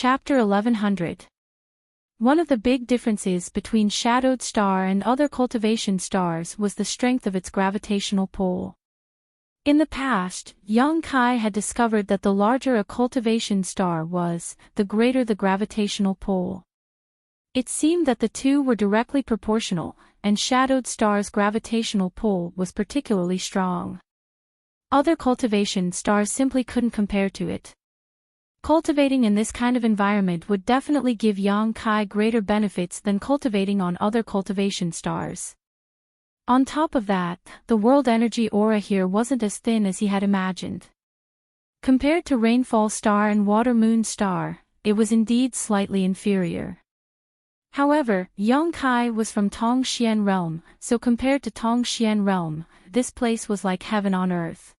Chapter 1100. One of the big differences between shadowed star and other cultivation stars was the strength of its gravitational pull. In the past, young Kai had discovered that the larger a cultivation star was, the greater the gravitational pull. It seemed that the two were directly proportional, and shadowed star's gravitational pull was particularly strong. Other cultivation stars simply couldn't compare to it. Cultivating in this kind of environment would definitely give young Kai greater benefits than cultivating on other cultivation stars. On top of that, the world energy aura here wasn't as thin as he had imagined. Compared to Rainfall Star and Water Moon Star, it was indeed slightly inferior. However, young Kai was from Tongxian Realm, so compared to Tongxian Realm, this place was like heaven on earth.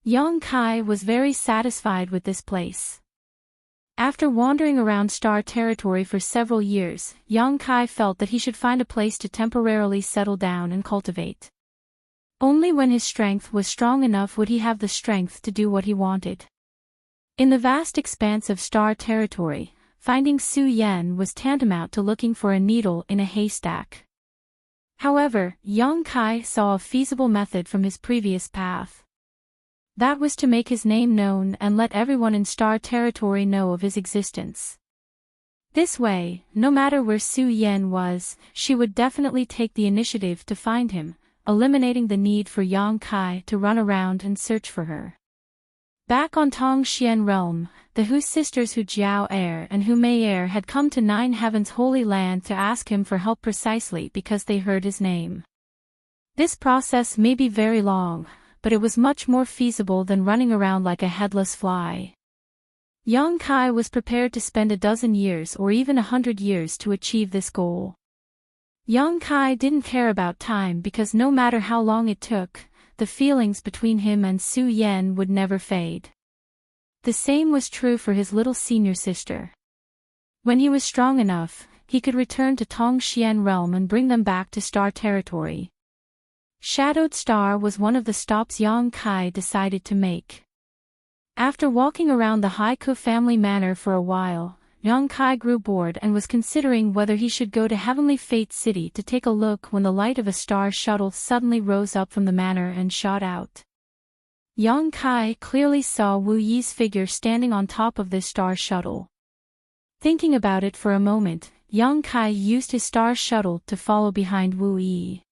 Young Kai was very satisfied with this place. After wandering around star territory for several years, young Kai felt that he should find a place to temporarily settle down and cultivate. Only when his strength was strong enough would he have the strength to do what he wanted. In the vast expanse of star territory, finding Su Yan was tantamount to looking for a needle in a haystack. However, young Kai saw a feasible method from his previous path. That was to make his name known and let everyone in star territory know of his existence. This way, no matter where Su Yan was, she would definitely take the initiative to find him, eliminating the need for young Kai to run around and search for her. Back on Tongxian Realm, the Hu sisters Hu Jiao Er and Hu Mei Er had come to Nine Heaven's Holy Land to ask him for help precisely because they heard his name. This process may be very long, but it was much more feasible than running around like a headless fly. Young Kai was prepared to spend 12 years or even 100 years to achieve this goal. Young Kai didn't care about time because no matter how long it took, the feelings between him and Su Yan would never fade. The same was true for his little senior sister. When he was strong enough, he could return to Tongxian Realm and bring them back to star territory. Shadowed Star was one of the stops young Kai decided to make. After walking around the Haiku family manor for a while, young Kai grew bored and was considering whether he should go to Heavenly Fate City to take a look when the light of a star shuttle suddenly rose up from the manor and shot out. Young Kai clearly saw Wu Yi's figure standing on top of this star shuttle. Thinking about it for a moment, young Kai used his star shuttle to follow behind Wu Yi.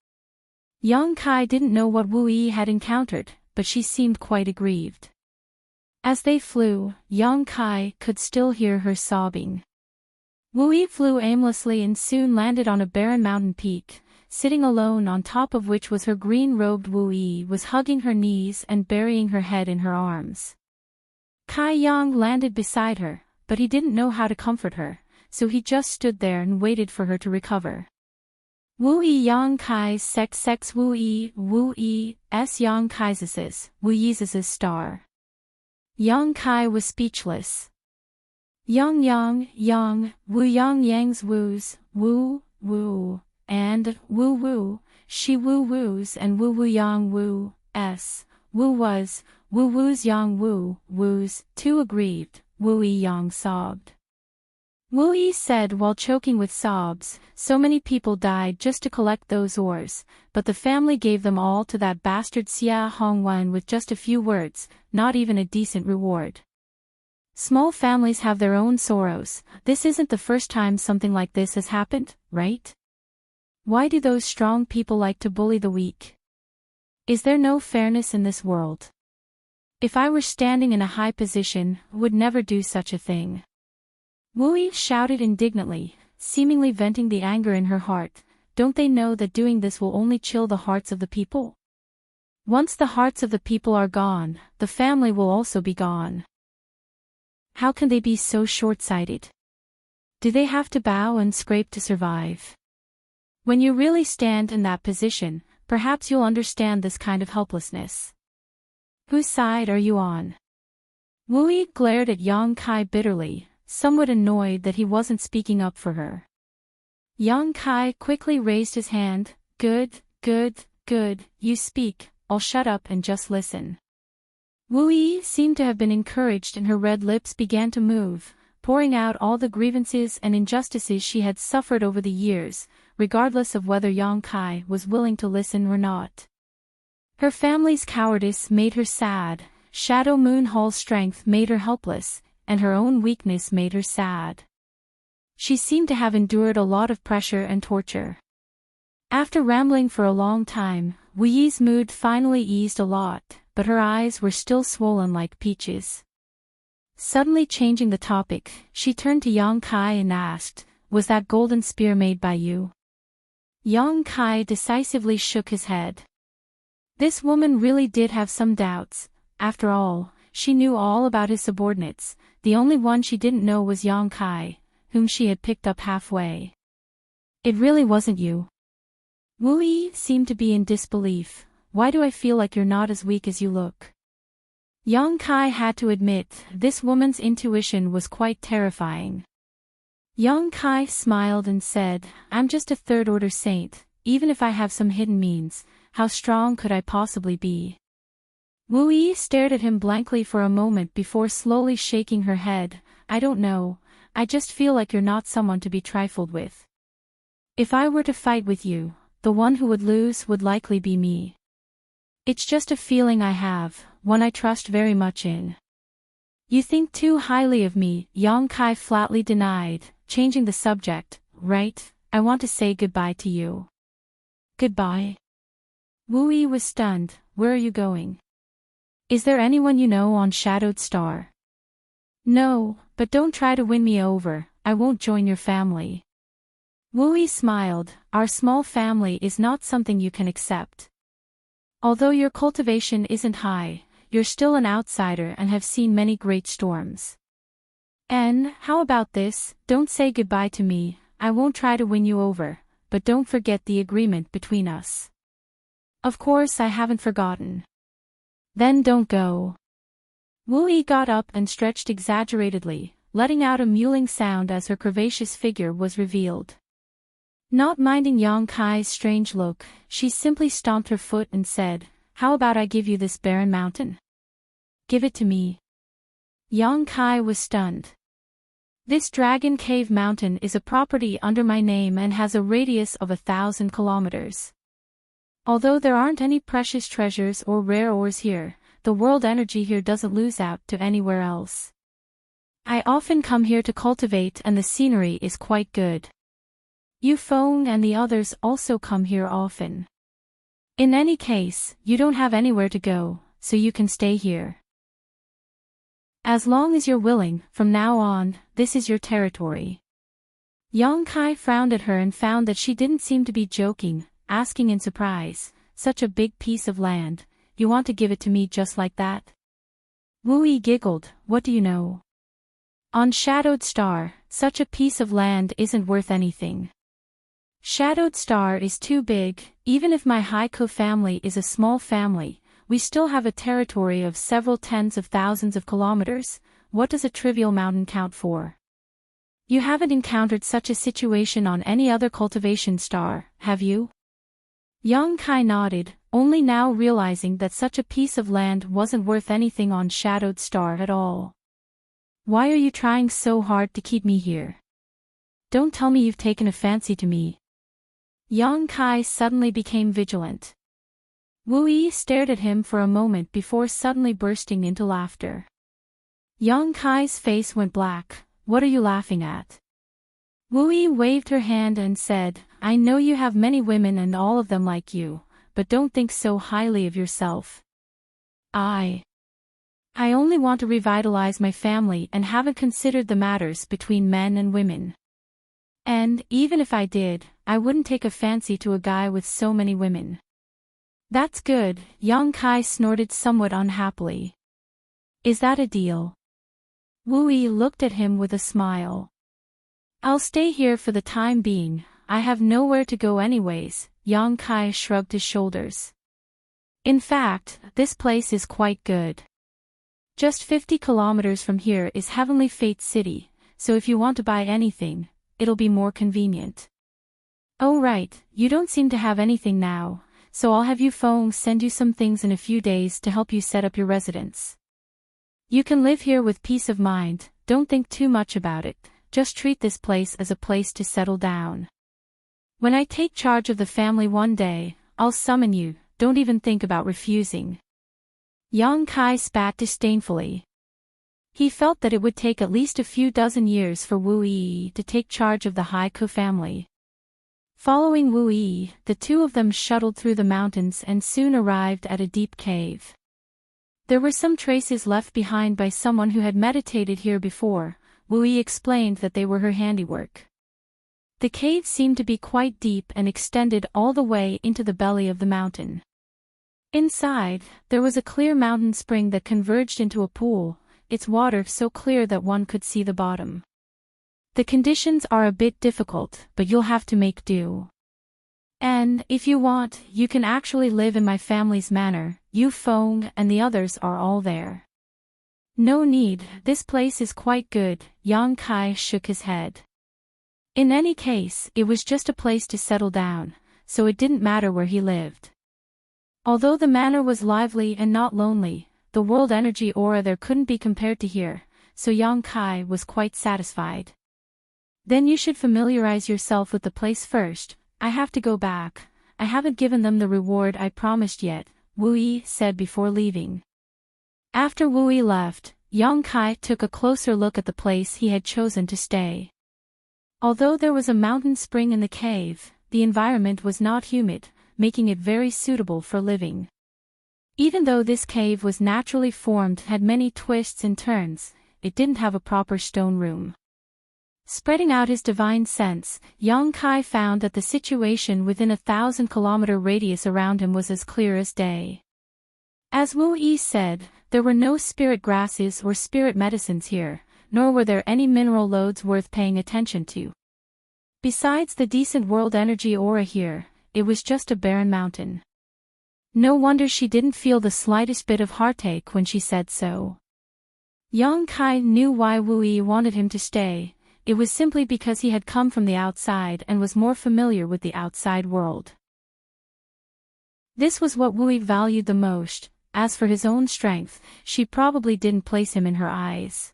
Young Kai didn't know what Wu Yi had encountered, but she seemed quite aggrieved. As they flew, young Kai could still hear her sobbing. Wu Yi flew aimlessly and soon landed on a barren mountain peak, sitting alone on top of which was her green-robed Wu Yi was hugging her knees and burying her head in her arms. Kai Yang landed beside her, but he didn't know how to comfort her, so he just stood there and waited for her to recover. Wu Yi Yang Kai's sex Wu Yi S Yang Kai's Wu Yi's star. Young Kai was speechless. Yang, Wu Yang's Wu's, Wu, and Wu, she Wu's and Wu Yang Wu's, Wu was, Wu's Yang Wu's, too aggrieved, Wu Yi Yang sobbed. Wu Yi said while choking with sobs, so many people died just to collect those ores, but the family gave them all to that bastard Xia Hongwen with just a few words, not even a decent reward. Small families have their own sorrows. This isn't the first time something like this has happened, right? Why do those strong people like to bully the weak? Is there no fairness in this world? If I were standing in a high position, I would never do such a thing. Wu Yi shouted indignantly, seemingly venting the anger in her heart. Don't they know that doing this will only chill the hearts of the people? Once the hearts of the people are gone, the family will also be gone. How can they be so short-sighted? Do they have to bow and scrape to survive? When you really stand in that position, perhaps you'll understand this kind of helplessness. Whose side are you on? Wu Yi glared at young Kai bitterly, somewhat annoyed that he wasn't speaking up for her. Young Kai quickly raised his hand. Good, you speak, I'll shut up and just listen. Wu Yi seemed to have been encouraged and her red lips began to move, pouring out all the grievances and injustices she had suffered over the years, regardless of whether Yang Kai was willing to listen or not. Her family's cowardice made her sad, Shadow Moon Hall's strength made her helpless, and her own weakness made her sad. She seemed to have endured a lot of pressure and torture. After rambling for a long time, Wuyi's mood finally eased a lot, but her eyes were still swollen like peaches. Suddenly changing the topic, she turned to Yang Kai and asked, "Was that golden spear made by you?" Yang Kai decisively shook his head. This woman really did have some doubts. After all, she knew all about his subordinates. The only one she didn't know was Yang Kai, whom she had picked up halfway. "It really wasn't you." Wu Yi seemed to be in disbelief. "Why do I feel like you're not as weak as you look?" Yang Kai had to admit, this woman's intuition was quite terrifying. Yang Kai smiled and said, "I'm just a third-order saint. Even if I have some hidden means, how strong could I possibly be?" Wu Yi stared at him blankly for a moment before slowly shaking her head. "I don't know, I just feel like you're not someone to be trifled with. If I were to fight with you, the one who would lose would likely be me. It's just a feeling I have, one I trust very much in." "You think too highly of me," Yang Kai flatly denied, changing the subject. "Right, I want to say goodbye to you." "Goodbye?" Wu Yi was stunned. "Where are you going? Is there anyone you know on Shadowed Star?" "No, but don't try to win me over, I won't join your family." Wu Yi smiled. "Our small family is not something you can accept. Although your cultivation isn't high, you're still an outsider and have seen many great storms. And, how about this, don't say goodbye to me, I won't try to win you over, but don't forget the agreement between us." "Of course I haven't forgotten." "Then don't go." Wu Yi got up and stretched exaggeratedly, letting out a mewling sound as her curvaceous figure was revealed. Not minding Yang Kai's strange look, she simply stomped her foot and said, "How about I give you this barren mountain? Give it to me." Yang Kai was stunned. "This Dragon Cave Mountain is a property under my name and has a radius of 1,000 kilometers. Although there aren't any precious treasures or rare ores here, the world energy here doesn't lose out to anywhere else. I often come here to cultivate and the scenery is quite good. Yu Feng and the others also come here often. In any case, you don't have anywhere to go, so you can stay here. As long as you're willing, from now on, this is your territory." Yang Kai frowned at her and found that she didn't seem to be joking, asking in surprise, "Such a big piece of land, you want to give it to me just like that?" Wu Yi giggled. "What do you know? On Shadowed Star, such a piece of land isn't worth anything. Shadowed Star is too big. Even if my Haiko family is a small family, we still have a territory of several tens of thousands of kilometers. What does a trivial mountain count for? You haven't encountered such a situation on any other cultivation star, have you?" Yang Kai nodded, only now realizing that such a piece of land wasn't worth anything on Shadowed Star at all. "Why are you trying so hard to keep me here? Don't tell me you've taken a fancy to me." Yang Kai suddenly became vigilant. Wu Yi stared at him for a moment before suddenly bursting into laughter. Yang Kai's face went black. "What are you laughing at?" Wu Yi waved her hand and said, "I know you have many women and all of them like you, but don't think so highly of yourself. I only want to revitalize my family and haven't considered the matters between men and women. And, even if I did, I wouldn't take a fancy to a guy with so many women." "That's good," Yang Kai snorted somewhat unhappily. "Is that a deal?" Wu Yi looked at him with a smile. "I'll stay here for the time being, I have nowhere to go anyways." Yang Kai shrugged his shoulders. "In fact, this place is quite good. Just 50 kilometers from here is Heavenly Fate City, so if you want to buy anything, it'll be more convenient." "Oh right, you don't seem to have anything now, so I'll have Yu Feng send you some things in a few days to help you set up your residence. You can live here with peace of mind, don't think too much about it, just treat this place as a place to settle down. When I take charge of the family one day, I'll summon you, don't even think about refusing." Yang Kai spat disdainfully. He felt that it would take at least a few dozen years for Wu Yi to take charge of the Haiku family. Following Wu Yi, the two of them shuttled through the mountains and soon arrived at a deep cave. There were some traces left behind by someone who had meditated here before. Wu Yi explained that they were her handiwork. The cave seemed to be quite deep and extended all the way into the belly of the mountain. Inside, there was a clear mountain spring that converged into a pool, its water so clear that one could see the bottom. "The conditions are a bit difficult, but you'll have to make do. And, if you want, you can actually live in my family's manor. Yu Feng and the others are all there." "No need, this place is quite good," Yang Kai shook his head. In any case, it was just a place to settle down, so it didn't matter where he lived. Although the manor was lively and not lonely, the world energy aura there couldn't be compared to here, so Yang Kai was quite satisfied. "Then you should familiarize yourself with the place first. I have to go back. I haven't given them the reward I promised yet," Wu Yi said before leaving. After Wu Yi left, Yang Kai took a closer look at the place he had chosen to stay. Although there was a mountain spring in the cave, the environment was not humid, making it very suitable for living. Even though this cave was naturally formed and had many twists and turns, it didn't have a proper stone room. Spreading out his divine sense, Yang Kai found that the situation within a 1,000-kilometer radius around him was as clear as day. As Wu Yi said, there were no spirit grasses or spirit medicines here, nor were there any mineral lodes worth paying attention to. Besides the decent world energy aura here, it was just a barren mountain. No wonder she didn't feel the slightest bit of heartache when she said so. Yang Kai knew why Wu Yi wanted him to stay. It was simply because he had come from the outside and was more familiar with the outside world. This was what Wu Yi valued the most. As for his own strength, she probably didn't place him in her eyes.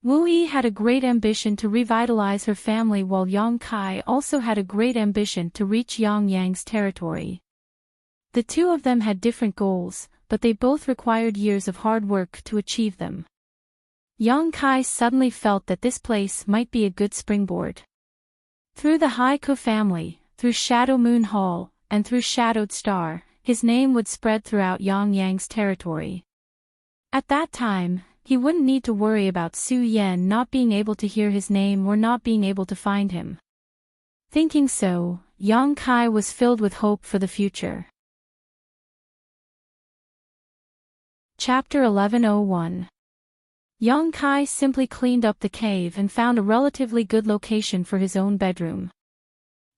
Wu Yi had a great ambition to revitalize her family, while Yang Kai also had a great ambition to reach Yang Yang's territory. The two of them had different goals, but they both required years of hard work to achieve them. Yang Kai suddenly felt that this place might be a good springboard. Through the Haiku family, through Shadow Moon Hall, and through Shadowed Star, his name would spread throughout Yang Yang's territory. At that time, he wouldn't need to worry about Su Yan not being able to hear his name or not being able to find him. Thinking so, Yang Kai was filled with hope for the future. Chapter 1101. Yang Kai simply cleaned up the cave and found a relatively good location for his own bedroom.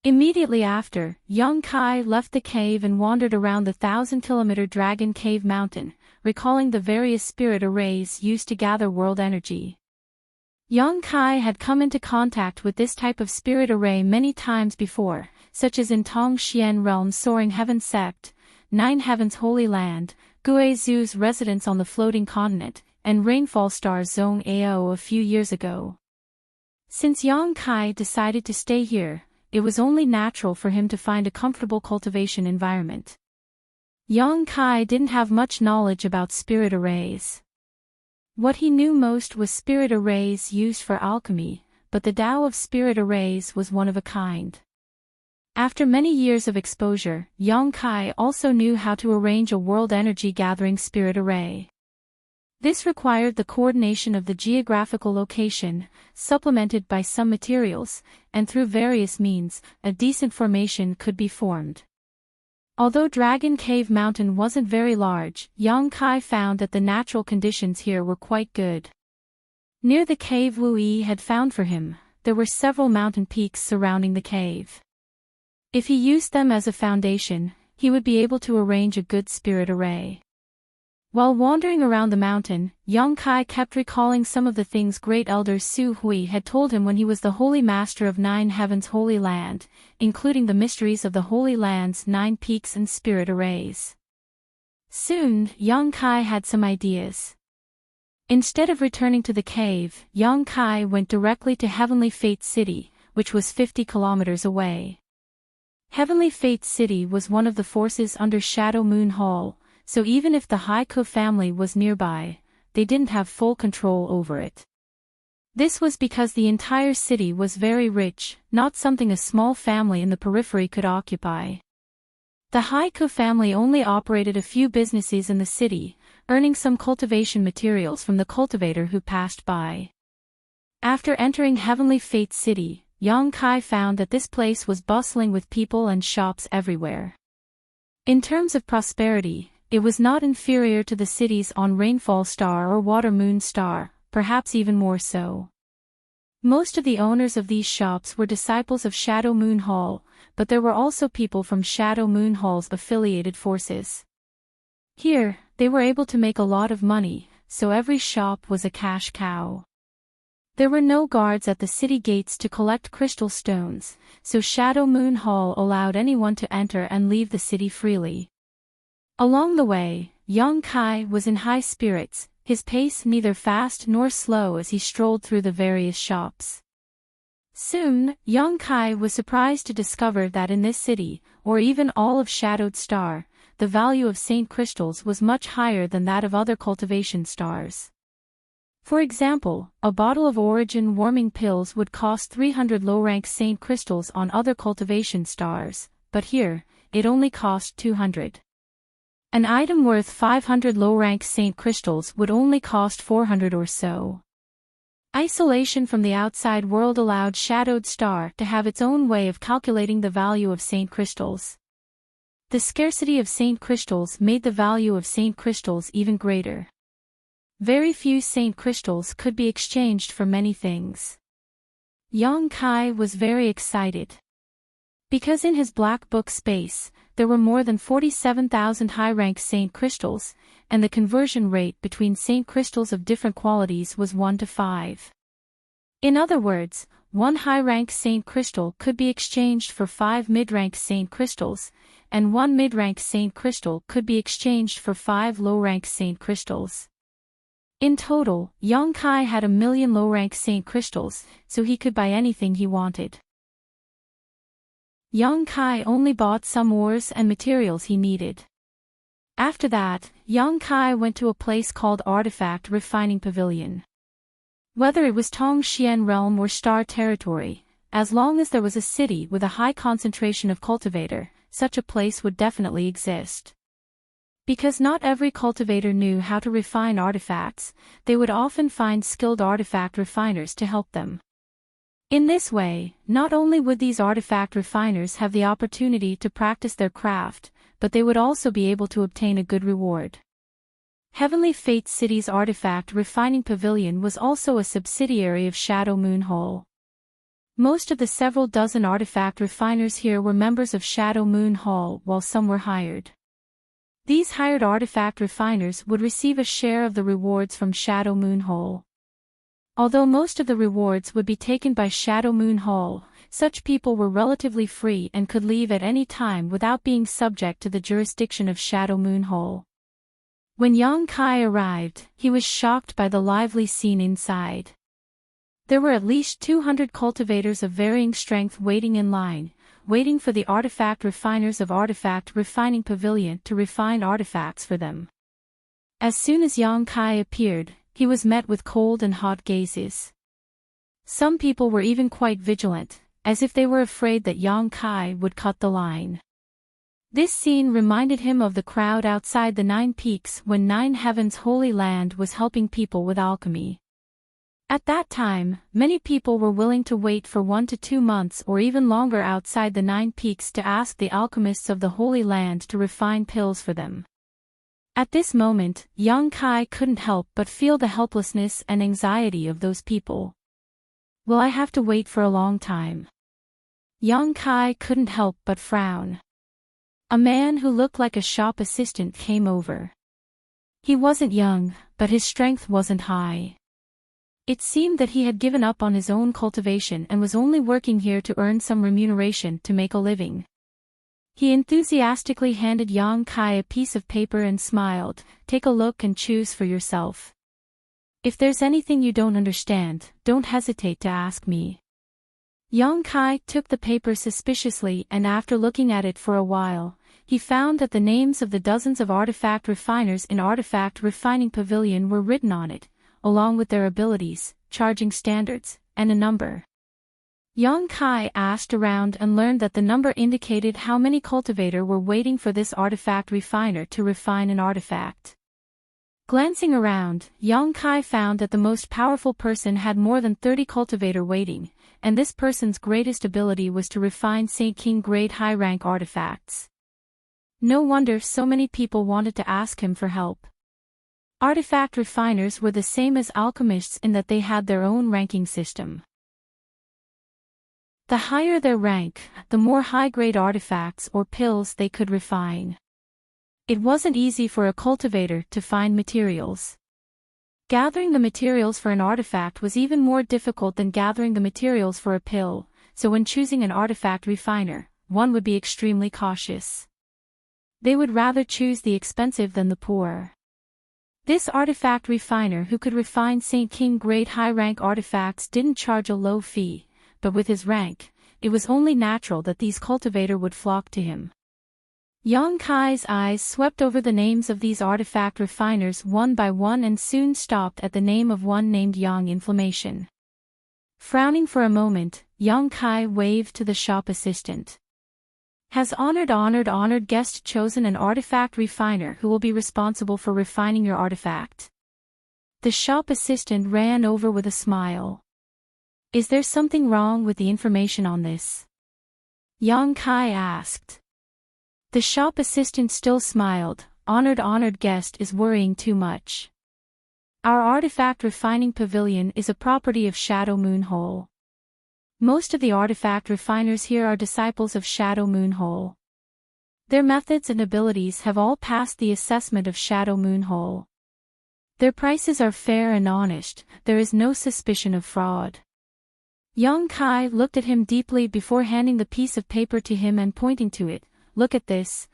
Immediately after, Yang Kai left the cave and wandered around the 1,000-kilometer Dragon Cave Mountain, recalling the various spirit arrays used to gather world energy. Yang Kai had come into contact with this type of spirit array many times before, such as in Tong Xian Realm's Soaring Heaven Sept, Nine Heavens Holy Land, Guizhu's residence on the Floating Continent, and Rainfall Star Zone AO a few years ago. Since Yang Kai decided to stay here, it was only natural for him to find a comfortable cultivation environment. Yang Kai didn't have much knowledge about spirit arrays. What he knew most was spirit arrays used for alchemy, but the Tao of spirit arrays was one of a kind. After many years of exposure, Yang Kai also knew how to arrange a world energy gathering spirit array. This required the coordination of the geographical location, supplemented by some materials, and through various means, a decent formation could be formed. Although Dragon Cave Mountain wasn't very large, Yang Kai found that the natural conditions here were quite good. Near the cave Wu Yi had found for him, there were several mountain peaks surrounding the cave. If he used them as a foundation, he would be able to arrange a good spirit array. While wandering around the mountain, Yang Kai kept recalling some of the things Great Elder Su Hui had told him when he was the Holy Master of Nine Heavens Holy Land, including the mysteries of the Holy Land's 9 peaks and spirit arrays. Soon, Yang Kai had some ideas. Instead of returning to the cave, Yang Kai went directly to Heavenly Fate City, which was 50 kilometers away. Heavenly Fate City was one of the forces under Shadow Moon Hall, so even if the Haiku family was nearby, they didn't have full control over it. This was because the entire city was very rich, not something a small family in the periphery could occupy. The Haiku family only operated a few businesses in the city, earning some cultivation materials from the cultivator who passed by. After entering Heavenly Fate City, Yang Kai found that this place was bustling with people and shops everywhere. In terms of prosperity, it was not inferior to the cities on Rainfall Star or Water Moon Star, perhaps even more so. Most of the owners of these shops were disciples of Shadow Moon Hall, but there were also people from Shadow Moon Hall's affiliated forces. Here, they were able to make a lot of money, so every shop was a cash cow. There were no guards at the city gates to collect crystal stones, so Shadow Moon Hall allowed anyone to enter and leave the city freely. Along the way, Yang Kai was in high spirits, his pace neither fast nor slow as he strolled through the various shops. Soon, Yang Kai was surprised to discover that in this city, or even all of Shadowed Star, the value of Saint Crystals was much higher than that of other cultivation stars. For example, a bottle of Origin warming pills would cost 300 low-rank Saint Crystals on other cultivation stars, but here, it only cost 200. An item worth 500 low-rank Saint Crystals would only cost 400 or so. Isolation from the outside world allowed Shadowed Star to have its own way of calculating the value of Saint Crystals. The scarcity of Saint Crystals made the value of Saint Crystals even greater. Very few Saint Crystals could be exchanged for many things. Yang Kai was very excited. Because in his black book space, there were more than 47,000 high-rank Saint Crystals, and the conversion rate between Saint Crystals of different qualities was 1 to 5. In other words, one high-rank Saint Crystal could be exchanged for 5 mid-rank Saint Crystals, and one mid-rank Saint Crystal could be exchanged for 5 low-rank Saint Crystals. In total, Yang Kai had 1,000,000 low-rank Saint Crystals, so he could buy anything he wanted. Yang Kai only bought some ores and materials he needed. After that, Yang Kai went to a place called Artifact Refining Pavilion. Whether it was Tongxian Realm or Star Territory, as long as there was a city with a high concentration of cultivator, such a place would definitely exist. Because not every cultivator knew how to refine artifacts, they would often find skilled artifact refiners to help them. In this way, not only would these artifact refiners have the opportunity to practice their craft, but they would also be able to obtain a good reward. Heavenly Fate City's Artifact Refining Pavilion was also a subsidiary of Shadow Moon Hall. Most of the several dozen artifact refiners here were members of Shadow Moon Hall, while some were hired. These hired artifact refiners would receive a share of the rewards from Shadow Moon Hall. Although most of the rewards would be taken by Shadow Moon Hall, such people were relatively free and could leave at any time without being subject to the jurisdiction of Shadow Moon Hall. When Yang Kai arrived, he was shocked by the lively scene inside. There were at least 200 cultivators of varying strength waiting in line, waiting for the artifact refiners of Artifact Refining Pavilion to refine artifacts for them. As soon as Yang Kai appeared, he was met with cold and hot gazes. Some people were even quite vigilant, as if they were afraid that Yang Kai would cut the line. This scene reminded him of the crowd outside the 9 Peaks when 9 Heaven's Holy Land was helping people with alchemy. At that time, many people were willing to wait for 1 to 2 months or even longer outside the 9 Peaks to ask the alchemists of the Holy Land to refine pills for them. At this moment, Yang Kai couldn't help but feel the helplessness and anxiety of those people. Will I have to wait for a long time? Yang Kai couldn't help but frown. A man who looked like a shop assistant came over. He wasn't young, but his strength wasn't high. It seemed that he had given up on his own cultivation and was only working here to earn some remuneration to make a living. He enthusiastically handed Yang Kai a piece of paper and smiled, "Take a look and choose for yourself." If there's anything you don't understand, don't hesitate to ask me. Yang Kai took the paper suspiciously, and after looking at it for a while, he found that the names of the dozens of artifact refiners in Artifact Refining Pavilion were written on it, along with their abilities, charging standards, and a number. Yang Kai asked around and learned that the number indicated how many cultivators were waiting for this artifact refiner to refine an artifact. Glancing around, Yang Kai found that the most powerful person had more than 30 cultivators waiting, and this person's greatest ability was to refine Saint King grade high-rank artifacts. No wonder so many people wanted to ask him for help. Artifact refiners were the same as alchemists in that they had their own ranking system. The higher their rank, the more high-grade artifacts or pills they could refine. It wasn't easy for a cultivator to find materials. Gathering the materials for an artifact was even more difficult than gathering the materials for a pill, so when choosing an artifact refiner, one would be extremely cautious. They would rather choose the expensive than the poor. This artifact refiner who could refine Saint King grade high-rank artifacts didn't charge a low fee, but with his rank, it was only natural that these cultivators would flock to him. Yang Kai's eyes swept over the names of these artifact refiners one by one and soon stopped at the name of one named Yang Inflammation. Frowning for a moment, Yang Kai waved to the shop assistant. Has honored guest chosen an artifact refiner who will be responsible for refining your artifact? The shop assistant ran over with a smile. Is there something wrong with the information on this? Yang Kai asked. The shop assistant still smiled. Honored guest is worrying too much. Our artifact refining pavilion is a property of Shadow Moon Hole. Most of the artifact refiners here are disciples of Shadow Moon Hole. Their methods and abilities have all passed the assessment of Shadow Moon Hole. Their prices are fair and honest, there is no suspicion of fraud. Yang Kai looked at him deeply before handing the piece of paper to him and pointing to it. Look at this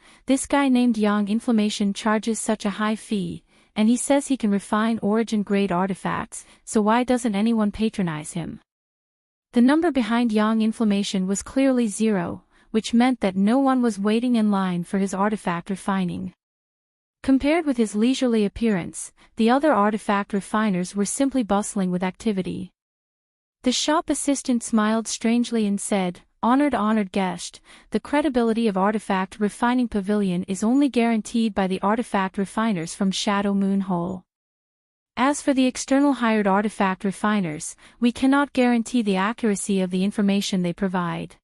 guy named Yang Inflammation charges such a high fee, and he says he can refine origin-grade artifacts, so why doesn't anyone patronize him? The number behind Yang Inflammation was clearly 0, which meant that no one was waiting in line for his artifact refining. Compared with his leisurely appearance, the other artifact refiners were simply bustling with activity. The shop assistant smiled strangely and said, Honored guest, the credibility of Artifact Refining Pavilion is only guaranteed by the artifact refiners from Shadow Moon Hole. As for the external hired artifact refiners, we cannot guarantee the accuracy of the information they provide.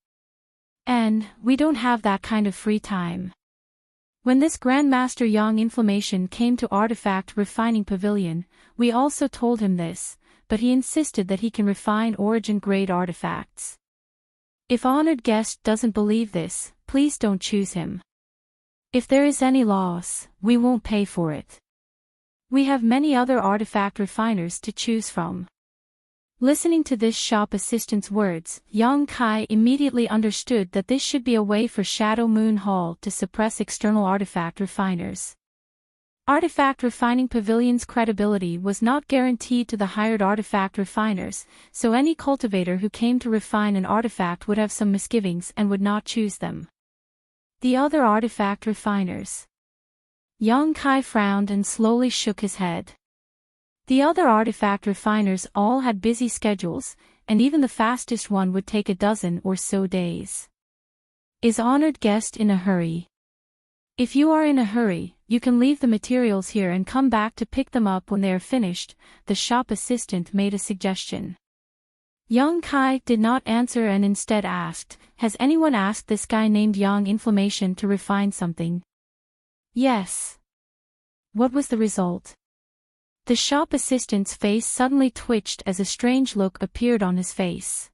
And, we don't have that kind of free time. When this Grandmaster Yang Inflammation came to Artifact Refining Pavilion, we also told him this, but he insisted that he can refine origin-grade artifacts. If honored guest doesn't believe this, please don't choose him. If there is any loss, we won't pay for it. We have many other artifact refiners to choose from. Listening to this shop assistant's words, Yang Kai immediately understood that this should be a way for Shadow Moon Hall to suppress external artifact refiners. Artifact Refining Pavilion's credibility was not guaranteed to the hired artifact refiners, so any cultivator who came to refine an artifact would have some misgivings and would not choose them. The other artifact refiners. Yang Kai frowned and slowly shook his head. The other artifact refiners all had busy schedules, and even the fastest one would take a dozen or so days. Is honored guest in a hurry? If you are in a hurry, you can leave the materials here and come back to pick them up when they are finished, the shop assistant made a suggestion. Yang Kai did not answer and instead asked, has anyone asked this guy named Yang Inflammation to refine something? Yes. What was the result? The shop assistant's face suddenly twitched as a strange look appeared on his face.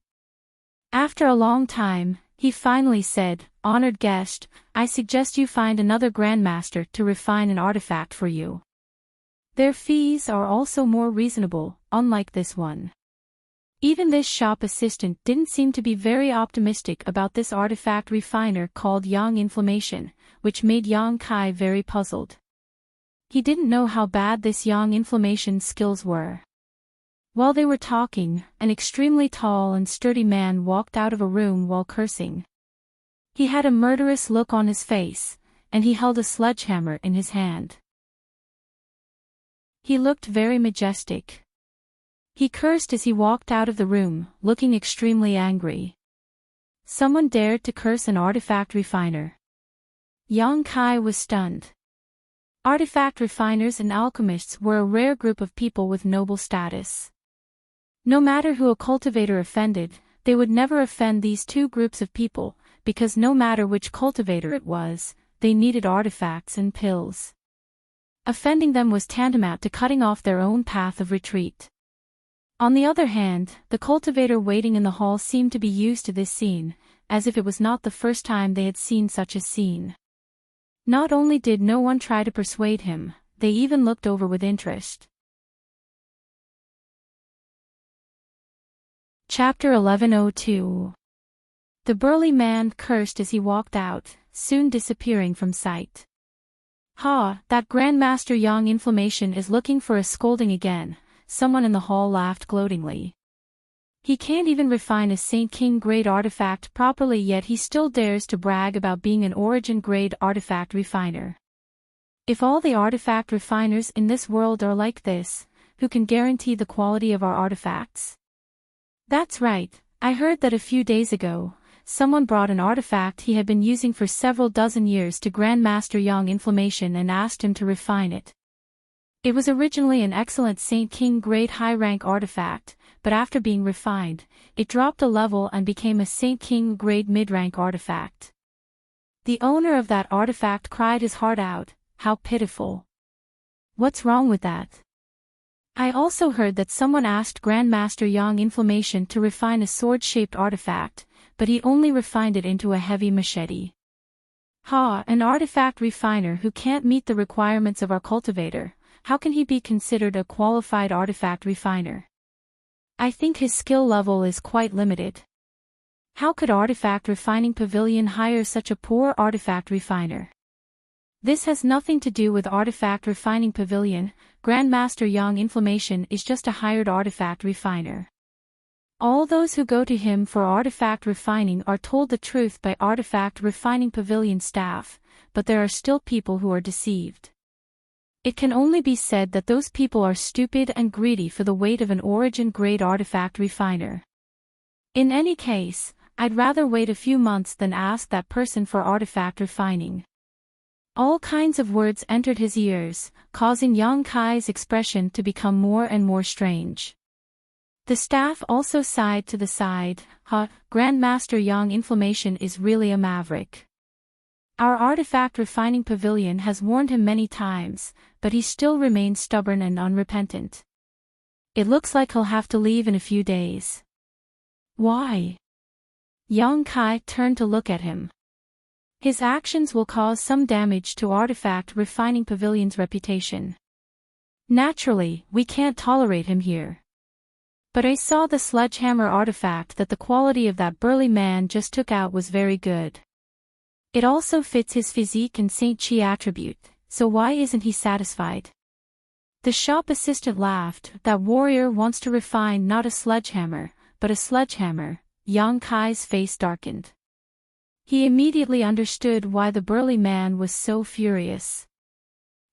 After a long time, he finally said, Honored guest, I suggest you find another grandmaster to refine an artifact for you. Their fees are also more reasonable, unlike this one. Even this shop assistant didn't seem to be very optimistic about this artifact refiner called Yang Inflammation, which made Yang Kai very puzzled. He didn't know how bad this Yang Inflammation's skills were. While they were talking, an extremely tall and sturdy man walked out of a room while cursing. He had a murderous look on his face, and he held a sledgehammer in his hand. He looked very majestic. He cursed as he walked out of the room, looking extremely angry. Someone dared to curse an artifact refiner. Yang Kai was stunned. Artifact refiners and alchemists were a rare group of people with noble status. No matter who a cultivator offended, they would never offend these two groups of people, because no matter which cultivator it was, they needed artifacts and pills. Offending them was tantamount to cutting off their own path of retreat. On the other hand, the cultivator waiting in the hall seemed to be used to this scene, as if it was not the first time they had seen such a scene. Not only did no one try to persuade him, they even looked over with interest. Chapter 1102. The burly man cursed as he walked out, soon disappearing from sight. "Ha, that Grandmaster Yang Inflammation is looking for a scolding again," someone in the hall laughed gloatingly. "He can't even refine a Saint King grade artifact properly, yet he still dares to brag about being an origin grade artifact refiner. If all the artifact refiners in this world are like this, who can guarantee the quality of our artifacts?" "That's right, I heard that a few days ago, someone brought an artifact he had been using for several dozen years to Grandmaster Yang Inflammation and asked him to refine it. It was originally an excellent Saint King grade high-rank artifact, but after being refined, it dropped a level and became a Saint King grade mid-rank artifact. The owner of that artifact cried his heart out, 'How pitiful. What's wrong with that?' I also heard that someone asked Grandmaster Yang Inflammation to refine a sword-shaped artifact, but he only refined it into a heavy machete. Ha, an artifact refiner who can't meet the requirements of our cultivator, how can he be considered a qualified artifact refiner? I think his skill level is quite limited. How could Artifact Refining Pavilion hire such a poor artifact refiner? This has nothing to do with Artifact Refining Pavilion. Grandmaster Yang Inflammation is just a hired artifact refiner. All those who go to him for artifact refining are told the truth by Artifact Refining Pavilion staff, but there are still people who are deceived. It can only be said that those people are stupid and greedy for the weight of an origin-grade artifact refiner. In any case, I'd rather wait a few months than ask that person for artifact refining." All kinds of words entered his ears, causing Yang Kai's expression to become more and more strange. The staff also sighed to the side. "Ha, Grandmaster Yang Inflammation is really a maverick. Our artifact refining pavilion has warned him many times, but he still remains stubborn and unrepentant. It looks like he'll have to leave in a few days." "Why?" Yang Kai turned to look at him. "His actions will cause some damage to Artifact Refining Pavilion's reputation. Naturally, we can't tolerate him here. But I saw the sledgehammer artifact that the quality of that burly man just took out was very good. It also fits his physique and Saint Chi attribute, so why isn't he satisfied?" The shop assistant laughed. "That warrior wants to refine not a sledgehammer, but a sledgehammer." Yang Kai's face darkened. He immediately understood why the burly man was so furious.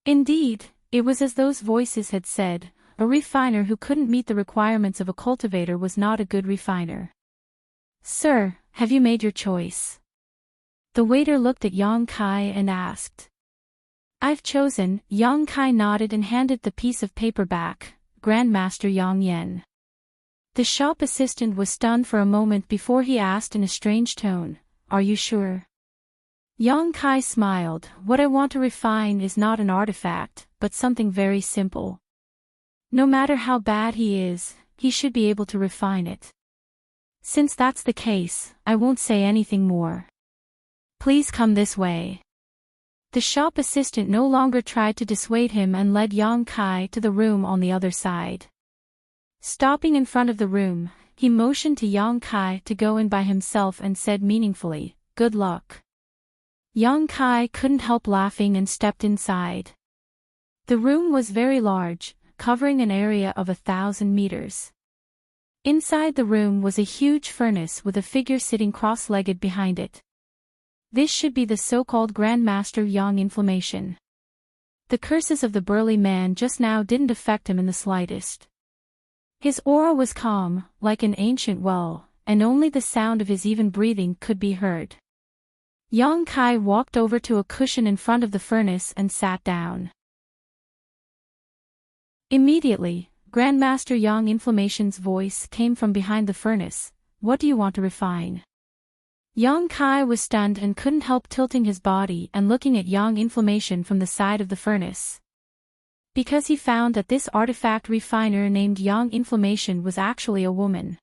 Indeed, it was as those voices had said, a refiner who couldn't meet the requirements of a cultivator was not a good refiner. "Sir, have you made your choice?" The waiter looked at Yang Kai and asked. "I've chosen." Yang Kai nodded and handed the piece of paper back. "Grandmaster Yang Yen." The shop assistant was stunned for a moment before he asked in a strange tone, "Are you sure?" Yang Kai smiled. "What I want to refine is not an artifact, but something very simple. No matter how bad he is, he should be able to refine it. Since that's the case, I won't say anything more. Please come this way." The shop assistant no longer tried to dissuade him and led Yang Kai to the room on the other side. Stopping in front of the room, he motioned to Yang Kai to go in by himself and said meaningfully, "Good luck." Yang Kai couldn't help laughing and stepped inside. The room was very large, covering an area of 1,000 meters. Inside the room was a huge furnace with a figure sitting cross-legged behind it. This should be the so-called Grandmaster Yang Inflammation. The curses of the burly man just now didn't affect him in the slightest. His aura was calm, like an ancient well, and only the sound of his even breathing could be heard. Yang Kai walked over to a cushion in front of the furnace and sat down. Immediately, Grandmaster Yang Inflammation's voice came from behind the furnace. What do you want to refine? Yang Kai was stunned and couldn't help tilting his body and looking at Yang Inflammation from the side of the furnace. Because he found that this artifact refiner named Yang Inflammation was actually a woman.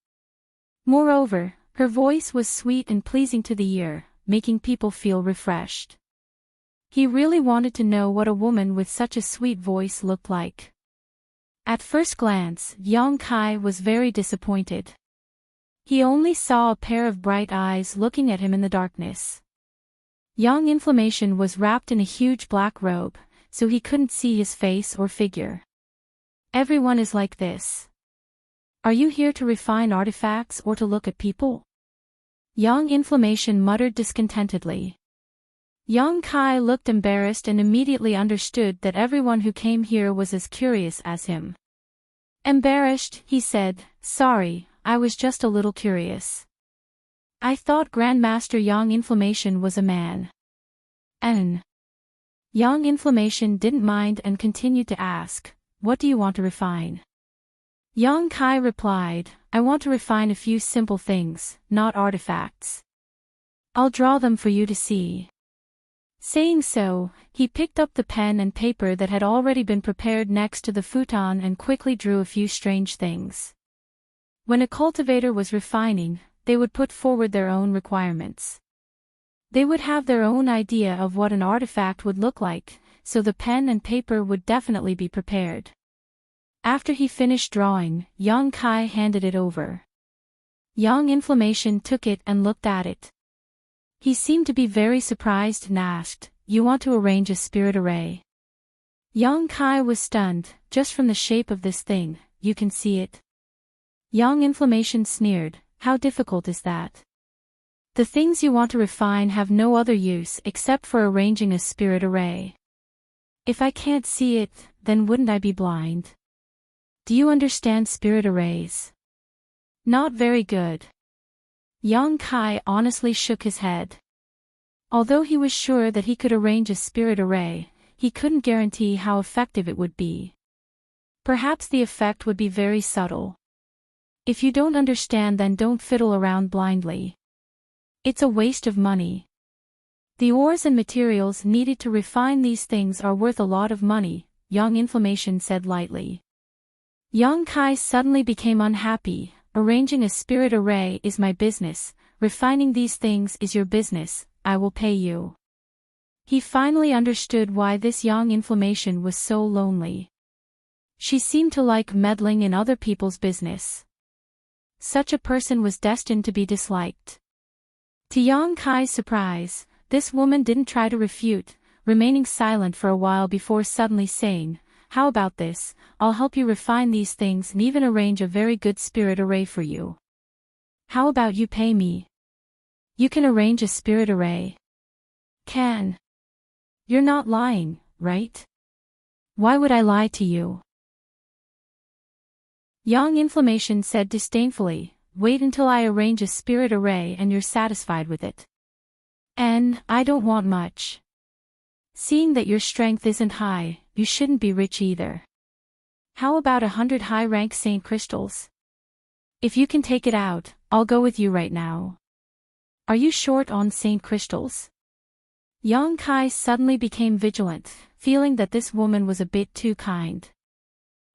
Moreover, her voice was sweet and pleasing to the ear, making people feel refreshed. He really wanted to know what a woman with such a sweet voice looked like. At first glance, Yang Kai was very disappointed. He only saw a pair of bright eyes looking at him in the darkness. Yang Inflammation was wrapped in a huge black robe, so he couldn't see his face or figure. Everyone is like this. Are you here to refine artifacts or to look at people? Yang Inflammation muttered discontentedly. Yang Kai looked embarrassed and immediately understood that everyone who came here was as curious as him. Embarrassed, he said, "Sorry, I was just a little curious. I thought Grandmaster Yang Inflammation was a man." And Yang Inflammation didn't mind and continued to ask, "What do you want to refine?" Yang Kai replied, "I want to refine a few simple things, not artifacts. I'll draw them for you to see." Saying so, he picked up the pen and paper that had already been prepared next to the futon and quickly drew a few strange things. When a cultivator was refining, they would put forward their own requirements. They would have their own idea of what an artifact would look like, so the pen and paper would definitely be prepared. After he finished drawing, Yang Kai handed it over. Yang Inflammation took it and looked at it. He seemed to be very surprised and asked, "You want to arrange a spirit array?" Yang Kai was stunned. "Just from the shape of this thing, you can see it." Yang Inflammation sneered, "How difficult is that? The things you want to refine have no other use except for arranging a spirit array. If I can't see it, then wouldn't I be blind? Do you understand spirit arrays?" "Not very good." Yang Kai honestly shook his head. Although he was sure that he could arrange a spirit array, he couldn't guarantee how effective it would be. Perhaps the effect would be very subtle. If you don't understand, then don't fiddle around blindly. It's a waste of money. The ores and materials needed to refine these things are worth a lot of money, Yang Inflammation said lightly. Yang Kai suddenly became unhappy. "Arranging a spirit array is my business, refining these things is your business, I will pay you." He finally understood why this Yang Inflammation was so lonely. She seemed to like meddling in other people's business. Such a person was destined to be disliked. To Yang Kai's surprise, this woman didn't try to refute, remaining silent for a while before suddenly saying, "How about this? I'll help you refine these things and even arrange a very good spirit array for you. How about you pay me? You can arrange a spirit array." "Can? You're not lying, right?" "Why would I lie to you?" Yang Inflammation said disdainfully, "Wait until I arrange a spirit array and you're satisfied with it. And I don't want much. Seeing that your strength isn't high, you shouldn't be rich either. How about 100 high-rank Saint crystals? If you can take it out, I'll go with you right now. Are you short on Saint crystals?" Yang Kai suddenly became vigilant, feeling that this woman was a bit too kind.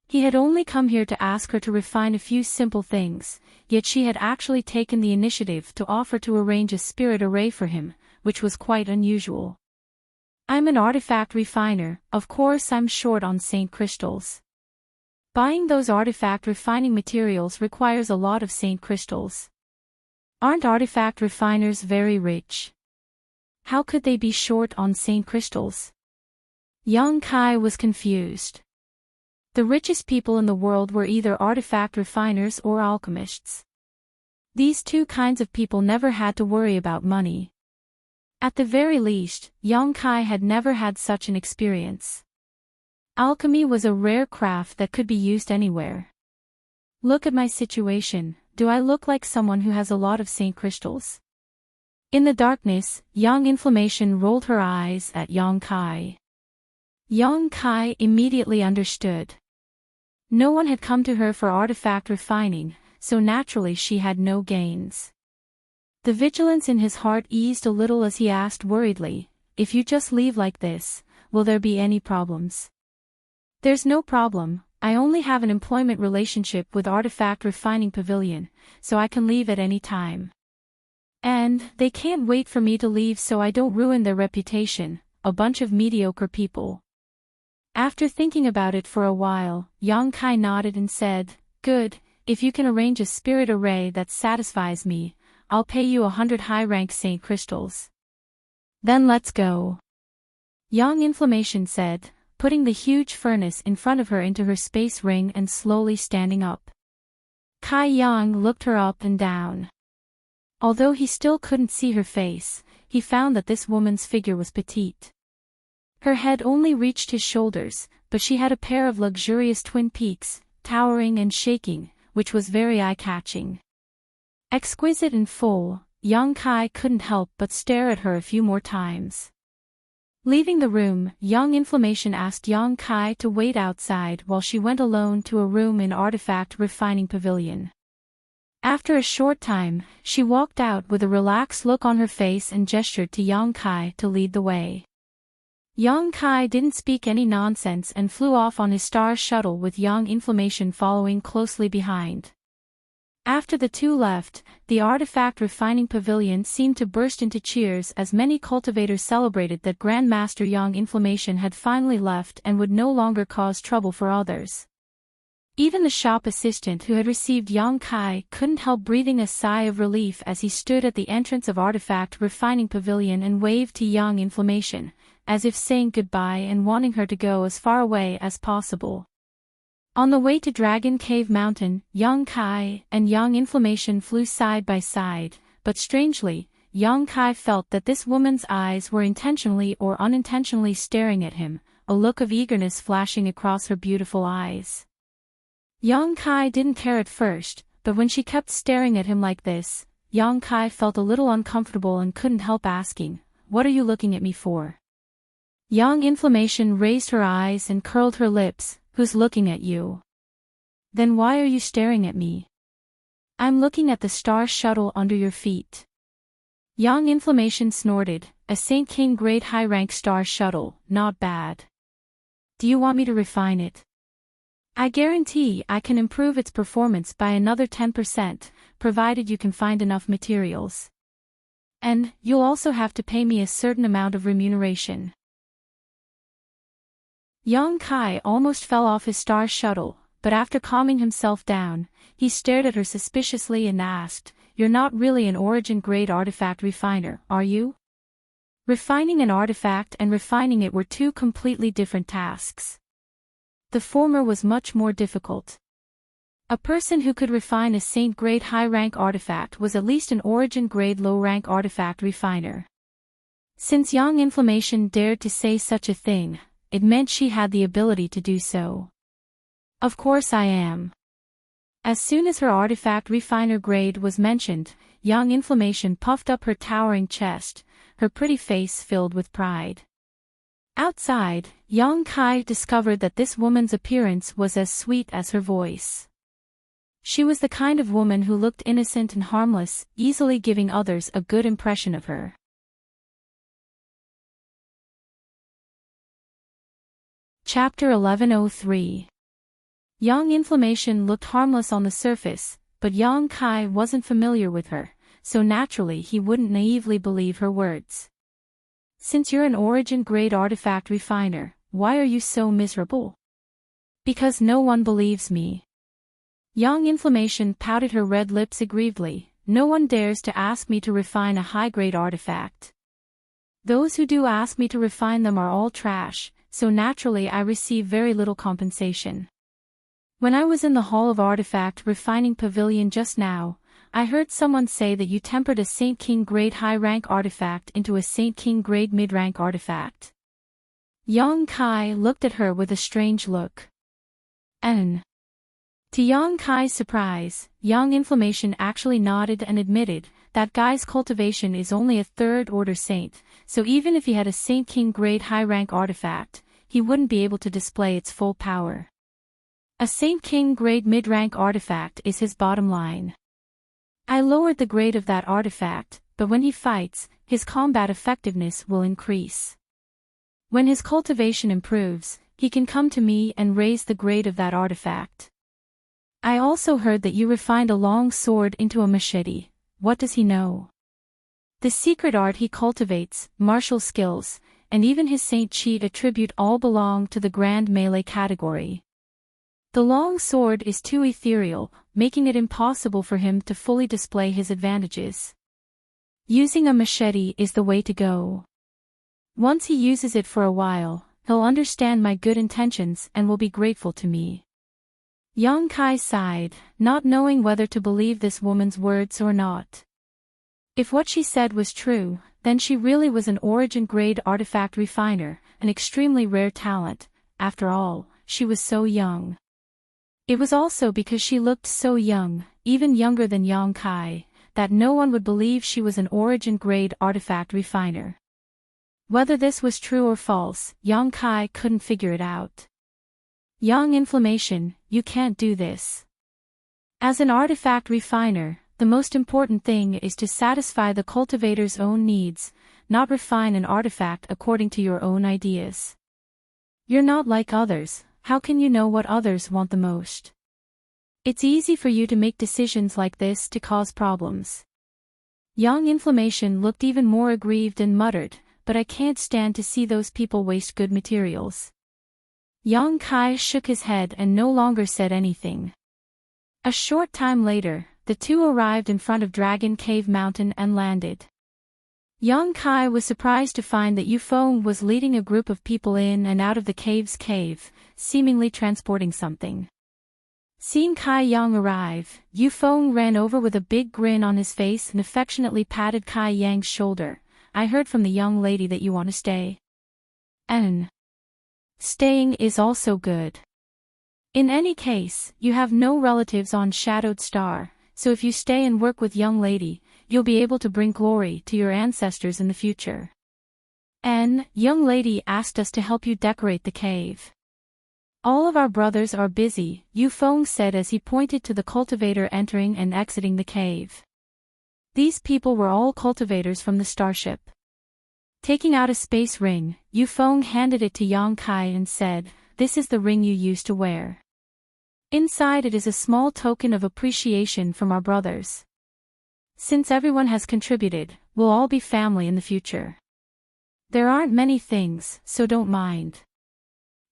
He had only come here to ask her to refine a few simple things, yet she had actually taken the initiative to offer to arrange a spirit array for him, which was quite unusual. "I'm an artifact refiner, of course I'm short on Saint crystals. Buying those artifact refining materials requires a lot of Saint crystals. Aren't artifact refiners very rich? How could they be short on Saint crystals?" Yang Kai was confused. The richest people in the world were either artifact refiners or alchemists. These two kinds of people never had to worry about money. At the very least, Yang Kai had never had such an experience. Alchemy was a rare craft that could be used anywhere. Look at my situation. Do I look like someone who has a lot of saint crystals? In the darkness, Yang Inflammation rolled her eyes at Yang Kai. Yang Kai immediately understood. No one had come to her for artifact refining, so naturally she had no gains. The vigilance in his heart eased a little as he asked worriedly, "If you just leave like this, will there be any problems?" "There's no problem. I only have an employment relationship with Artifact Refining Pavilion, so I can leave at any time. And they can't wait for me to leave so I don't ruin their reputation, a bunch of mediocre people." After thinking about it for a while, Yang Kai nodded and said, "Good, if you can arrange a spirit array that satisfies me, I'll pay you 100 high-rank saint crystals." "Then let's go," Yang Inflammation said, putting the huge furnace in front of her into her space ring and slowly standing up. Kai Yang looked her up and down. Although he still couldn't see her face, he found that this woman's figure was petite. Her head only reached his shoulders, but she had a pair of luxurious twin peaks, towering and shaking, which was very eye-catching. Exquisite and full, Yang Kai couldn't help but stare at her a few more times. Leaving the room, Yang Inflammation asked Yang Kai to wait outside while she went alone to a room in Artifact Refining Pavilion. After a short time, she walked out with a relaxed look on her face and gestured to Yang Kai to lead the way. Yang Kai didn't speak any nonsense and flew off on his star shuttle with Yang Inflammation following closely behind. After the two left, the Artifact Refining Pavilion seemed to burst into cheers as many cultivators celebrated that Grandmaster Yang Inflammation had finally left and would no longer cause trouble for others. Even the shop assistant who had received Yang Kai couldn't help breathing a sigh of relief as he stood at the entrance of Artifact Refining Pavilion and waved to Yang Inflammation, as if saying goodbye and wanting her to go as far away as possible. On the way to Dragon Cave Mountain, Yang Kai and Yang Inflammation flew side by side, but strangely, Yang Kai felt that this woman's eyes were intentionally or unintentionally staring at him, a look of eagerness flashing across her beautiful eyes. Yang Kai didn't care at first, but when she kept staring at him like this, Yang Kai felt a little uncomfortable and couldn't help asking, "What are you looking at me for?" Yang Inflammation raised her eyes and curled her lips. "Who's looking at you?" "Then why are you staring at me?" "I'm looking at the star shuttle under your feet." Yang Inflammation snorted, "A Saint King grade high-rank star shuttle, not bad. Do you want me to refine it?" "I guarantee I can improve its performance by another 10%, provided you can find enough materials. And you'll also have to pay me a certain amount of remuneration." Yang Kai almost fell off his star shuttle, but after calming himself down, he stared at her suspiciously and asked, "You're not really an origin-grade artifact refiner, are you?" Refining an artifact and refining it were two completely different tasks. The former was much more difficult. A person who could refine a Saint-grade high-rank artifact was at least an origin-grade low-rank artifact refiner. Since Yang Inflammation dared to say such a thing, it meant she had the ability to do so. "Of course I am." As soon as her artifact refiner grade was mentioned, Yang Inflammation puffed up her towering chest, her pretty face filled with pride. Outside, Yang Kai discovered that this woman's appearance was as sweet as her voice. She was the kind of woman who looked innocent and harmless, easily giving others a good impression of her. Chapter 1103. Yang Inflammation looked harmless on the surface, but Yang Kai wasn't familiar with her, so naturally he wouldn't naively believe her words. "Since you're an origin-grade artifact refiner, why are you so miserable?" "Because no one believes me." Yang Inflammation pouted her red lips aggrievedly. "No one dares to ask me to refine a high-grade artifact. Those who do ask me to refine them are all trash, so naturally I receive very little compensation." When I was in the Hall of Artifact Refining Pavilion just now, I heard someone say that you tempered a Saint King grade high rank artifact into a Saint King grade mid rank artifact. Yang Kai looked at her with a strange look. N. To Yang Kai's surprise, Yang Inflammation actually nodded and admitted that guy's cultivation is only a third-order saint, so even if he had a Saint King grade high-rank artifact, he wouldn't be able to display its full power. A Saint King grade mid-rank artifact is his bottom line. I lowered the grade of that artifact, but when he fights, his combat effectiveness will increase. When his cultivation improves, he can come to me and raise the grade of that artifact. I also heard that you refined a long sword into a machete. What does he know? The secret art he cultivates, martial skills, and even his saint cheat attribute all belong to the grand melee category. The long sword is too ethereal, making it impossible for him to fully display his advantages. Using a machete is the way to go. Once he uses it for a while, he'll understand my good intentions and will be grateful to me. Yang Kai sighed, not knowing whether to believe this woman's words or not. If what she said was true, then she really was an origin-grade artifact refiner, an extremely rare talent. After all, she was so young. It was also because she looked so young, even younger than Yang Kai, that no one would believe she was an origin-grade artifact refiner. Whether this was true or false, Yang Kai couldn't figure it out. Yang Inflammation, you can't do this. As an artifact refiner, the most important thing is to satisfy the cultivator's own needs, not refine an artifact according to your own ideas. You're not like others, how can you know what others want the most? It's easy for you to make decisions like this to cause problems. Yang Inflammation looked even more aggrieved and muttered, but I can't stand to see those people waste good materials. Yang Kai shook his head and no longer said anything. A short time later, the two arrived in front of Dragon Cave Mountain and landed. Yang Kai was surprised to find that Yu Feng was leading a group of people in and out of the cave's cave, seemingly transporting something. Seeing Kai Yang arrive, Yu Feng ran over with a big grin on his face and affectionately patted Kai Yang's shoulder. I heard from the young lady that you want to stay. And staying is also good. In any case, you have no relatives on Shadowed Star, so if you stay and work with young lady, you'll be able to bring glory to your ancestors in the future. And young lady asked us to help you decorate the cave. All of our brothers are busy, Yu Feng said as he pointed to the cultivator entering and exiting the cave. These people were all cultivators from the starship. Taking out a space ring, Yu Feng handed it to Yang Kai and said, "This is the ring you used to wear. Inside it is a small token of appreciation from our brothers. Since everyone has contributed, we'll all be family in the future. There aren't many things, so don't mind."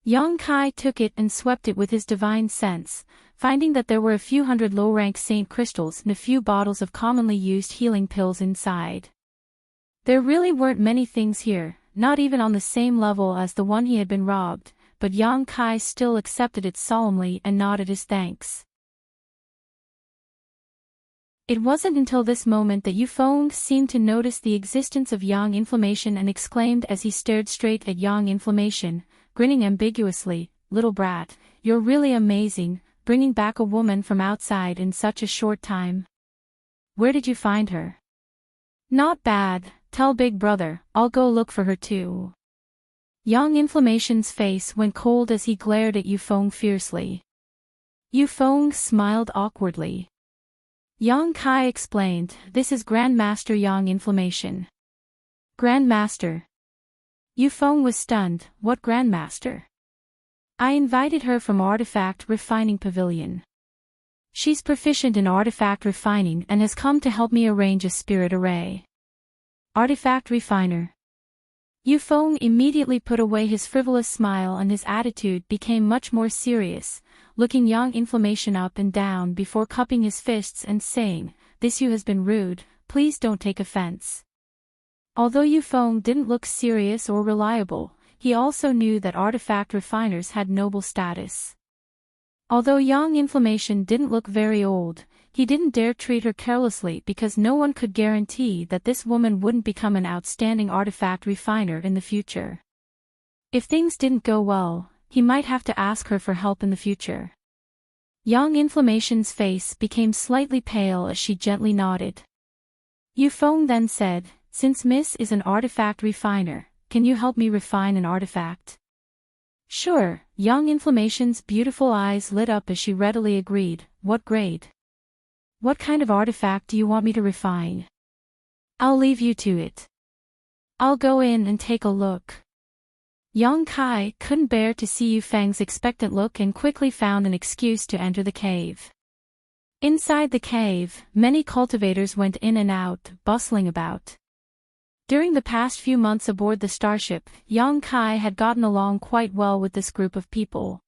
Yang Kai took it and swept it with his divine sense, finding that there were a few hundred low-rank saint crystals and a few bottles of commonly used healing pills inside. There really weren't many things here, not even on the same level as the one he had been robbed, but Yang Kai still accepted it solemnly and nodded his thanks. It wasn't until this moment that Yu Feng seemed to notice the existence of Yang Inflammation and exclaimed as he stared straight at Yang Inflammation, grinning ambiguously, "Little brat, you're really amazing, bringing back a woman from outside in such a short time. Where did you find her?" "Not bad, tell big brother, I'll go look for her too." Yang Inflammation's face went cold as he glared at Yu Feng fiercely. Yu Feng smiled awkwardly. Yang Kai explained, "This is Grandmaster Yang Inflammation." "Grandmaster?" Yu Feng was stunned, "What Grandmaster?" "I invited her from Artifact Refining Pavilion. She's proficient in artifact refining and has come to help me arrange a spirit array." "Artifact refiner?" Yu Feng immediately put away his frivolous smile and his attitude became much more serious, looking Yang Inflammation up and down before cupping his fists and saying, "This Yu has been rude, please don't take offense." Although Yu Feng didn't look serious or reliable, he also knew that artifact refiners had noble status. Although Yang Inflammation didn't look very old, he didn't dare treat her carelessly because no one could guarantee that this woman wouldn't become an outstanding artifact refiner in the future. If things didn't go well, he might have to ask her for help in the future. Yang Inflammation's face became slightly pale as she gently nodded. Yufeng then said, "Since Miss is an artifact refiner, can you help me refine an artifact?" "Sure." Young Inflammation's beautiful eyes lit up as she readily agreed. "What grade? What kind of artifact do you want me to refine?" "I'll leave you to it. I'll go in and take a look." Yang Kai couldn't bear to see Yufeng's expectant look and quickly found an excuse to enter the cave. Inside the cave, many cultivators went in and out, bustling about. During the past few months aboard the starship, Yang Kai had gotten along quite well with this group of people.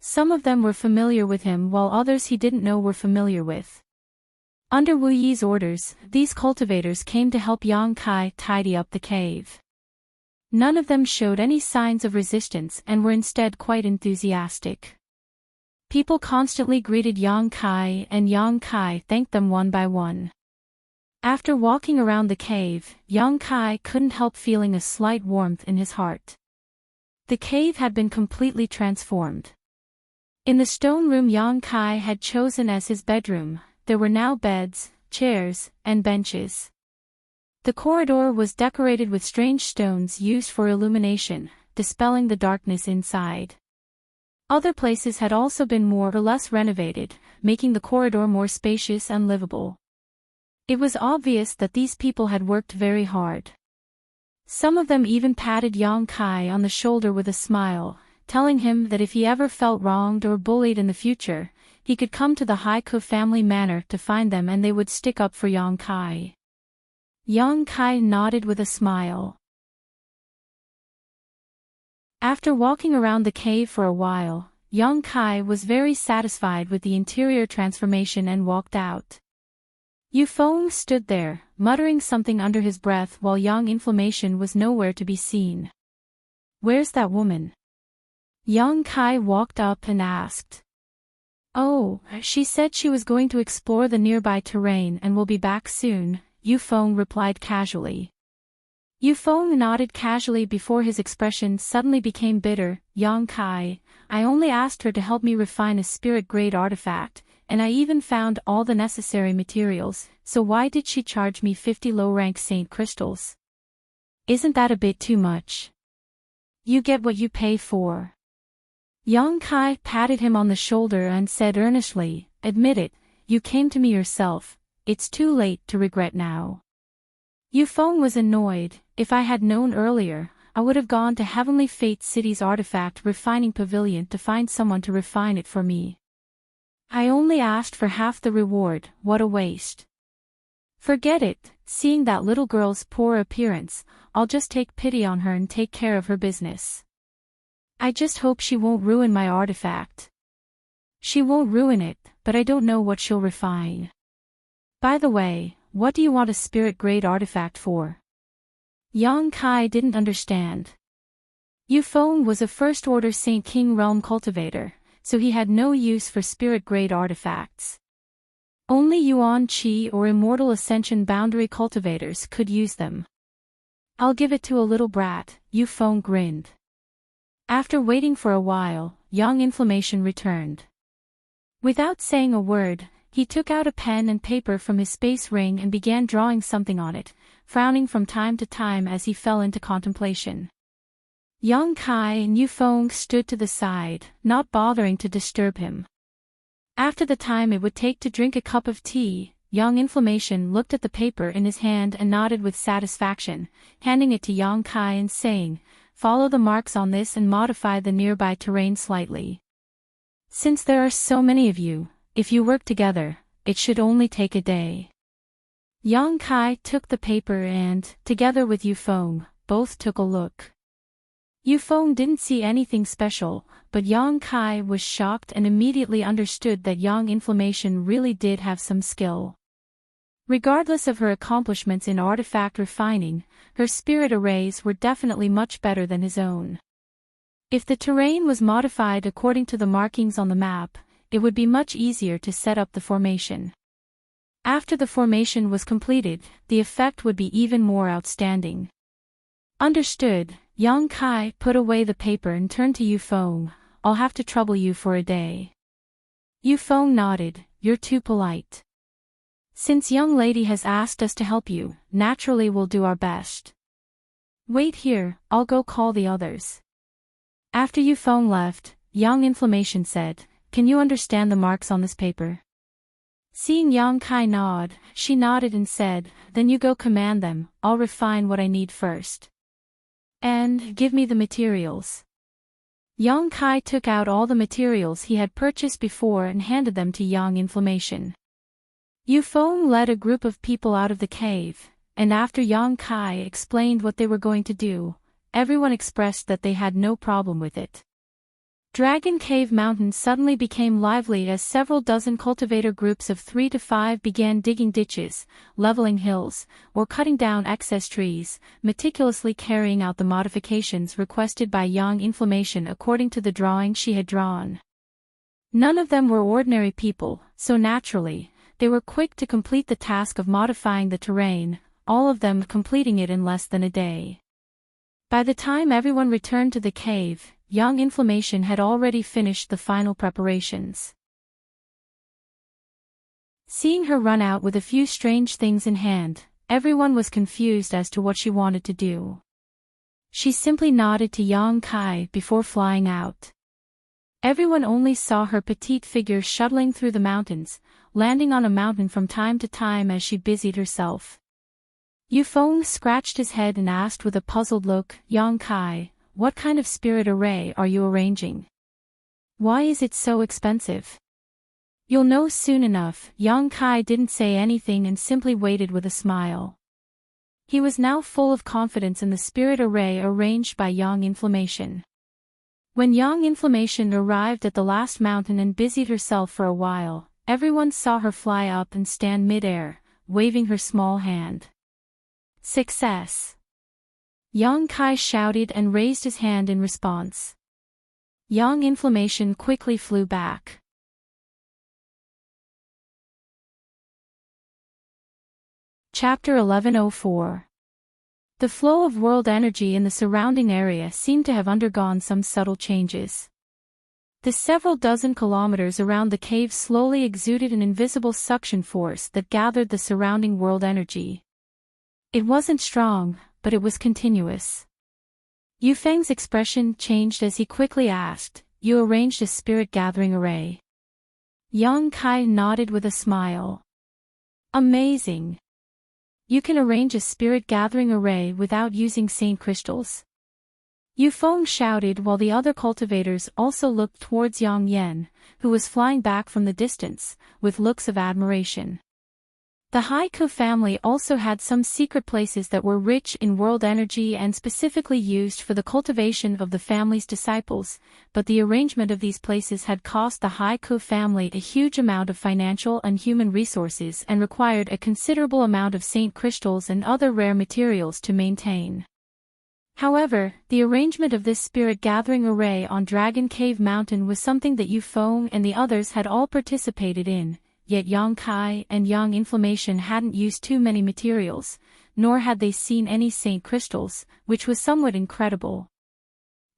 Some of them were familiar with him while others he didn't know were familiar with. Under Wu Yi's orders, these cultivators came to help Yang Kai tidy up the cave. None of them showed any signs of resistance and were instead quite enthusiastic. People constantly greeted Yang Kai and Yang Kai thanked them one by one. After walking around the cave, Yang Kai couldn't help feeling a slight warmth in his heart. The cave had been completely transformed. In the stone room Yang Kai had chosen as his bedroom, there were now beds, chairs, and benches. The corridor was decorated with strange stones used for illumination, dispelling the darkness inside. Other places had also been more or less renovated, making the corridor more spacious and livable. It was obvious that these people had worked very hard. Some of them even patted Yang Kai on the shoulder with a smile, telling him that if he ever felt wronged or bullied in the future, he could come to the Haiku family manor to find them and they would stick up for Yang Kai. Yang Kai nodded with a smile. After walking around the cave for a while, Yang Kai was very satisfied with the interior transformation and walked out. Yufeng stood there, muttering something under his breath while Yang Inflammation was nowhere to be seen. "Where's that woman?" Yang Kai walked up and asked. "Oh, she said she was going to explore the nearby terrain and will be back soon," Yufeng replied casually. Yufeng nodded casually before his expression suddenly became bitter. "Yang Kai, I only asked her to help me refine a spirit-grade artifact, and I even found all the necessary materials, so why did she charge me 50 low-rank saint crystals? Isn't that a bit too much? You get what you pay for." Yang Kai patted him on the shoulder and said earnestly, "Admit it, you came to me yourself, it's too late to regret now." Yufeng was annoyed. "If I had known earlier, I would have gone to Heavenly Fate City's artifact refining pavilion to find someone to refine it for me. I only asked for half the reward, what a waste." "Forget it, seeing that little girl's poor appearance, I'll just take pity on her and take care of her business. I just hope she won't ruin my artifact." "She won't ruin it, but I don't know what she'll refine. By the way, what do you want a spirit-grade artifact for?" Yang Kai didn't understand. Yufeng was a first-order Saint King Realm cultivator, so he had no use for spirit-grade artifacts. Only Yuan Qi or Immortal Ascension boundary cultivators could use them. "I'll give it to a little brat," Yufeng grinned. After waiting for a while, Yang Inflammation returned. Without saying a word, he took out a pen and paper from his space ring and began drawing something on it, frowning from time to time as he fell into contemplation. Yang Kai and Yufeng stood to the side, not bothering to disturb him. After the time it would take to drink a cup of tea, Yang Inflammation looked at the paper in his hand and nodded with satisfaction, handing it to Yang Kai and saying, "Follow the marks on this and modify the nearby terrain slightly. Since there are so many of you, if you work together, it should only take a day." Yang Kai took the paper and, together with Yufeng, both took a look. Yufeng didn't see anything special, but Yang Kai was shocked and immediately understood that Yang Inflammation really did have some skill. Regardless of her accomplishments in artifact refining, her spirit arrays were definitely much better than his own. If the terrain was modified according to the markings on the map, it would be much easier to set up the formation. After the formation was completed, the effect would be even more outstanding. Understood. Yang Kai put away the paper and turned to Yufeng. I'll have to trouble you for a day. Yufeng nodded. You're too polite. Since young lady has asked us to help you, naturally we'll do our best. Wait here, I'll go call the others. After Yufeng left, Yang Inflammation said, Can you understand the marks on this paper? Seeing Yang Kai nod, she nodded and said, Then you go command them, I'll refine what I need first. And give me the materials. Yang Kai took out all the materials he had purchased before and handed them to Yang Inflammation. Yufeng led a group of people out of the cave, and after Yang Kai explained what they were going to do, everyone expressed that they had no problem with it. Dragon Cave Mountain suddenly became lively as several dozen cultivator groups of 3 to 5 began digging ditches, leveling hills, or cutting down excess trees, meticulously carrying out the modifications requested by Yang Inflammation according to the drawing she had drawn. None of them were ordinary people, so naturally, they were quick to complete the task of modifying the terrain, all of them completing it in less than a day. By the time everyone returned to the cave, Yang Inflammation had already finished the final preparations. Seeing her run out with a few strange things in hand, everyone was confused as to what she wanted to do. She simply nodded to Yang Kai before flying out. Everyone only saw her petite figure shuttling through the mountains, landing on a mountain from time to time as she busied herself. Yufeng scratched his head and asked with a puzzled look, Yang Kai, what kind of spirit array are you arranging? Why is it so expensive? You'll know soon enough. Yang Kai didn't say anything and simply waited with a smile. He was now full of confidence in the spirit array arranged by Yang Inflammation. When Yang Inflammation arrived at the last mountain and busied herself for a while, everyone saw her fly up and stand mid-air, waving her small hand. Success! Yang Kai shouted and raised his hand in response. Yang Inflammation quickly flew back. Chapter 1104. The flow of world energy in the surrounding area seemed to have undergone some subtle changes. The several dozen kilometers around the cave slowly exuded an invisible suction force that gathered the surrounding world energy. It wasn't strong, but it was continuous. Yufeng's expression changed as he quickly asked, You arranged a spirit gathering array? Yang Kai nodded with a smile. Amazing! You can arrange a spirit gathering array without using saint crystals? Yufeng shouted while the other cultivators also looked towards Yang Yan, who was flying back from the distance, with looks of admiration. The Haiku family also had some secret places that were rich in world energy and specifically used for the cultivation of the family's disciples, but the arrangement of these places had cost the Haiku family a huge amount of financial and human resources and required a considerable amount of saint crystals and other rare materials to maintain. However, the arrangement of this spirit gathering array on Dragon Cave Mountain was something that Yufeng and the others had all participated in. Yet Yang Kai and Yang Inflammation hadn't used too many materials, nor had they seen any saint crystals, which was somewhat incredible.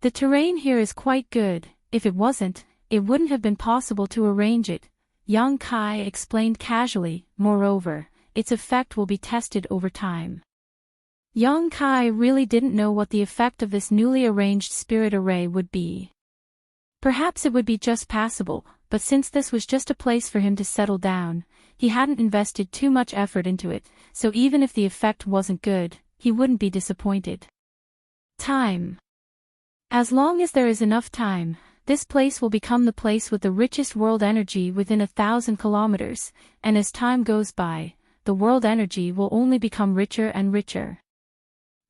The terrain here is quite good. If it wasn't, it wouldn't have been possible to arrange it, Yang Kai explained casually. Moreover, its effect will be tested over time. Yang Kai really didn't know what the effect of this newly arranged spirit array would be. Perhaps it would be just passable, but since this was just a place for him to settle down, he hadn't invested too much effort into it, so even if the effect wasn't good, he wouldn't be disappointed. Time. As long as there is enough time, this place will become the place with the richest world energy within 1,000 kilometers, and as time goes by, the world energy will only become richer and richer.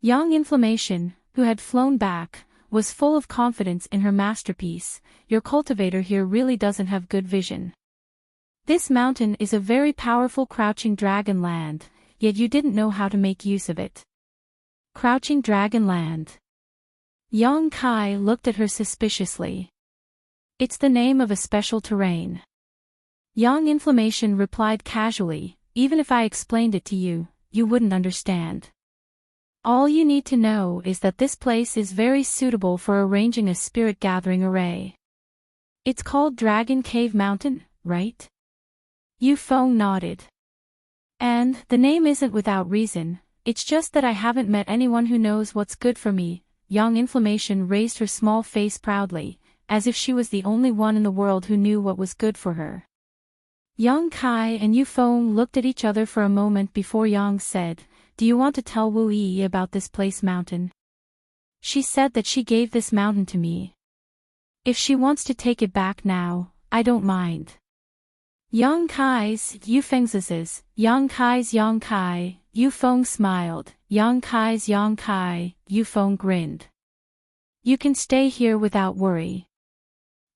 Yang Inflammation, who had flown back, was full of confidence in her masterpiece. Your cultivator here really doesn't have good vision. This mountain is a very powerful crouching dragon land, yet you didn't know how to make use of it. Crouching dragon land. Yang Kai looked at her suspiciously. It's the name of a special terrain. Yang Inflammation replied casually, even if I explained it to you, you wouldn't understand. All you need to know is that this place is very suitable for arranging a spirit gathering array. It's called Dragon Cave Mountain, right? Yu Feng nodded. And the name isn't without reason, it's just that I haven't met anyone who knows what's good for me. Yang Inflammation raised her small face proudly, as if she was the only one in the world who knew what was good for her. Yang Kai and Yu Feng looked at each other for a moment before Yang said, Do you want to tell Wu Yi about this place mountain? She said that she gave this mountain to me. If she wants to take it back now, I don't mind. Yang Kai's, Yu Feng's, Yang Kai's Yang Kai, Yu Feng smiled, Yang Kai's Yang Kai, Yu Feng grinned. You can stay here without worry.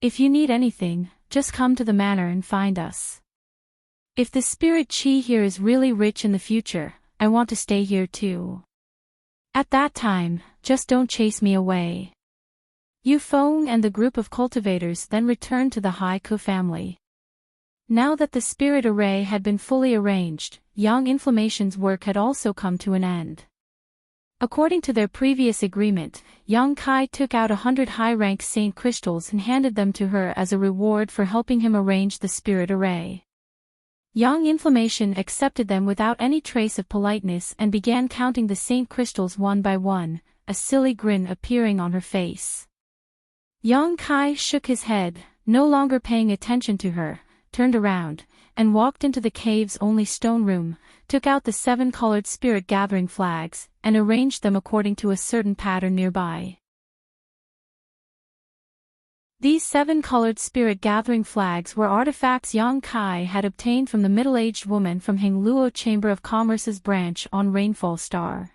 If you need anything, just come to the manor and find us. If the spirit chi here is really rich in the future, I want to stay here too. At that time, just don't chase me away. Yu Feng and the group of cultivators then returned to the Haiku family. Now that the spirit array had been fully arranged, Yang Inflammation's work had also come to an end. According to their previous agreement, Yang Kai took out 100 high-rank saint crystals and handed them to her as a reward for helping him arrange the spirit array. Yang Inflammation accepted them without any trace of politeness and began counting the saint crystals one by one, a silly grin appearing on her face. Yang Kai shook his head, no longer paying attention to her, turned around, and walked into the cave's only stone room, took out the 7 colored spirit gathering flags, and arranged them according to a certain pattern nearby. These 7 colored spirit gathering flags were artifacts Yang Kai had obtained from the middle-aged woman from Hengluo Chamber of Commerce's branch on Rainfall Star.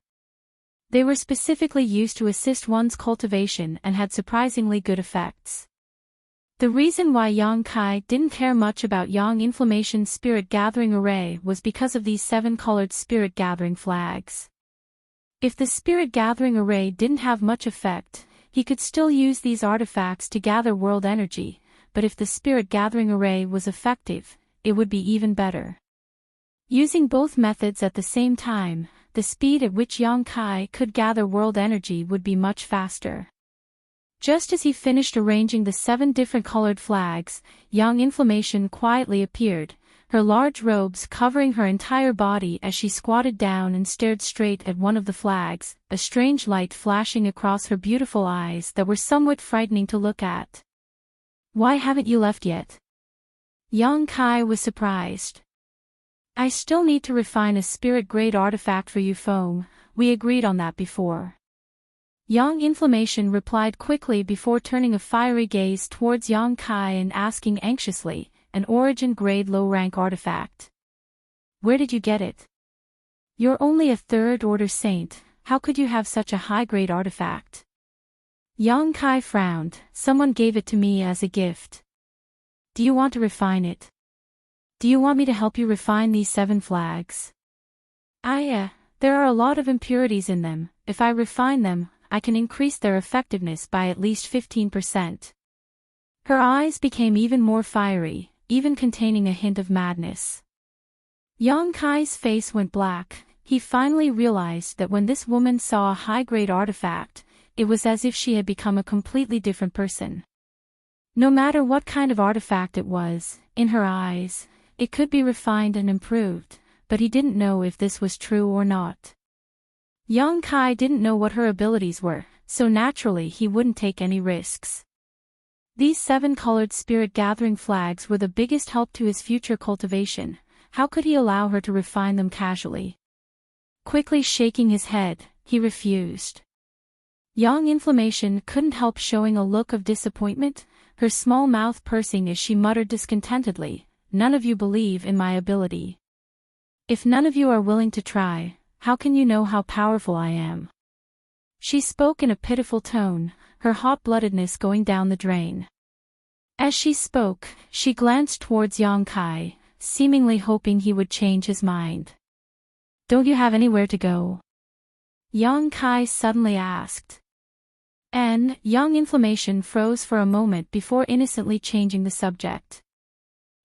They were specifically used to assist one's cultivation and had surprisingly good effects. The reason why Yang Kai didn't care much about Yang Inflammation's spirit gathering array was because of these 7 colored spirit gathering flags. If the spirit gathering array didn't have much effect, he could still use these artifacts to gather world energy, but if the spirit gathering array was effective, it would be even better. Using both methods at the same time, the speed at which Yang Kai could gather world energy would be much faster. Just as he finished arranging the 7 different colored flags, Yang Inflammation quietly appeared, her large robes covering her entire body as she squatted down and stared straight at one of the flags, a strange light flashing across her beautiful eyes that were somewhat frightening to look at. Why haven't you left yet? Yang Kai was surprised. I still need to refine a spirit-grade artifact for Yu Feng, we agreed on that before. Yang Inflammation replied quickly before turning a fiery gaze towards Yang Kai and asking anxiously, an origin-grade low-rank artifact. Where did you get it? You're only a 3rd-order saint, how could you have such a high-grade artifact? Yang Kai frowned, someone gave it to me as a gift. Do you want to refine it? Do you want me to help you refine these 7 flags? There are a lot of impurities in them, if I refine them, I can increase their effectiveness by at least 15%. Her eyes became even more fiery, even containing a hint of madness. Yang Kai's face went black, he finally realized that when this woman saw a high-grade artifact, it was as if she had become a completely different person. No matter what kind of artifact it was, in her eyes, it could be refined and improved, but he didn't know if this was true or not. Yang Kai didn't know what her abilities were, so naturally he wouldn't take any risks. These 7 colored spirit gathering flags were the biggest help to his future cultivation, how could he allow her to refine them casually? Quickly shaking his head, he refused. Yang Inflammation couldn't help showing a look of disappointment, her small mouth pursing as she muttered discontentedly, "None of you believe in my ability. If none of you are willing to try, how can you know how powerful I am?" She spoke in a pitiful tone, her hot-bloodedness going down the drain. As she spoke, she glanced towards Yang Kai, seemingly hoping he would change his mind. "Don't you have anywhere to go?" Yang Kai suddenly asked. And young inflammation froze for a moment before innocently changing the subject.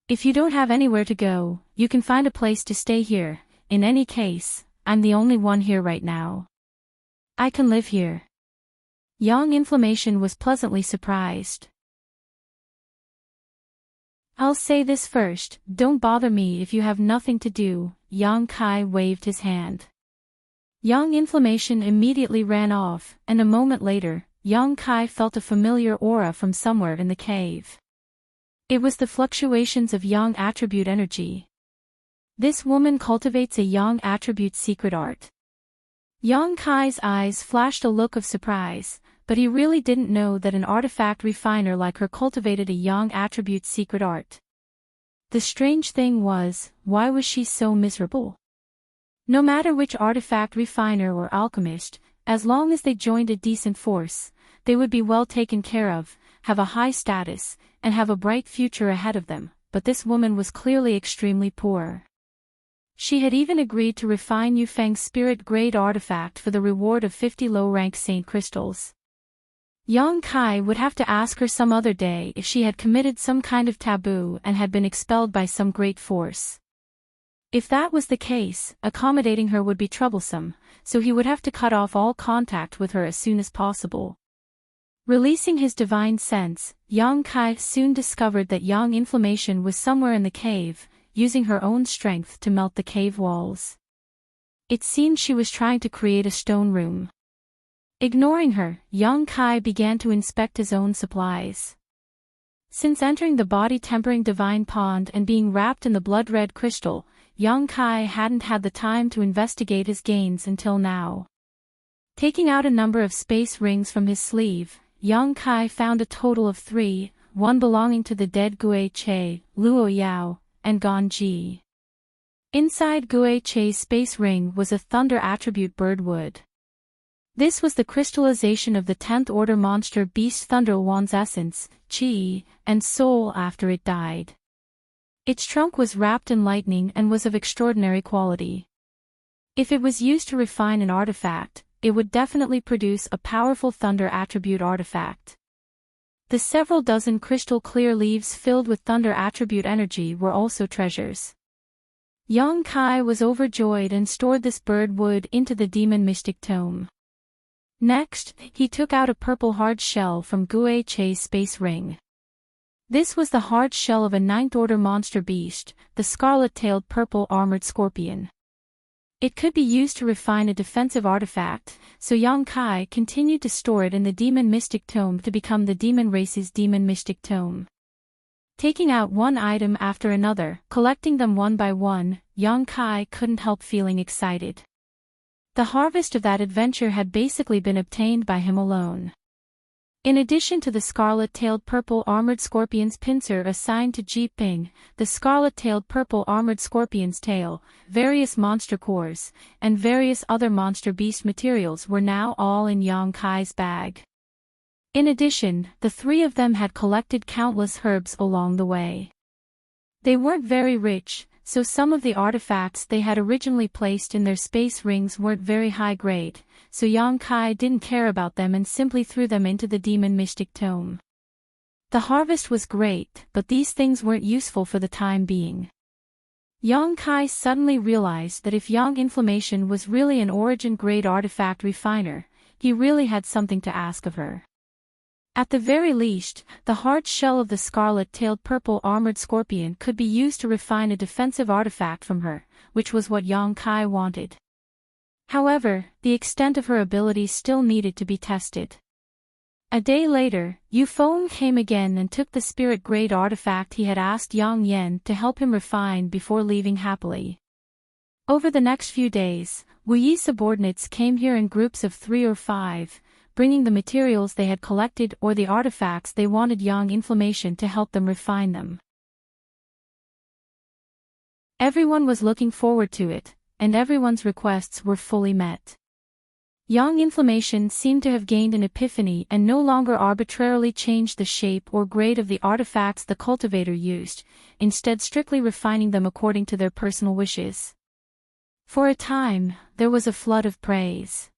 If you don't have anywhere to go, you can find a place to stay here. In any case, I'm the only one here right now. I can live here. Young inflammation was pleasantly surprised. I'll say this first, don't bother me if you have nothing to do. Yang Kai waved his hand. Young inflammation immediately ran off, and a moment later, Yang Kai felt a familiar aura from somewhere in the cave. It was the fluctuations of yang attribute energy. This woman cultivates a yang attribute secret art. Yang Kai's eyes flashed a look of surprise, but he really didn't know that an artifact refiner like her cultivated a yang attribute secret art. The strange thing was, why was she so miserable? No matter which artifact refiner or alchemist, as long as they joined a decent force, they would be well taken care of, have a high status, and have a bright future ahead of them, but this woman was clearly extremely poor. She had even agreed to refine Yufeng's spirit-grade artifact for the reward of 50 low-rank saint crystals. Yang Kai would have to ask her some other day if she had committed some kind of taboo and had been expelled by some great force. If that was the case, accommodating her would be troublesome, so he would have to cut off all contact with her as soon as possible. Releasing his divine sense, Yang Kai soon discovered that yang inflammation was somewhere in the cave, using her own strength to melt the cave walls. It seemed she was trying to create a stone room. Ignoring her, Yang Kai began to inspect his own supplies. Since entering the body-tempering divine pond and being wrapped in the blood-red crystal, Yang Kai hadn't had the time to investigate his gains until now. Taking out a number of space rings from his sleeve, Yang Kai found a total of 3, one belonging to the dead Gui Che, Luo Yao, and Gon Ji. Inside Gui Che's space ring was a thunder attribute birdwood. This was the crystallization of the 10th order monster beast Thunderwan's essence, chi, and soul after it died. Its trunk was wrapped in lightning and was of extraordinary quality. If it was used to refine an artifact, it would definitely produce a powerful thunder attribute artifact. The several dozen crystal clear leaves filled with thunder attribute energy were also treasures. Yang Kai was overjoyed and stored this birdwood into the demon mystic tome. Next, he took out a purple hard shell from Gui Che's space ring. This was the hard shell of a 9th order monster beast, the scarlet-tailed purple armored scorpion. It could be used to refine a defensive artifact, so Yang Kai continued to store it in the demon mystic tome to become the demon race's demon mystic tome. Taking out one item after another, collecting them one by one, Yang Kai couldn't help feeling excited. The harvest of that adventure had basically been obtained by him alone. In addition to the scarlet-tailed purple armored scorpion's pincer assigned to Ji Ping, the scarlet-tailed purple armored scorpion's tail, various monster cores, and various other monster beast materials were now all in Yang Kai's bag. In addition, the 3 of them had collected countless herbs along the way. They weren't very rich, so some of the artifacts they had originally placed in their space rings weren't very high grade, so Yang Kai didn't care about them and simply threw them into the demon mystic tome. The harvest was great, but these things weren't useful for the time being. Yang Kai suddenly realized that if yang inflammation was really an origin-grade artifact refiner, he really had something to ask of her. At the very least, the hard shell of the scarlet-tailed purple armored scorpion could be used to refine a defensive artifact from her, which was what Yang Kai wanted. However, the extent of her abilities still needed to be tested. A day later, Yu Feng came again and took the spirit-grade artifact he had asked Yang Yen to help him refine before leaving happily. Over the next few days, Wu Yi subordinates came here in groups of 3 or 5, bringing the materials they had collected or the artifacts they wanted yang inflammation to help them refine them. Everyone was looking forward to it, and everyone's requests were fully met. Yang inflammation seemed to have gained an epiphany and no longer arbitrarily changed the shape or grade of the artifacts the cultivator used, instead strictly refining them according to their personal wishes. For a time, there was a flood of praise.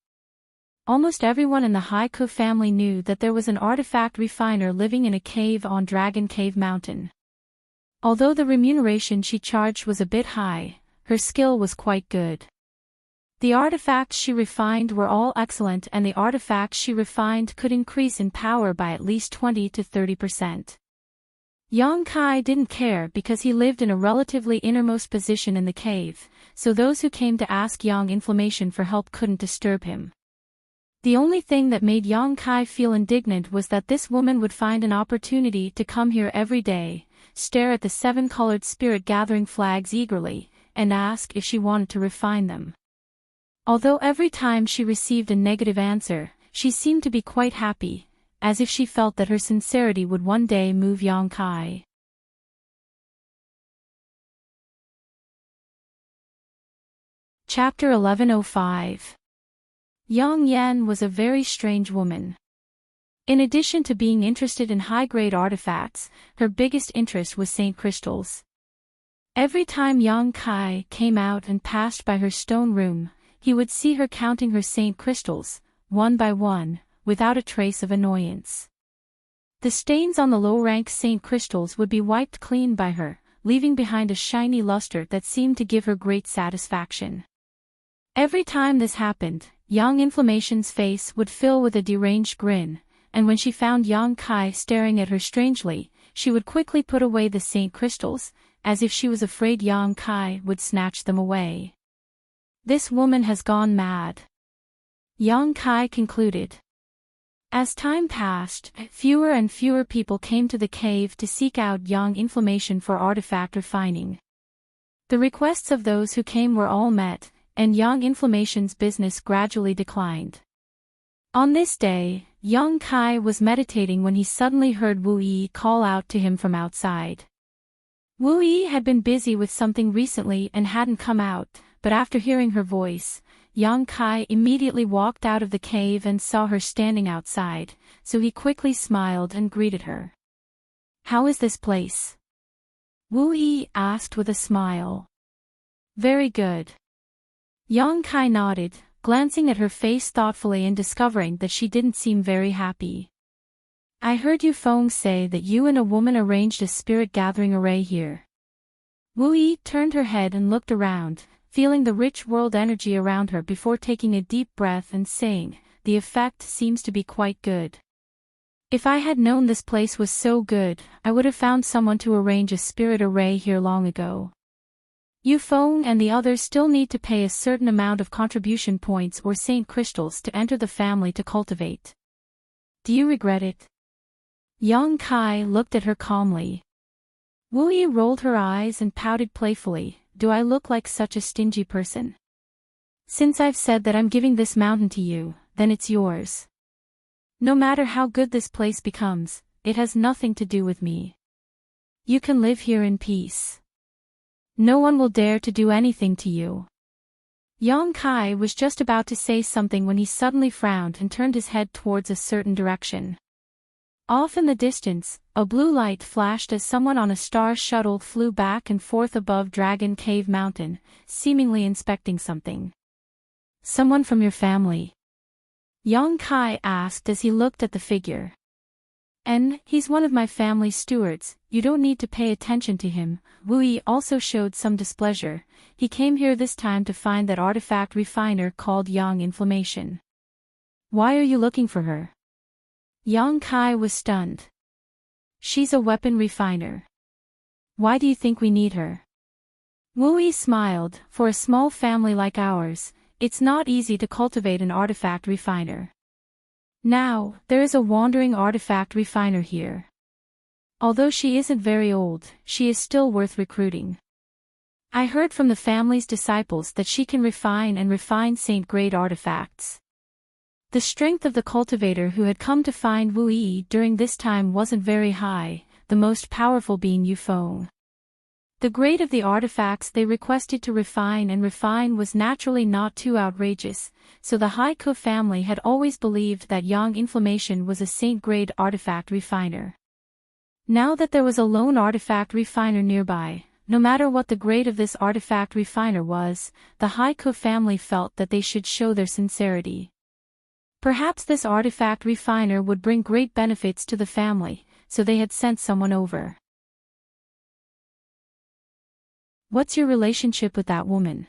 almost everyone in the Haiku family knew that there was an artifact refiner living in a cave on Dragon Cave Mountain. Although the remuneration she charged was a bit high, her skill was quite good. The artifacts she refined were all excellent, and the artifacts she refined could increase in power by at least 20 to 30%. Yang Kai didn't care because he lived in a relatively innermost position in the cave, so those who came to ask Yang Inflammation for help couldn't disturb him. The only thing that made Yang Kai feel indignant was that this woman would find an opportunity to come here every day, stare at the 7-colored spirit gathering flags eagerly, and ask if she wanted to refine them. Although every time she received a negative answer, she seemed to be quite happy, as if she felt that her sincerity would one day move Yang Kai. Chapter 1105. Yang Yan was a very strange woman. In addition to being interested in high-grade artifacts, her biggest interest was saint crystals. Every time Yang Kai came out and passed by her stone room, he would see her counting her saint crystals, one by one, without a trace of annoyance. The stains on the low-ranked saint crystals would be wiped clean by her, leaving behind a shiny luster that seemed to give her great satisfaction. Every time this happened, Yang Inflammation's face would fill with a deranged grin, and when she found Yang Kai staring at her strangely, she would quickly put away the saint crystals, as if she was afraid Yang Kai would snatch them away. This woman has gone mad, Yang Kai concluded. As time passed, fewer and fewer people came to the cave to seek out Yang Inflammation for artifact refining. The requests of those who came were all met, and Yang Inflammation's business gradually declined. On this day, Yang Kai was meditating when he suddenly heard Wu Yi call out to him from outside. Wu Yi had been busy with something recently and hadn't come out, but after hearing her voice, Yang Kai immediately walked out of the cave and saw her standing outside, so he quickly smiled and greeted her. "How is this place?" Wu Yi asked with a smile. "Very good." Yang Kai nodded, glancing at her face thoughtfully and discovering that she didn't seem very happy. "I heard Yu Feng say that you and a woman arranged a spirit gathering array here." Wu Yi turned her head and looked around, feeling the rich world energy around her before taking a deep breath and saying, "The effect seems to be quite good. If I had known this place was so good, I would have found someone to arrange a spirit array here long ago. Yu Feng and the others still need to pay a certain amount of contribution points or saint crystals to enter the family to cultivate. Do you regret it?" Yang Kai looked at her calmly. Wu Yi rolled her eyes and pouted playfully. "Do I look like such a stingy person? Since I've said that I'm giving this mountain to you, then it's yours. No matter how good this place becomes, it has nothing to do with me. You can live here in peace. No one will dare to do anything to you." Yang Kai was just about to say something when he suddenly frowned and turned his head towards a certain direction. Off in the distance, a blue light flashed as someone on a star shuttle flew back and forth above Dragon Cave Mountain, seemingly inspecting something. "Someone from your family?" Yang Kai asked as he looked at the figure. "And he's one of my family's stewards, you don't need to pay attention to him." Wu Yi also showed some displeasure. He came here this time to find that artifact refiner called Yang Inflammation. "Why are you looking for her?" Yang Kai was stunned. "She's a weapon refiner. Why do you think we need her?" Wu Yi smiled. "For a small family like ours, it's not easy to cultivate an artifact refiner. Now, there is a wandering artifact refiner here. Although she isn't very old, she is still worth recruiting. I heard from the family's disciples that she can refine saint-grade artifacts." The strength of the cultivator who had come to find Wu Yi during this time wasn't very high, the most powerful being Yu Feng. The grade of the artifacts they requested to refine was naturally not too outrageous, so the Haiku family had always believed that Yang Inflammation was a saint-grade artifact refiner. Now that there was a lone artifact refiner nearby, no matter what the grade of this artifact refiner was, the Haiku family felt that they should show their sincerity. Perhaps this artifact refiner would bring great benefits to the family, so they had sent someone over. What's your relationship with that woman?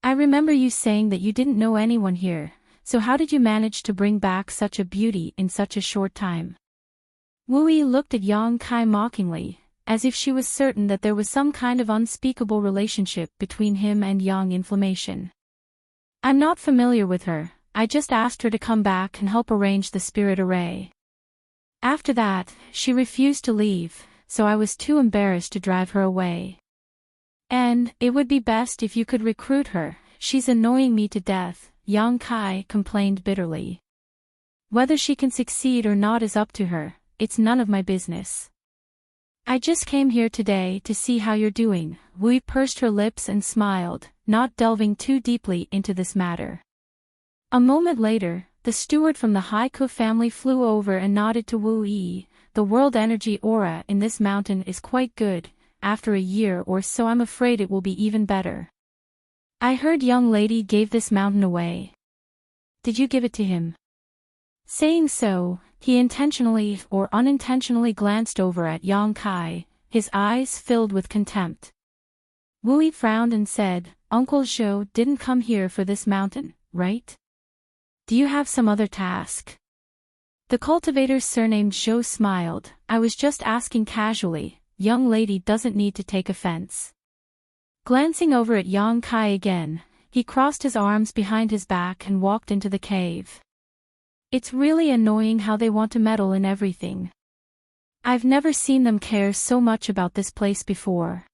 I remember you saying that you didn't know anyone here, so how did you manage to bring back such a beauty in such a short time? Wu Yi looked at Yang Kai mockingly, as if she was certain that there was some kind of unspeakable relationship between him and Yang Inflammation. I'm not familiar with her, I just asked her to come back and help arrange the spirit array. After that, she refused to leave, so I was too embarrassed to drive her away. And, it would be best if you could recruit her, she's annoying me to death, Yang Kai complained bitterly. Whether she can succeed or not is up to her, it's none of my business. I just came here today to see how you're doing. Wu Yi pursed her lips and smiled, not delving too deeply into this matter. A moment later, the steward from the Haiku family flew over and nodded to Wu Yi. The world energy aura in this mountain is quite good, after a year or so I'm afraid it will be even better. I heard young lady gave this mountain away. Did you give it to him? Saying so, he intentionally or unintentionally glanced over at Yang Kai, his eyes filled with contempt. Wu Yi frowned and said, Uncle Zhou didn't come here for this mountain, right? Do you have some other task? The cultivator's surnamed Zhou smiled, I was just asking casually, young lady doesn't need to take offense. Glancing over at Yang Kai again, he crossed his arms behind his back and walked into the cave. It's really annoying how they want to meddle in everything. I've never seen them care so much about this place before.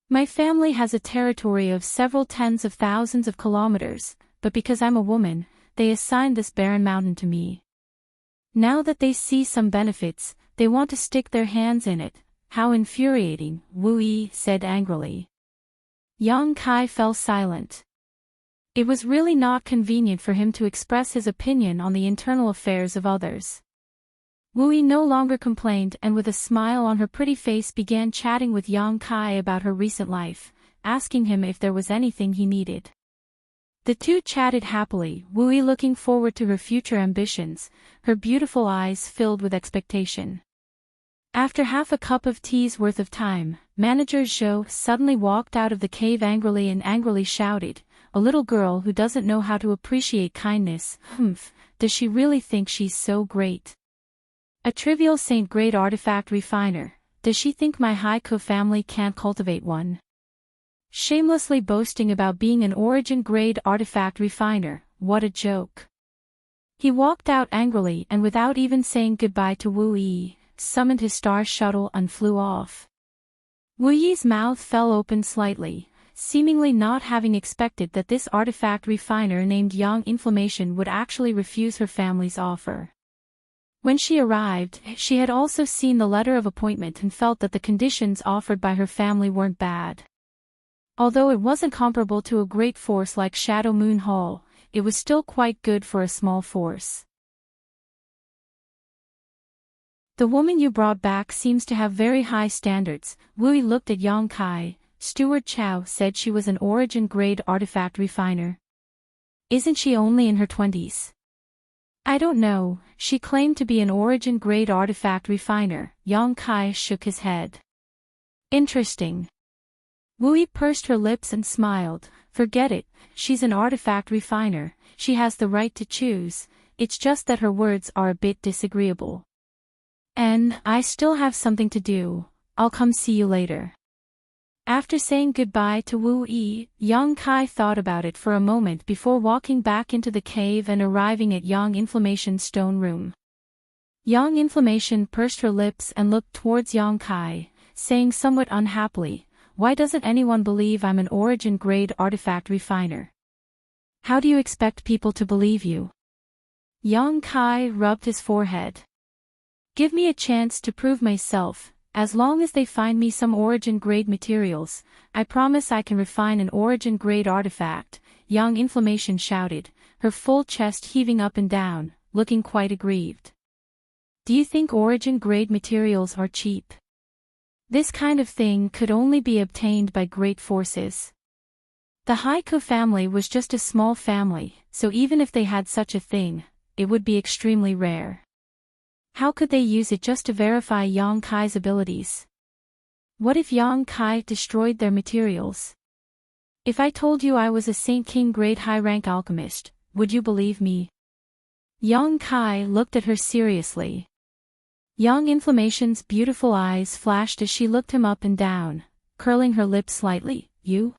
My family has a territory of several tens of thousands of kilometers, but because I'm a woman, they assigned this barren mountain to me. Now that they see some benefits, they want to stick their hands in it. How infuriating, Wu Yi said angrily. Yang Kai fell silent. It was really not convenient for him to express his opinion on the internal affairs of others. Wu Yi no longer complained and with a smile on her pretty face began chatting with Yang Kai about her recent life, asking him if there was anything he needed. The two chatted happily, Wu Yi looking forward to her future ambitions, her beautiful eyes filled with expectation. After half a cup of tea's worth of time, Manager Zhou suddenly walked out of the cave angrily and angrily shouted, a little girl who doesn't know how to appreciate kindness, does she really think she's so great? A trivial saint-grade artifact refiner, does she think my Haiku family can't cultivate one? Shamelessly boasting about being an origin-grade artifact refiner, what a joke. He walked out angrily and without even saying goodbye to Wu Yi, summoned his star shuttle and flew off. Wu Yi's mouth fell open slightly, seemingly not having expected that this artifact refiner named Yang Inflammation would actually refuse her family's offer. When she arrived, she had also seen the letter of appointment and felt that the conditions offered by her family weren't bad. Although it wasn't comparable to a great force like Shadow Moon Hall, it was still quite good for a small force. The woman you brought back seems to have very high standards. Wu Yi looked at Yang Kai. Steward Chow said she was an origin-grade artifact refiner. Isn't she only in her 20s? I don't know, she claimed to be an origin-grade artifact refiner. Yang Kai shook his head. Interesting. Wu Yi pursed her lips and smiled. Forget it, she's an artifact refiner, she has the right to choose, it's just that her words are a bit disagreeable. And, I still have something to do, I'll come see you later. After saying goodbye to Wu Yi, Yang Kai thought about it for a moment before walking back into the cave and arriving at Yang Inflammation's stone room. Yang Inflammation pursed her lips and looked towards Yang Kai, saying somewhat unhappily, why doesn't anyone believe I'm an origin-grade artifact refiner? How do you expect people to believe you? Yang Kai rubbed his forehead. Give me a chance to prove myself, as long as they find me some origin-grade materials, I promise I can refine an origin-grade artifact, Yang Inflammation shouted, her full chest heaving up and down, looking quite aggrieved. Do you think origin-grade materials are cheap? This kind of thing could only be obtained by great forces. The Haiku family was just a small family, so even if they had such a thing, it would be extremely rare. How could they use it just to verify Yang Kai's abilities? What if Yang Kai destroyed their materials? If I told you I was a Saint King grade high-rank alchemist, would you believe me? Yang Kai looked at her seriously. Young Inflammation's beautiful eyes flashed as she looked him up and down, curling her lips slightly. You?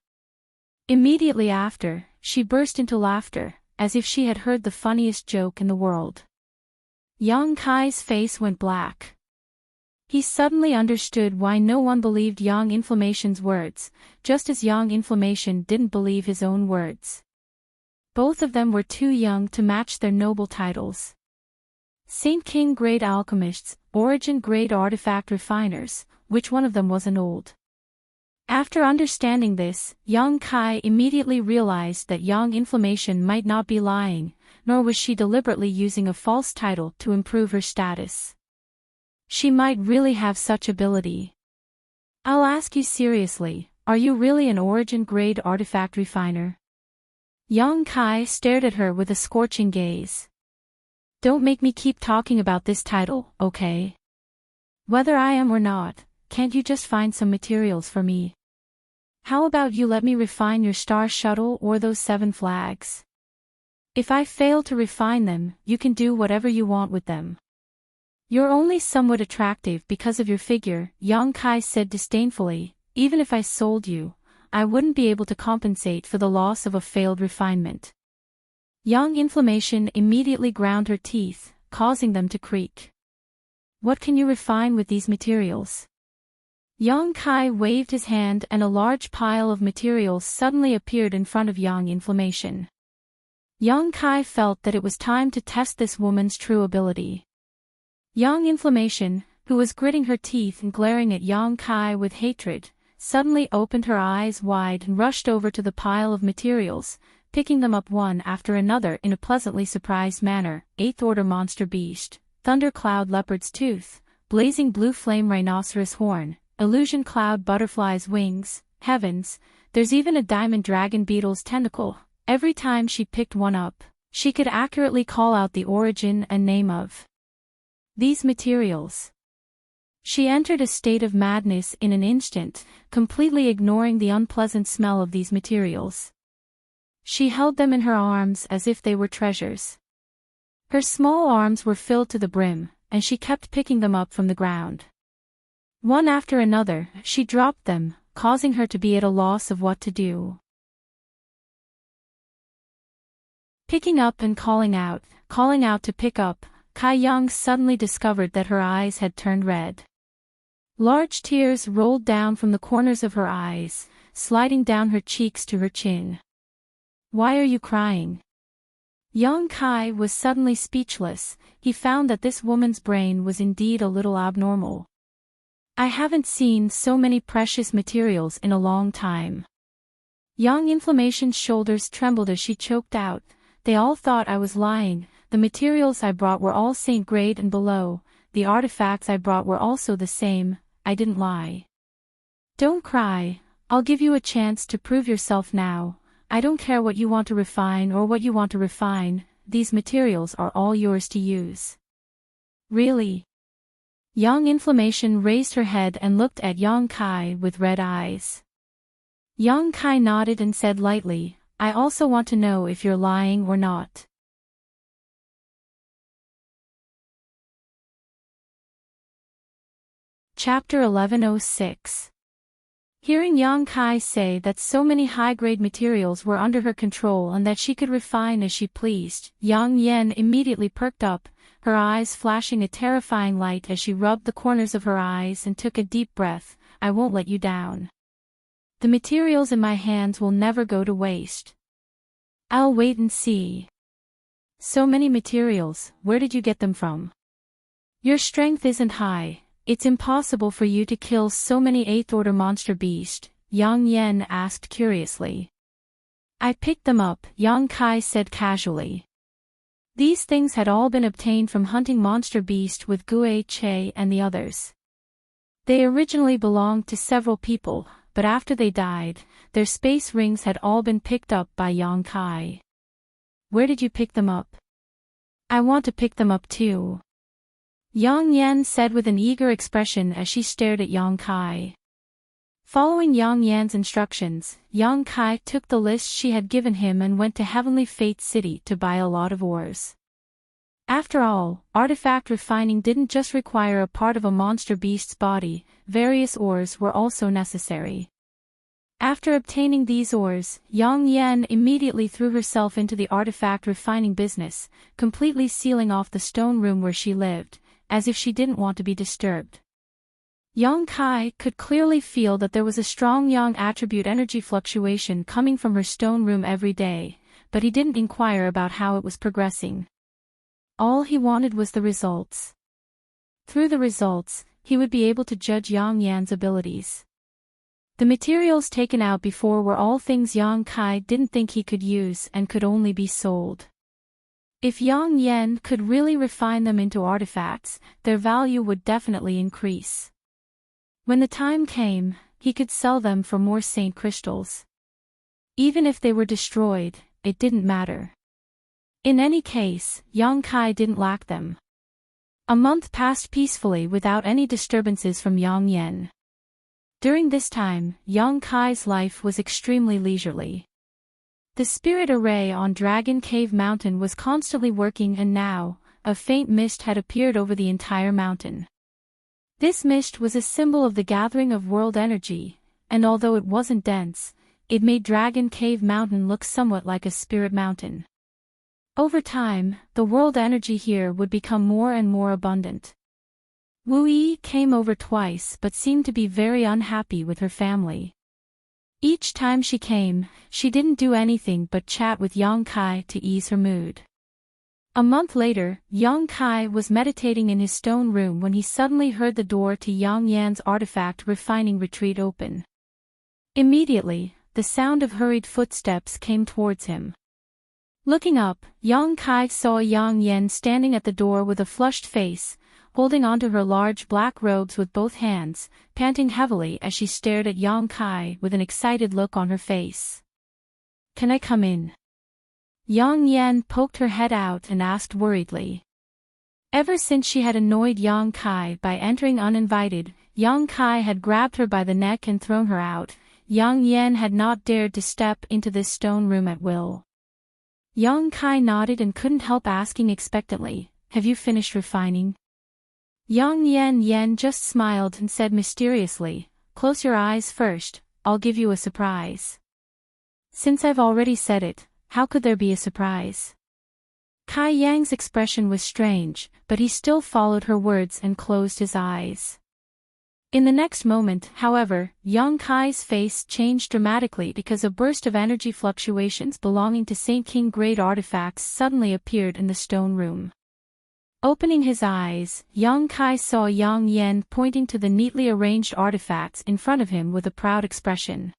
Immediately after, she burst into laughter, as if she had heard the funniest joke in the world. Yang Kai's face went black. He suddenly understood why no one believed Young Inflammation's words, just as Young Inflammation didn't believe his own words. Both of them were too young to match their noble titles. Saint King grade alchemists, origin grade artifact refiners, which one of them wasn't old? After understanding this, Yang Kai immediately realized that Young Inflammation might not be lying, nor was she deliberately using a false title to improve her status. She might really have such ability. I'll ask you seriously, are you really an origin grade artifact refiner? Yang Kai stared at her with a scorching gaze. Don't make me keep talking about this title, okay? Whether I am or not, can't you just find some materials for me? How about you let me refine your star shuttle or those 7 flags? If I fail to refine them, you can do whatever you want with them. You're only somewhat attractive because of your figure, Yang Kai said disdainfully. Even if I sold you, I wouldn't be able to compensate for the loss of a failed refinement. Young Inflammation immediately ground her teeth, causing them to creak. What can you refine with these materials? Yang Kai waved his hand and a large pile of materials suddenly appeared in front of Young Inflammation. Yang Kai felt that it was time to test this woman's true ability. Young Inflammation, who was gritting her teeth and glaring at Yang Kai with hatred, suddenly opened her eyes wide and rushed over to the pile of materials, picking them up one after another in a pleasantly surprised manner. 8th Order Monster Beast, Thunder Cloud Leopard's Tooth, Blazing Blue Flame Rhinoceros Horn, Illusion Cloud Butterfly's Wings, heavens, there's even a Diamond Dragon Beetle's Tentacle. Every time she picked one up, she could accurately call out the origin and name of these materials. She entered a state of madness in an instant, completely ignoring the unpleasant smell of these materials. She held them in her arms as if they were treasures. Her small arms were filled to the brim, and she kept picking them up from the ground. One after another, she dropped them, causing her to be at a loss of what to do. Picking up and calling out to pick up, Kai Yang suddenly discovered that her eyes had turned red. Large tears rolled down from the corners of her eyes, sliding down her cheeks to her chin. Why are you crying? Yang Kai was suddenly speechless. He found that this woman's brain was indeed a little abnormal. I haven't seen so many precious materials in a long time. Young Inflammation's shoulders trembled as she choked out. They all thought I was lying. The materials I brought were all Saint grade and below. The artifacts I brought were also the same. I didn't lie. Don't cry. I'll give you a chance to prove yourself now. I don't care what you want to refine or what you want to refine. These materials are all yours to use. Really? Young Inflammation raised her head and looked at Yang Kai with red eyes. Yang Kai nodded and said lightly, I also want to know if you're lying or not. Chapter 1106. Hearing Yang Kai say that so many high-grade materials were under her control and that she could refine as she pleased, Yang Yen immediately perked up, her eyes flashing a terrifying light as she rubbed the corners of her eyes and took a deep breath. I won't let you down. The materials in my hands will never go to waste. I'll wait and see. So many materials, where did you get them from? Your strength isn't high. It's impossible for you to kill so many 8th Order Monster Beast, Yang Yen asked curiously. I picked them up, Yang Kai said casually. These things had all been obtained from hunting Monster Beast with Gue Che and the others. They originally belonged to several people, but after they died, their space rings had all been picked up by Yang Kai. Where did you pick them up? I want to pick them up too. Yang Yan said with an eager expression as she stared at Yang Kai. Following Yang Yan's instructions, Yang Kai took the list she had given him and went to Heavenly Fate City to buy a lot of ores. After all, artifact refining didn't just require a part of a monster beast's body, various ores were also necessary. After obtaining these ores, Yang Yan immediately threw herself into the artifact refining business, completely sealing off the stone room where she lived, as if she didn't want to be disturbed. Yang Kai could clearly feel that there was a strong yang attribute energy fluctuation coming from her stone room every day, but he didn't inquire about how it was progressing. All he wanted was the results. Through the results, he would be able to judge Yang Yan's abilities. The materials taken out before were all things Yang Kai didn't think he could use and could only be sold. If Yang Yan could really refine them into artifacts, their value would definitely increase. When the time came, he could sell them for more saint crystals. Even if they were destroyed, it didn't matter. In any case, Yang Kai didn't lack them. A month passed peacefully without any disturbances from Yang Yan. During this time, Yang Kai's life was extremely leisurely. The spirit array on Dragon Cave Mountain was constantly working, and now, a faint mist had appeared over the entire mountain. This mist was a symbol of the gathering of world energy, and although it wasn't dense, it made Dragon Cave Mountain look somewhat like a spirit mountain. Over time, the world energy here would become more and more abundant. Wu Yi came over twice but seemed to be very unhappy with her family. Each time she came, she didn't do anything but chat with Yang Kai to ease her mood. A month later, Yang Kai was meditating in his stone room when he suddenly heard the door to Yang Yan's artifact refining retreat open. Immediately, the sound of hurried footsteps came towards him. Looking up, Yang Kai saw Yang Yan standing at the door with a flushed face, holding onto her large black robes with both hands, panting heavily as she stared at Yang Kai with an excited look on her face. Can I come in? Yang Yan poked her head out and asked worriedly. Ever since she had annoyed Yang Kai by entering uninvited, Yang Kai had grabbed her by the neck and thrown her out. Yang Yan had not dared to step into this stone room at will. Yang Kai nodded and couldn't help asking expectantly, "Have you finished refining?" Yang Yan just smiled and said mysteriously, "Close your eyes first, I'll give you a surprise." Since I've already said it, how could there be a surprise? Kai Yang's expression was strange, but he still followed her words and closed his eyes. In the next moment, however, Yang Kai's face changed dramatically because a burst of energy fluctuations belonging to Saint King grade artifacts suddenly appeared in the stone room. Opening his eyes, Yang Kai saw Yang Yan pointing to the neatly arranged artifacts in front of him with a proud expression.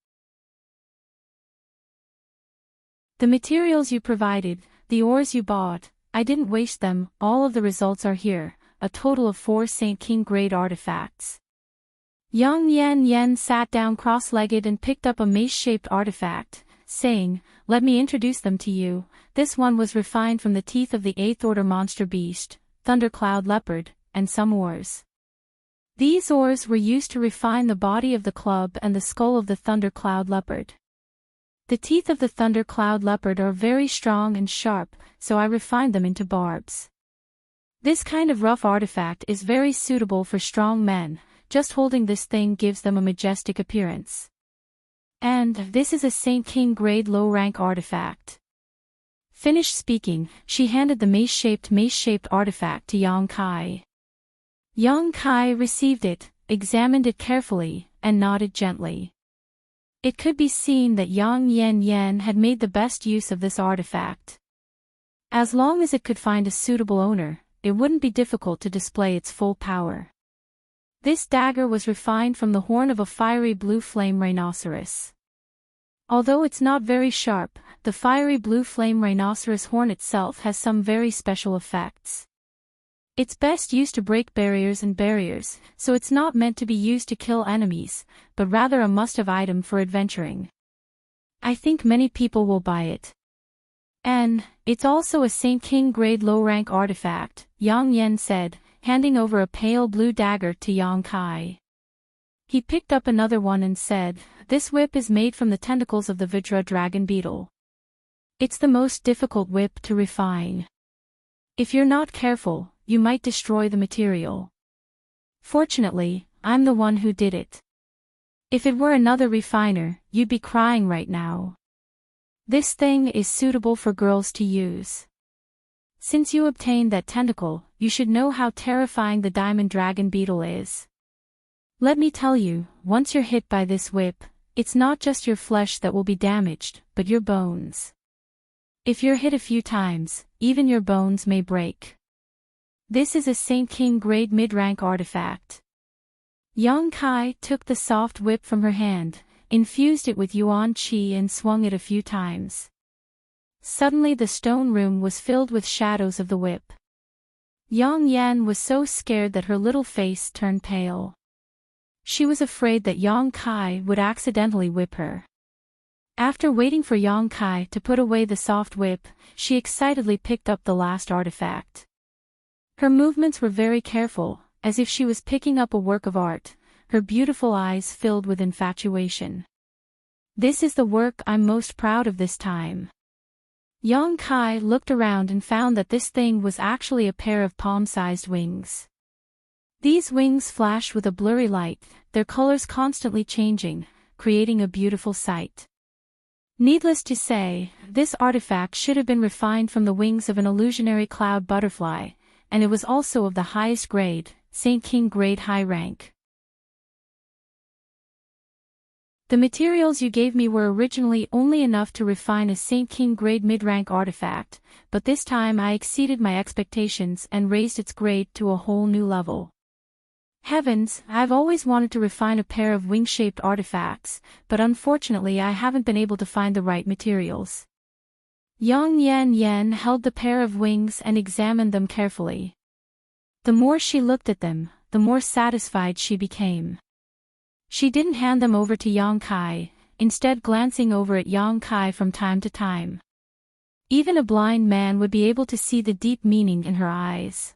The materials you provided, the ores you bought, I didn't waste them, all of the results are here, a total of 4 Saint King grade artifacts. Yang Yan sat down cross-legged and picked up a mace-shaped artifact, saying, "Let me introduce them to you. This one was refined from the teeth of the 8th order monster beast, Thundercloud Leopard, and some ores. These ores were used to refine the body of the club and the skull of the Thundercloud Leopard. The teeth of the Thundercloud Leopard are very strong and sharp, so I refined them into barbs. This kind of rough artifact is very suitable for strong men, just holding this thing gives them a majestic appearance. And this is a Saint King grade low-rank artifact." Finished speaking, she handed the mace-shaped artifact to Yang Kai. Yang Kai received it, examined it carefully, and nodded gently. It could be seen that Yang Yan had made the best use of this artifact. As long as it could find a suitable owner, it wouldn't be difficult to display its full power. This dagger was refined from the horn of a fiery blue flame rhinoceros. Although it's not very sharp, the fiery blue flame rhinoceros horn itself has some very special effects. It's best used to break barriers, so it's not meant to be used to kill enemies, but rather a must-have item for adventuring. I think many people will buy it. And it's also a Saint King grade low-rank artifact, Yang Yen said, handing over a pale blue dagger to Yang Kai. He picked up another one and said, "This whip is made from the tentacles of the Vajra dragon beetle. It's the most difficult whip to refine. If you're not careful, you might destroy the material. Fortunately, I'm the one who did it. If it were another refiner, you'd be crying right now. This thing is suitable for girls to use. Since you obtained that tentacle, you should know how terrifying the diamond dragon beetle is. Let me tell you, once you're hit by this whip, it's not just your flesh that will be damaged, but your bones. If you're hit a few times, even your bones may break. This is a Saint King grade mid-rank artifact." Yang Kai took the soft whip from her hand, infused it with yuan qi and swung it a few times. Suddenly the stone room was filled with shadows of the whip. Yang Yan was so scared that her little face turned pale. She was afraid that Yang Kai would accidentally whip her. After waiting for Yang Kai to put away the soft whip, she excitedly picked up the last artifact. Her movements were very careful, as if she was picking up a work of art, her beautiful eyes filled with infatuation. "This is the work I'm most proud of this time." Yang Kai looked around and found that this thing was actually a pair of palm-sized wings. These wings flashed with a blurry light, their colors constantly changing, creating a beautiful sight. Needless to say, this artifact should have been refined from the wings of an illusionary cloud butterfly, and it was also of the highest grade, Saint King grade high rank. The materials you gave me were originally only enough to refine a Saint King grade mid-rank artifact, but this time I exceeded my expectations and raised its grade to a whole new level. Heavens, I've always wanted to refine a pair of wing-shaped artifacts, but unfortunately I haven't been able to find the right materials. Yang Yan held the pair of wings and examined them carefully. The more she looked at them, the more satisfied she became. She didn't hand them over to Yang Kai, instead glancing over at Yang Kai from time to time. Even a blind man would be able to see the deep meaning in her eyes.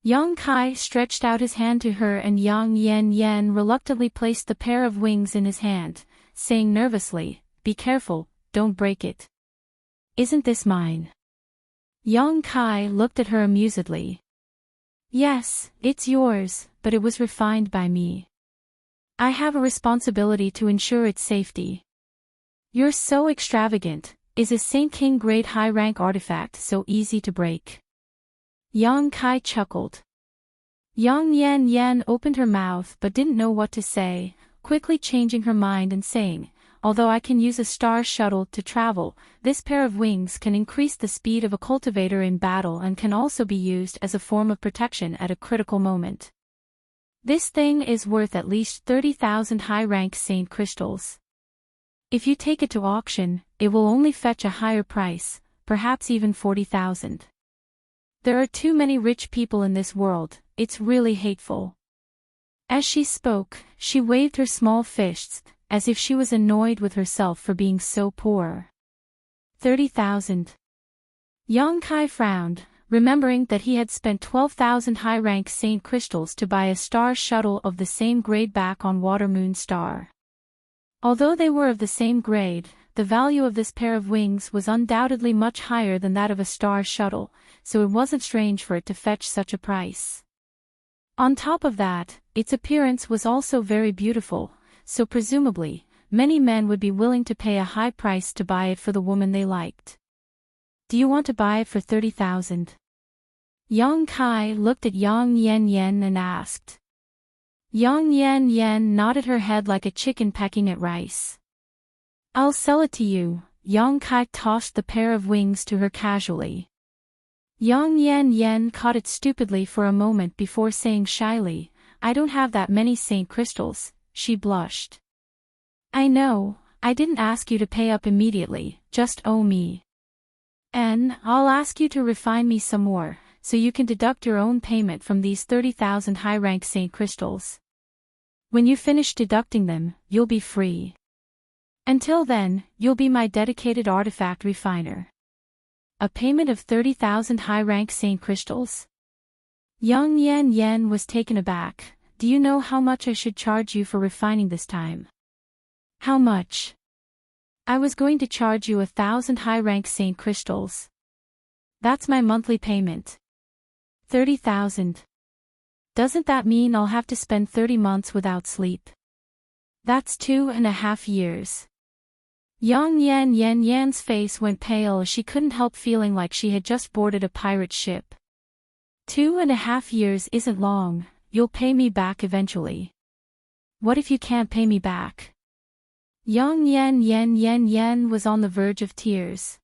Yang Kai stretched out his hand to her and Yang Yan reluctantly placed the pair of wings in his hand, saying nervously, "Be careful, don't break it." "Isn't this mine?" Yang Kai looked at her amusedly. "Yes, it's yours, but it was refined by me. I have a responsibility to ensure its safety." "You're so extravagant. Is a Saint King grade high rank artifact so easy to break?" Yang Kai chuckled. Yang Yan opened her mouth but didn't know what to say, quickly changing her mind and saying, "Although I can use a star shuttle to travel, this pair of wings can increase the speed of a cultivator in battle and can also be used as a form of protection at a critical moment. This thing is worth at least 30,000 high-rank saint crystals. If you take it to auction, it will only fetch a higher price, perhaps even 40,000. There are too many rich people in this world, it's really hateful." As she spoke, she waved her small fists, as if she was annoyed with herself for being so poor. 30,000. Yang Kai frowned, remembering that he had spent 12,000 high-rank saint crystals to buy a star shuttle of the same grade back on Water Moon Star. Although they were of the same grade, the value of this pair of wings was undoubtedly much higher than that of a star shuttle, so it wasn't strange for it to fetch such a price. On top of that, its appearance was also very beautiful, so presumably, many men would be willing to pay a high price to buy it for the woman they liked. "Do you want to buy it for 30,000? Yang Kai looked at Yang Yan and asked. Yang Yan nodded her head like a chicken pecking at rice. "I'll sell it to you." Yang Kai tossed the pair of wings to her casually. Yang Yan caught it stupidly for a moment before saying shyly, "I don't have that many saint crystals." She blushed. "I know, I didn't ask you to pay up immediately, just owe me. And I'll ask you to refine me some more, so you can deduct your own payment from these 30,000 high-rank saint crystals. When you finish deducting them, you'll be free." Until then, you'll be my dedicated artifact refiner. A payment of 30,000 high-rank saint crystals? Young Yan Yan was taken aback. Do you know how much I should charge you for refining this time? How much? I was going to charge you 1,000 high-rank saint crystals. That's my monthly payment. 30,000. Doesn't that mean I'll have to spend 30 months without sleep? That's 2.5 years. Young Yan Yan's face went pale as she couldn't help feeling like she had just boarded a pirate ship. 2.5 years isn't long, you'll pay me back eventually. What if you can't pay me back? Young Yan was on the verge of tears.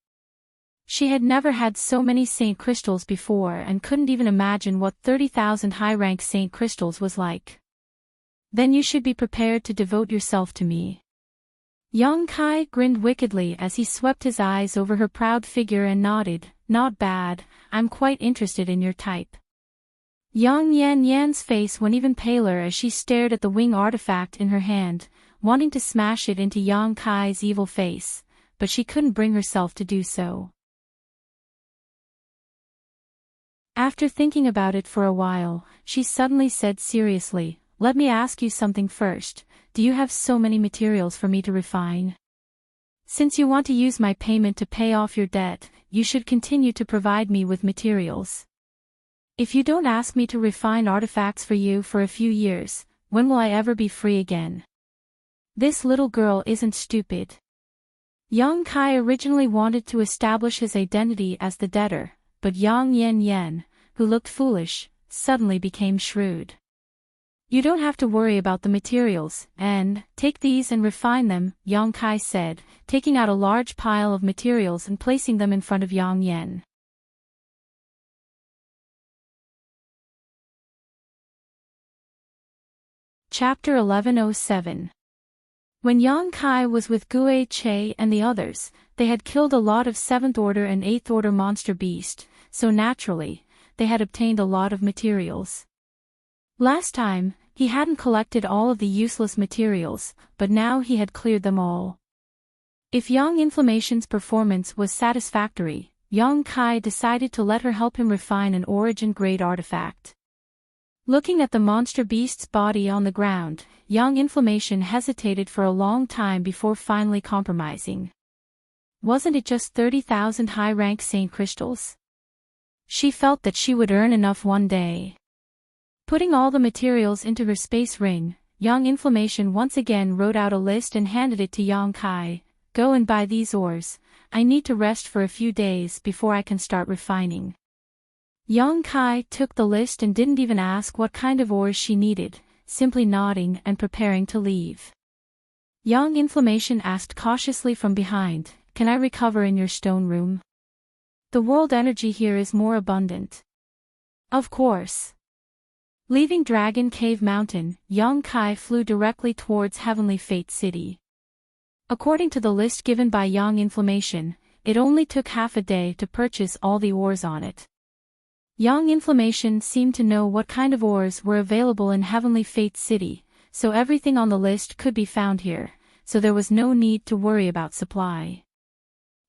She had never had so many saint crystals before and couldn't even imagine what 30,000 high-rank saint crystals was like. Then you should be prepared to devote yourself to me. Young Kai grinned wickedly as he swept his eyes over her proud figure and nodded. Not bad, I'm quite interested in your type. Young Yan's face went even paler as she stared at the wing artifact in her hand, wanting to smash it into Young Kai's evil face, but she couldn't bring herself to do so. After thinking about it for a while, she suddenly said seriously, "Let me ask you something first. Do you have so many materials for me to refine? Since you want to use my payment to pay off your debt, you should continue to provide me with materials. If you don't ask me to refine artifacts for you for a few years, when will I ever be free again?" This little girl isn't stupid. Young Kai originally wanted to establish his identity as the debtor, but Young Yan, who looked foolish, suddenly became shrewd. "You don't have to worry about the materials, and take these and refine them," Young Kai said, taking out a large pile of materials and placing them in front of Yang Yan. Chapter 1107. When Yang Kai was with Gue Che and the others, they had killed a lot of 7th Order and 8th Order monster beast, so naturally, they had obtained a lot of materials. Last time, he hadn't collected all of the useless materials, but now he had cleared them all. If Young Inflammation's performance was satisfactory, Young Kai decided to let her help him refine an origin-grade artifact. Looking at the monster beast's body on the ground, Young Inflammation hesitated for a long time before finally compromising. Wasn't it just 30,000 high-rank saint crystals? She felt that she would earn enough one day. Putting all the materials into her space ring, Young Inflammation once again wrote out a list and handed it to Young Kai. "Go and buy these ores. I need to rest for a few days before I can start refining." Young Kai took the list and didn't even ask what kind of ores she needed, simply nodding and preparing to leave. Young Inflammation asked cautiously from behind, "Can I recover in your stone room? The world energy here is more abundant." "Of course." Leaving Dragon Cave Mountain, Young Kai flew directly towards Heavenly Fate City. According to the list given by Young Inflammation, it only took half a day to purchase all the ores on it. Young Inflammation seemed to know what kind of ores were available in Heavenly Fate City, so everything on the list could be found here, so there was no need to worry about supply.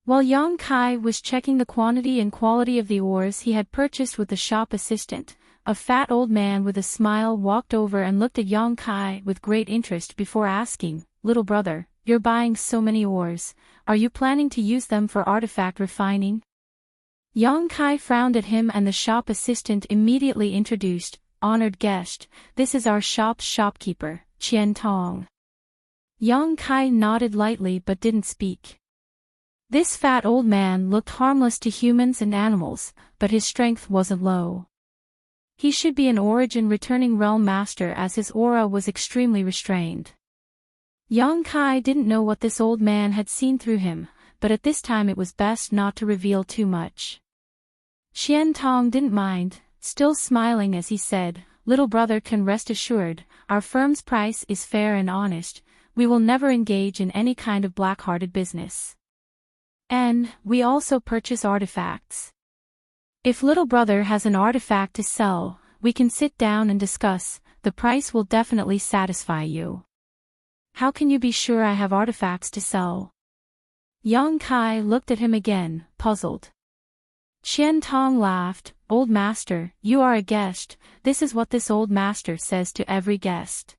While Young Kai was checking the quantity and quality of the ores he had purchased with the shop assistant, a fat old man with a smile walked over and looked at Young Kai with great interest before asking, "Little brother, you're buying so many ores, are you planning to use them for artifact refining?" Young Kai frowned at him and the shop assistant immediately introduced, "Honored guest, this is our shop's shopkeeper, Qian Tong." Young Kai nodded lightly but didn't speak. This fat old man looked harmless to humans and animals, but his strength wasn't low. He should be an origin returning realm master as his aura was extremely restrained. Young Kai didn't know what this old man had seen through him, but at this time it was best not to reveal too much. Qian Tong didn't mind, still smiling as he said, "Little brother can rest assured, our firm's price is fair and honest, we will never engage in any kind of black-hearted business. And we also purchase artifacts. If little brother has an artifact to sell, we can sit down and discuss, the price will definitely satisfy you." How can you be sure I have artifacts to sell? Yang Kai looked at him again, puzzled. Qian Tong laughed. Old master, you are a guest. This is what this old master says to every guest.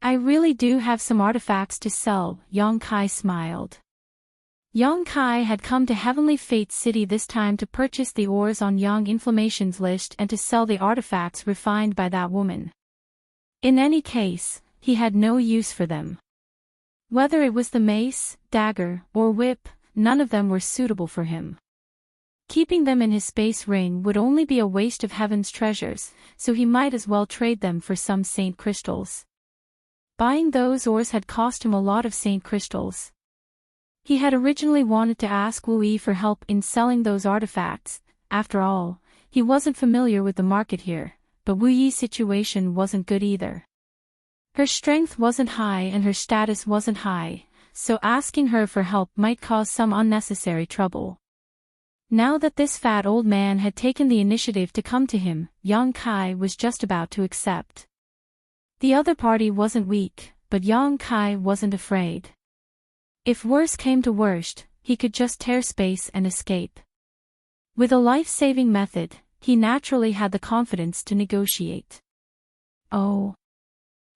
I really do have some artifacts to sell, Yang Kai smiled. Yang Kai had come to Heavenly Fate City this time to purchase the ores on Yang Inflammation's list and to sell the artifacts refined by that woman. In any case, he had no use for them. Whether it was the mace, dagger, or whip, none of them were suitable for him. Keeping them in his space ring would only be a waste of heaven's treasures, so he might as well trade them for some saint crystals. Buying those ores had cost him a lot of saint crystals. He had originally wanted to ask Wuyi for help in selling those artifacts. After all, he wasn't familiar with the market here, but Wuyi's situation wasn't good either. Her strength wasn't high and her status wasn't high, so asking her for help might cause some unnecessary trouble. Now that this fat old man had taken the initiative to come to him, Yang Kai was just about to accept. The other party wasn't weak, but Yang Kai wasn't afraid. If worse came to worst, he could just tear space and escape. With a life-saving method, he naturally had the confidence to negotiate. Oh.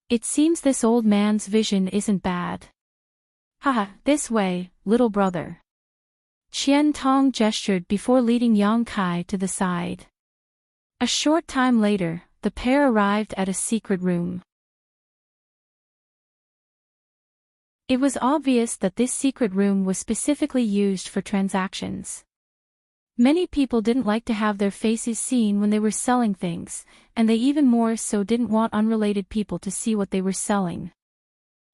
It seems this old man's vision isn't bad. Haha, this way, little brother. Qian Tong gestured before leading Yang Kai to the side. A short time later, the pair arrived at a secret room. It was obvious that this secret room was specifically used for transactions. Many people didn't like to have their faces seen when they were selling things, and they even more so didn't want unrelated people to see what they were selling.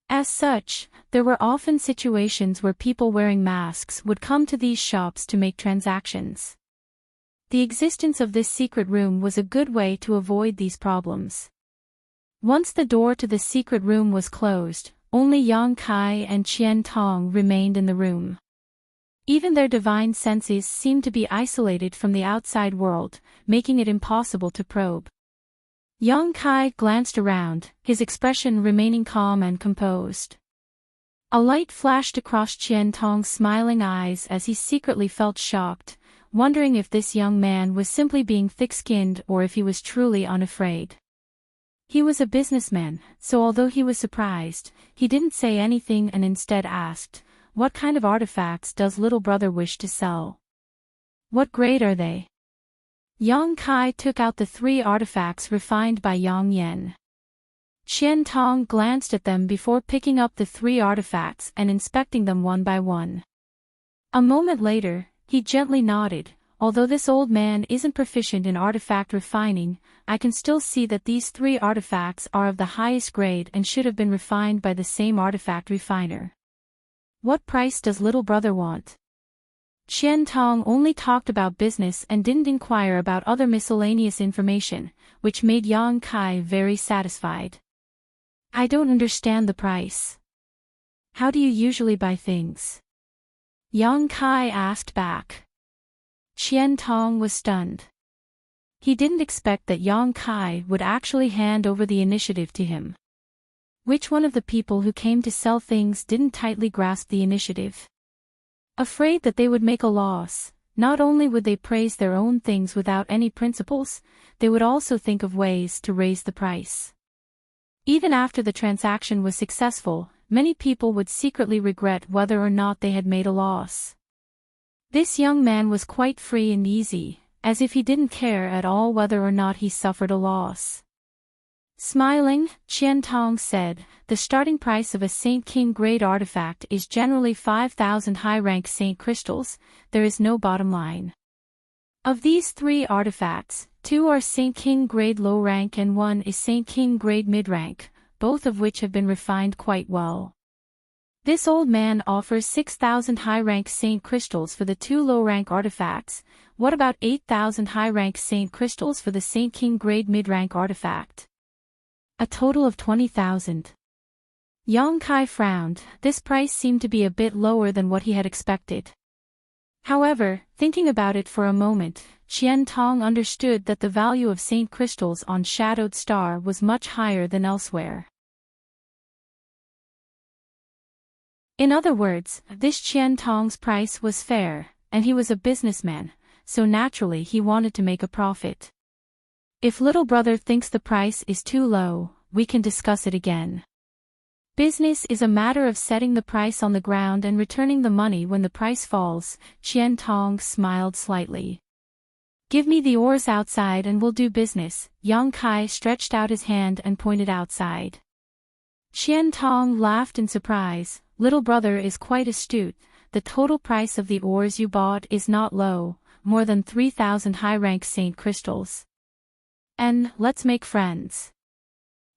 As such, there were often situations where people wearing masks would come to these shops to make transactions. The existence of this secret room was a good way to avoid these problems. Once the door to the secret room was closed, only Yang Kai and Qian Tong remained in the room. Even their divine senses seemed to be isolated from the outside world, making it impossible to probe. Yang Kai glanced around, his expression remaining calm and composed. A light flashed across Qian Tong's smiling eyes as he secretly felt shocked, wondering if this young man was simply being thick-skinned or if he was truly unafraid. He was a businessman, so although he was surprised, he didn't say anything and instead asked, "What kind of artifacts does little brother wish to sell? What grade are they?" Yang Kai took out the 3 artifacts refined by Yang Yen. Qian Tong glanced at them before picking up the 3 artifacts and inspecting them one by one. A moment later, he gently nodded. Although this old man isn't proficient in artifact refining, I can still see that these 3 artifacts are of the highest grade and should have been refined by the same artifact refiner. What price does little brother want? Qian Tong only talked about business and didn't inquire about other miscellaneous information, which made Yang Kai very satisfied. I don't understand the price. How do you usually buy things? Yang Kai asked back. Qian Tong was stunned. He didn't expect that Yang Kai would actually hand over the initiative to him. Which one of the people who came to sell things didn't tightly grasp the initiative? Afraid that they would make a loss, not only would they praise their own things without any principles, they would also think of ways to raise the price. Even after the transaction was successful, many people would secretly regret whether or not they had made a loss. This young man was quite free and easy, as if he didn't care at all whether or not he suffered a loss. Smiling, Qian Tong said, "The starting price of a Saint King grade artifact is generally 5,000 high-rank Saint crystals, there is no bottom line. Of these 3 artifacts, 2 are Saint King grade low rank and 1 is Saint King grade mid-rank, both of which have been refined quite well. This old man offers 6,000 high-rank Saint crystals for the 2 low-rank artifacts. What about 8,000 high-rank Saint crystals for the Saint King grade mid-rank artifact? A total of 20,000. Yang Kai frowned. This price seemed to be a bit lower than what he had expected. However, thinking about it for a moment, Qian Tong understood that the value of Saint crystals on Shadowed Star was much higher than elsewhere. In other words, this Qian Tong's price was fair, and he was a businessman, so naturally he wanted to make a profit. If little brother thinks the price is too low, we can discuss it again. Business is a matter of setting the price on the ground and returning the money when the price falls. Qian Tong smiled slightly. Give me the oars outside and we'll do business. Yang Kai stretched out his hand and pointed outside. Qian Tong laughed in surprise. Little brother is quite astute. The total price of the oars you bought is not low, more than 3,000 high-rank saint crystals. And let's make friends.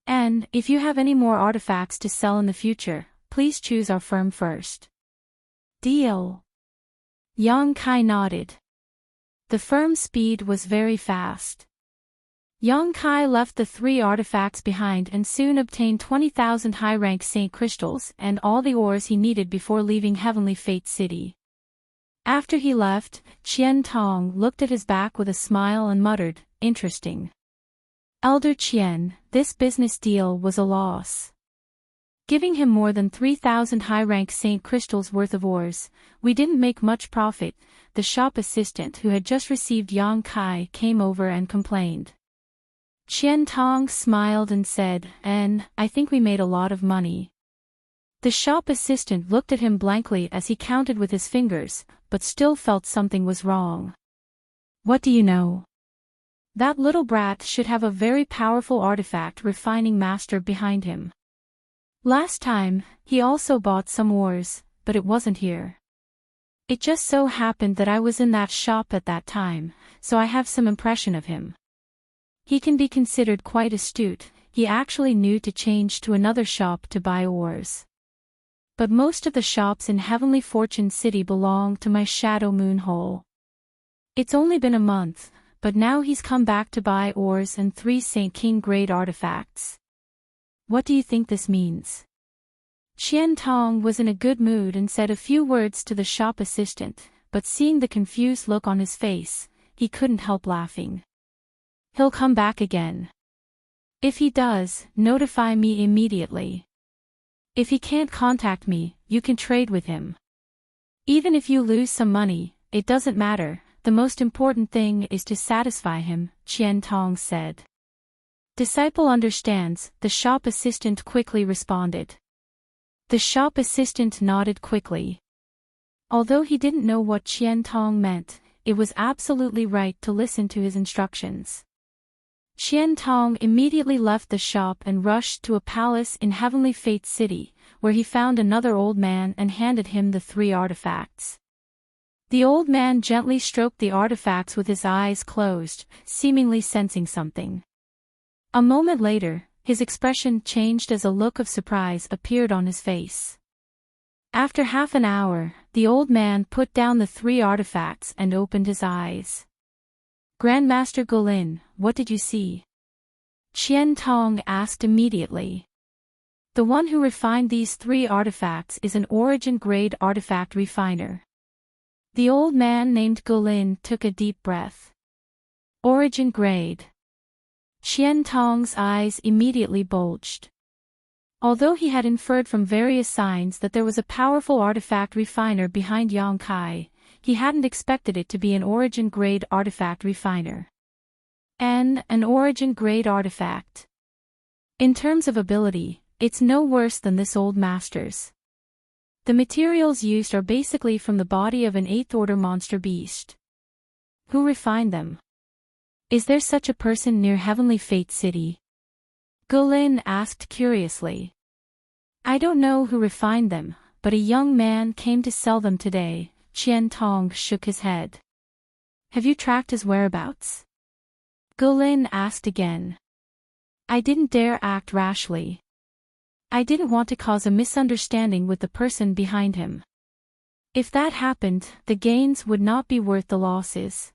And if you have any more artifacts to sell in the future, please choose our firm first. Deal. Yang Kai nodded. The firm's speed was very fast. Yang Kai left the 3 artifacts behind and soon obtained 20,000 high-rank saint crystals and all the ores he needed before leaving Heavenly Fate City. After he left, Qian Tong looked at his back with a smile and muttered, "Interesting. Elder Qian, this business deal was a loss. Giving him more than 3,000 high-rank saint crystals worth of ores, we didn't make much profit." The shop assistant who had just received Yang Kai came over and complained. Qian Tong smiled and said, "And I think we made a lot of money." The shop assistant looked at him blankly as he counted with his fingers, but still felt something was wrong. "What do you know? That little brat should have a very powerful artifact refining master behind him. Last time, he also bought some ores, but it wasn't here. It just so happened that I was in that shop at that time, so I have some impression of him. He can be considered quite astute. He actually knew to change to another shop to buy ores. But most of the shops in Heavenly Fortune City belong to my Shadow Moon Hole. It's only been a month, but now he's come back to buy ores and 3 Saint King grade artifacts. What do you think this means?" Qian Tong was in a good mood and said a few words to the shop assistant, but seeing the confused look on his face, he couldn't help laughing. "He'll come back again. If he does, notify me immediately. If he can't contact me, you can trade with him. Even if you lose some money, it doesn't matter, the most important thing is to satisfy him," Qian Tong said. "Disciple understands," the shop assistant quickly responded. The shop assistant nodded quickly. Although he didn't know what Qian Tong meant, it was absolutely right to listen to his instructions. Qian Tong immediately left the shop and rushed to a palace in Heavenly Fate City, where he found another old man and handed him the 3 artifacts. The old man gently stroked the artifacts with his eyes closed, seemingly sensing something. A moment later, his expression changed as a look of surprise appeared on his face. After half an hour, the old man put down the 3 artifacts and opened his eyes. "Grandmaster Gulin, what did you see?" Qian Tong asked immediately. "The one who refined these 3 artifacts is an origin-grade artifact refiner." The old man named Gulin took a deep breath. "Origin grade." Qian Tong's eyes immediately bulged. Although he had inferred from various signs that there was a powerful artifact refiner behind Yang Kai, he hadn't expected it to be an origin-grade artifact refiner. And an origin-grade artifact. In terms of ability, it's no worse than this old master's. The materials used are basically from the body of an 8th-order monster beast. Who refined them? Is there such a person near Heavenly Fate City? Gulin asked curiously. "I don't know who refined them, but a young man came to sell them today." Qian Tong shook his head. "Have you tracked his whereabouts?" Gulin asked again. "I didn't dare act rashly. I didn't want to cause a misunderstanding with the person behind him. If that happened, the gains would not be worth the losses."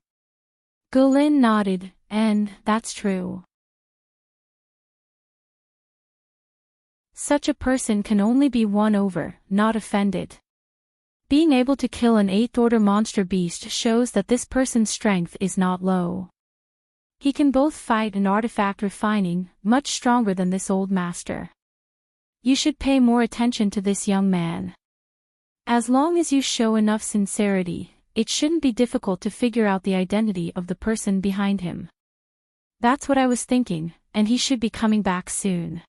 Gulin nodded, "And that's true. Such a person can only be won over, not offended. Being able to kill an 8th-order monster beast shows that this person's strength is not low. He can both fight and artifact refining, much stronger than this old master. You should pay more attention to this young man." As long as you show enough sincerity, it shouldn't be difficult to figure out the identity of the person behind him. That's what I was thinking, and he should be coming back soon.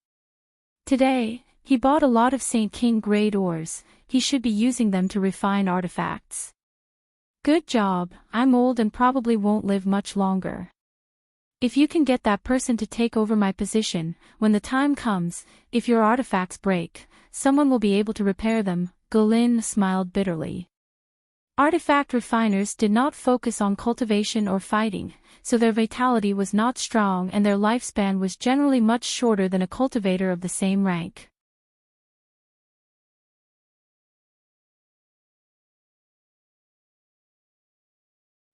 Today, he bought a lot of St. King grade ores. He should be using them to refine artifacts. Good job. I'm old and probably won't live much longer. If you can get that person to take over my position, when the time comes, if your artifacts break, someone will be able to repair them. Gulin smiled bitterly. Artifact refiners did not focus on cultivation or fighting, so their vitality was not strong and their lifespan was generally much shorter than a cultivator of the same rank.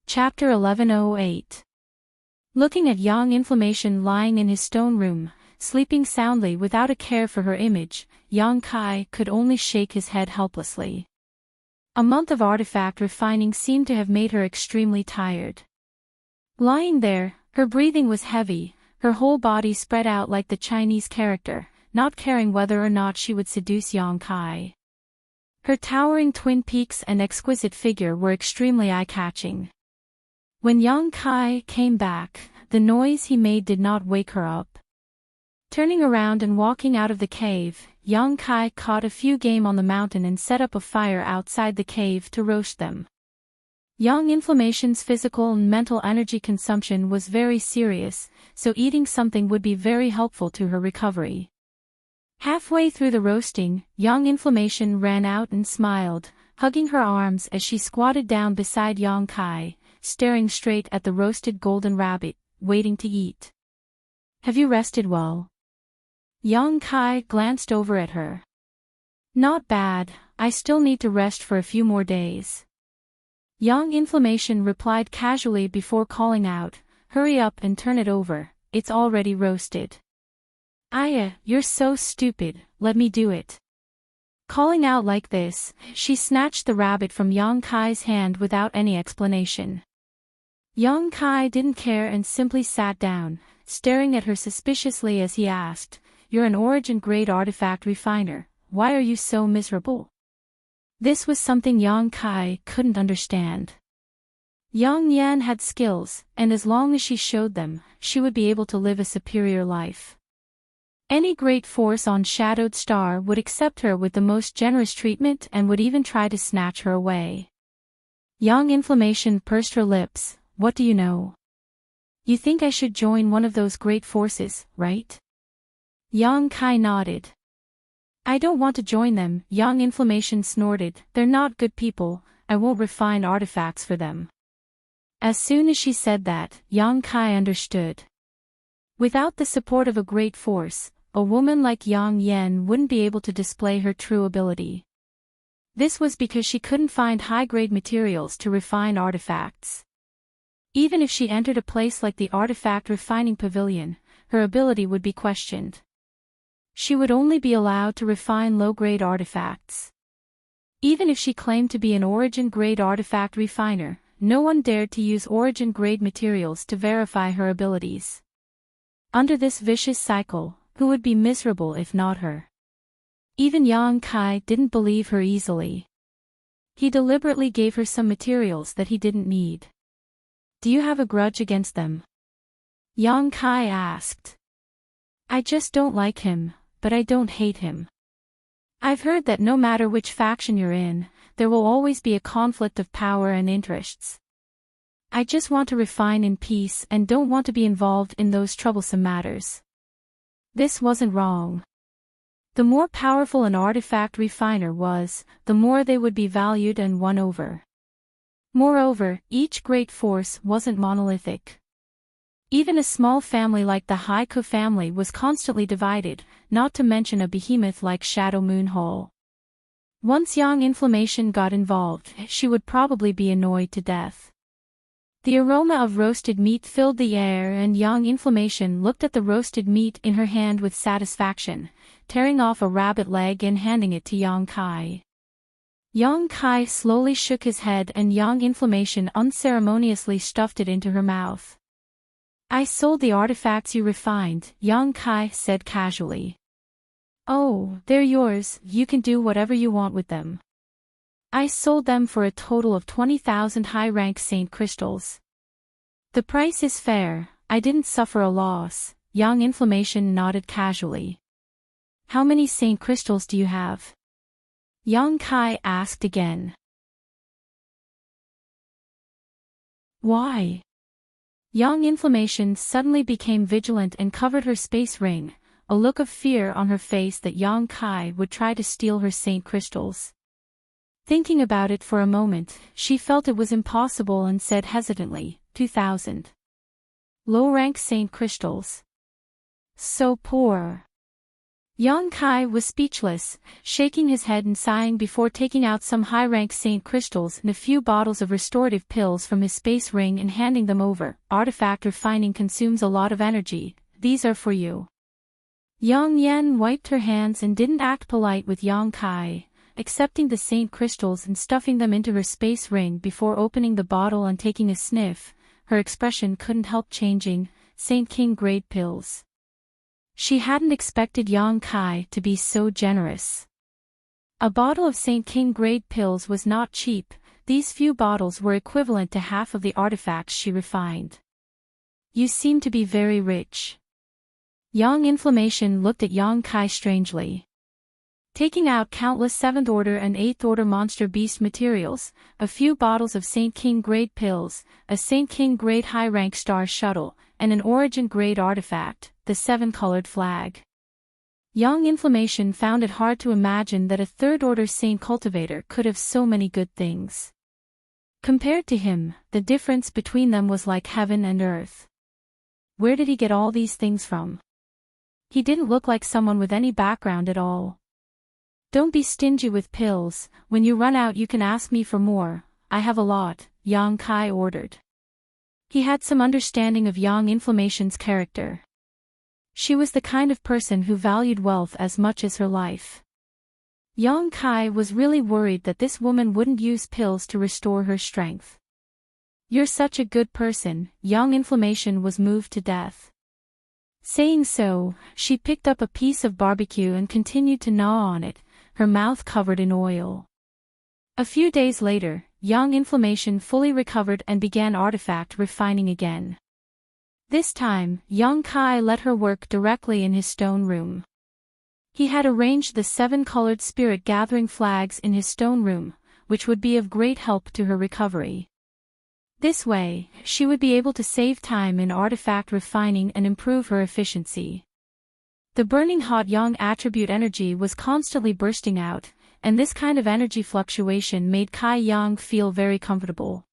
Chapter 1108. Looking at young Inflammation lying in his stone room, sleeping soundly without a care for her image, Yang Kai could only shake his head helplessly. A month of artifact refining seemed to have made her extremely tired. Lying there, her breathing was heavy, her whole body spread out like the Chinese character, not caring whether or not she would seduce Yang Kai. Her towering twin peaks and exquisite figure were extremely eye-catching. When Yang Kai came back, the noise he made did not wake her up. Turning around and walking out of the cave, Yang Kai caught a few game on the mountain and set up a fire outside the cave to roast them. Young Inflammation's physical and mental energy consumption was very serious, so eating something would be very helpful to her recovery. Halfway through the roasting, Young Inflammation ran out and smiled, hugging her arms as she squatted down beside Yang Kai, staring straight at the roasted golden rabbit, waiting to eat. Have you rested well? Yang Kai glanced over at her. Not bad, I still need to rest for a few more days. Young Inflammation replied casually before calling out, hurry up and turn it over, it's already roasted. Aya, you're so stupid, let me do it. Calling out like this, she snatched the rabbit from Yang Kai's hand without any explanation. Yang Kai didn't care and simply sat down, staring at her suspiciously as he asked, you're an origin-grade artifact refiner, why are you so miserable? This was something Yang Kai couldn't understand. Yang Yan had skills, and as long as she showed them, she would be able to live a superior life. Any great force on Shadowed Star would accept her with the most generous treatment and would even try to snatch her away. Young Inflammation pursed her lips, what do you know? You think I should join one of those great forces, right? Yang Kai nodded. I don't want to join them, Young Inflammation snorted, they're not good people, I won't refine artifacts for them. As soon as she said that, Yang Kai understood. Without the support of a great force, a woman like Yang Yan wouldn't be able to display her true ability. This was because she couldn't find high-grade materials to refine artifacts. Even if she entered a place like the Artifact Refining Pavilion, her ability would be questioned. She would only be allowed to refine low-grade artifacts. Even if she claimed to be an origin-grade artifact refiner, no one dared to use origin-grade materials to verify her abilities. Under this vicious cycle, who would be miserable if not her? Even Yang Kai didn't believe her easily. He deliberately gave her some materials that he didn't need. Do you have a grudge against them? Yang Kai asked. I just don't like him, but I don't hate him. I've heard that no matter which faction you're in, there will always be a conflict of power and interests. I just want to refine in peace and don't want to be involved in those troublesome matters. This wasn't wrong. The more powerful an artifact refiner was, the more they would be valued and won over. Moreover, each great force wasn't monolithic. Even a small family like the Haiku family was constantly divided, not to mention a behemoth like Shadow Moon Hall. Once Young Inflammation got involved, she would probably be annoyed to death. The aroma of roasted meat filled the air and Young Inflammation looked at the roasted meat in her hand with satisfaction, tearing off a rabbit leg and handing it to Yang Kai. Yang Kai slowly shook his head and Young Inflammation unceremoniously stuffed it into her mouth. I sold the artifacts you refined, Yang Kai said casually. Oh, they're yours, you can do whatever you want with them. I sold them for a total of 20,000 high-rank saint crystals. The price is fair, I didn't suffer a loss. Young Inflammation nodded casually. How many saint crystals do you have? Young Kai asked again. Why? Young Inflammation suddenly became vigilant and covered her space ring, a look of fear on her face that Young Kai would try to steal her saint crystals. Thinking about it for a moment, she felt it was impossible and said hesitantly, 2,000. Low-rank saint crystals. So poor. Young Kai was speechless, shaking his head and sighing before taking out some high-rank saint crystals and a few bottles of restorative pills from his space ring and handing them over. Artifact refining consumes a lot of energy, these are for you. Yang Yan wiped her hands and didn't act polite with Young Kai, accepting the saint crystals and stuffing them into her space ring before opening the bottle and taking a sniff. Her expression couldn't help changing. Saint King grade pills. She hadn't expected Young Kai to be so generous. A bottle of Saint King grade pills was not cheap. These few bottles were equivalent to half of the artifacts she refined. You seem to be very rich. Young Inflammation looked at Young Kai strangely. Taking out countless 7th order and 8th order monster beast materials, a few bottles of Saint King grade pills, a Saint King grade high rank star shuttle, and an origin grade artifact, the 7-colored flag. Young Inflammation found it hard to imagine that a 3rd order saint cultivator could have so many good things. Compared to him, the difference between them was like heaven and earth. Where did he get all these things from? He didn't look like someone with any background at all. Don't be stingy with pills, when you run out you can ask me for more, I have a lot, Young Kai ordered. He had some understanding of Young Inflammation's character. She was the kind of person who valued wealth as much as her life. Young Kai was really worried that this woman wouldn't use pills to restore her strength. You're such a good person, Young Inflammation was moved to death. Saying so, she picked up a piece of barbecue and continued to gnaw on it, her mouth covered in oil. A few days later, Young Inflammation fully recovered and began artifact refining again. This time, Young Kai let her work directly in his stone room. He had arranged the 7-colored spirit gathering flags in his stone room, which would be of great help to her recovery. This way, she would be able to save time in artifact refining and improve her efficiency. The burning hot Yang attribute energy was constantly bursting out, and this kind of energy fluctuation made Kai Yang feel very comfortable.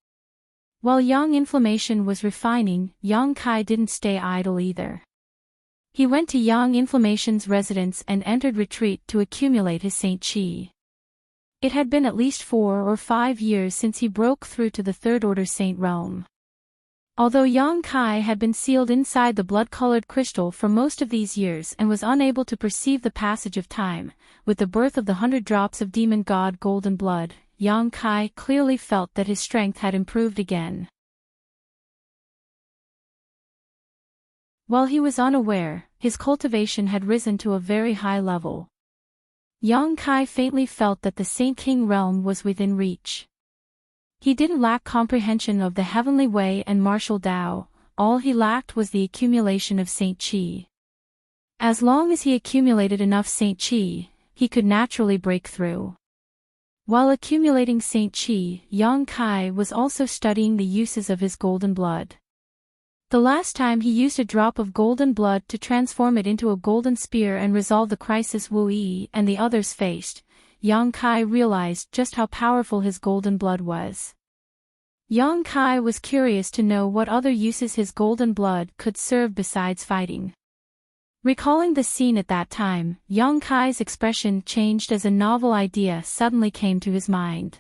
While Young Inflammation was refining, Young Kai didn't stay idle either. He went to Young Inflammation's residence and entered retreat to accumulate his Saint Chi. It had been at least 4 or 5 years since he broke through to the 3rd order saint realm. Although Young Kai had been sealed inside the blood-colored crystal for most of these years and was unable to perceive the passage of time, with the birth of the 100 drops of demon god golden blood, Young Kai clearly felt that his strength had improved again. While he was unaware, his cultivation had risen to a very high level. Young Kai faintly felt that the Saint King realm was within reach. He didn't lack comprehension of the heavenly way and martial Tao, all he lacked was the accumulation of Saint Chi. As long as he accumulated enough Saint Chi, he could naturally break through. While accumulating Saint Chi, Young Kai was also studying the uses of his golden blood. The last time he used a drop of golden blood to transform it into a golden spear and resolve the crisis Wu Yi and the others faced, Young Kai realized just how powerful his golden blood was. Young Kai was curious to know what other uses his golden blood could serve besides fighting. Recalling the scene at that time, Young Kai's expression changed as a novel idea suddenly came to his mind.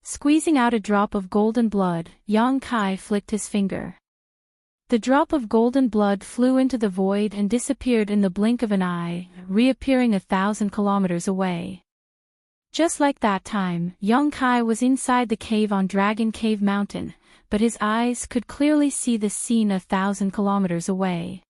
Squeezing out a drop of golden blood, Young Kai flicked his finger. The drop of golden blood flew into the void and disappeared in the blink of an eye, reappearing 1,000 kilometers away. Just like that time, Young Kai was inside the cave on Dragon Cave Mountain, but his eyes could clearly see the scene 1,000 kilometers away.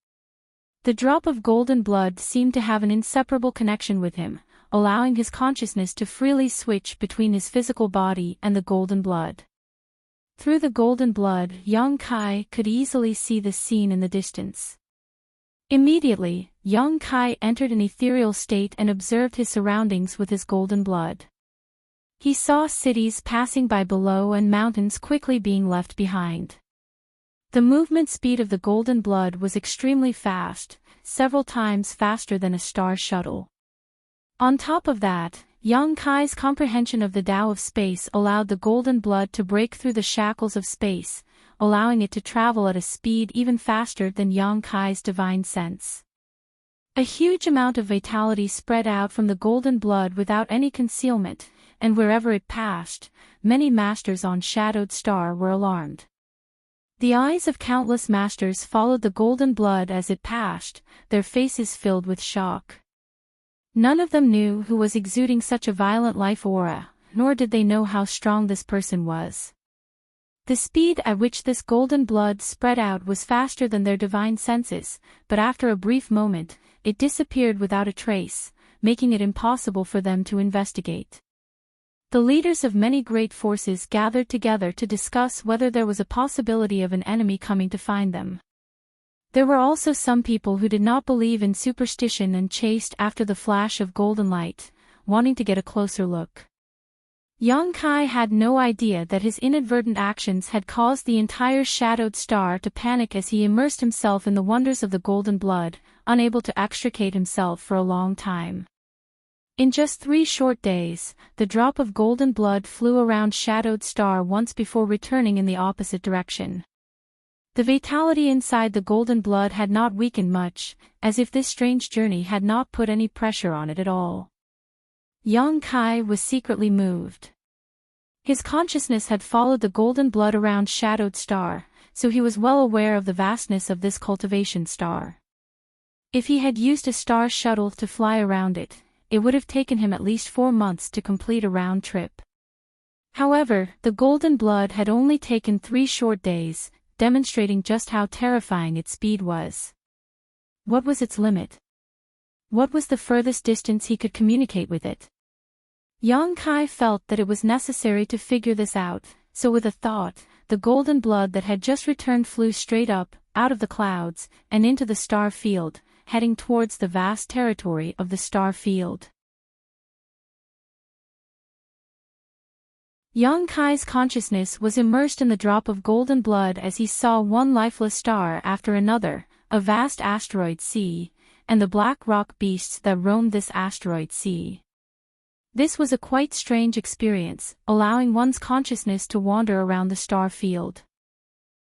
The drop of golden blood seemed to have an inseparable connection with him, allowing his consciousness to freely switch between his physical body and the golden blood. Through the golden blood, young Kai could easily see the scene in the distance. Immediately, young Kai entered an ethereal state and observed his surroundings with his golden blood. He saw cities passing by below and mountains quickly being left behind. The movement speed of the golden blood was extremely fast, several times faster than a star shuttle. On top of that, young Kai's comprehension of the Tao of space allowed the golden blood to break through the shackles of space, allowing it to travel at a speed even faster than young Kai's divine sense. A huge amount of vitality spread out from the golden blood without any concealment, and wherever it passed, many masters on Shadowed Star were alarmed. The eyes of countless masters followed the golden blood as it passed, their faces filled with shock. None of them knew who was exuding such a violent life aura, nor did they know how strong this person was. The speed at which this golden blood spread out was faster than their divine senses, but after a brief moment, it disappeared without a trace, making it impossible for them to investigate. The leaders of many great forces gathered together to discuss whether there was a possibility of an enemy coming to find them. There were also some people who did not believe in superstition and chased after the flash of golden light, wanting to get a closer look. Young Kai had no idea that his inadvertent actions had caused the entire Shadowed Star to panic as he immersed himself in the wonders of the golden blood, unable to extricate himself for a long time. In just 3 short days, the drop of golden blood flew around Shadowed Star once before returning in the opposite direction. The vitality inside the golden blood had not weakened much, as if this strange journey had not put any pressure on it at all. Young Kai was secretly moved. His consciousness had followed the golden blood around Shadowed Star, so he was well aware of the vastness of this cultivation star. If he had used a star shuttle to fly around it, it would have taken him at least 4 months to complete a round trip. However, the golden blood had only taken 3 short days, demonstrating just how terrifying its speed was. What was its limit? What was the furthest distance he could communicate with it? Young Kai felt that it was necessary to figure this out, so with a thought, the golden blood that had just returned flew straight up, out of the clouds, and into the star field, heading towards the vast territory of the star field. Young Kai's consciousness was immersed in the drop of golden blood as he saw one lifeless star after another, a vast asteroid sea, and the black rock beasts that roamed this asteroid sea. This was a quite strange experience, allowing one's consciousness to wander around the star field.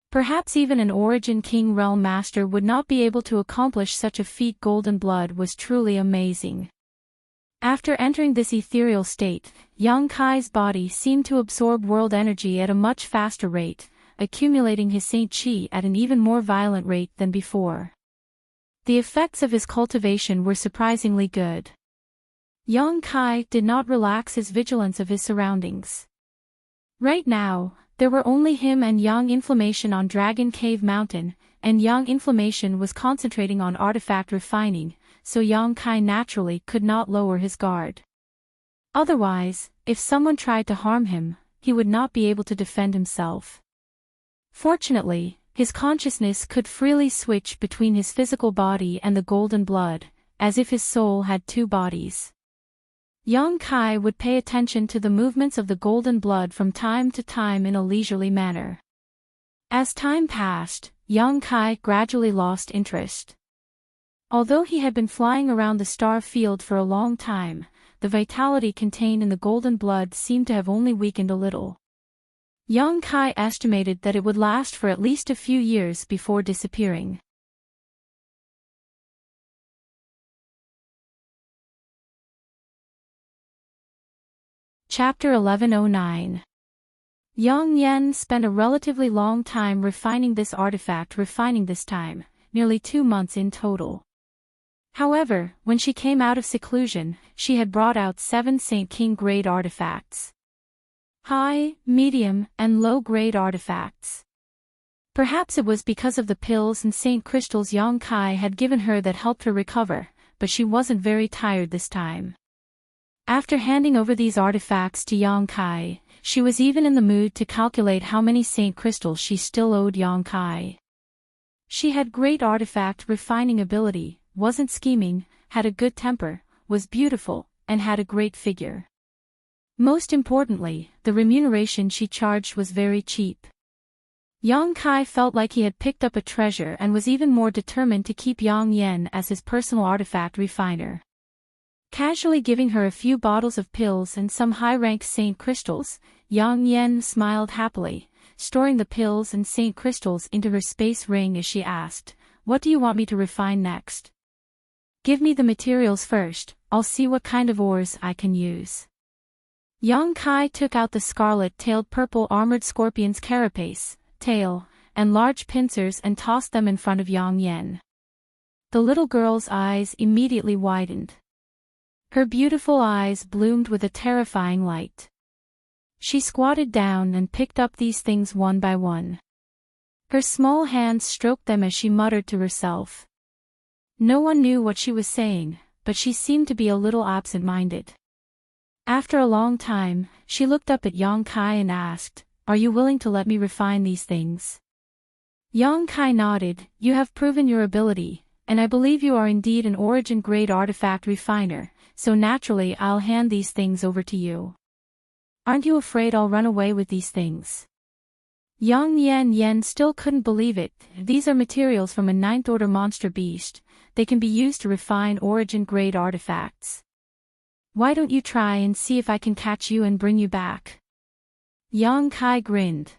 Perhaps even an Origin King Realm Master would not be able to accomplish such a feat. Golden blood was truly amazing. After entering this ethereal state, young Kai's body seemed to absorb world energy at a much faster rate, accumulating his Saint Chi at an even more violent rate than before. The effects of his cultivation were surprisingly good. Young Kai did not relax his vigilance of his surroundings. Right now, there were only him and Young Inflammation on Dragon Cave Mountain, and Young Inflammation was concentrating on artifact refining, so Young Kai naturally could not lower his guard. Otherwise, if someone tried to harm him, he would not be able to defend himself. Fortunately, his consciousness could freely switch between his physical body and the golden blood, as if his soul had 2 bodies. Young Kai would pay attention to the movements of the golden blood from time to time in a leisurely manner. As time passed, Young Kai gradually lost interest. Although he had been flying around the star field for a long time, the vitality contained in the golden blood seemed to have only weakened a little. Young Kai estimated that it would last for at least a few years before disappearing. Chapter 1109. Young Yen spent a relatively long time refining this artifact, nearly 2 months in total. However, when she came out of seclusion, she had brought out 7 Saint King grade artifacts. High, medium, and low-grade artifacts. Perhaps it was because of the pills and Saint crystals Young Kai had given her that helped her recover, but she wasn't very tired this time. After handing over these artifacts to Yang Kai, she was even in the mood to calculate how many saint crystals she still owed Yang Kai. She had great artifact refining ability, wasn't scheming, had a good temper, was beautiful, and had a great figure. Most importantly, the remuneration she charged was very cheap. Yang Kai felt like he had picked up a treasure and was even more determined to keep Yang Yan as his personal artifact refiner. Casually giving her a few bottles of pills and some high-ranked saint crystals, Yang Yan smiled happily, storing the pills and saint crystals into her space ring as she asked, "What do you want me to refine next?" "Give me the materials first, I'll see what kind of ores I can use." Yang Kai took out the scarlet-tailed purple armored scorpion's carapace, tail, and large pincers and tossed them in front of Yang Yan. The little girl's eyes immediately widened. Her beautiful eyes bloomed with a terrifying light. She squatted down and picked up these things one by one. Her small hands stroked them as she muttered to herself. No one knew what she was saying, but she seemed to be a little absent-minded. After a long time, she looked up at Yang Kai and asked, "Are you willing to let me refine these things?" Yang Kai nodded. "You have proven your ability, and I believe you are indeed an origin-grade artifact refiner, so naturally I'll hand these things over to you. Aren't you afraid I'll run away with these things?" Yang Yan still couldn't believe it. These are materials from a 9th order monster beast. They can be used to refine origin-grade artifacts. Why don't you try and see if I can catch you and bring you back? Yang Kai grinned.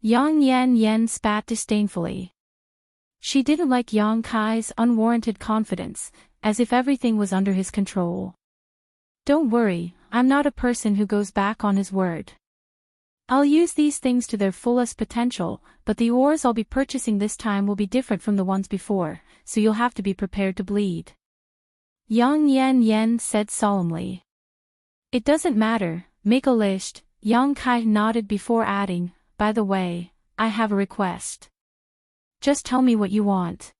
Yang Yan spat disdainfully. She didn't like Yang Kai's unwarranted confidence, as if everything was under his control. "Don't worry, I'm not a person who goes back on his word. I'll use these things to their fullest potential, but the ores I'll be purchasing this time will be different from the ones before, so you'll have to be prepared to bleed," Yang Yan said solemnly. "It doesn't matter, make a list." Yang Kai nodded before adding, "By the way, I have a request. Just tell me what you want.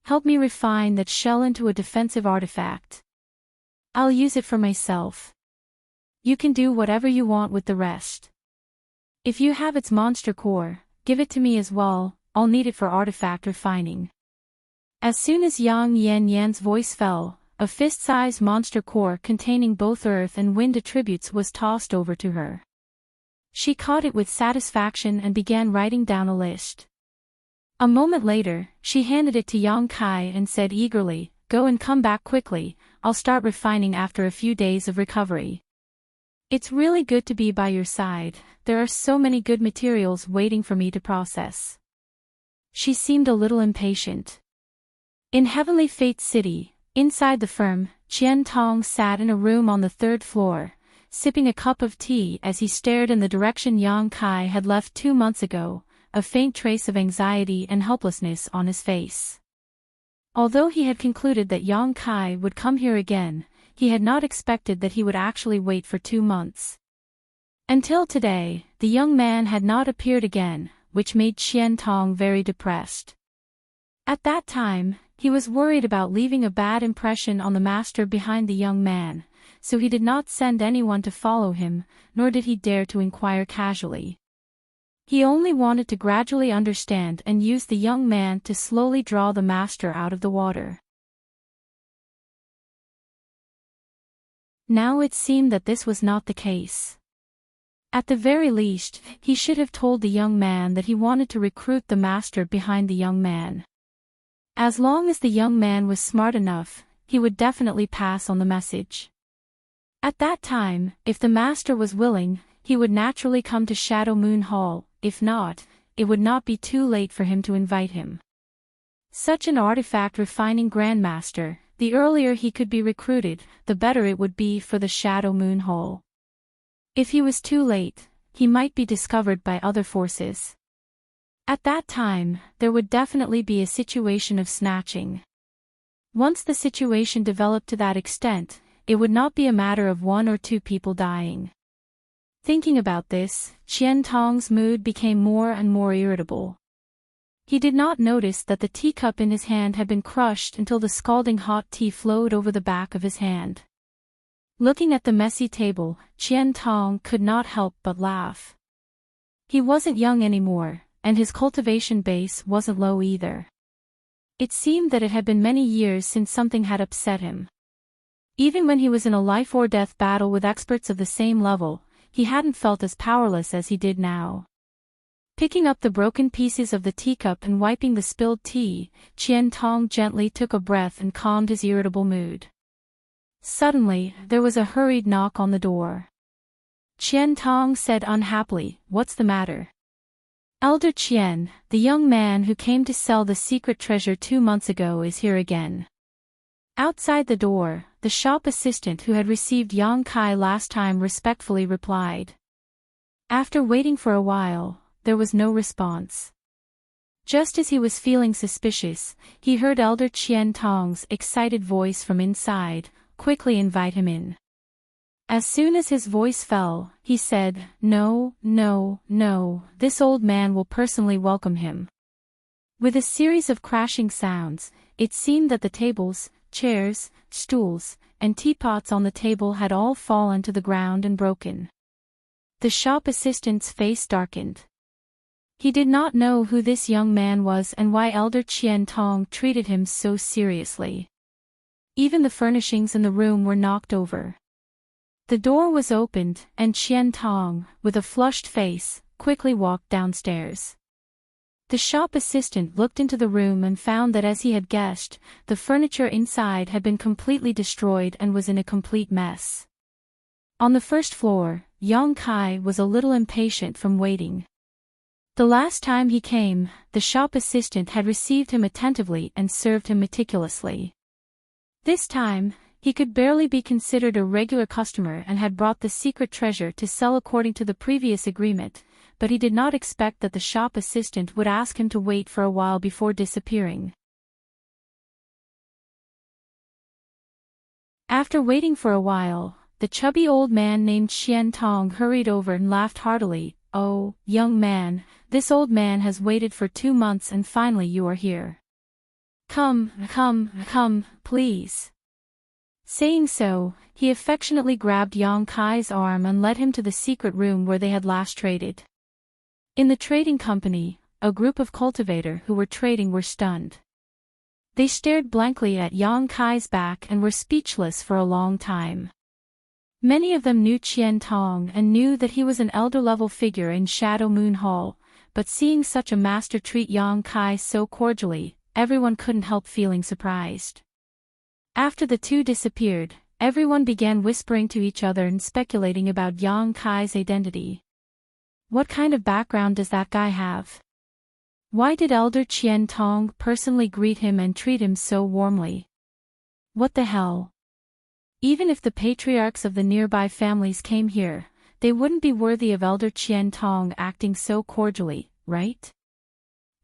Help me refine that shell into a defensive artifact. I'll use it for myself. You can do whatever you want with the rest. If you have its monster core, give it to me as well, I'll need it for artifact refining." As soon as Yang Yan's voice fell, a fist-sized monster core containing both earth and wind attributes was tossed over to her. She caught it with satisfaction and began writing down a list. A moment later, she handed it to Yang Kai and said eagerly, "Go and come back quickly, I'll start refining after a few days of recovery. It's really good to be by your side, there are so many good materials waiting for me to process." She seemed a little impatient. In Heavenly Fate City, inside the firm, Qian Tong sat in a room on the 3rd floor, sipping a cup of tea as he stared in the direction Yang Kai had left 2 months ago, a faint trace of anxiety and helplessness on his face. Although he had concluded that Yang Kai would come here again, he had not expected that he would actually wait for 2 months. Until today, the young man had not appeared again, which made Qian Tong very depressed. At that time, he was worried about leaving a bad impression on the master behind the young man, so he did not send anyone to follow him, nor did he dare to inquire casually. He only wanted to gradually understand and use the young man to slowly draw the master out of the water. Now it seemed that this was not the case. At the very least, he should have told the young man that he wanted to recruit the master behind the young man. As long as the young man was smart enough, he would definitely pass on the message. At that time, if the master was willing, he would naturally come to Shadow Moon Hall. If not, it would not be too late for him to invite him. Such an artifact refining grandmaster, the earlier he could be recruited, the better it would be for the Shadow Moon Hall. If he was too late, he might be discovered by other forces. At that time, there would definitely be a situation of snatching. Once the situation developed to that extent, it would not be a matter of 1 or 2 people dying. Thinking about this, Qian Tong's mood became more and more irritable. He did not notice that the teacup in his hand had been crushed until the scalding hot tea flowed over the back of his hand. Looking at the messy table, Qian Tong could not help but laugh. He wasn't young anymore, and his cultivation base wasn't low either. It seemed that it had been many years since something had upset him. Even when he was in a life-or-death battle with experts of the same level, he hadn't felt as powerless as he did now. Picking up the broken pieces of the teacup and wiping the spilled tea, Qian Tong gently took a breath and calmed his irritable mood. Suddenly, there was a hurried knock on the door. Qian Tong said unhappily, "What's the matter?" "Elder Qian, the young man who came to sell the secret treasure 2 months ago is here again." Outside the door, the shop assistant who had received Yang Kai last time respectfully replied. After waiting for a while, there was no response. Just as he was feeling suspicious, he heard Elder Qian Tong's excited voice from inside, "Quickly invite him in." As soon as his voice fell, he said, "No, no, no, this old man will personally welcome him." With a series of crashing sounds, it seemed that the tables, chairs, stools, and teapots on the table had all fallen to the ground and broken. The shop assistant's face darkened. He did not know who this young man was and why Elder Qian Tong treated him so seriously. Even the furnishings in the room were knocked over. The door was opened, and Qian Tong, with a flushed face, quickly walked downstairs. The shop assistant looked into the room and found that, as he had guessed, the furniture inside had been completely destroyed and was in a complete mess. On the first floor, Yang Kai was a little impatient from waiting. The last time he came, the shop assistant had received him attentively and served him meticulously. This time, he could barely be considered a regular customer and had brought the secret treasure to sell according to the previous agreement, but he did not expect that the shop assistant would ask him to wait for a while before disappearing. After waiting for a while, the chubby old man named Qian Tong hurried over and laughed heartily. "Oh, young man, this old man has waited for 2 months and finally you are here. Come, please." Saying so, he affectionately grabbed Yang Kai's arm and led him to the secret room where they had last traded. In the trading company, a group of cultivators who were trading were stunned. They stared blankly at Yang Kai's back and were speechless for a long time. Many of them knew Qian Tong and knew that he was an elder-level figure in Shadow Moon Hall, but seeing such a master treat Yang Kai so cordially, everyone couldn't help feeling surprised. After the two disappeared, everyone began whispering to each other and speculating about Yang Kai's identity. What kind of background does that guy have? Why did Elder Qian Tong personally greet him and treat him so warmly? What the hell? Even if the patriarchs of the nearby families came here, they wouldn't be worthy of Elder Qian Tong acting so cordially, right?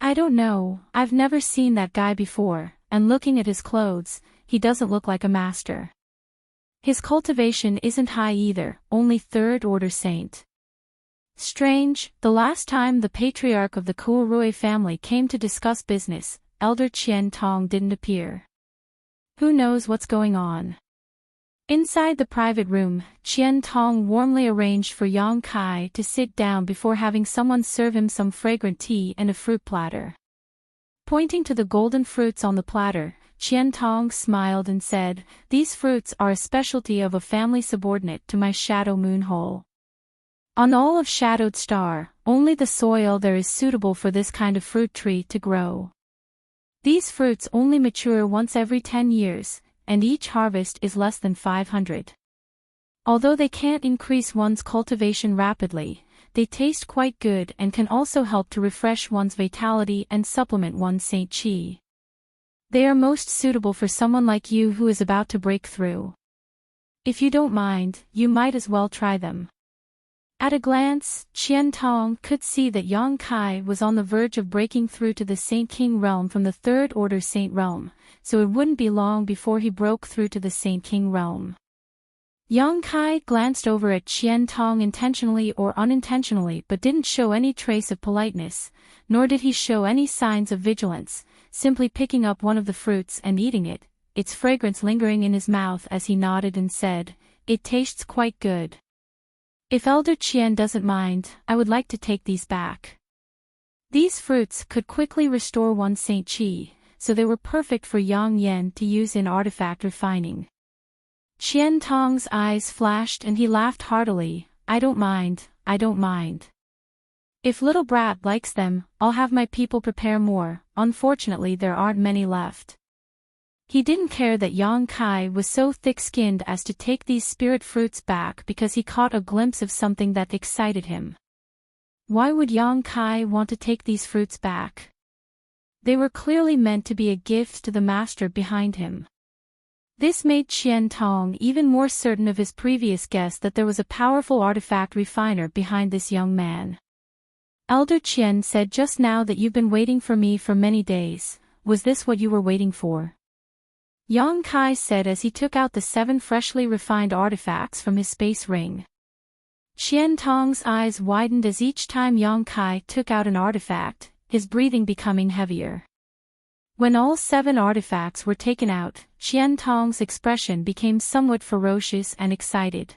I don't know, I've never seen that guy before, and looking at his clothes, he doesn't look like a master. His cultivation isn't high either, only third-order saint. Strange, the last time the patriarch of the Kuorui family came to discuss business, Elder Qian Tong didn't appear. Who knows what's going on? Inside the private room, Qian Tong warmly arranged for Yang Kai to sit down before having someone serve him some fragrant tea and a fruit platter. Pointing to the golden fruits on the platter, Qian Tong smiled and said, "These fruits are a specialty of a family subordinate to my Shadow Moon Hole. On all of Shadowed Star, only the soil there is suitable for this kind of fruit tree to grow. These fruits only mature once every 10 years, and each harvest is less than 500. Although they can't increase one's cultivation rapidly, they taste quite good and can also help to refresh one's vitality and supplement one's Saint Qi. They are most suitable for someone like you who is about to break through. If you don't mind, you might as well try them." At a glance, Qian Tong could see that Yang Kai was on the verge of breaking through to the Saint King realm from the Third Order Saint realm, so it wouldn't be long before he broke through to the Saint King realm. Yang Kai glanced over at Qian Tong intentionally or unintentionally but didn't show any trace of politeness, nor did he show any signs of vigilance, simply picking up one of the fruits and eating it, its fragrance lingering in his mouth as he nodded and said, it tastes quite good. If Elder Qian doesn't mind, I would like to take these back. These fruits could quickly restore one's Saint Qi, so they were perfect for Yang Yan to use in artifact refining. Qian Tong's eyes flashed and he laughed heartily. I don't mind, I don't mind. If little brat likes them, I'll have my people prepare more. Unfortunately there aren't many left. He didn't care that Yang Kai was so thick-skinned as to take these spirit fruits back because he caught a glimpse of something that excited him. Why would Yang Kai want to take these fruits back? They were clearly meant to be a gift to the master behind him. This made Qian Tong even more certain of his previous guess that there was a powerful artifact refiner behind this young man. Elder Qian said just now that you've been waiting for me for many days. Was this what you were waiting for? Yang Kai said as he took out the 7 freshly refined artifacts from his space ring. Qian Tong's eyes widened as each time Yang Kai took out an artifact, his breathing becoming heavier. When all 7 artifacts were taken out, Qian Tong's expression became somewhat ferocious and excited.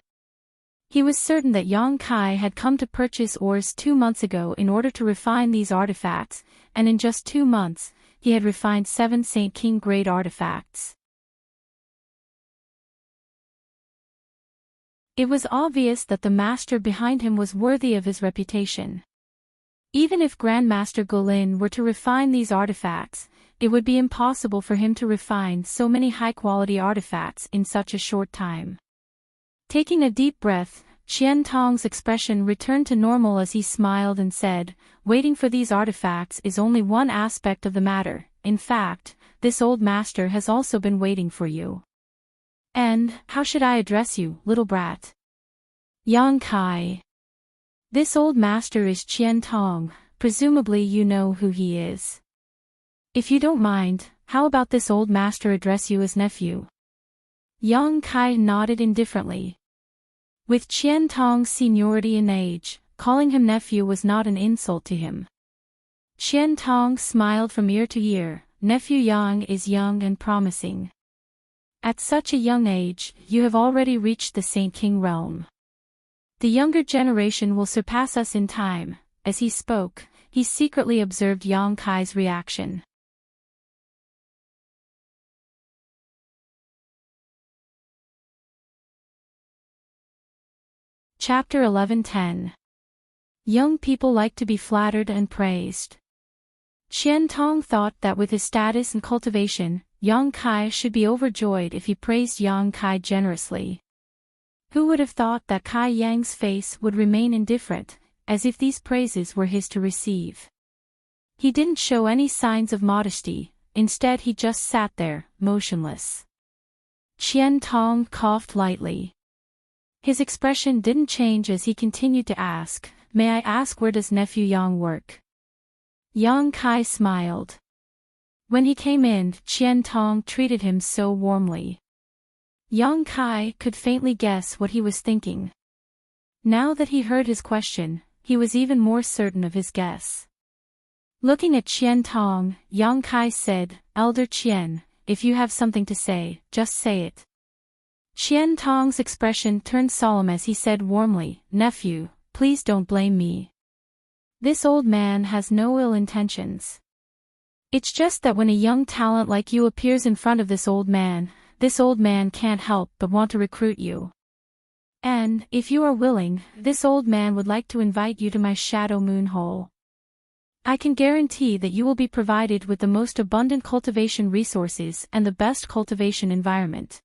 He was certain that Yang Kai had come to purchase ores 2 months ago in order to refine these artifacts, and in just 2 months, he had refined 7 Saint King grade artifacts. It was obvious that the master behind him was worthy of his reputation. Even if Grandmaster Golin were to refine these artifacts, it would be impossible for him to refine so many high-quality artifacts in such a short time. Taking a deep breath, Qian Tong's expression returned to normal as he smiled and said, "Waiting for these artifacts is only one aspect of the matter. In fact, this old master has also been waiting for you." "And, how should I address you, little brat?" "Yang Kai." "This old master is Qian Tong, presumably you know who he is." "If you don't mind, how about this old master address you as nephew?" Yang Kai nodded indifferently. With Qian Tong's seniority in age, calling him nephew was not an insult to him. Qian Tong smiled from ear to ear. Nephew Yang is young and promising. At such a young age, you have already reached the Saint King realm. The younger generation will surpass us in time. As he spoke, he secretly observed Yang Kai's reaction. Chapter 11:10. Young people like to be flattered and praised. Qian Tong thought that with his status and cultivation, Yang Kai should be overjoyed if he praised Yang Kai generously. Who would have thought that Kai Yang's face would remain indifferent, as if these praises were his to receive? He didn't show any signs of modesty, instead he just sat there, motionless. Qian Tong coughed lightly. His expression didn't change as he continued to ask, "May I ask where does nephew Yang work?" Yang Kai smiled. When he came in, Qian Tong treated him so warmly. Yang Kai could faintly guess what he was thinking. Now that he heard his question, he was even more certain of his guess. Looking at Qian Tong, Yang Kai said, "Elder Qian, if you have something to say, just say it." Qian Tong's expression turned solemn as he said warmly, "Nephew, please don't blame me. This old man has no ill intentions. It's just that when a young talent like you appears in front of this old man can't help but want to recruit you. And, if you are willing, this old man would like to invite you to my Shadow Moon Hole. I can guarantee that you will be provided with the most abundant cultivation resources and the best cultivation environment.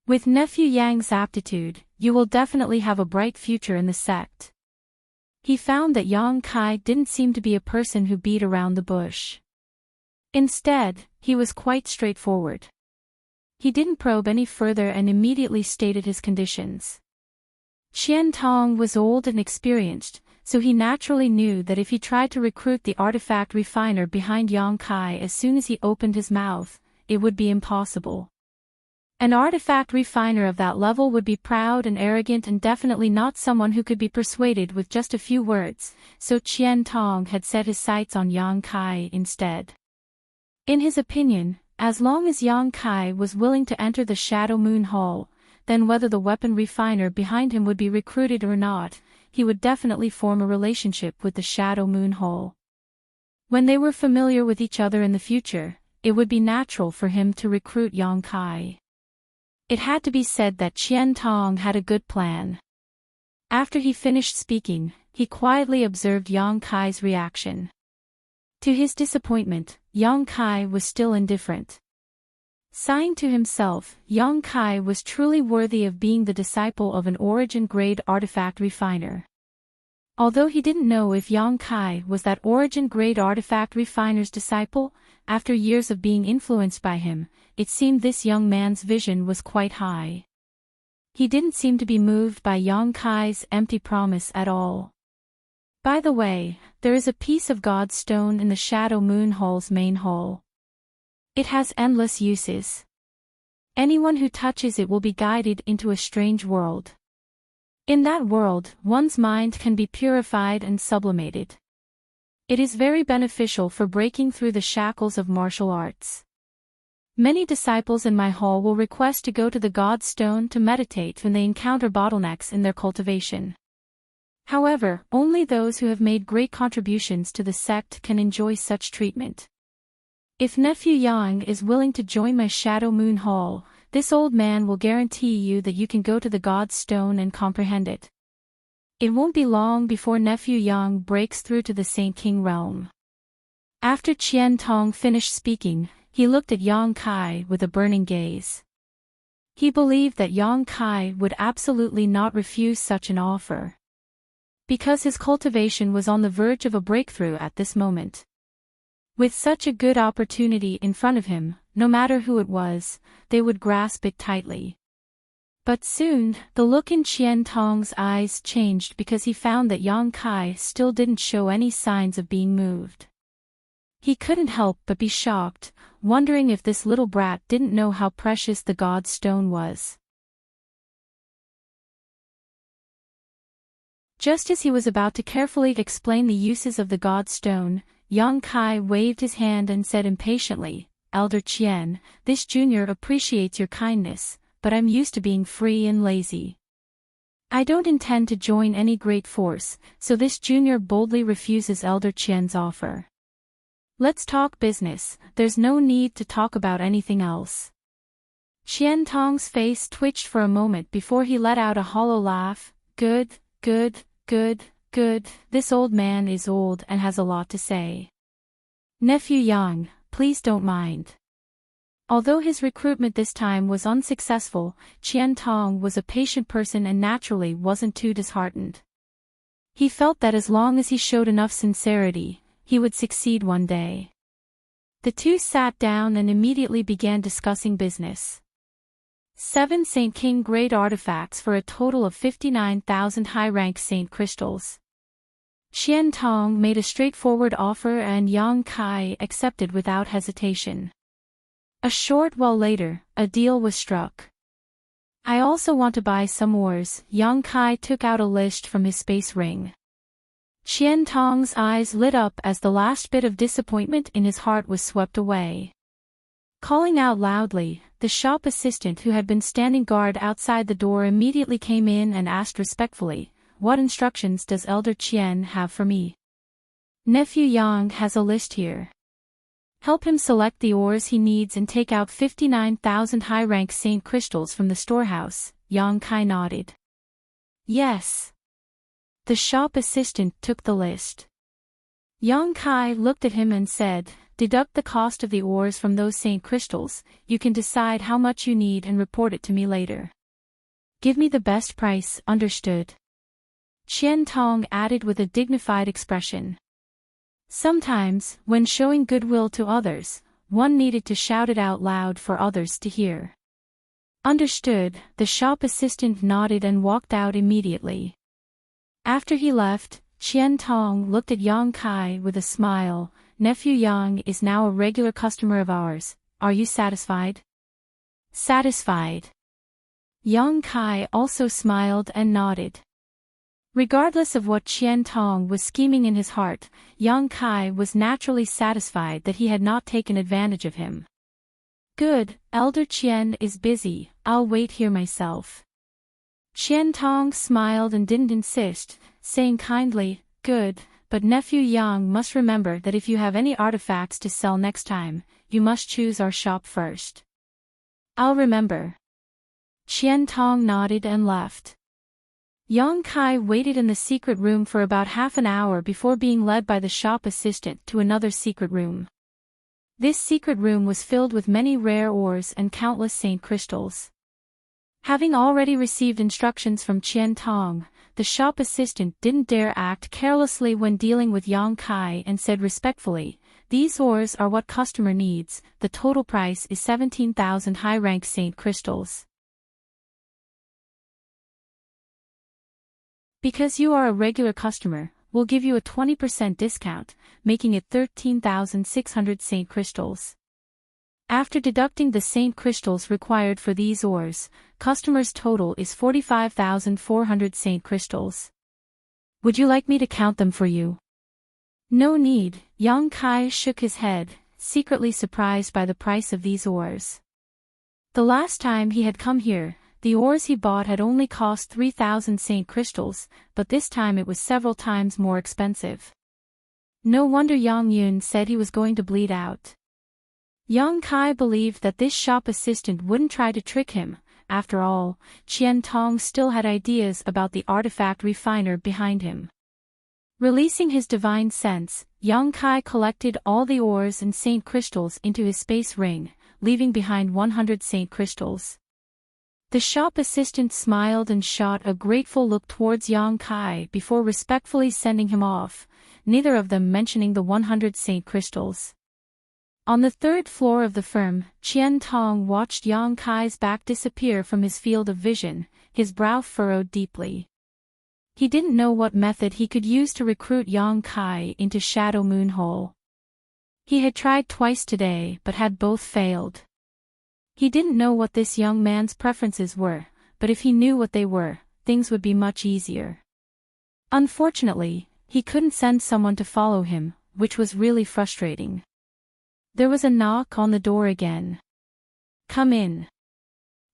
With nephew Yang's aptitude, you will definitely have a bright future in the sect." He found that Yang Kai didn't seem to be a person who beat around the bush. Instead, he was quite straightforward. He didn't probe any further and immediately stated his conditions. Qian Tong was old and experienced, so he naturally knew that if he tried to recruit the artifact refiner behind Yang Kai as soon as he opened his mouth, it would be impossible. An artifact refiner of that level would be proud and arrogant and definitely not someone who could be persuaded with just a few words, so Qian Tong had set his sights on Yang Kai instead. In his opinion, as long as Yang Kai was willing to enter the Shadow Moon Hall, then whether the weapon refiner behind him would be recruited or not, he would definitely form a relationship with the Shadow Moon Hole. When they were familiar with each other in the future, it would be natural for him to recruit Yang Kai. It had to be said that Qian Tong had a good plan. After he finished speaking, he quietly observed Yang Kai's reaction. To his disappointment, Yang Kai was still indifferent. Sighing to himself, Yang Kai was truly worthy of being the disciple of an origin-grade artifact refiner. Although he didn't know if Yang Kai was that origin-grade artifact refiner's disciple, after years of being influenced by him, it seemed this young man's vision was quite high. He didn't seem to be moved by Yang Kai's empty promise at all. By the way, there is a piece of God's stone in the Shadow Moon Hole's main hole. It has endless uses. Anyone who touches it will be guided into a strange world. In that world, one's mind can be purified and sublimated. It is very beneficial for breaking through the shackles of martial arts. Many disciples in my hall will request to go to the God Stone to meditate when they encounter bottlenecks in their cultivation. However, only those who have made great contributions to the sect can enjoy such treatment. If Nephew Yang is willing to join my Shadow Moon Hall, this old man will guarantee you that you can go to the God's Stone and comprehend it. It won't be long before Nephew Yang breaks through to the Saint King realm. After Qian Tong finished speaking, he looked at Yang Kai with a burning gaze. He believed that Yang Kai would absolutely not refuse such an offer. Because his cultivation was on the verge of a breakthrough at this moment. With such a good opportunity in front of him, no matter who it was, they would grasp it tightly. But soon, the look in Qian Tong's eyes changed because he found that Yang Kai still didn't show any signs of being moved. He couldn't help but be shocked, wondering if this little brat didn't know how precious the God Stone was. Just as he was about to carefully explain the uses of the God Stone, Yang Kai waved his hand and said impatiently, "Elder Qian, this junior appreciates your kindness, but I'm used to being free and lazy. I don't intend to join any great force, so this junior boldly refuses Elder Qian's offer. Let's talk business, there's no need to talk about anything else." Qian Tong's face twitched for a moment before he let out a hollow laugh. Good, this old man is old and has a lot to say. Nephew Yang, please don't mind. Although his recruitment this time was unsuccessful, Qian Tong was a patient person and naturally wasn't too disheartened. He felt that as long as he showed enough sincerity, he would succeed one day. The two sat down and immediately began discussing business. 7 Saint King grade artifacts for a total of 59,000 high-rank Saint crystals. Qian Tong made a straightforward offer and Yang Kai accepted without hesitation. A short while later, a deal was struck. I also want to buy some ores. Yang Kai took out a list from his space ring. Qian Tong's eyes lit up as the last bit of disappointment in his heart was swept away. Calling out loudly, the shop assistant who had been standing guard outside the door immediately came in and asked respectfully, "What instructions does Elder Qian have for me?" "Nephew Yang has a list here. Help him select the ores he needs and take out 59,000 high-rank Saint crystals from the storehouse." Yang Kai nodded. "Yes." The shop assistant took the list. Yang Kai looked at him and said, "Deduct the cost of the ores from those Saint crystals, you can decide how much you need and report it to me later. Give me the best price, understood?" Qian Tong added with a dignified expression. Sometimes, when showing goodwill to others, one needed to shout it out loud for others to hear. Understood, the shop assistant nodded and walked out immediately. After he left, Qian Tong looked at Yang Kai with a smile. "Nephew Yang is now a regular customer of ours. Are you satisfied?" "Satisfied." Yang Kai also smiled and nodded. Regardless of what Qian Tong was scheming in his heart, Yang Kai was naturally satisfied that he had not taken advantage of him. Good, Elder Qian is busy, I'll wait here myself. Qian Tong smiled and didn't insist, saying kindly, good, but nephew Yang must remember that if you have any artifacts to sell next time, you must choose our shop first. I'll remember. Qian Tong nodded and left. Yang Kai waited in the secret room for about half an hour before being led by the shop assistant to another secret room. This secret room was filled with many rare ores and countless saint crystals. Having already received instructions from Qian Tong, the shop assistant didn't dare act carelessly when dealing with Yang Kai and said respectfully, "These ores are what customer needs, the total price is 17,000 high-rank saint crystals. Because you are a regular customer, we'll give you a 20% discount, making it 13,600 saint crystals. After deducting the saint crystals required for these ores, customers' total is 45,400 saint crystals. Would you like me to count them for you?" No need, Yang Kai shook his head, secretly surprised by the price of these ores. The last time he had come here, the ores he bought had only cost 3,000 saint crystals, but this time it was several times more expensive. No wonder Yang Yun said he was going to bleed out. Yang Kai believed that this shop assistant wouldn't try to trick him. After all, Qian Tong still had ideas about the artifact refiner behind him. Releasing his divine sense, Yang Kai collected all the ores and saint crystals into his space ring, leaving behind 100 saint crystals. The shop assistant smiled and shot a grateful look towards Yang Kai before respectfully sending him off, neither of them mentioning the 100 saint crystals. On the third floor of the firm, Qian Tong watched Yang Kai's back disappear from his field of vision, his brow furrowed deeply. He didn't know what method he could use to recruit Yang Kai into Shadow Moon Hole. He had tried twice today but had both failed. He didn't know what this young man's preferences were, but if he knew what they were, things would be much easier. Unfortunately, he couldn't send someone to follow him, which was really frustrating. There was a knock on the door again. "Come in."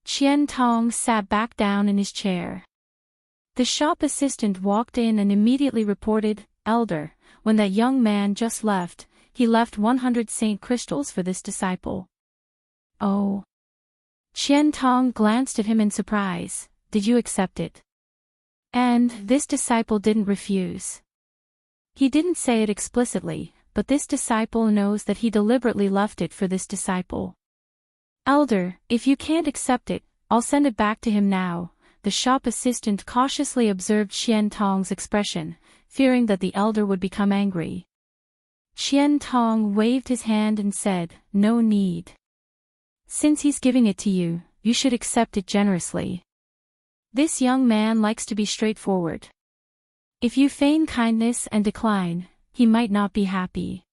Qian Tong sat back down in his chair. The shop assistant walked in and immediately reported, "Elder, when that young man just left, he left 100 saint crystals for this disciple." "Oh." Qian Tong glanced at him in surprise. "Did you accept it?" "And this disciple didn't refuse." He didn't say it explicitly, but this disciple knows that he deliberately left it for this disciple. "Elder, if you can't accept it, I'll send it back to him now." The shop assistant cautiously observed Qian Tong's expression, fearing that the elder would become angry. Qian Tong waved his hand and said, "No need. Since he's giving it to you, you should accept it generously. This young man likes to be straightforward. If you feign kindness and decline, he might not be happy.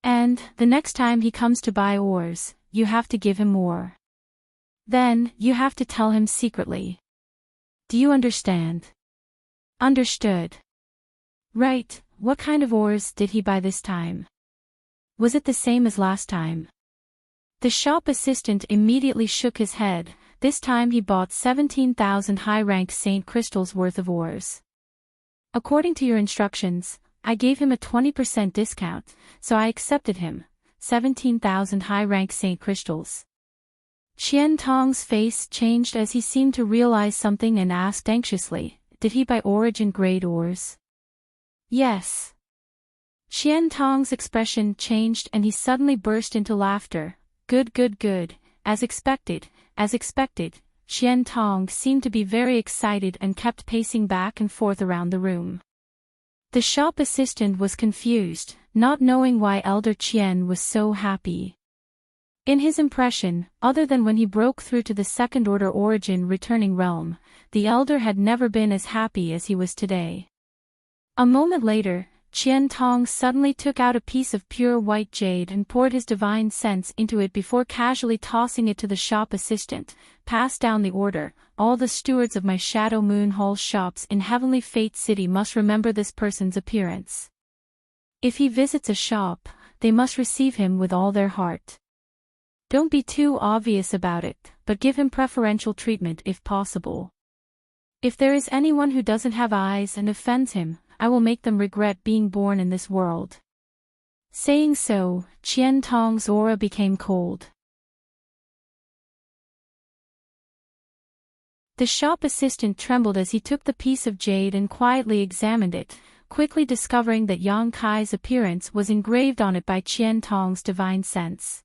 And, the next time he comes to buy ores, you have to give him more. Then, you have to tell him secretly. Do you understand?" "Understood." "Right, what kind of ores did he buy this time? Was it the same as last time?" The shop assistant immediately shook his head. This time he bought 17,000 high-rank saint crystals worth of ores. "According to your instructions, I gave him a 20% discount, so I accepted him, 17,000 high-rank saint crystals." Qian Tong's face changed as he seemed to realize something and asked anxiously, "Did he buy origin-grade ores?" "Yes." Qian Tong's expression changed and he suddenly burst into laughter. "Good, good, good, as expected, as expected." Qian Tong seemed to be very excited and kept pacing back and forth around the room. The shop assistant was confused, not knowing why Elder Qian was so happy. In his impression, other than when he broke through to the second-order origin returning realm, the elder had never been as happy as he was today. A moment later, Qian Tong suddenly took out a piece of pure white jade and poured his divine sense into it before casually tossing it to the shop assistant. "Pass down the order. All the stewards of my Shadow Moon Hall shops in Heavenly Fate City must remember this person's appearance. If he visits a shop, they must receive him with all their heart. Don't be too obvious about it, but give him preferential treatment if possible. If there is anyone who doesn't have eyes and offends him, I will make them regret being born in this world." Saying so, Qian Tong's aura became cold. The shop assistant trembled as he took the piece of jade and quietly examined it, quickly discovering that Yang Kai's appearance was engraved on it by Qian Tong's divine sense.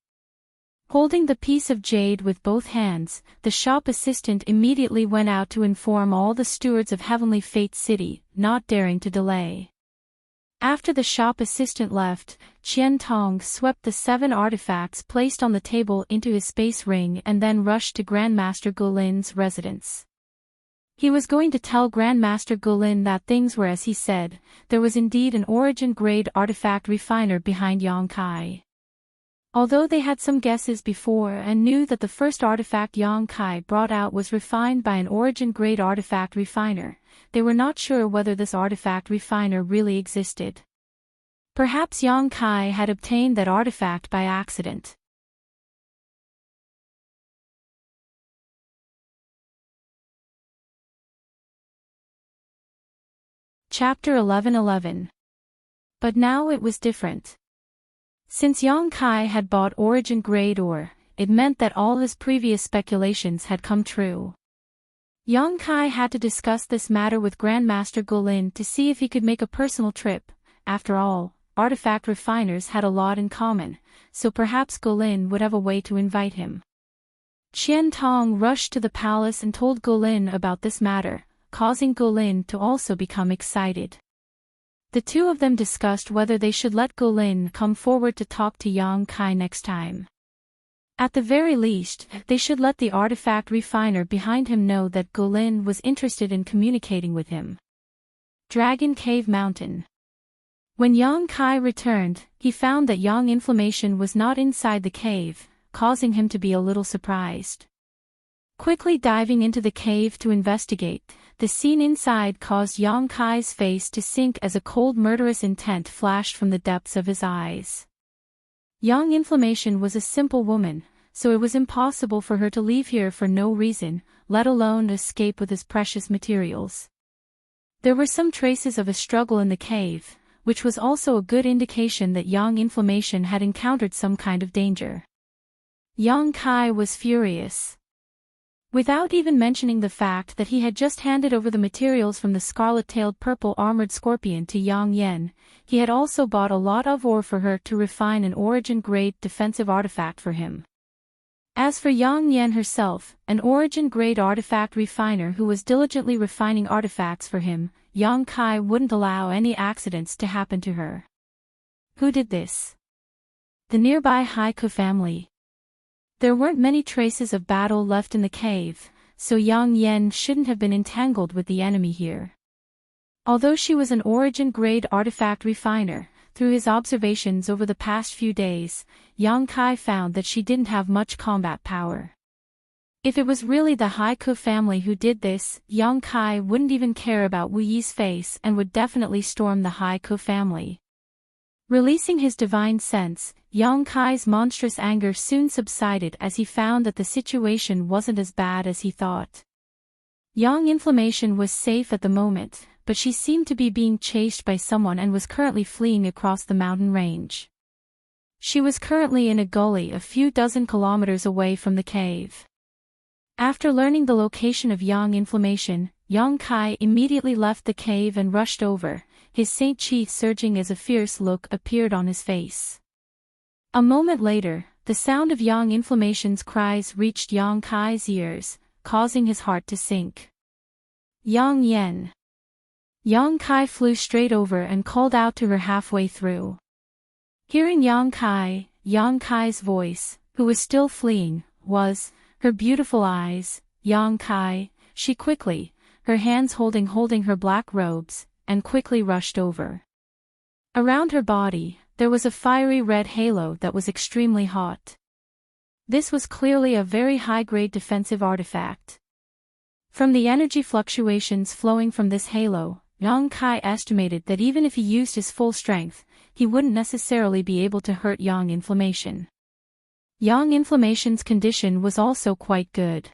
Holding the piece of jade with both hands, the shop assistant immediately went out to inform all the stewards of Heavenly Fate City, not daring to delay. After the shop assistant left, Qian Tong swept the 7 artifacts placed on the table into his space ring and then rushed to Grandmaster Gulin's residence. He was going to tell Grandmaster Gulin that things were as he said. There was indeed an origin-grade artifact refiner behind Yang Kai. Although they had some guesses before and knew that the first artifact Yang Kai brought out was refined by an origin-grade artifact refiner, they were not sure whether this artifact refiner really existed. Perhaps Yang Kai had obtained that artifact by accident. Chapter 11:11. But now it was different. Since Yang Kai had bought origin-grade ore, it meant that all his previous speculations had come true. Yang Kai had to discuss this matter with Grandmaster Gulin to see if he could make a personal trip. After all, artifact refiners had a lot in common, so perhaps Gulin would have a way to invite him. Qian Tong rushed to the palace and told Gulin about this matter, causing Gulin to also become excited. The two of them discussed whether they should let Gulin come forward to talk to Yang Kai next time. At the very least, they should let the artifact refiner behind him know that Gulin was interested in communicating with him. Dragon Cave Mountain. When Yang Kai returned, he found that Yang Inflammation was not inside the cave, causing him to be a little surprised. Quickly diving into the cave to investigate, the scene inside caused Yang Kai's face to sink as a cold murderous intent flashed from the depths of his eyes. Yang Inflammation was a simple woman, so it was impossible for her to leave here for no reason, let alone escape with his precious materials. There were some traces of a struggle in the cave, which was also a good indication that Yang Inflammation had encountered some kind of danger. Yang Kai was furious. Without even mentioning the fact that he had just handed over the materials from the scarlet-tailed purple armored scorpion to Yang Yen, he had also bought a lot of ore for her to refine an origin-grade defensive artifact for him. As for Yang Yen herself, an origin-grade artifact refiner who was diligently refining artifacts for him, Yang Kai wouldn't allow any accidents to happen to her. Who did this? The nearby Haiku family. There weren't many traces of battle left in the cave, so Yang Yen shouldn't have been entangled with the enemy here. Although she was an origin-grade artifact refiner, through his observations over the past few days, Yang Kai found that she didn't have much combat power. If it was really the Haiku family who did this, Yang Kai wouldn't even care about Wu Yi's face and would definitely storm the Haiku family. Releasing his divine sense, Yang Kai's monstrous anger soon subsided as he found that the situation wasn't as bad as he thought. Yang Inflammation was safe at the moment, but she seemed to be being chased by someone and was currently fleeing across the mountain range. She was currently in a gully a few dozen kilometers away from the cave. After learning the location of Yang Inflammation, Yang Kai immediately left the cave and rushed over, his Saint Chi surging as a fierce look appeared on his face. A moment later, the sound of Yang Inflammation's cries reached Yang Kai's ears, causing his heart to sink. Yang Yen. Yang Kai flew straight over and called out to her halfway through. Hearing Yang Kai's voice, who was still fleeing, was her beautiful eyes. Yang Kai, she quickly, her hands holding her black robes, and quickly rushed over. Around her body, there was a fiery red halo that was extremely hot. This was clearly a very high-grade defensive artifact. From the energy fluctuations flowing from this halo, Yang Kai estimated that even if he used his full strength, he wouldn't necessarily be able to hurt Yang Inflammation. Yang Inflammation's condition was also quite good.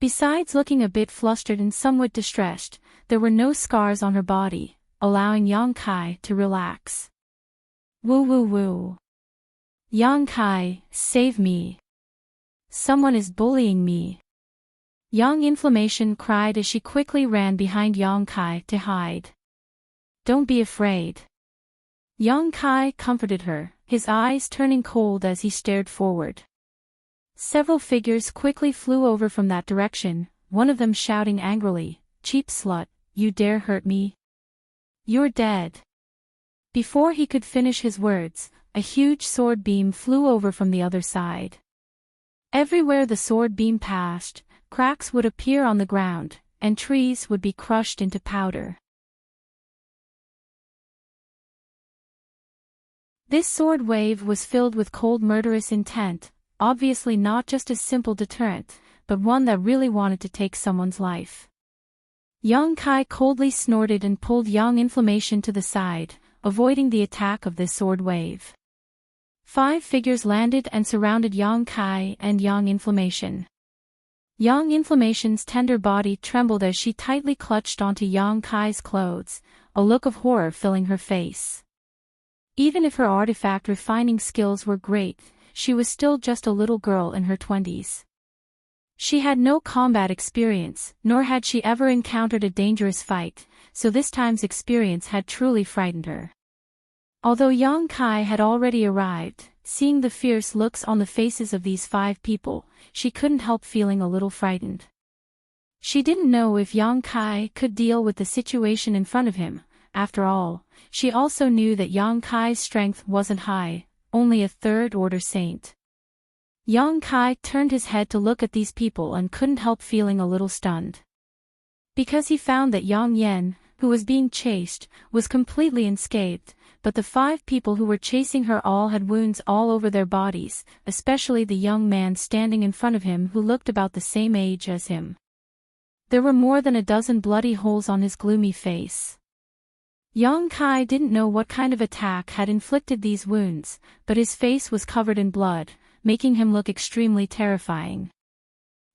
Besides looking a bit flustered and somewhat distressed, there were no scars on her body, allowing Yang Kai to relax. Woo woo woo. Yang Kai, save me. Someone is bullying me. Yang Inflammation cried as she quickly ran behind Yang Kai to hide. Don't be afraid. Yang Kai comforted her, his eyes turning cold as he stared forward. Several figures quickly flew over from that direction, one of them shouting angrily, "Cheap slut, you dare hurt me? You're dead." Before he could finish his words, a huge sword beam flew over from the other side. Everywhere the sword beam passed, cracks would appear on the ground, and trees would be crushed into powder. This sword wave was filled with cold murderous intent, obviously not just a simple deterrent, but one that really wanted to take someone's life. Yang Kai coldly snorted and pulled Yang Inflammation to the side, avoiding the attack of this sword wave. 5 figures landed and surrounded Yang Kai and Yang Inflammation. Yang Inflammation's tender body trembled as she tightly clutched onto Yang Kai's clothes, a look of horror filling her face. Even if her artifact refining skills were great, she was still just a little girl in her 20s. She had no combat experience, nor had she ever encountered a dangerous fight, so this time's experience had truly frightened her. Although Yang Kai had already arrived, seeing the fierce looks on the faces of these 5 people, she couldn't help feeling a little frightened. She didn't know if Yang Kai could deal with the situation in front of him. After all, she also knew that Yang Kai's strength wasn't high, only a third-order saint. Yang Kai turned his head to look at these people and couldn't help feeling a little stunned. Because he found that Yang Yen, who was being chased, was completely unscathed, but the 5 people who were chasing her all had wounds all over their bodies, especially the young man standing in front of him who looked about the same age as him. There were more than a dozen bloody holes on his gloomy face. Yang Kai didn't know what kind of attack had inflicted these wounds, but his face was covered in blood, making him look extremely terrifying.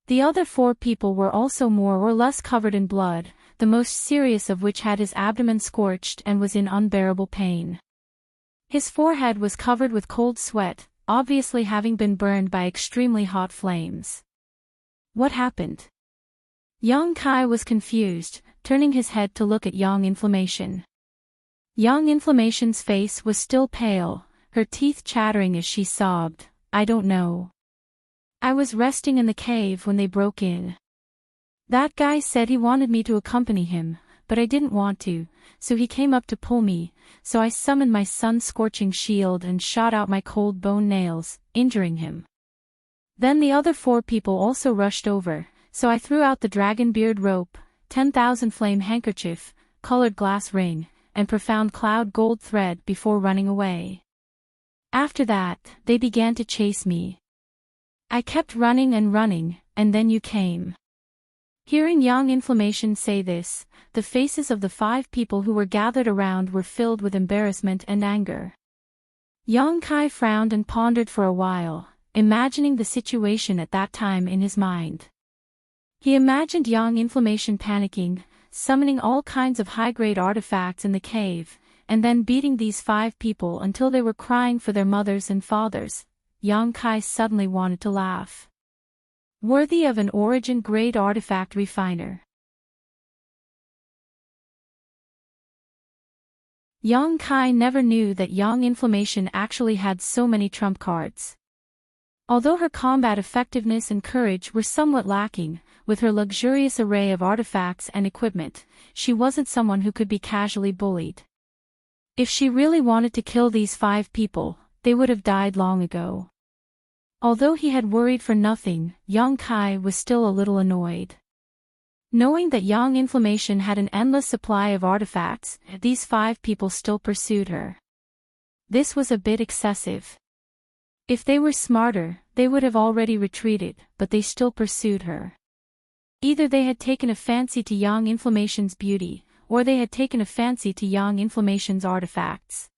The other 4 people were also more or less covered in blood, the most serious of which had his abdomen scorched and was in unbearable pain. His forehead was covered with cold sweat, obviously having been burned by extremely hot flames. What happened? Yang Kai was confused, turning his head to look at Yang Inflammation. Yang Inflammation's face was still pale, her teeth chattering as she sobbed, "I don't know. I was resting in the cave when they broke in. That guy said he wanted me to accompany him, but I didn't want to, so he came up to pull me, so I summoned my sun-scorching shield and shot out my cold bone nails, injuring him. Then the other 4 people also rushed over, so I threw out the dragon beard rope, 10,000 flame handkerchief, colored glass ring, and profound cloud gold thread before running away. After that, they began to chase me. I kept running, and then you came." Hearing Yang Inflammation say this, the faces of the 5 people who were gathered around were filled with embarrassment and anger. Yang Kai frowned and pondered for a while, imagining the situation at that time in his mind. He imagined Yang Inflammation panicking, summoning all kinds of high-grade artifacts in the cave, and then beating these 5 people until they were crying for their mothers and fathers. Yang Kai suddenly wanted to laugh. Worthy of an origin-grade artifact refiner. Yang Kai never knew that Yang Inflammation actually had so many trump cards. Although her combat effectiveness and courage were somewhat lacking, with her luxurious array of artifacts and equipment, she wasn't someone who could be casually bullied. If she really wanted to kill these 5 people, they would have died long ago. Although he had worried for nothing, Yang Kai was still a little annoyed. Knowing that Yang Inflammation had an endless supply of artifacts, these 5 people still pursued her. This was a bit excessive. If they were smarter, they would have already retreated, but they still pursued her. Either they had taken a fancy to Yang Inflammation's beauty, or they had taken a fancy to Yang Inflammation's artifacts.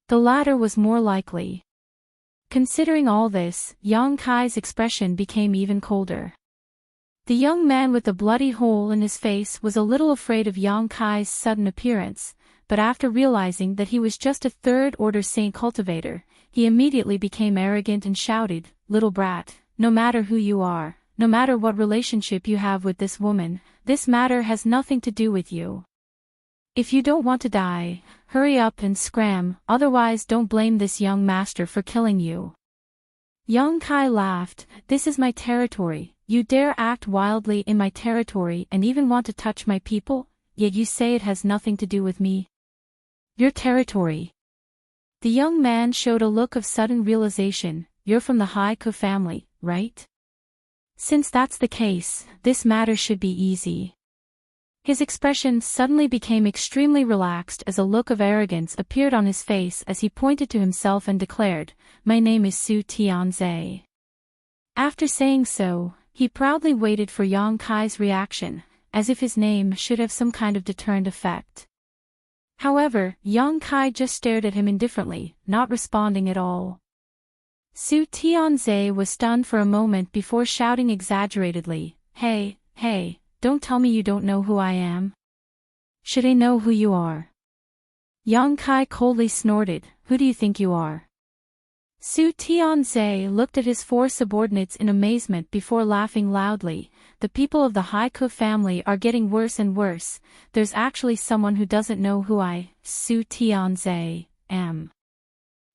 The latter was more likely. Considering all this, Yang Kai's expression became even colder. The young man with the bloody hole in his face was a little afraid of Yang Kai's sudden appearance, but after realizing that he was just a third-order saint cultivator, he immediately became arrogant and shouted, "Little brat, no matter who you are, no matter what relationship you have with this woman, this matter has nothing to do with you. If you don't want to die, hurry up and scram, otherwise don't blame this young master for killing you." Yang Kai laughed, "This is my territory, you dare act wildly in my territory and even want to touch my people, yet you say it has nothing to do with me. Your territory." The young man showed a look of sudden realization. "You're from the Haiku family, right? Since that's the case, this matter should be easy." His expression suddenly became extremely relaxed as a look of arrogance appeared on his face as he pointed to himself and declared, "My name is Su Tianze." After saying so, he proudly waited for Yang Kai's reaction, as if his name should have some kind of deterrent effect. However, Yang Kai just stared at him indifferently, not responding at all. Su Tianze was stunned for a moment before shouting exaggeratedly, Hey, don't tell me you don't know who I am. Should I know who you are?" Yang Kai coldly snorted, "Who do you think you are?" Su Tianze looked at his four subordinates in amazement before laughing loudly. "The people of the Haiku family are getting worse and worse. There's actually someone who doesn't know who I, Su Tianze, am.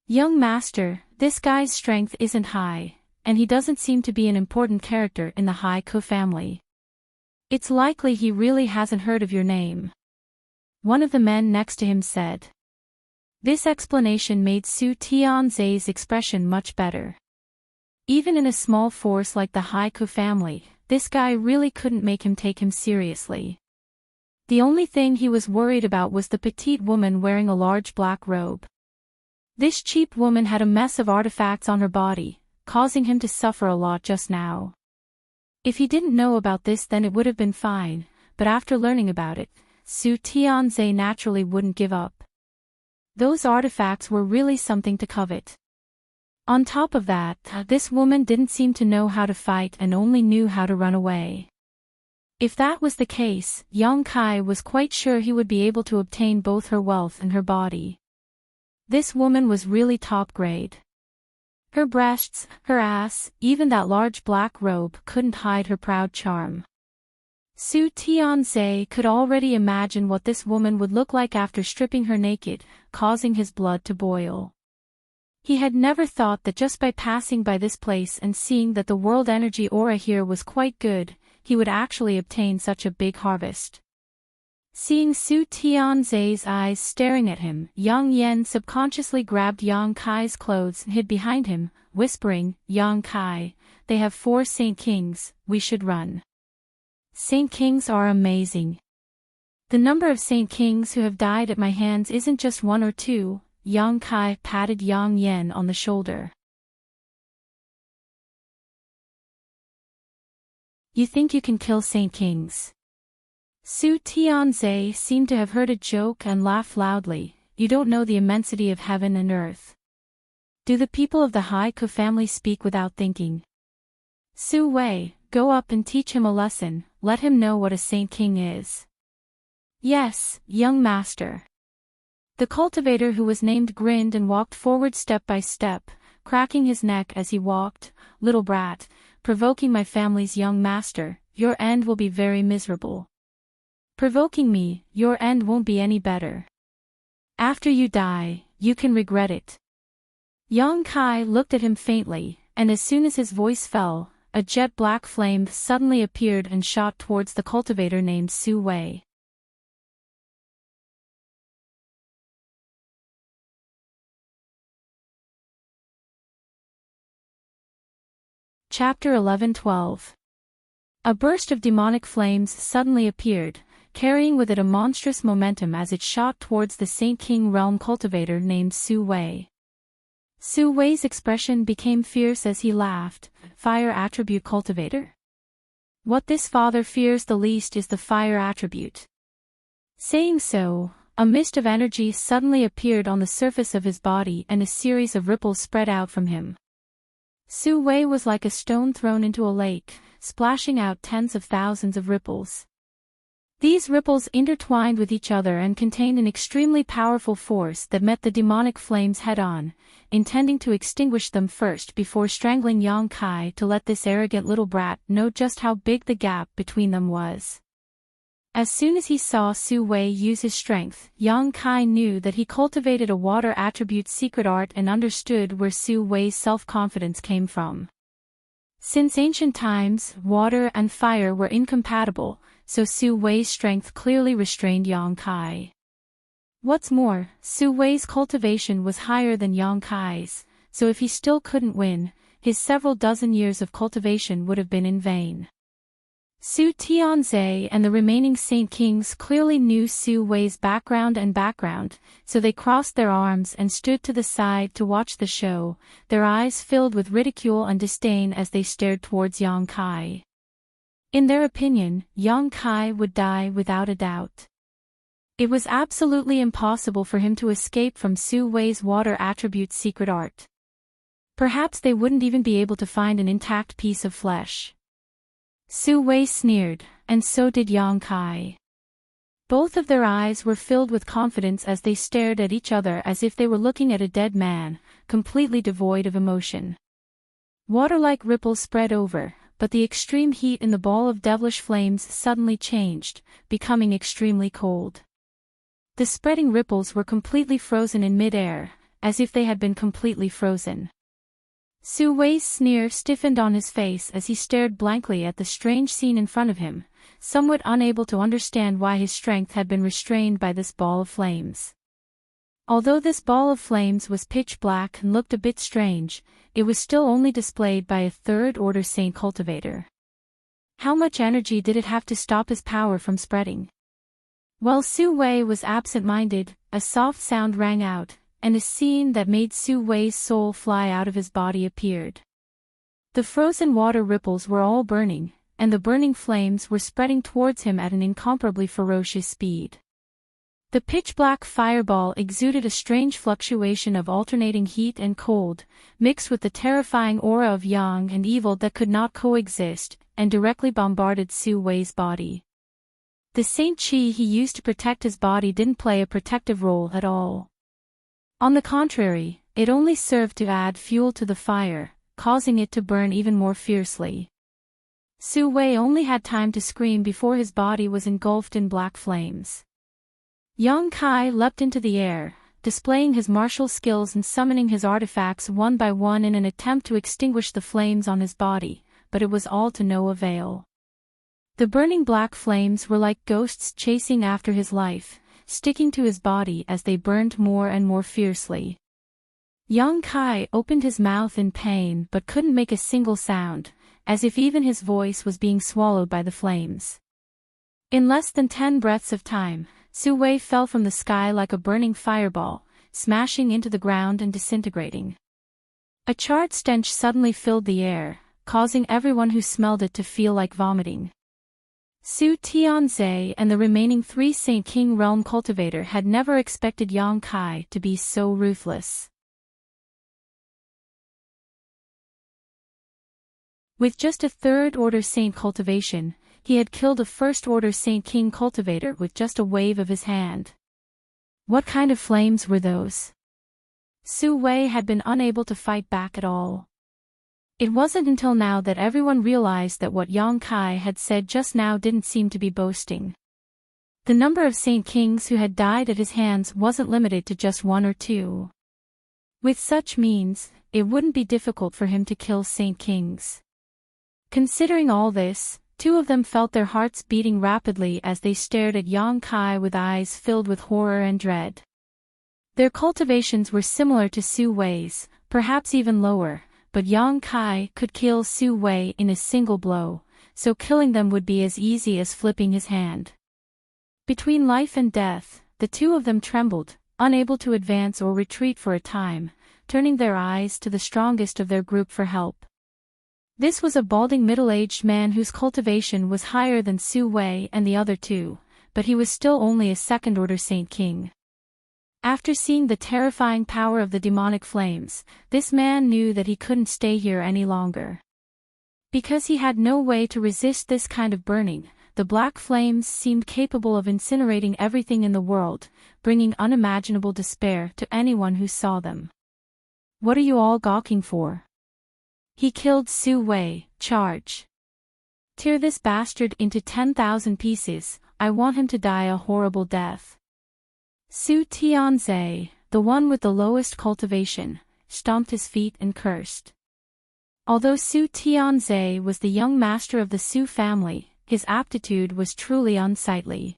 Young master, this guy's strength isn't high, and he doesn't seem to be an important character in the Haiku family. It's likely he really hasn't heard of your name," one of the men next to him said. This explanation made Su Tianze's expression much better. Even in a small force like the Haiku family, this guy really couldn't make him take him seriously. The only thing he was worried about was the petite woman wearing a large black robe. This cheap woman had a mess of artifacts on her body, causing him to suffer a lot just now. If he didn't know about this, then it would have been fine, but after learning about it, Su Tianze naturally wouldn't give up. Those artifacts were really something to covet. On top of that, this woman didn't seem to know how to fight and only knew how to run away. If that was the case, Yang Kai was quite sure he would be able to obtain both her wealth and her body. This woman was really top grade. Her breasts, her ass, even that large black robe couldn't hide her proud charm. Su Tianze could already imagine what this woman would look like after stripping her naked, causing his blood to boil. He had never thought that just by passing by this place and seeing that the world energy aura here was quite good, he would actually obtain such a big harvest. Seeing Su Tianze's eyes staring at him, Yang Yen subconsciously grabbed Yang Kai's clothes and hid behind him, whispering, "Yang Kai, they have 4 Saint Kings, we should run. Saint Kings are amazing. The number of Saint Kings who have died at my hands isn't just 1 or 2, Yang Kai patted Yang Yen on the shoulder. "You think you can kill Saint Kings?" Su Tianze seemed to have heard a joke and laughed loudly. "You don't know the immensity of heaven and earth. Do the people of the Haiku family speak without thinking? Su Wei, go up and teach him a lesson, let him know what a Saint King is." "Yes, young master." The cultivator who was named grinned and walked forward step by step, cracking his neck as he walked. "Little brat, provoking my family's young master, your end will be very miserable. Provoking me, your end won't be any better. After you die, you can regret it." Yang Kai looked at him faintly, and as soon as his voice fell, a jet black flame suddenly appeared and shot towards the cultivator named Su Wei. Chapter 11-12. A burst of demonic flames suddenly appeared, carrying with it a monstrous momentum as it shot towards the Saint King realm cultivator named Su Wei. Su Wei's expression became fierce as he laughed. "Fire attribute cultivator? What this father fears the least is the fire attribute." Saying so, a mist of energy suddenly appeared on the surface of his body and a series of ripples spread out from him, Su Wei was like a stone thrown into a lake, splashing out tens of thousands of ripples. These ripples intertwined with each other and contained an extremely powerful force that met the demonic flames head-on, intending to extinguish them first before strangling Yang Kai to let this arrogant little brat know just how big the gap between them was. As soon as he saw Su Wei use his strength, Yang Kai knew that he cultivated a water attribute's secret art and understood where Su Wei's self-confidence came from. Since ancient times, water and fire were incompatible, so Su Wei's strength clearly restrained Yang Kai. What's more, Su Wei's cultivation was higher than Yang Kai's, so if he still couldn't win, his several dozen years of cultivation would have been in vain. Su Tianze and the remaining Saint Kings clearly knew Su Wei's background, so they crossed their arms and stood to the side to watch the show, their eyes filled with ridicule and disdain as they stared towards Yang Kai. In their opinion, Yang Kai would die without a doubt. It was absolutely impossible for him to escape from Su Wei's water attribute's secret art. Perhaps they wouldn't even be able to find an intact piece of flesh. Su Wei sneered, and so did Yang Kai. Both of their eyes were filled with confidence as they stared at each other as if they were looking at a dead man, completely devoid of emotion. Water-like ripples spread over, but the extreme heat in the ball of devilish flames suddenly changed, becoming extremely cold. The spreading ripples were completely frozen in mid-air, as if they had been completely frozen. Su Wei's sneer stiffened on his face as he stared blankly at the strange scene in front of him, somewhat unable to understand why his strength had been restrained by this ball of flames. Although this ball of flames was pitch black and looked a bit strange, it was still only displayed by a third-order saint cultivator. How much energy did it have to stop his power from spreading? While Su Wei was absent-minded, a soft sound rang out, and a scene that made Su Wei's soul fly out of his body appeared. The frozen water ripples were all burning, and the burning flames were spreading towards him at an incomparably ferocious speed. The pitch-black fireball exuded a strange fluctuation of alternating heat and cold, mixed with the terrifying aura of yang and evil that could not coexist, and directly bombarded Su Wei's body. The Saint Chi he used to protect his body didn't play a protective role at all. On the contrary, it only served to add fuel to the fire, causing it to burn even more fiercely. Su Wei only had time to scream before his body was engulfed in black flames. Yang Kai leapt into the air, displaying his martial skills and summoning his artifacts one by one in an attempt to extinguish the flames on his body, but it was all to no avail. The burning black flames were like ghosts chasing after his life, sticking to his body as they burned more and more fiercely. Yang Kai opened his mouth in pain but couldn't make a single sound, as if even his voice was being swallowed by the flames. In less than 10 breaths of time, Su Wei fell from the sky like a burning fireball, smashing into the ground and disintegrating. A charred stench suddenly filled the air, causing everyone who smelled it to feel like vomiting. Su Tianze and the remaining 3 Saint King Realm cultivator had never expected Yang Kai to be so ruthless. With just a third-order saint cultivation, he had killed a first-order Saint King cultivator with just a wave of his hand. What kind of flames were those? Su Wei had been unable to fight back at all. It wasn't until now that everyone realized that what Yang Kai had said just now didn't seem to be boasting. The number of Saint Kings who had died at his hands wasn't limited to just 1 or 2. With such means, it wouldn't be difficult for him to kill Saint Kings. Considering all this, 2 of them felt their hearts beating rapidly as they stared at Yang Kai with eyes filled with horror and dread. Their cultivations were similar to Su Wei's, perhaps even lower, but Yang Kai could kill Su Wei in a single blow, so killing them would be as easy as flipping his hand. Between life and death, the 2 of them trembled, unable to advance or retreat for a time, turning their eyes to the strongest of their group for help. This was a balding middle-aged man whose cultivation was higher than Su Wei and the other 2, but he was still only a second-order Saint King. After seeing the terrifying power of the demonic flames, this man knew that he couldn't stay here any longer. Because he had no way to resist this kind of burning, the black flames seemed capable of incinerating everything in the world, bringing unimaginable despair to anyone who saw them. What are you all gawking for? He killed Su Wei, charge. Tear this bastard into 10,000 pieces, I want him to die a horrible death. Su Tianzhe, the one with the lowest cultivation, stomped his feet and cursed. Although Su Tianzhe was the young master of the Su family, his aptitude was truly unsightly.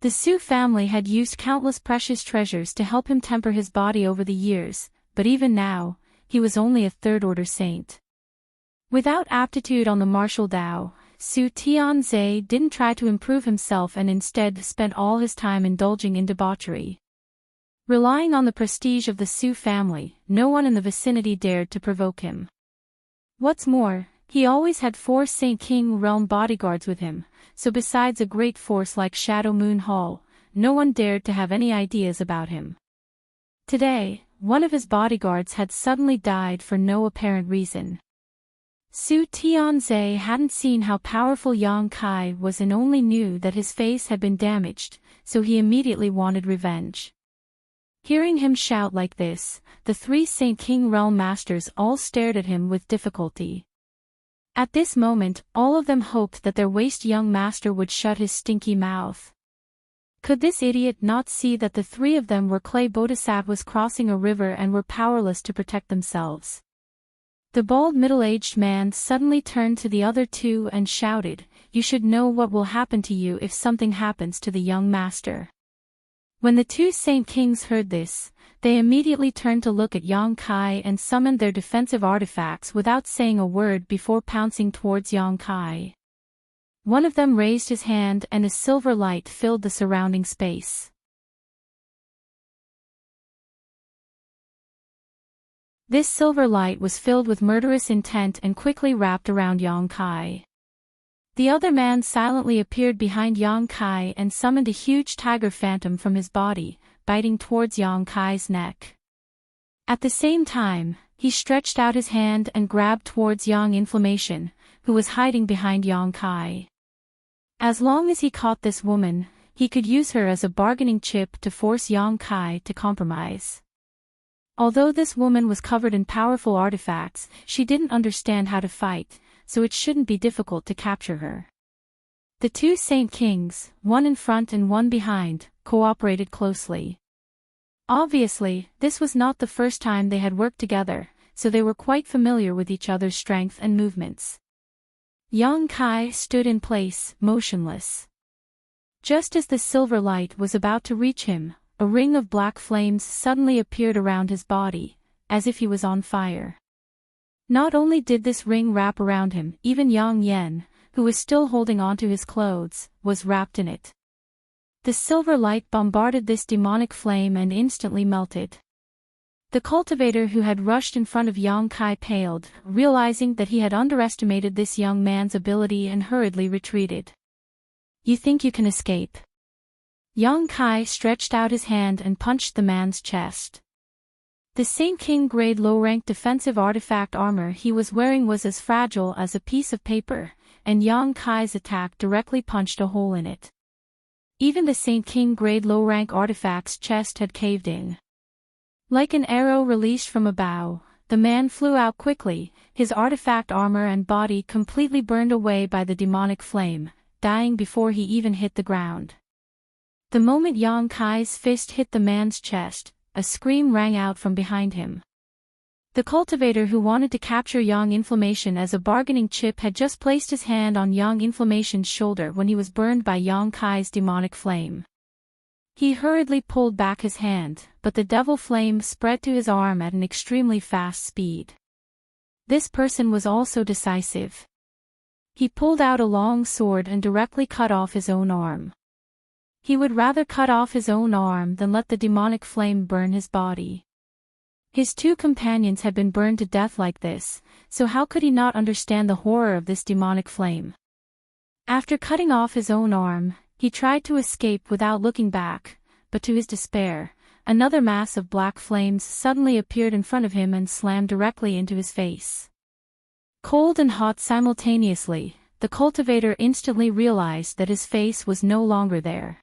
The Su family had used countless precious treasures to help him temper his body over the years, but even now, he was only a third-order saint. Without aptitude on the martial Dao, Su Tianzhe didn't try to improve himself and instead spent all his time indulging in debauchery. Relying on the prestige of the Su family, no one in the vicinity dared to provoke him. What's more, he always had 4 Saint King realm bodyguards with him, so besides a great force like Shadow Moon Hall, no one dared to have any ideas about him. Today, one of his bodyguards had suddenly died for no apparent reason. Su Tianzhe hadn't seen how powerful Yang Kai was and only knew that his face had been damaged, so he immediately wanted revenge. Hearing him shout like this, the 3 Saint King realm masters all stared at him with difficulty. At this moment, all of them hoped that their waste young master would shut his stinky mouth. Could this idiot not see that the 3 of them were clay bodhisattvas crossing a river and were powerless to protect themselves? The bald middle-aged man suddenly turned to the other 2 and shouted, "You should know what will happen to you if something happens to the young master." When the 2 Saint Kings heard this, they immediately turned to look at Yang Kai and summoned their defensive artifacts without saying a word before pouncing towards Yang Kai. One of them raised his hand and a silver light filled the surrounding space. This silver light was filled with murderous intent and quickly wrapped around Yang Kai. The other man silently appeared behind Yang Kai and summoned a huge tiger phantom from his body, biting towards Yang Kai's neck. At the same time, he stretched out his hand and grabbed towards Yang Inflammation, who was hiding behind Yang Kai. As long as he caught this woman, he could use her as a bargaining chip to force Yang Kai to compromise. Although this woman was covered in powerful artifacts, she didn't understand how to fight, so it shouldn't be difficult to capture her. The 2 Saint Kings, one in front and one behind, cooperated closely. Obviously, this was not the first time they had worked together, so they were quite familiar with each other's strength and movements. Yang Kai stood in place, motionless. Just as the silver light was about to reach him, a ring of black flames suddenly appeared around his body, as if he was on fire. Not only did this ring wrap around him, even Yang Yen, who was still holding onto his clothes, was wrapped in it. The silver light bombarded this demonic flame and instantly melted. The cultivator who had rushed in front of Yang Kai paled, realizing that he had underestimated this young man's ability and hurriedly retreated. "You think you can escape?" Yang Kai stretched out his hand and punched the man's chest. The Saint King grade low-rank defensive artifact armor he was wearing was as fragile as a piece of paper, and Yang Kai's attack directly punched a hole in it. Even the Saint King grade low-rank artifact's chest had caved in. Like an arrow released from a bow, the man flew out quickly, his artifact armor and body completely burned away by the demonic flame, dying before he even hit the ground. The moment Yang Kai's fist hit the man's chest, a scream rang out from behind him. The cultivator who wanted to capture Yang Inflammation as a bargaining chip had just placed his hand on Yang Inflammation's shoulder when he was burned by Yang Kai's demonic flame. He hurriedly pulled back his hand, but the devil flame spread to his arm at an extremely fast speed. This person was also decisive. He pulled out a long sword and directly cut off his own arm. He would rather cut off his own arm than let the demonic flame burn his body. His 2 companions had been burned to death like this, so how could he not understand the horror of this demonic flame? After cutting off his own arm, he tried to escape without looking back, but to his despair, another mass of black flames suddenly appeared in front of him and slammed directly into his face. Cold and hot simultaneously, the cultivator instantly realized that his face was no longer there.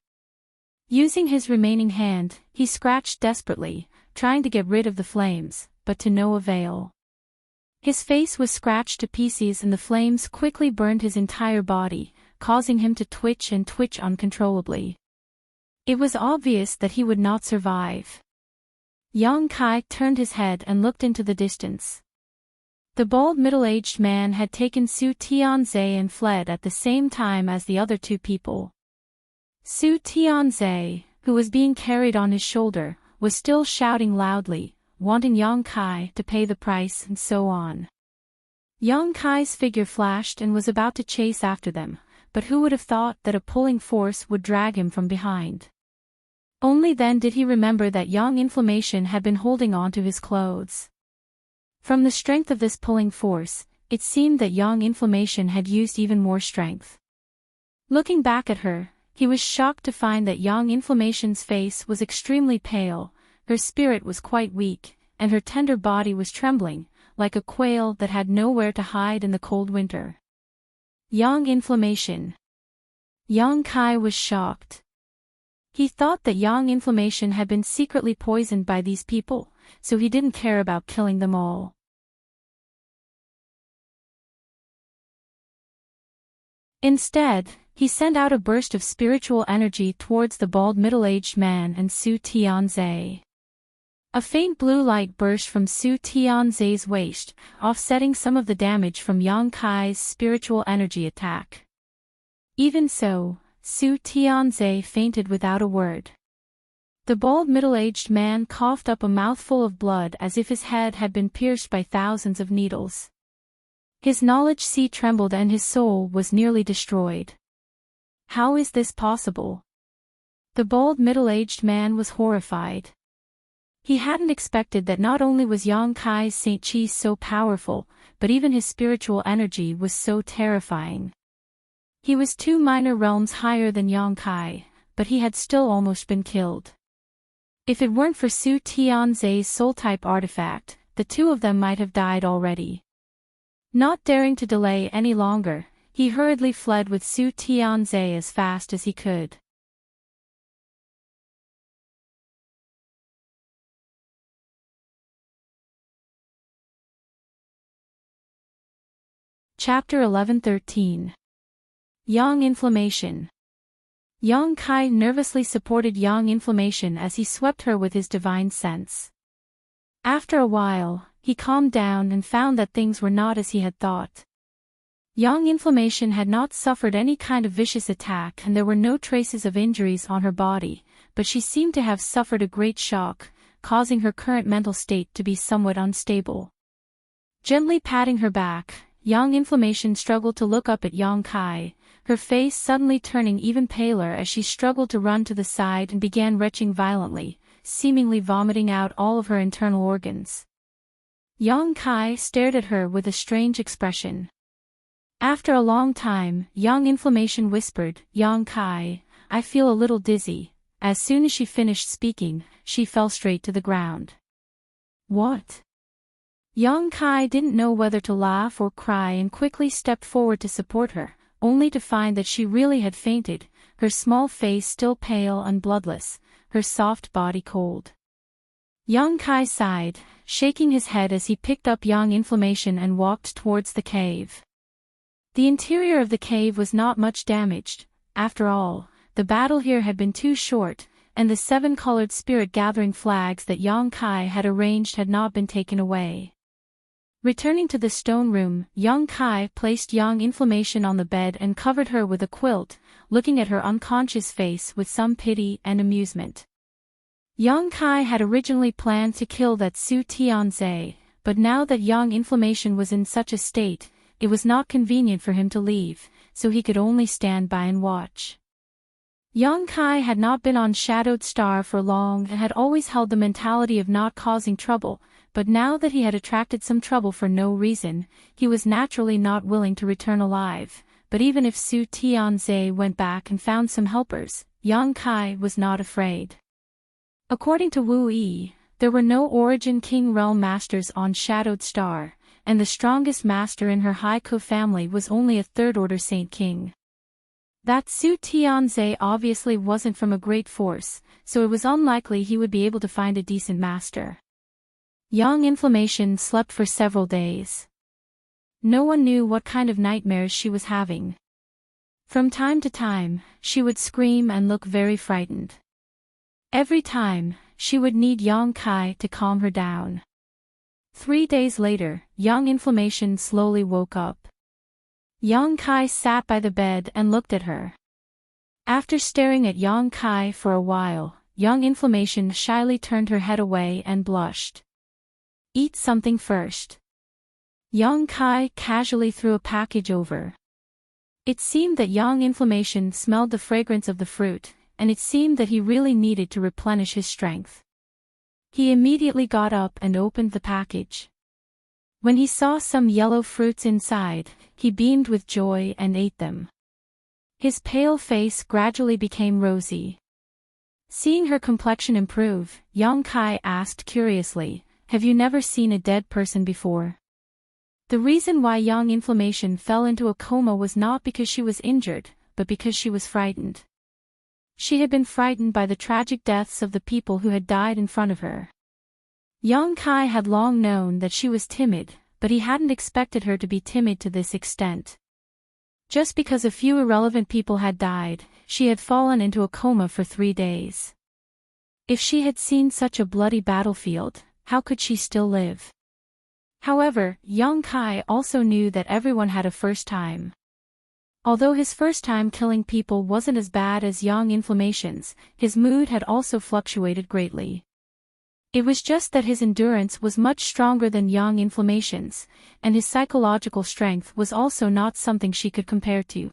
Using his remaining hand, he scratched desperately, trying to get rid of the flames, but to no avail. His face was scratched to pieces and the flames quickly burned his entire body, causing him to twitch and twitch uncontrollably. It was obvious that he would not survive. Yang Kai turned his head and looked into the distance. The bald middle-aged man had taken Su Tianzhe and fled at the same time as the other two people. Su Tianzhe, who was being carried on his shoulder, was still shouting loudly, wanting Yang Kai to pay the price and so on. Yang Kai's figure flashed and was about to chase after them, but who would have thought that a pulling force would drag him from behind? Only then did he remember that Yang Inflammation had been holding on to his clothes. From the strength of this pulling force, it seemed that Yang Inflammation had used even more strength. Looking back at her, he was shocked to find that Yang Inflammation's face was extremely pale, her spirit was quite weak, and her tender body was trembling, like a quail that had nowhere to hide in the cold winter. Yang Inflammation. Yang Kai was shocked. He thought that Yang Inflammation had been secretly poisoned by these people, so he didn't care about killing them all. Instead, he sent out a burst of spiritual energy towards the bald middle-aged man and Su Tianzhe. A faint blue light burst from Su Tianzhe's waist, offsetting some of the damage from Yang Kai's spiritual energy attack. Even so, Su Tianzhe fainted without a word. The bald middle-aged man coughed up a mouthful of blood as if his head had been pierced by thousands of needles. His knowledge sea trembled and his soul was nearly destroyed. How is this possible? The bald middle-aged man was horrified. He hadn't expected that not only was Yang Kai's Saint Chi so powerful, but even his spiritual energy was so terrifying. He was 2 minor realms higher than Yang Kai, but he had still almost been killed. If it weren't for Su Tianzhe's soul-type artifact, the two of them might have died already. Not daring to delay any longer, he hurriedly fled with Su Tianzhe as fast as he could. Chapter 11-13. Yang Inflammation. Yang Kai nervously supported Yang Inflammation as he swept her with his divine sense. After a while, he calmed down and found that things were not as he had thought. Yang Inflammation had not suffered any kind of vicious attack and there were no traces of injuries on her body, but she seemed to have suffered a great shock, causing her current mental state to be somewhat unstable. Gently patting her back, Yang Inflammation struggled to look up at Yang Kai, her face suddenly turning even paler as she struggled to run to the side and began retching violently, seemingly vomiting out all of her internal organs. Yang Kai stared at her with a strange expression. After a long time, Yang Inflammation whispered, "Yang Kai, I feel a little dizzy." As soon as she finished speaking, she fell straight to the ground. What? Yang Kai didn't know whether to laugh or cry and quickly stepped forward to support her, only to find that she really had fainted, her small face still pale and bloodless, her soft body cold. Yang Kai sighed, shaking his head as he picked up Yang Inflammation and walked towards the cave. The interior of the cave was not much damaged. After all, the battle here had been too short, and the 7-colored spirit-gathering flags that Yang Kai had arranged had not been taken away. Returning to the stone room, Yang Kai placed Yang Inflammation on the bed and covered her with a quilt, looking at her unconscious face with some pity and amusement. Yang Kai had originally planned to kill that Su Tianzhe, but now that Yang Inflammation was in such a state, it was not convenient for him to leave, so he could only stand by and watch. Yang Kai had not been on Shadowed Star for long and had always held the mentality of not causing trouble, but now that he had attracted some trouble for no reason, he was naturally not willing to return alive. But even if Su Tianzhe went back and found some helpers, Yang Kai was not afraid. According to Wu Yi, there were no Origin King Realm Masters on Shadowed Star, and the strongest master in her Haikou family was only a third-order Saint King. That Su Tianze obviously wasn't from a great force, so it was unlikely he would be able to find a decent master. Young Inflammation slept for several days. No one knew what kind of nightmares she was having. From time to time, she would scream and look very frightened. Every time, she would need Yang Kai to calm her down. 3 days later, Young Inflammation slowly woke up. Yang Kai sat by the bed and looked at her. After staring at Yang Kai for a while, Young Inflammation shyly turned her head away and blushed. "Eat something first." Yang Kai casually threw a package over. It seemed that Young Inflammation smelled the fragrance of the fruit, and it seemed that he really needed to replenish his strength. He immediately got up and opened the package. When he saw some yellow fruits inside, he beamed with joy and ate them. His pale face gradually became rosy. Seeing her complexion improve, Yang Kai asked curiously, "Have you never seen a dead person before?" The reason why Young Inflammation fell into a coma was not because she was injured, but because she was frightened. She had been frightened by the tragic deaths of the people who had died in front of her. Yang Kai had long known that she was timid, but he hadn't expected her to be timid to this extent. Just because a few irrelevant people had died, she had fallen into a coma for 3 days. If she had seen such a bloody battlefield, how could she still live? However, Yang Kai also knew that everyone had a first time. Although his first time killing people wasn't as bad as Young Inflammation's, his mood had also fluctuated greatly. It was just that his endurance was much stronger than Young Inflammation's, and his psychological strength was also not something she could compare to.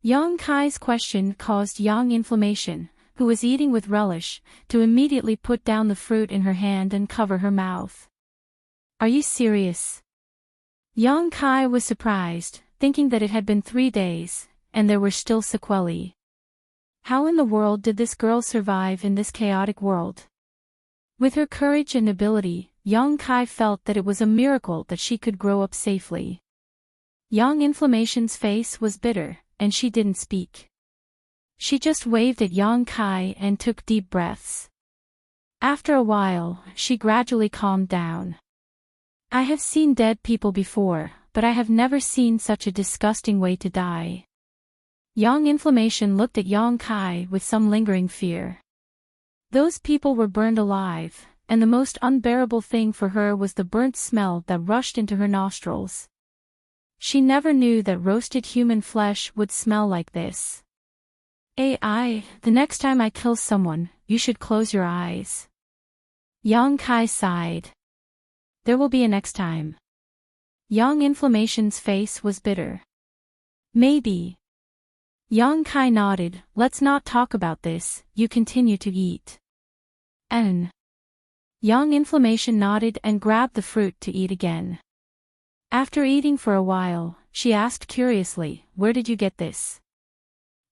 Yang Kai's question caused Young Inflammation, who was eating with relish, to immediately put down the fruit in her hand and cover her mouth. "Are you serious?" Yang Kai was surprised, thinking that it had been 3 days, and there were still sequelae. How in the world did this girl survive in this chaotic world? With her courage and ability, Yang Kai felt that it was a miracle that she could grow up safely. Young Inflammation's face was bitter, and she didn't speak. She just waved at Yang Kai and took deep breaths. After a while, she gradually calmed down. "I have seen dead people before, but I have never seen such a disgusting way to die." Young Inflammation looked at Yang Kai with some lingering fear. Those people were burned alive, and the most unbearable thing for her was the burnt smell that rushed into her nostrils. She never knew that roasted human flesh would smell like this. The next time I kill someone, you should close your eyes." Yang Kai sighed. "There will be a next time." Young Inflammation's face was bitter. "Maybe." Yang Kai nodded. "Let's not talk about this, you continue to eat." Young Inflammation nodded and grabbed the fruit to eat again. After eating for a while, she asked curiously, "Where did you get this?"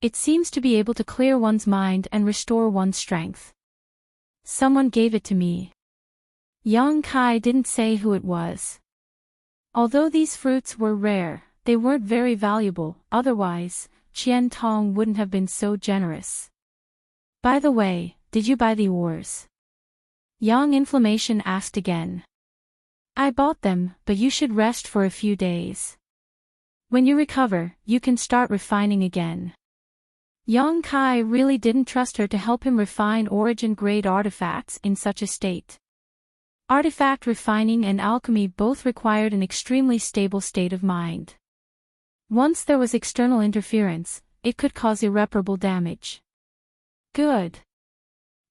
"It seems to be able to clear one's mind and restore one's strength." "Someone gave it to me." Yang Kai didn't say who it was. Although these fruits were rare, they weren't very valuable, otherwise, Qian Tong wouldn't have been so generous. "By the way, did you buy the ores?" Young Inflammation asked again. "I bought them, but you should rest for a few days. When you recover, you can start refining again." Yang Kai really didn't trust her to help him refine origin-grade artifacts in such a state. Artifact refining and alchemy both required an extremely stable state of mind. Once there was external interference, it could cause irreparable damage. Good.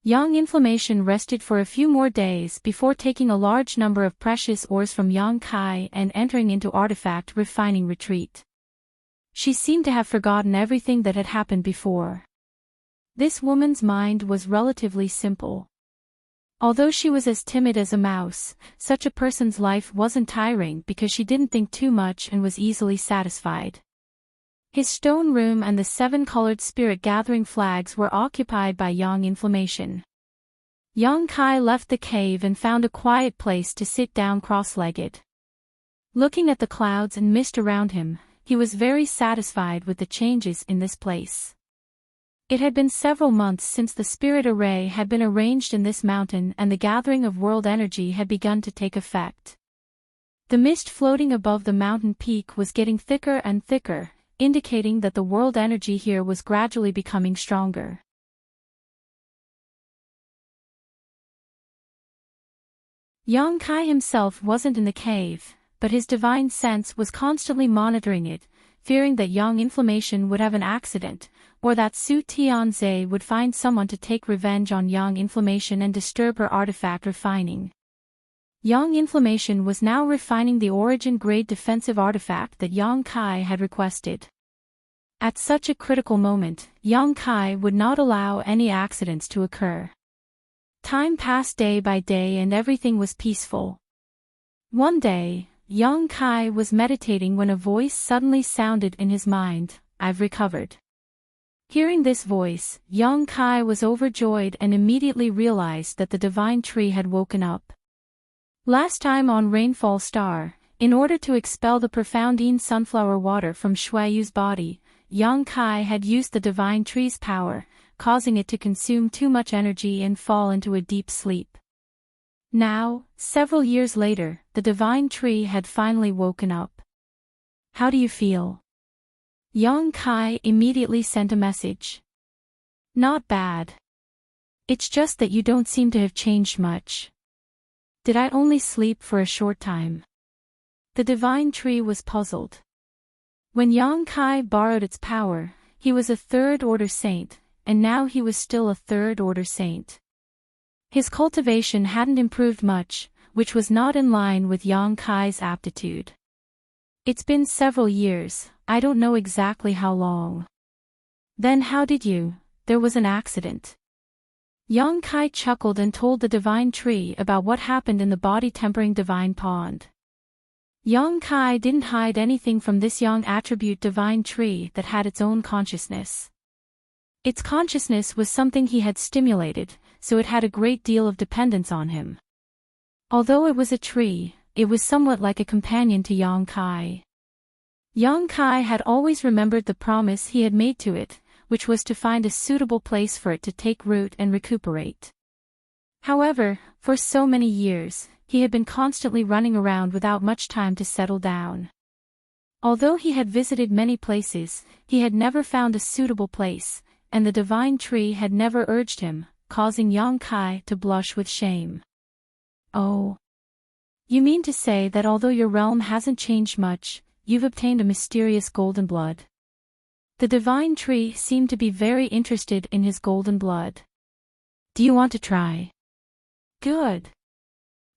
Young Inflammation rested for a few more days before taking a large number of precious ores from Yang Kai and entering into artifact refining retreat. She seemed to have forgotten everything that had happened before. This woman's mind was relatively simple. Although she was as timid as a mouse, such a person's life wasn't tiring because she didn't think too much and was easily satisfied. His stone room and the 7-colored spirit-gathering flags were occupied by Yang Inflammation. Yang Kai left the cave and found a quiet place to sit down cross-legged. Looking at the clouds and mist around him, he was very satisfied with the changes in this place. It had been several months since the spirit array had been arranged in this mountain and the gathering of world energy had begun to take effect. The mist floating above the mountain peak was getting thicker and thicker, indicating that the world energy here was gradually becoming stronger. Yang Kai himself wasn't in the cave, but his divine sense was constantly monitoring it, fearing that Yang Inflammation would have an accident, or that Su Tianze would find someone to take revenge on Yang Inflammation and disturb her artifact refining. Yang Inflammation was now refining the origin-grade defensive artifact that Yang Kai had requested. At such a critical moment, Yang Kai would not allow any accidents to occur. Time passed day by day and everything was peaceful. One day, Yang Kai was meditating when a voice suddenly sounded in his mind, "I've recovered." Hearing this voice, Yang Kai was overjoyed and immediately realized that the divine tree had woken up. Last time on Rainfall Star, in order to expel the profoundine sunflower water from Shuayu's body, Yang Kai had used the divine tree's power, causing it to consume too much energy and fall into a deep sleep. Now, several years later, the divine tree had finally woken up. "How do you feel?" Yang Kai immediately sent a message. "Not bad. It's just that you don't seem to have changed much." "Did I only sleep for a short time?" The divine tree was puzzled. When Yang Kai borrowed its power, he was a third-order saint, and now he was still a third-order saint. His cultivation hadn't improved much, which was not in line with Yang Kai's aptitude. "It's been several years, I don't know exactly how long." "Then how did you? There was an accident." Yang Kai chuckled and told the divine tree about what happened in the body-tempering divine pond. Yang Kai didn't hide anything from this Yang attribute divine tree that had its own consciousness. Its consciousness was something he had stimulated, so it had a great deal of dependence on him. Although it was a tree, it was somewhat like a companion to Yang Kai. Yang Kai had always remembered the promise he had made to it, which was to find a suitable place for it to take root and recuperate. However, for so many years, he had been constantly running around without much time to settle down. Although he had visited many places, he had never found a suitable place, and the divine tree had never urged him, causing Yang Kai to blush with shame. "Oh. You mean to say that although your realm hasn't changed much, you've obtained a mysterious golden blood?" The divine tree seemed to be very interested in his golden blood. "Do you want to try?" "Good."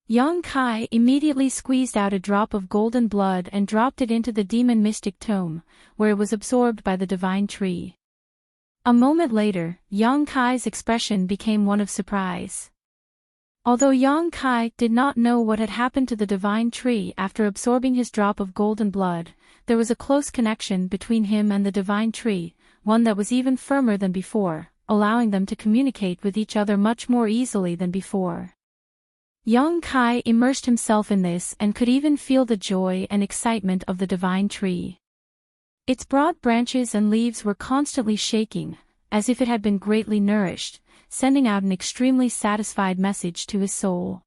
Yang Kai immediately squeezed out a drop of golden blood and dropped it into the demon mystic tome, where it was absorbed by the divine tree. A moment later, Yang Kai's expression became one of surprise. Although Yang Kai did not know what had happened to the divine tree after absorbing his drop of golden blood, there was a close connection between him and the divine tree, one that was even firmer than before, allowing them to communicate with each other much more easily than before. Yang Kai immersed himself in this and could even feel the joy and excitement of the divine tree. Its broad branches and leaves were constantly shaking, as if it had been greatly nourished, sending out an extremely satisfied message to his soul.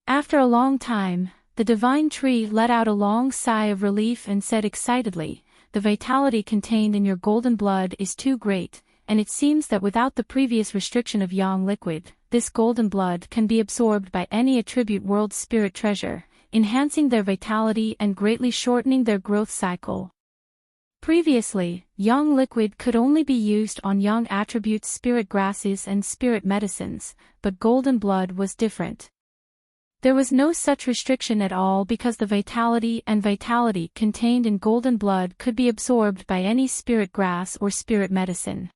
After a long time, the divine tree let out a long sigh of relief and said excitedly, "The vitality contained in your golden blood is too great, and it seems that without the previous restriction of yang liquid, this golden blood can be absorbed by any attribute world spirit treasure, enhancing their vitality and greatly shortening their growth cycle." Previously, yang liquid could only be used on yang attributes spirit grasses and spirit medicines, but golden blood was different. There was no such restriction at all because the vitality contained in golden blood could be absorbed by any spirit grass or spirit medicine.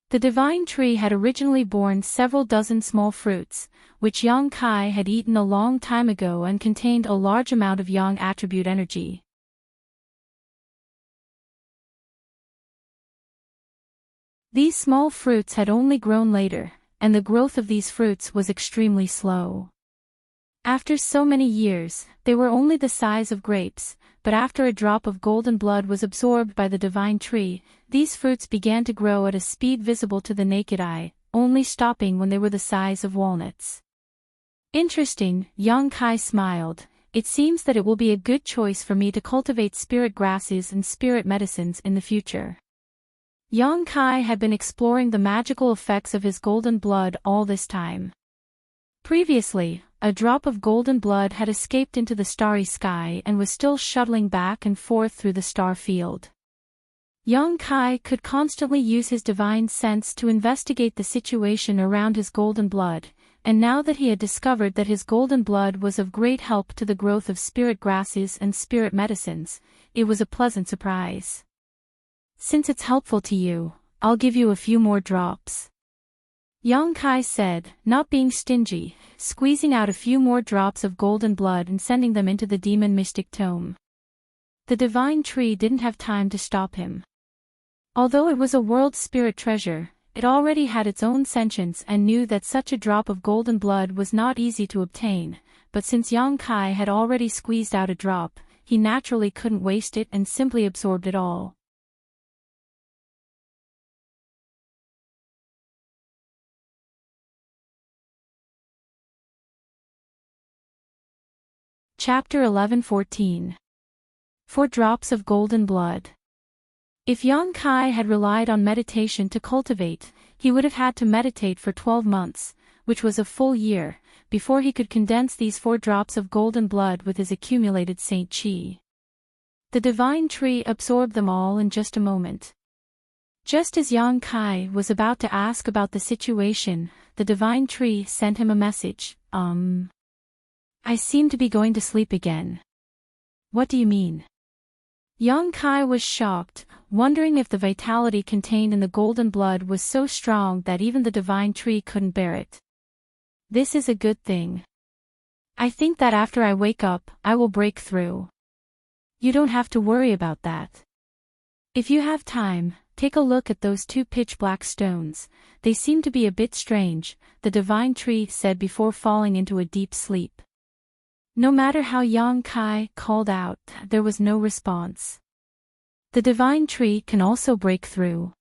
The divine tree had originally borne several dozen small fruits, which Yang Kai had eaten a long time ago and contained a large amount of yang attribute energy. These small fruits had only grown later, and the growth of these fruits was extremely slow. After so many years, they were only the size of grapes, but after a drop of golden blood was absorbed by the divine tree, these fruits began to grow at a speed visible to the naked eye, only stopping when they were the size of walnuts. Interesting, Yang Kai smiled. It seems that it will be a good choice for me to cultivate spirit grasses and spirit medicines in the future. Yang Kai had been exploring the magical effects of his golden blood all this time. Previously, a drop of golden blood had escaped into the starry sky and was still shuttling back and forth through the star field. Yang Kai could constantly use his divine sense to investigate the situation around his golden blood, and now that he had discovered that his golden blood was of great help to the growth of spirit grasses and spirit medicines, it was a pleasant surprise. Since it's helpful to you, I'll give you a few more drops. Yang Kai said, not being stingy, squeezing out a few more drops of golden blood and sending them into the demon mystic tome. The divine tree didn't have time to stop him. Although it was a world spirit treasure, it already had its own sentience and knew that such a drop of golden blood was not easy to obtain, but since Yang Kai had already squeezed out a drop, he naturally couldn't waste it and simply absorbed it all. Chapter 11:14. 4 drops of golden blood. If Yang Kai had relied on meditation to cultivate, he would have had to meditate for 12 months, which was a full year, before he could condense these 4 drops of golden blood with his accumulated Saint Qi. The divine tree absorbed them all in just a moment. Just as Yang Kai was about to ask about the situation, the divine tree sent him a message. I seem to be going to sleep again. What do you mean? Yang Kai was shocked, wondering if the vitality contained in the golden blood was so strong that even the divine tree couldn't bear it. This is a good thing. I think that after I wake up, I will break through. You don't have to worry about that. If you have time, take a look at those 2 pitch-black stones. They seem to be a bit strange, the divine tree said before falling into a deep sleep. No matter how Yang Kai called out, there was no response. The divine tree can also break through.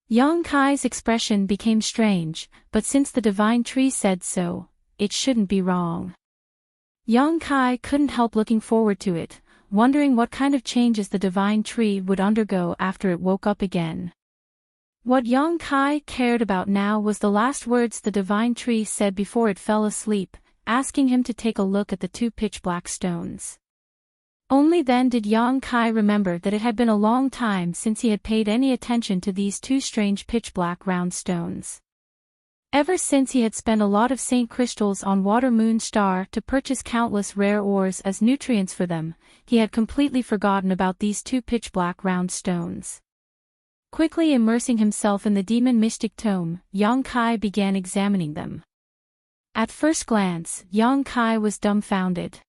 Yang Kai's expression became strange, but since the divine tree said so, it shouldn't be wrong. Yang Kai couldn't help looking forward to it, wondering what kind of changes the divine tree would undergo after it woke up again. What Yang Kai cared about now was the last words the divine tree said before it fell asleep, asking him to take a look at the 2 pitch-black stones. Only then did Yang Kai remember that it had been a long time since he had paid any attention to these 2 strange pitch-black round stones. Ever since he had spent a lot of Saint crystals on Water Moon Star to purchase countless rare ores as nutrients for them, he had completely forgotten about these 2 pitch-black round stones. Quickly immersing himself in the demon mystic tome, Yang Kai began examining them. At first glance, Yang Kai was dumbfounded.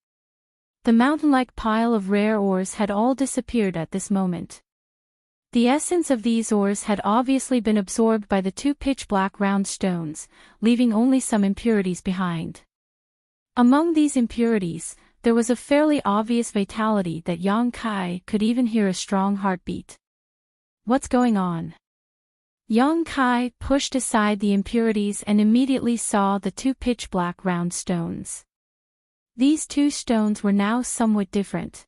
The mountain-like pile of rare ores had all disappeared at this moment. The essence of these ores had obviously been absorbed by the 2 pitch-black round stones, leaving only some impurities behind. Among these impurities, there was a fairly obvious vitality that Yang Kai could even hear a strong heartbeat. What's going on? Yang Kai pushed aside the impurities and immediately saw the 2 pitch-black round stones. These 2 stones were now somewhat different.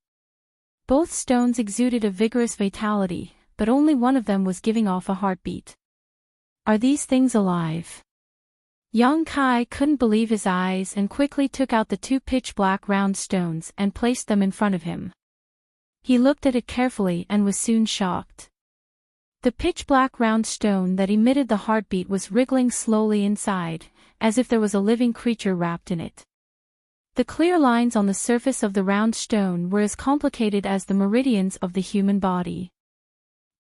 Both stones exuded a vigorous vitality, but only one of them was giving off a heartbeat. Are these things alive? Yang Kai couldn't believe his eyes and quickly took out the 2 pitch-black round stones and placed them in front of him. He looked at it carefully and was soon shocked. The pitch-black round stone that emitted the heartbeat was wriggling slowly inside, as if there was a living creature wrapped in it. The clear lines on the surface of the round stone were as complicated as the meridians of the human body.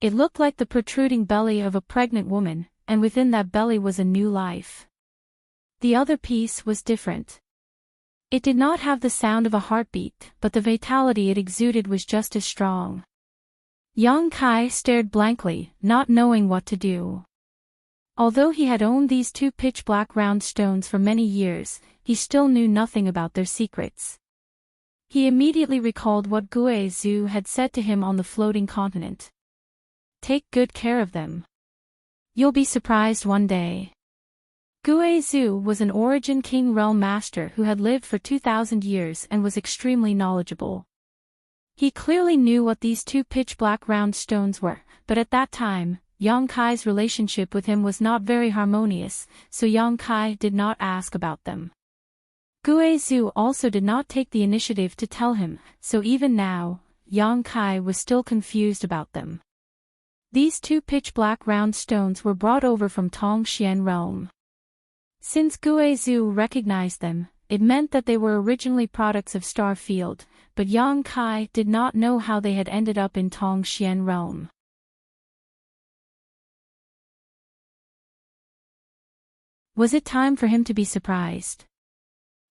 It looked like the protruding belly of a pregnant woman, and within that belly was a new life. The other piece was different. It did not have the sound of a heartbeat, but the vitality it exuded was just as strong. Yang Kai stared blankly, not knowing what to do. Although he had owned these two pitch-black round stones for many years, he still knew nothing about their secrets. He immediately recalled what Guo Zhu had said to him on the floating continent. Take good care of them. You'll be surprised one day. Guo Zhu was an Origin King realm master who had lived for 2,000 years and was extremely knowledgeable. He clearly knew what these two pitch-black round stones were, but at that time, Yang Kai's relationship with him was not very harmonious, so Yang Kai did not ask about them. Guo Zhu also did not take the initiative to tell him, so even now, Yang Kai was still confused about them. These two pitch-black round stones were brought over from Tongxian realm. Since Guo Zhu recognized them, it meant that they were originally products of Star Field, but Yang Kai did not know how they had ended up in Tongxian realm. Was it time for him to be surprised?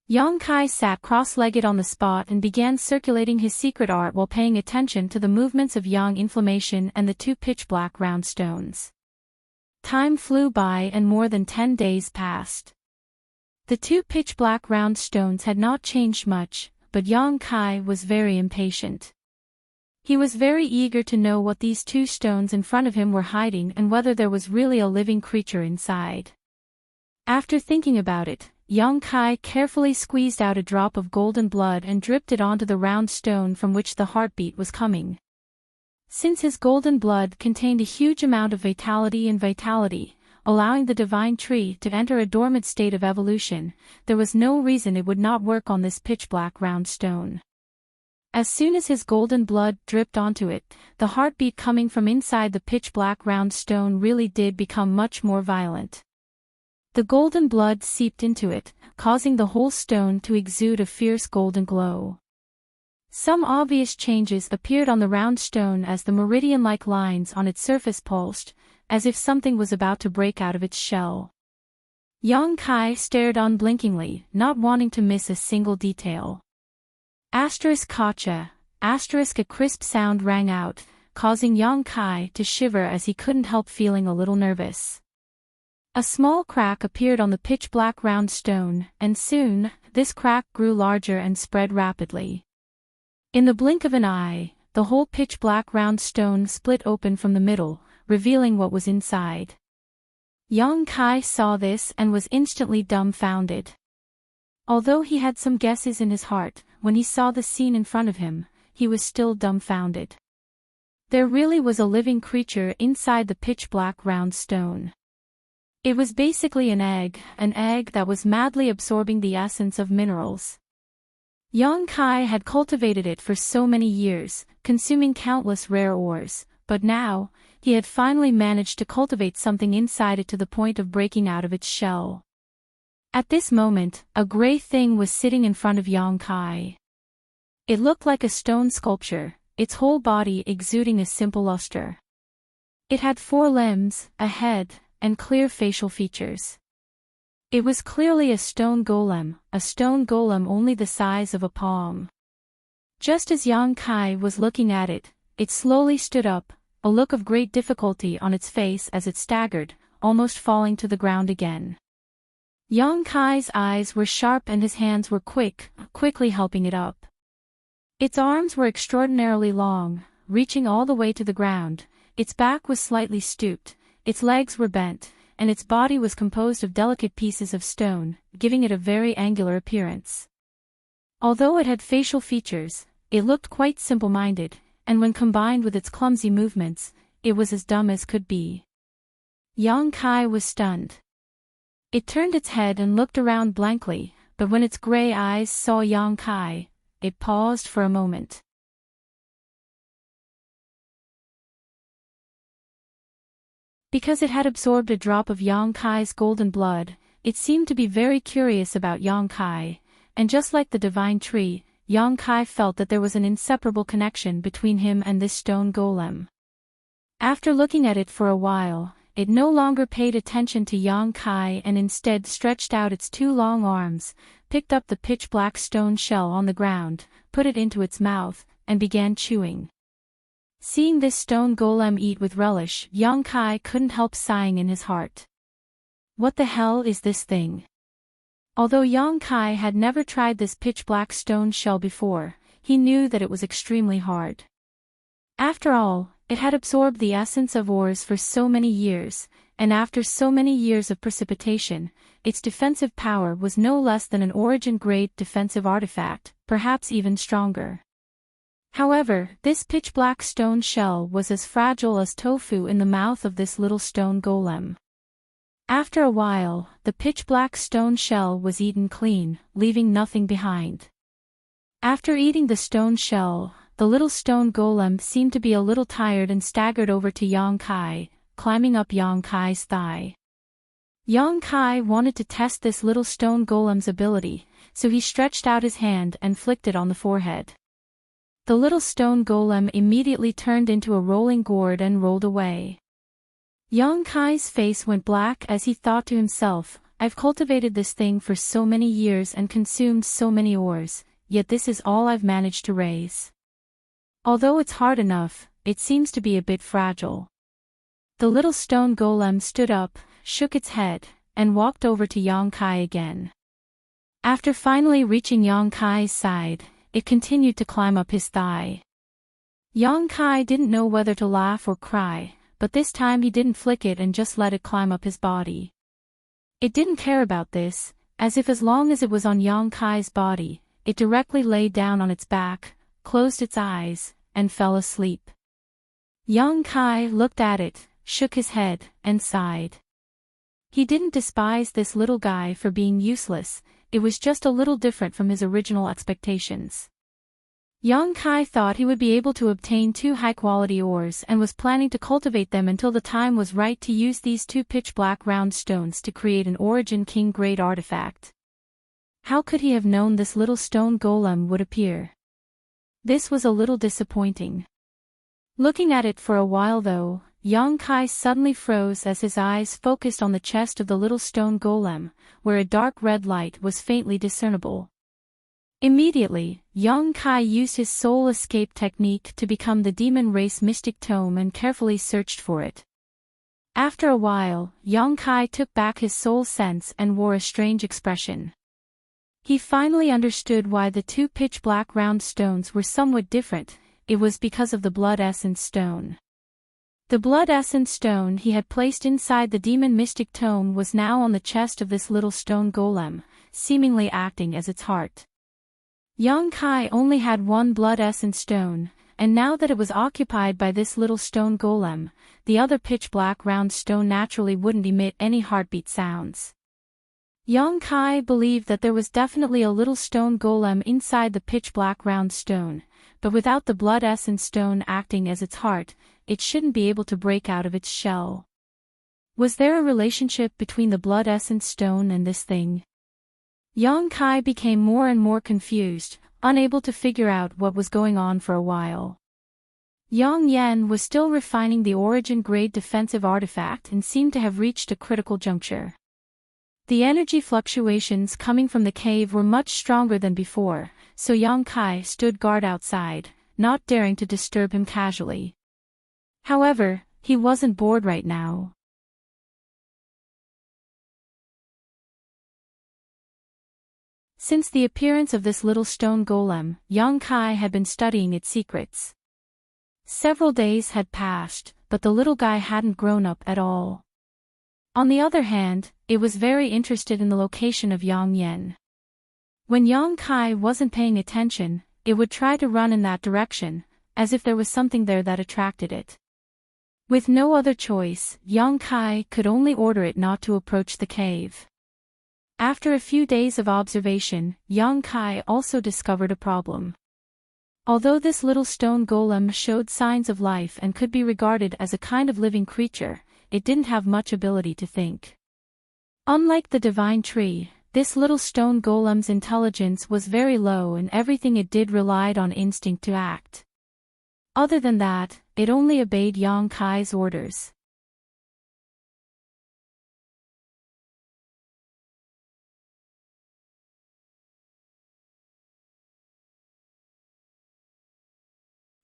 Yang Kai sat cross-legged on the spot and began circulating his secret art while paying attention to the movements of Yang Inflammation and the two pitch-black round stones. Time flew by and more than 10 days passed. The two pitch-black round stones had not changed much, but Yang Kai was very impatient. He was very eager to know what these two stones in front of him were hiding and whether there was really a living creature inside. After thinking about it, Yang Kai carefully squeezed out a drop of golden blood and dripped it onto the round stone from which the heartbeat was coming. Since his golden blood contained a huge amount of vitality, allowing the divine tree to enter a dormant state of evolution, there was no reason it would not work on this pitch-black round stone. As soon as his golden blood dripped onto it, the heartbeat coming from inside the pitch-black round stone really did become much more violent. The golden blood seeped into it, causing the whole stone to exude a fierce golden glow. Some obvious changes appeared on the round stone as the meridian-like lines on its surface pulsed, as if something was about to break out of its shell. Yang Kai stared unblinkingly, not wanting to miss a single detail. Gotcha! A crisp sound rang out, causing Yang Kai to shiver as he couldn't help feeling a little nervous. A small crack appeared on the pitch-black round stone, and soon, this crack grew larger and spread rapidly. In the blink of an eye, the whole pitch-black round stone split open from the middle, revealing what was inside. Yang Kai saw this and was instantly dumbfounded. Although he had some guesses in his heart, when he saw the scene in front of him, he was still dumbfounded. There really was a living creature inside the pitch-black round stone. It was basically an egg that was madly absorbing the essence of minerals. Yang Kai had cultivated it for so many years, consuming countless rare ores, but now, he had finally managed to cultivate something inside it to the point of breaking out of its shell. At this moment, a gray thing was sitting in front of Yang Kai. It looked like a stone sculpture, its whole body exuding a simple luster. It had 4 limbs, a head, and clear facial features. It was clearly a stone golem only the size of a palm. Just as Yang Kai was looking at it, it slowly stood up, a look of great difficulty on its face as it staggered, almost falling to the ground again. Yang Kai's eyes were sharp and his hands were quickly helping it up. Its arms were extraordinarily long, reaching all the way to the ground, its back was slightly stooped, its legs were bent, and its body was composed of delicate pieces of stone, giving it a very angular appearance. Although it had facial features, it looked quite simple-minded, and when combined with its clumsy movements, it was as dumb as could be. Yang Kai was stunned. It turned its head and looked around blankly, but when its gray eyes saw Yang Kai, it paused for a moment. Because it had absorbed a drop of Yang Kai's golden blood, it seemed to be very curious about Yang Kai, and just like the divine tree, Yang Kai felt that there was an inseparable connection between him and this stone golem. After looking at it for a while, it no longer paid attention to Yang Kai and instead stretched out its 2 long arms, picked up the pitch-black stone shell on the ground, put it into its mouth, and began chewing. Seeing this stone golem eat with relish, Yang Kai couldn't help sighing in his heart. What the hell is this thing? Although Yang Kai had never tried this pitch-black stone shell before, he knew that it was extremely hard. After all, it had absorbed the essence of ores for so many years, and after so many years of precipitation, its defensive power was no less than an origin-grade defensive artifact, perhaps even stronger. However, this pitch-black stone shell was as fragile as tofu in the mouth of this little stone golem. After a while, the pitch-black stone shell was eaten clean, leaving nothing behind. After eating the stone shell, the little stone golem seemed to be a little tired and staggered over to Yang Kai, climbing up Yang Kai's thigh. Yang Kai wanted to test this little stone golem's ability, so he stretched out his hand and flicked it on the forehead. The little stone golem immediately turned into a rolling gourd and rolled away. Yang Kai's face went black as he thought to himself, I've cultivated this thing for so many years and consumed so many ores, yet this is all I've managed to raise. Although it's hard enough, it seems to be a bit fragile. The little stone golem stood up, shook its head, and walked over to Yang Kai again. After finally reaching Yang Kai's side, it continued to climb up his thigh. Yang Kai didn't know whether to laugh or cry, but this time he didn't flick it and just let it climb up his body. It didn't care about this, as long as it was on Yang Kai's body, it directly lay down on its back, closed its eyes, and fell asleep. Yang Kai looked at it, shook his head, and sighed. He didn't despise this little guy for being useless, it was just a little different from his original expectations. Yang Kai thought he would be able to obtain 2 high-quality ores and was planning to cultivate them until the time was right to use these 2 pitch-black round stones to create an Origin King-grade artifact. How could he have known this little stone golem would appear? This was a little disappointing. Looking at it for a while though, Yang Kai suddenly froze as his eyes focused on the chest of the little stone golem, where a dark red light was faintly discernible. Immediately, Yang Kai used his soul escape technique to become the demon race mystic tome and carefully searched for it. After a while, Yang Kai took back his soul sense and wore a strange expression. He finally understood why the 2 pitch-black round stones were somewhat different, it was because of the blood essence stone. The blood essence stone he had placed inside the demon mystic tome was now on the chest of this little stone golem, seemingly acting as its heart. Yang Kai only had 1 blood essence stone, and now that it was occupied by this little stone golem, the other pitch-black round stone naturally wouldn't emit any heartbeat sounds. Yang Kai believed that there was definitely a little stone golem inside the pitch-black round stone, but without the blood essence stone acting as its heart, it shouldn't be able to break out of its shell. Was there a relationship between the blood essence stone and this thing? Yang Kai became more and more confused, unable to figure out what was going on for a while. Yang Yen was still refining the origin-grade defensive artifact and seemed to have reached a critical juncture. The energy fluctuations coming from the cave were much stronger than before, so Yang Kai stood guard outside, not daring to disturb him casually. However, he wasn't bored right now. Since the appearance of this little stone golem, Yang Kai had been studying its secrets. Several days had passed, but the little guy hadn't grown up at all. On the other hand, it was very interested in the location of Yang Yen. When Yang Kai wasn't paying attention, it would try to run in that direction, as if there was something there that attracted it. With no other choice, Yang Kai could only order it not to approach the cave. After a few days of observation, Yang Kai also discovered a problem. Although this little stone golem showed signs of life and could be regarded as a kind of living creature, it didn't have much ability to think. Unlike the divine tree, this little stone golem's intelligence was very low and everything it did relied on instinct to act. Other than that, it only obeyed Yang Kai's orders.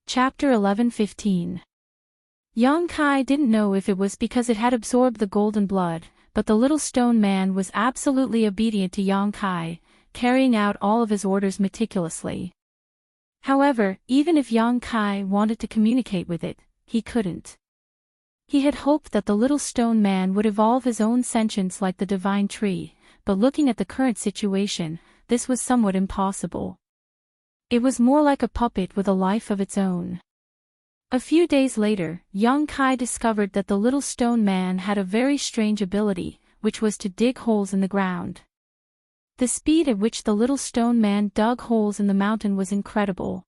Chapter 11:15. Yang Kai didn't know if it was because it had absorbed the golden blood, but the little stone man was absolutely obedient to Yang Kai, carrying out all of his orders meticulously. However, even if Yang Kai wanted to communicate with it, he couldn't. He had hoped that the little stone man would evolve his own sentience like the divine tree, but looking at the current situation, this was somewhat impossible. It was more like a puppet with a life of its own. A few days later, Yang Kai discovered that the little stone man had a very strange ability, which was to dig holes in the ground. The speed at which the little stone man dug holes in the mountain was incredible.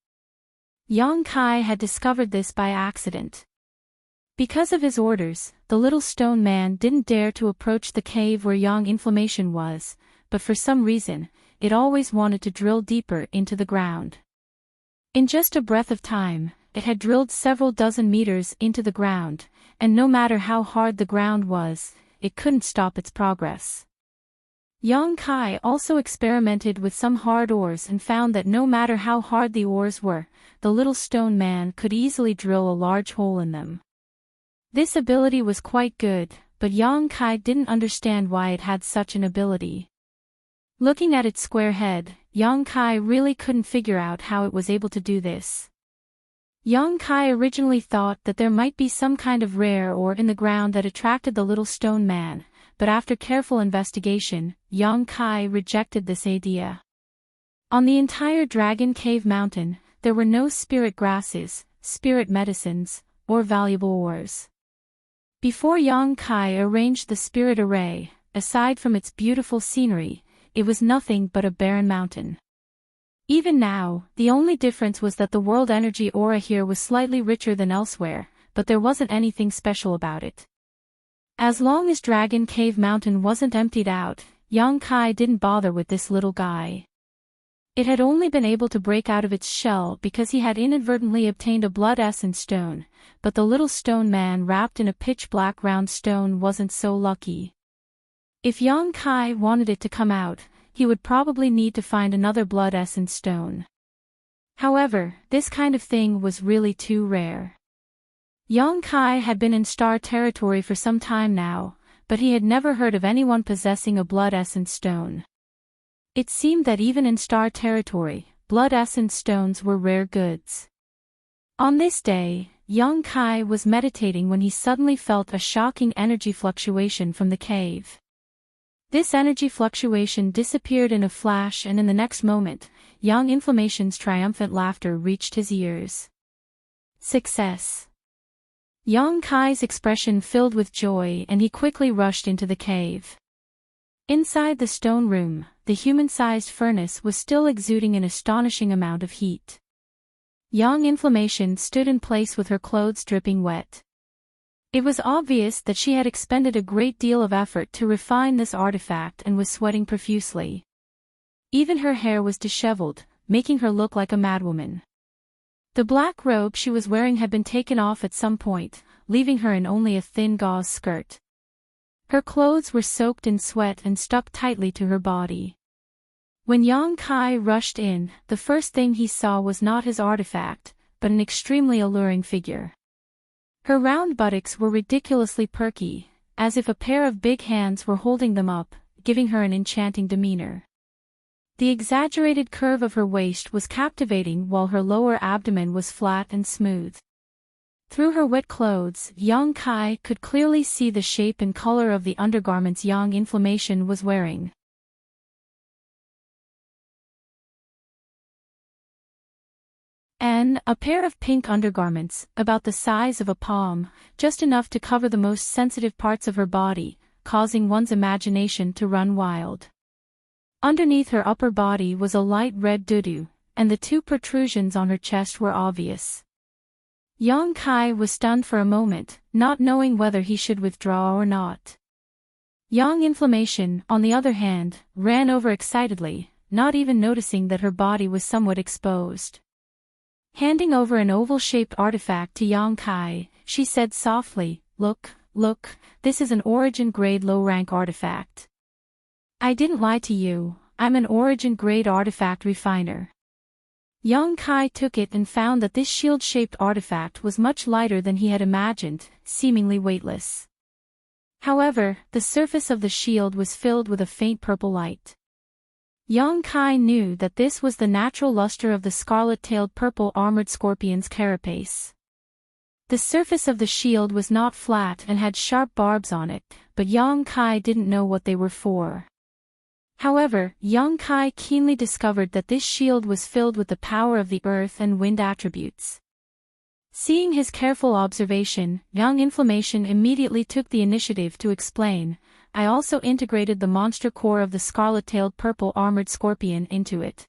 Yang Kai had discovered this by accident. Because of his orders, the little stone man didn't dare to approach the cave where Yang Inflammation was, but for some reason, it always wanted to drill deeper into the ground. In just a breath of time, it had drilled several dozen meters into the ground, and no matter how hard the ground was, it couldn't stop its progress. Yang Kai also experimented with some hard ores and found that no matter how hard the ores were, the little stone man could easily drill a large hole in them. This ability was quite good, but Yang Kai didn't understand why it had such an ability. Looking at its square head, Yang Kai really couldn't figure out how it was able to do this. Yang Kai originally thought that there might be some kind of rare ore in the ground that attracted the little stone man, but after careful investigation, Yang Kai rejected this idea. On the entire Dragon Cave Mountain, there were no spirit grasses, spirit medicines, or valuable ores. Before Yang Kai arranged the spirit array, aside from its beautiful scenery, it was nothing but a barren mountain. Even now, the only difference was that the world energy aura here was slightly richer than elsewhere, but there wasn't anything special about it. As long as Dragon Cave Mountain wasn't emptied out, Yang Kai didn't bother with this little guy. It had only been able to break out of its shell because he had inadvertently obtained a blood essence stone, but the little stone man wrapped in a pitch-black round stone wasn't so lucky. If Yang Kai wanted it to come out, he would probably need to find another blood essence stone. However, this kind of thing was really too rare. Yang Kai had been in star territory for some time now, but he had never heard of anyone possessing a blood essence stone. It seemed that even in star territory, blood essence stones were rare goods. On this day, Yang Kai was meditating when he suddenly felt a shocking energy fluctuation from the cave. This energy fluctuation disappeared in a flash, and in the next moment, Yang Inflammation's triumphant laughter reached his ears. Success! Yang Kai's expression filled with joy, and he quickly rushed into the cave. Inside the stone room, the human-sized furnace was still exuding an astonishing amount of heat. Yang Inflammation stood in place with her clothes dripping wet. It was obvious that she had expended a great deal of effort to refine this artifact and was sweating profusely. Even her hair was disheveled, making her look like a madwoman. The black robe she was wearing had been taken off at some point, leaving her in only a thin gauze skirt. Her clothes were soaked in sweat and stuck tightly to her body. When Yang Kai rushed in, the first thing he saw was not his artifact, but an extremely alluring figure. Her round buttocks were ridiculously perky, as if a pair of big hands were holding them up, giving her an enchanting demeanor. The exaggerated curve of her waist was captivating while her lower abdomen was flat and smooth. Through her wet clothes, Yang Kai could clearly see the shape and color of the undergarments Yang Inflammation was wearing. A pair of pink undergarments, about the size of a palm, just enough to cover the most sensitive parts of her body, causing one's imagination to run wild. Underneath her upper body was a light red doudou, and the two protrusions on her chest were obvious. Yang Kai was stunned for a moment, not knowing whether he should withdraw or not. Yang Inflammation, on the other hand, ran over excitedly, not even noticing that her body was somewhat exposed. Handing over an oval-shaped artifact to Yang Kai, she said softly, "Look, this is an origin-grade low-rank artifact. I didn't lie to you, I'm an origin-grade artifact refiner." Yang Kai took it and found that this shield-shaped artifact was much lighter than he had imagined, seemingly weightless. However, the surface of the shield was filled with a faint purple light. Yang Kai knew that this was the natural luster of the scarlet-tailed purple armored scorpion's carapace. The surface of the shield was not flat and had sharp barbs on it, but Yang Kai didn't know what they were for. However, Yang Kai keenly discovered that this shield was filled with the power of the earth and wind attributes. Seeing his careful observation, Yang Inflammation immediately took the initiative to explain, "I also integrated the monster core of the scarlet-tailed purple armored scorpion into it.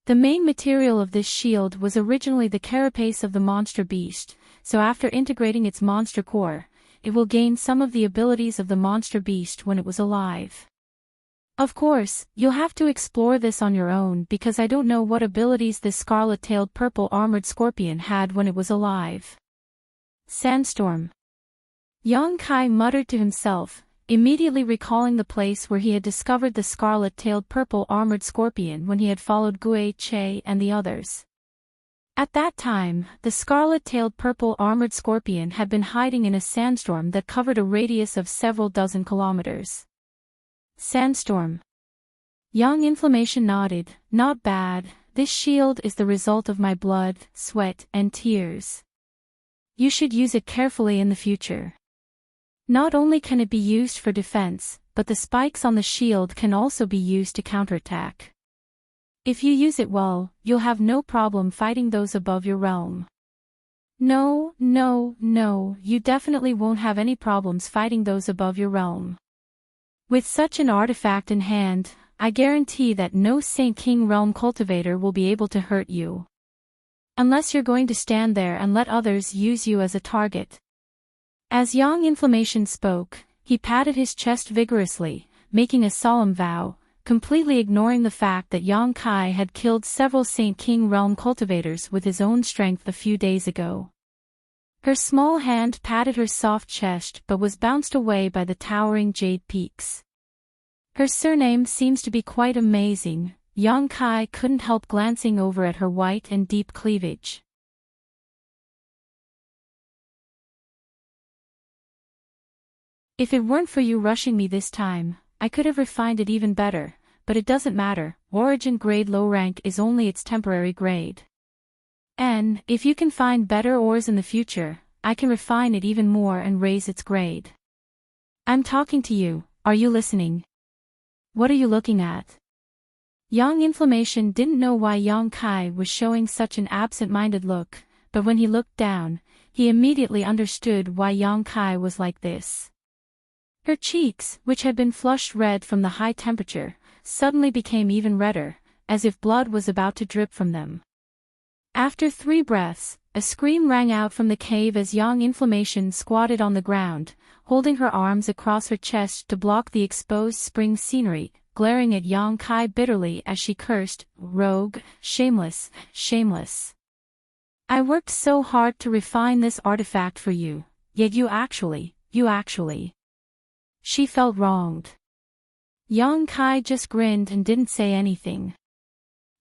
The main material of this shield was originally the carapace of the monster beast, so after integrating its monster core, it will gain some of the abilities of the monster beast when it was alive. Of course, you'll have to explore this on your own because I don't know what abilities this scarlet-tailed purple armored scorpion had when it was alive." Sandstorm. Yang Kai muttered to himself, immediately recalling the place where he had discovered the scarlet-tailed purple armored scorpion when he had followed Gui Che and the others. At that time, the scarlet-tailed purple armored scorpion had been hiding in a sandstorm that covered a radius of several dozen kilometers. Sandstorm. Yang Inflammation nodded, "Not bad, this shield is the result of my blood, sweat, and tears. You should use it carefully in the future. Not only can it be used for defense, but the spikes on the shield can also be used to counterattack. If you use it well, you'll have no problem fighting those above your realm." No, you definitely won't have any problems fighting those above your realm. With such an artifact in hand, I guarantee that no Saint King realm cultivator will be able to hurt you. Unless you're going to stand there and let others use you as a target. As Yang Inflammation spoke, he patted his chest vigorously, making a solemn vow, completely ignoring the fact that Yang Kai had killed several Saint King realm cultivators with his own strength a few days ago. Her small hand patted her soft chest but was bounced away by the towering jade peaks. Her surname seems to be quite amazing. Yang Kai couldn't help glancing over at her white and deep cleavage. If it weren't for you rushing me this time, I could have refined it even better, but it doesn't matter, origin grade low rank is only its temporary grade. And, if you can find better ores in the future, I can refine it even more and raise its grade. I'm talking to you, are you listening? What are you looking at? Yang Inflammation didn't know why Yang Kai was showing such an absent-minded look, but when he looked down, he immediately understood why Yang Kai was like this. Her cheeks, which had been flushed red from the high temperature, suddenly became even redder, as if blood was about to drip from them. After 3 breaths, a scream rang out from the cave as Yang Inflammation squatted on the ground, holding her arms across her chest to block the exposed spring scenery, glaring at Yang Kai bitterly as she cursed, "Rogue, shameless, shameless. I worked so hard to refine this artifact for you, yet you actually. She felt wronged. Yang Kai just grinned and didn't say anything.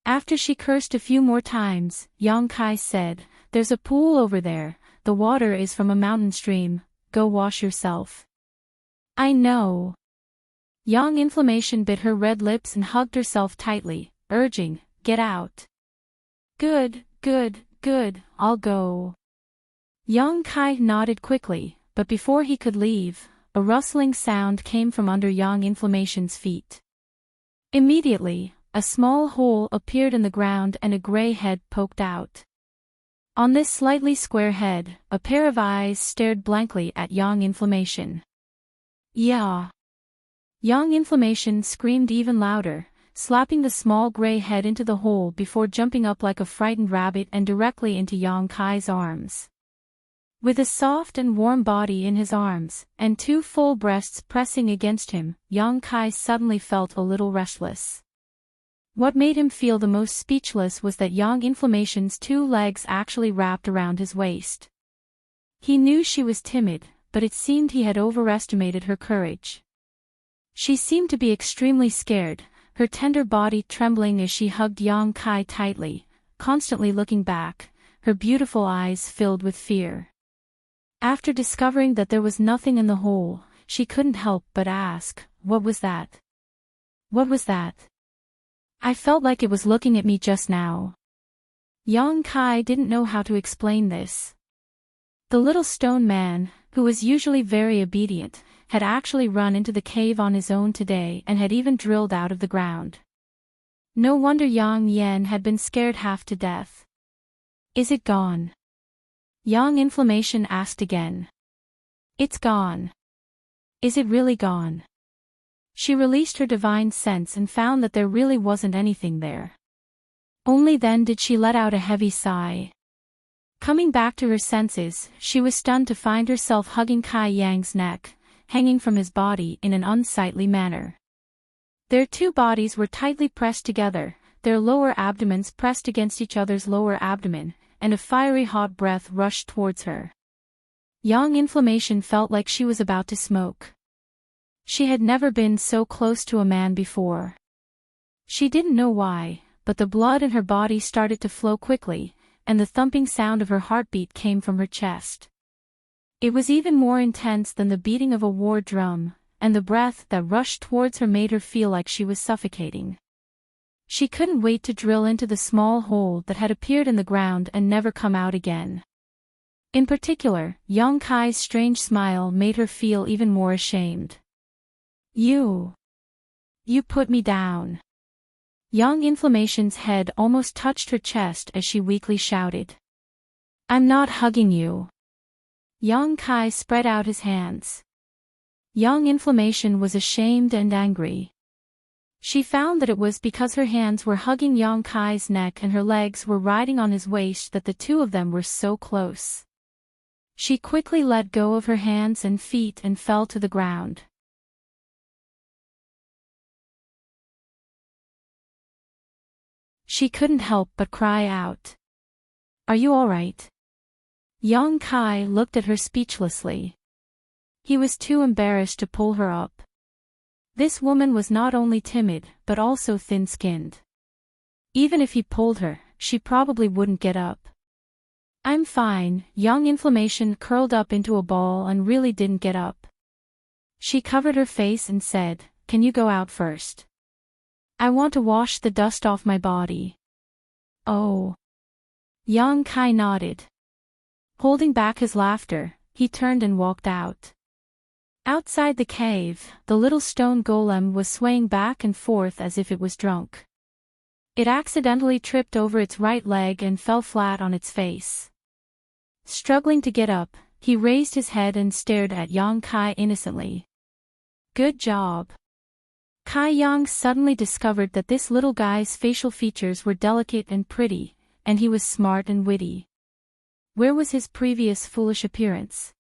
After she cursed a few more times, Yang Kai said, "There's a pool over there, the water is from a mountain stream, go wash yourself." "I know." Yang Inflammation bit her red lips and hugged herself tightly, urging, "Get out." Good, I'll go." Yang Kai nodded quickly, but before he could leave, a rustling sound came from under Yang Inflammation's feet. Immediately, a small hole appeared in the ground and a gray head poked out. On this slightly square head, a pair of eyes stared blankly at Yang Inflammation. "Yeah!" Yang Inflammation screamed even louder, slapping the small gray head into the hole before jumping up like a frightened rabbit and directly into Yang Kai's arms. With a soft and warm body in his arms, and 2 full breasts pressing against him, Yang Kai suddenly felt a little restless. What made him feel the most speechless was that Yang Inflammation's 2 legs actually wrapped around his waist. He knew she was timid, but it seemed he had overestimated her courage. She seemed to be extremely scared, her tender body trembling as she hugged Yang Kai tightly, constantly looking back, her beautiful eyes filled with fear. After discovering that there was nothing in the hole, she couldn't help but ask, "What was that? What was that? I felt like it was looking at me just now." Yang Kai didn't know how to explain this. The little stone man, who was usually very obedient, had actually run into the cave on his own today and had even drilled out of the ground. No wonder Yang Yen had been scared half to death. "Is it gone?" Yang Inflammation asked again. "It's gone." "Is it really gone?" She released her divine sense and found that there really wasn't anything there. Only then did she let out a heavy sigh. Coming back to her senses, she was stunned to find herself hugging Kai Yang's neck, hanging from his body in an unsightly manner. Their two bodies were tightly pressed together, their lower abdomens pressed against each other's lower abdomen, and a fiery hot breath rushed towards her. Yang Inflammation felt like she was about to smoke. She had never been so close to a man before. She didn't know why, but the blood in her body started to flow quickly, and the thumping sound of her heartbeat came from her chest. It was even more intense than the beating of a war drum, and the breath that rushed towards her made her feel like she was suffocating. She couldn't wait to drill into the small hole that had appeared in the ground and never come out again. In particular, Yang Kai's strange smile made her feel even more ashamed. You put me down." Yang Inflammation's head almost touched her chest as she weakly shouted. "I'm not hugging you." Yang Kai spread out his hands. Yang Inflammation was ashamed and angry. She found that it was because her hands were hugging Yang Kai's neck and her legs were riding on his waist that the two of them were so close. She quickly let go of her hands and feet and fell to the ground. She couldn't help but cry out. "Are you all right?" Yang Kai looked at her speechlessly. He was too embarrassed to pull her up. This woman was not only timid, but also thin-skinned. Even if he pulled her, she probably wouldn't get up. "I'm fine." Yang Inflammation curled up into a ball and really didn't get up. She covered her face and said, "Can you go out first? I want to wash the dust off my body." "Oh." Yang Kai nodded. Holding back his laughter, he turned and walked out. Outside the cave, the little stone golem was swaying back and forth as if it was drunk. It accidentally tripped over its right leg and fell flat on its face. Struggling to get up, he raised his head and stared at Yang Kai innocently. "Good job." Kai Yang suddenly discovered that this little guy's facial features were delicate and pretty, and he was smart and witty. Where was his previous foolish appearance?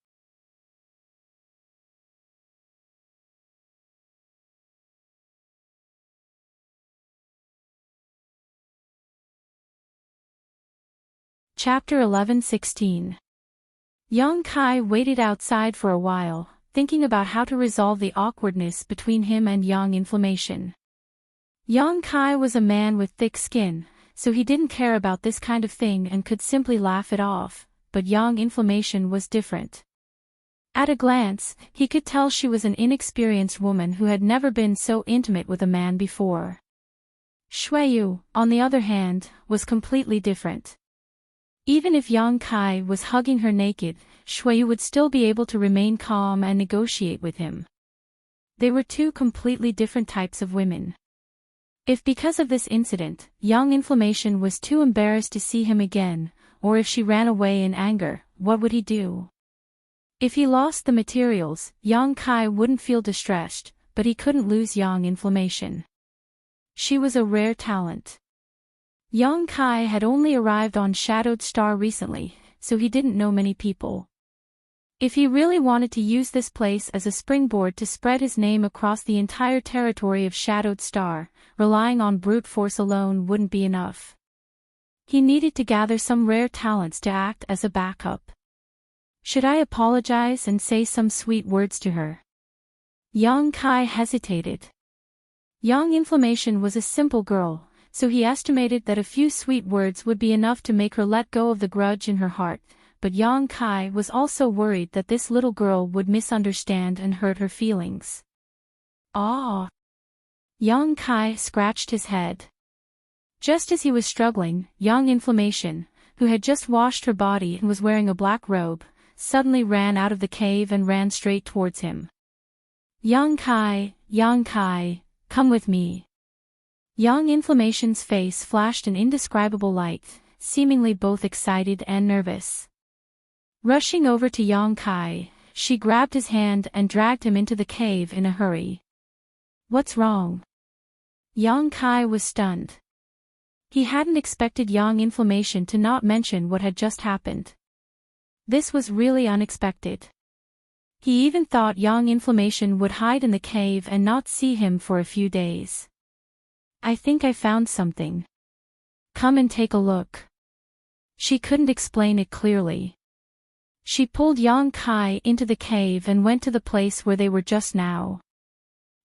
Chapter 11:16. Yang Kai waited outside for a while, thinking about how to resolve the awkwardness between him and Yang Inflammation. Yang Kai was a man with thick skin, so he didn't care about this kind of thing and could simply laugh it off, but Yang Inflammation was different. At a glance, he could tell she was an inexperienced woman who had never been so intimate with a man before. Shuiyu, on the other hand, was completely different. Even if Yang Kai was hugging her naked, Shuiyu would still be able to remain calm and negotiate with him. They were two completely different types of women. If because of this incident, Yang Inflammation was too embarrassed to see him again, or if she ran away in anger, what would he do? If he lost the materials, Yang Kai wouldn't feel distressed, but he couldn't lose Yang Inflammation. She was a rare talent. Yang Kai had only arrived on Shadowed Star recently, so he didn't know many people. If he really wanted to use this place as a springboard to spread his name across the entire territory of Shadowed Star, relying on brute force alone wouldn't be enough. He needed to gather some rare talents to act as a backup. Should I apologize and say some sweet words to her? Yang Kai hesitated. Yang Inflammation was a simple girl, so he estimated that a few sweet words would be enough to make her let go of the grudge in her heart, but Yang Kai was also worried that this little girl would misunderstand and hurt her feelings. Ah! Yang Kai scratched his head. Just as he was struggling, Yang Inflammation, who had just washed her body and was wearing a black robe, suddenly ran out of the cave and ran straight towards him. Yang Kai, come with me. Yang Inflammation's face flashed an indescribable light, seemingly both excited and nervous. Rushing over to Yang Kai, she grabbed his hand and dragged him into the cave in a hurry. What's wrong? Yang Kai was stunned. He hadn't expected Yang Inflammation to not mention what had just happened. This was really unexpected. He even thought Yang Inflammation would hide in the cave and not see him for a few days. I think I found something. Come and take a look. She couldn't explain it clearly. She pulled Yang Kai into the cave and went to the place where they were just now.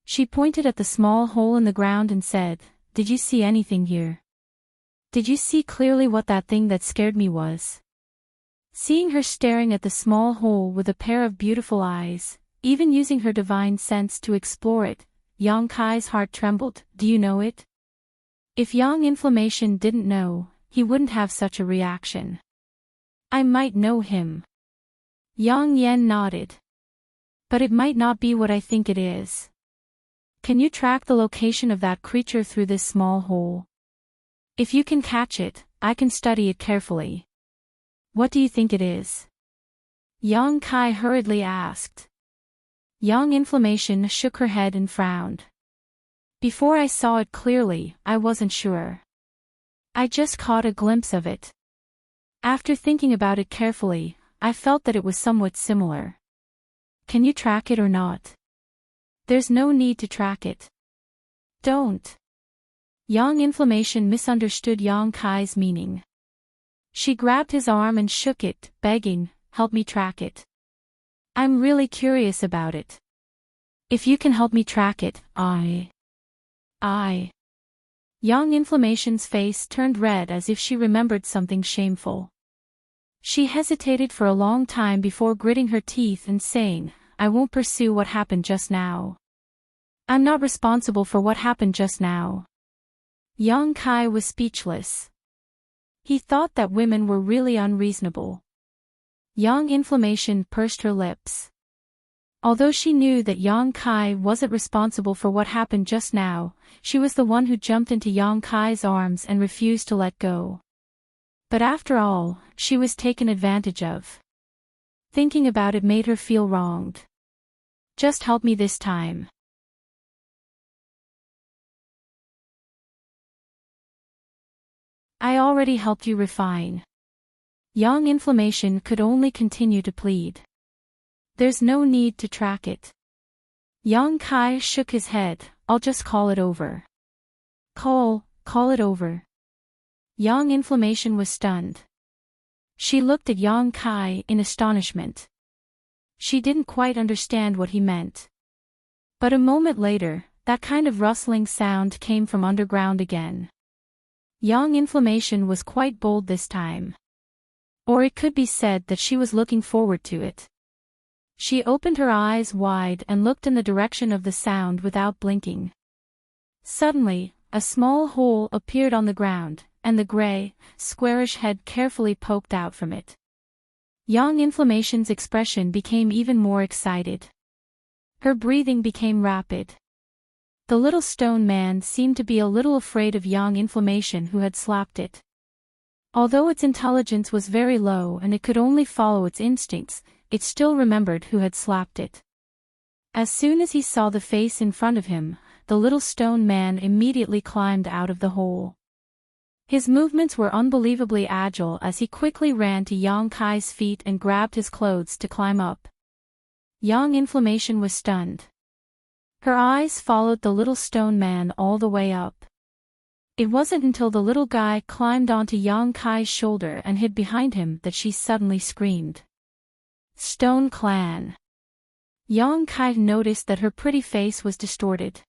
She pointed at the small hole in the ground and said, "Did you see anything here? Did you see clearly what that thing that scared me was?" Seeing her staring at the small hole with a pair of beautiful eyes, even using her divine sense to explore it, Yang Kai's heart trembled. Do you know it? If Yang Inflammation didn't know, he wouldn't have such a reaction. I might know him. Yang Yen nodded. But it might not be what I think it is. Can you track the location of that creature through this small hole? If you can catch it, I can study it carefully. What do you think it is? Yang Kai hurriedly asked. Yang Inflammation shook her head and frowned. Before I saw it clearly, I wasn't sure. I just caught a glimpse of it. After thinking about it carefully, I felt that it was somewhat similar. Can you track it or not? There's no need to track it. Don't. Yang Inflammation misunderstood Yang Kai's meaning. She grabbed his arm and shook it, begging, "Help me track it. I'm really curious about it. If you can help me track it, I. Yang Inflammation's face turned red as if she remembered something shameful. She hesitated for a long time before gritting her teeth and saying, "I won't pursue what happened just now. I'm not responsible for what happened just now." Yang Kai was speechless. He thought that women were really unreasonable. Yang Inflammation pursed her lips. Although she knew that Yang Kai wasn't responsible for what happened just now, she was the one who jumped into Yang Kai's arms and refused to let go. But after all, she was taken advantage of. Thinking about it made her feel wronged. Just help me this time. I already helped you refine. Yang Inflammation could only continue to plead. There's no need to track it. Yang Kai shook his head. I'll just call it over. Call it over. Yang Inflammation was stunned. She looked at Yang Kai in astonishment. She didn't quite understand what he meant. But a moment later, that kind of rustling sound came from underground again. Yang Inflammation was quite bold this time. Or it could be said that she was looking forward to it. She opened her eyes wide and looked in the direction of the sound without blinking. Suddenly, a small hole appeared on the ground, and the gray, squarish head carefully poked out from it. Yang Inflammation's expression became even more excited. Her breathing became rapid. The little stone man seemed to be a little afraid of Yang Inflammation who had slapped it. Although its intelligence was very low and it could only follow its instincts, it still remembered who had slapped it. As soon as he saw the face in front of him, the little stone man immediately climbed out of the hole. His movements were unbelievably agile as he quickly ran to Yang Kai's feet and grabbed his clothes to climb up. Yang Inflammation was stunned. Her eyes followed the little stone man all the way up. It wasn't until the little guy climbed onto Yang Kai's shoulder and hid behind him that she suddenly screamed. Stone Clan! Yang Kai noticed that her pretty face was distorted.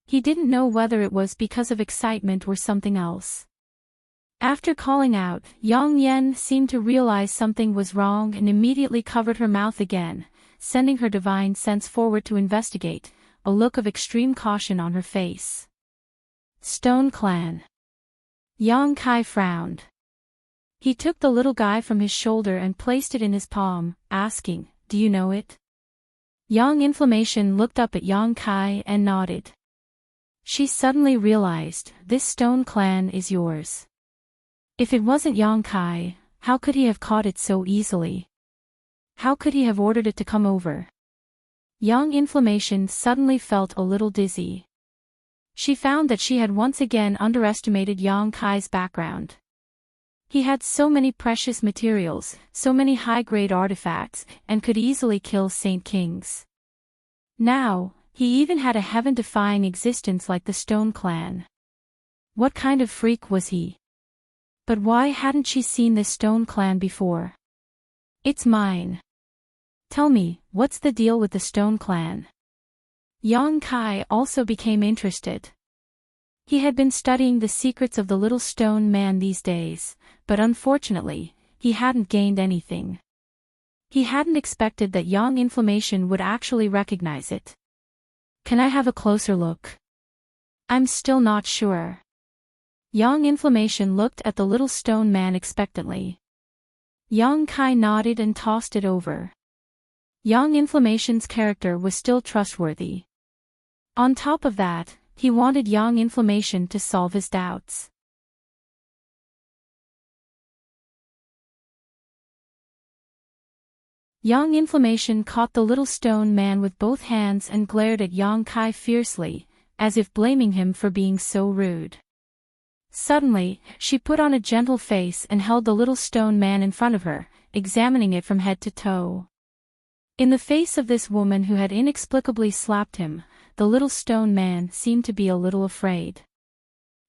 He didn't know whether it was because of excitement or something else. After calling out, Yang Yen seemed to realize something was wrong and immediately covered her mouth again, sending her divine sense forward to investigate, a look of extreme caution on her face. Stone Clan. Yang Kai frowned. He took the little guy from his shoulder and placed it in his palm, asking, "Do you know it?" Yang Inflammation looked up at Yang Kai and nodded. She suddenly realized, this Stone Clan is yours. If it wasn't Yang Kai, how could he have caught it so easily? How could he have ordered it to come over? Yang Inflammation suddenly felt a little dizzy. She found that she had once again underestimated Yang Kai's background. He had so many precious materials, so many high-grade artifacts, and could easily kill Saint Kings. Now, he even had a heaven-defying existence like the Stone Clan. What kind of freak was he? But why hadn't she seen this Stone Clan before? It's mine. Tell me, what's the deal with the Stone Clan? Yang Kai also became interested. He had been studying the secrets of the little stone man these days, but unfortunately, he hadn't gained anything. He hadn't expected that Yang Inflammation would actually recognize it. Can I have a closer look? I'm still not sure. Yang Inflammation looked at the little stone man expectantly. Yang Kai nodded and tossed it over. Yang Inflammation's character was still trustworthy. On top of that, he wanted Yang Inflammation to solve his doubts. Yang Inflammation caught the little stone man with both hands and glared at Yang Kai fiercely, as if blaming him for being so rude. Suddenly, she put on a gentle face and held the little stone man in front of her, examining it from head to toe. In the face of this woman who had inexplicably slapped him, the little stone man seemed to be a little afraid.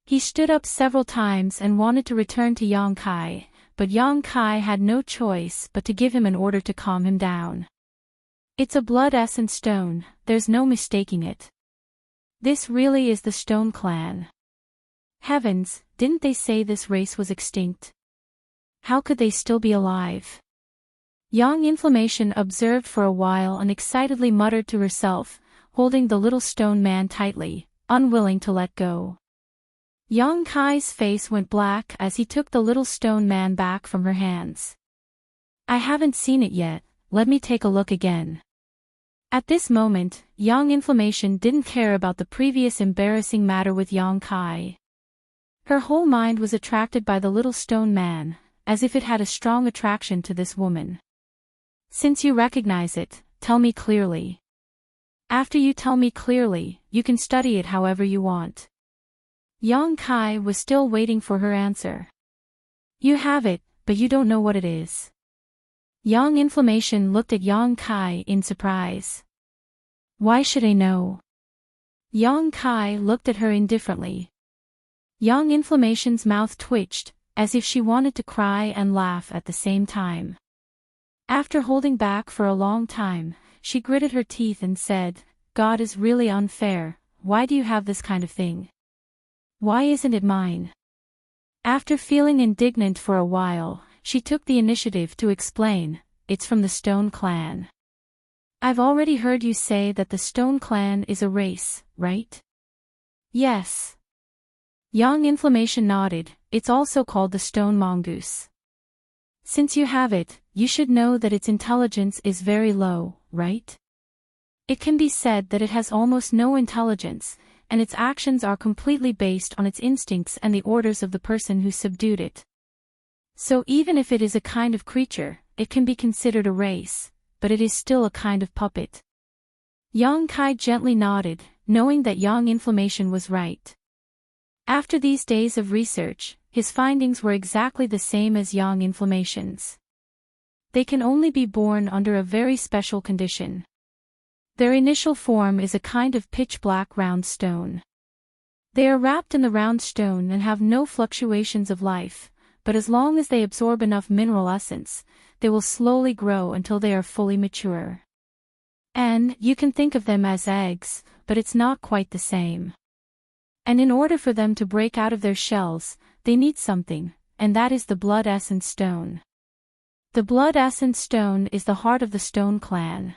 He stood up several times and wanted to return to Yang Kai, but Yang Kai had no choice but to give him an order to calm him down. It's a blood-essence stone, there's no mistaking it. This really is the Stone Clan. Heavens, didn't they say this race was extinct? How could they still be alive? Yang Inflammation observed for a while and excitedly muttered to herself, holding the little stone man tightly, unwilling to let go. Yang Kai's face went black as he took the little stone man back from her hands. I haven't seen it yet, let me take a look again. At this moment, Yang Inflammation didn't care about the previous embarrassing matter with Yang Kai. Her whole mind was attracted by the little stone man, as if it had a strong attraction to this woman. Since you recognize it, tell me clearly. After you tell me clearly, you can study it however you want. Yang Kai was still waiting for her answer. You have it, but you don't know what it is. Yang Inflammation looked at Yang Kai in surprise. Why should I know? Yang Kai looked at her indifferently. Yang Inflammation's mouth twitched, as if she wanted to cry and laugh at the same time. After holding back for a long time, she gritted her teeth and said, God is really unfair, why do you have this kind of thing? Why isn't it mine? After feeling indignant for a while, she took the initiative to explain, it's from the Stone Clan. I've already heard you say that the Stone Clan is a race, right? Yes. Yang Inflammation nodded, it's also called the Stone Mongoose. Since you have it, you should know that its intelligence is very low, right? It can be said that it has almost no intelligence, and its actions are completely based on its instincts and the orders of the person who subdued it. So even if it is a kind of creature, it can be considered a race, but it is still a kind of puppet. Yang Kai gently nodded, knowing that Yang Inflammation was right. After these days of research, his findings were exactly the same as Yang Inflammation's. They can only be born under a very special condition. Their initial form is a kind of pitch-black round stone. They are wrapped in the round stone and have no fluctuations of life, but as long as they absorb enough mineral essence, they will slowly grow until they are fully mature. And you can think of them as eggs, but it's not quite the same. And in order for them to break out of their shells, they need something, and that is the Blood Essence Stone. The Blood Essence Stone is the heart of the Stone Clan.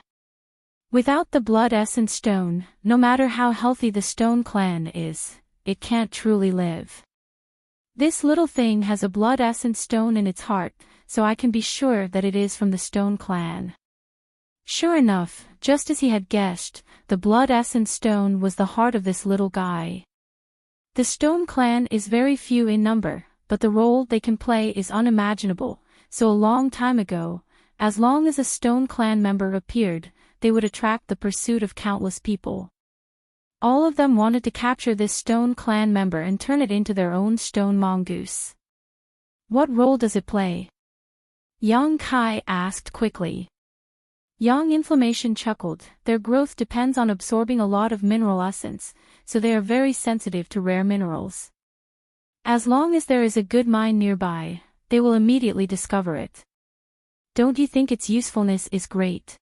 Without the Blood Essence Stone, no matter how healthy the Stone Clan is, it can't truly live. This little thing has a Blood Essence Stone in its heart, so I can be sure that it is from the Stone Clan. Sure enough, just as he had guessed, the Blood Essence Stone was the heart of this little guy. The Stone Clan is very few in number, but the role they can play is unimaginable, so a long time ago, as long as a Stone Clan member appeared, they would attract the pursuit of countless people. All of them wanted to capture this Stone Clan member and turn it into their own stone mongoose. What role does it play? Yang Kai asked quickly. Young Inflammation chuckled. Their growth depends on absorbing a lot of mineral essence, so they are very sensitive to rare minerals. As long as there is a good mine nearby, they will immediately discover it. Don't you think its usefulness is great?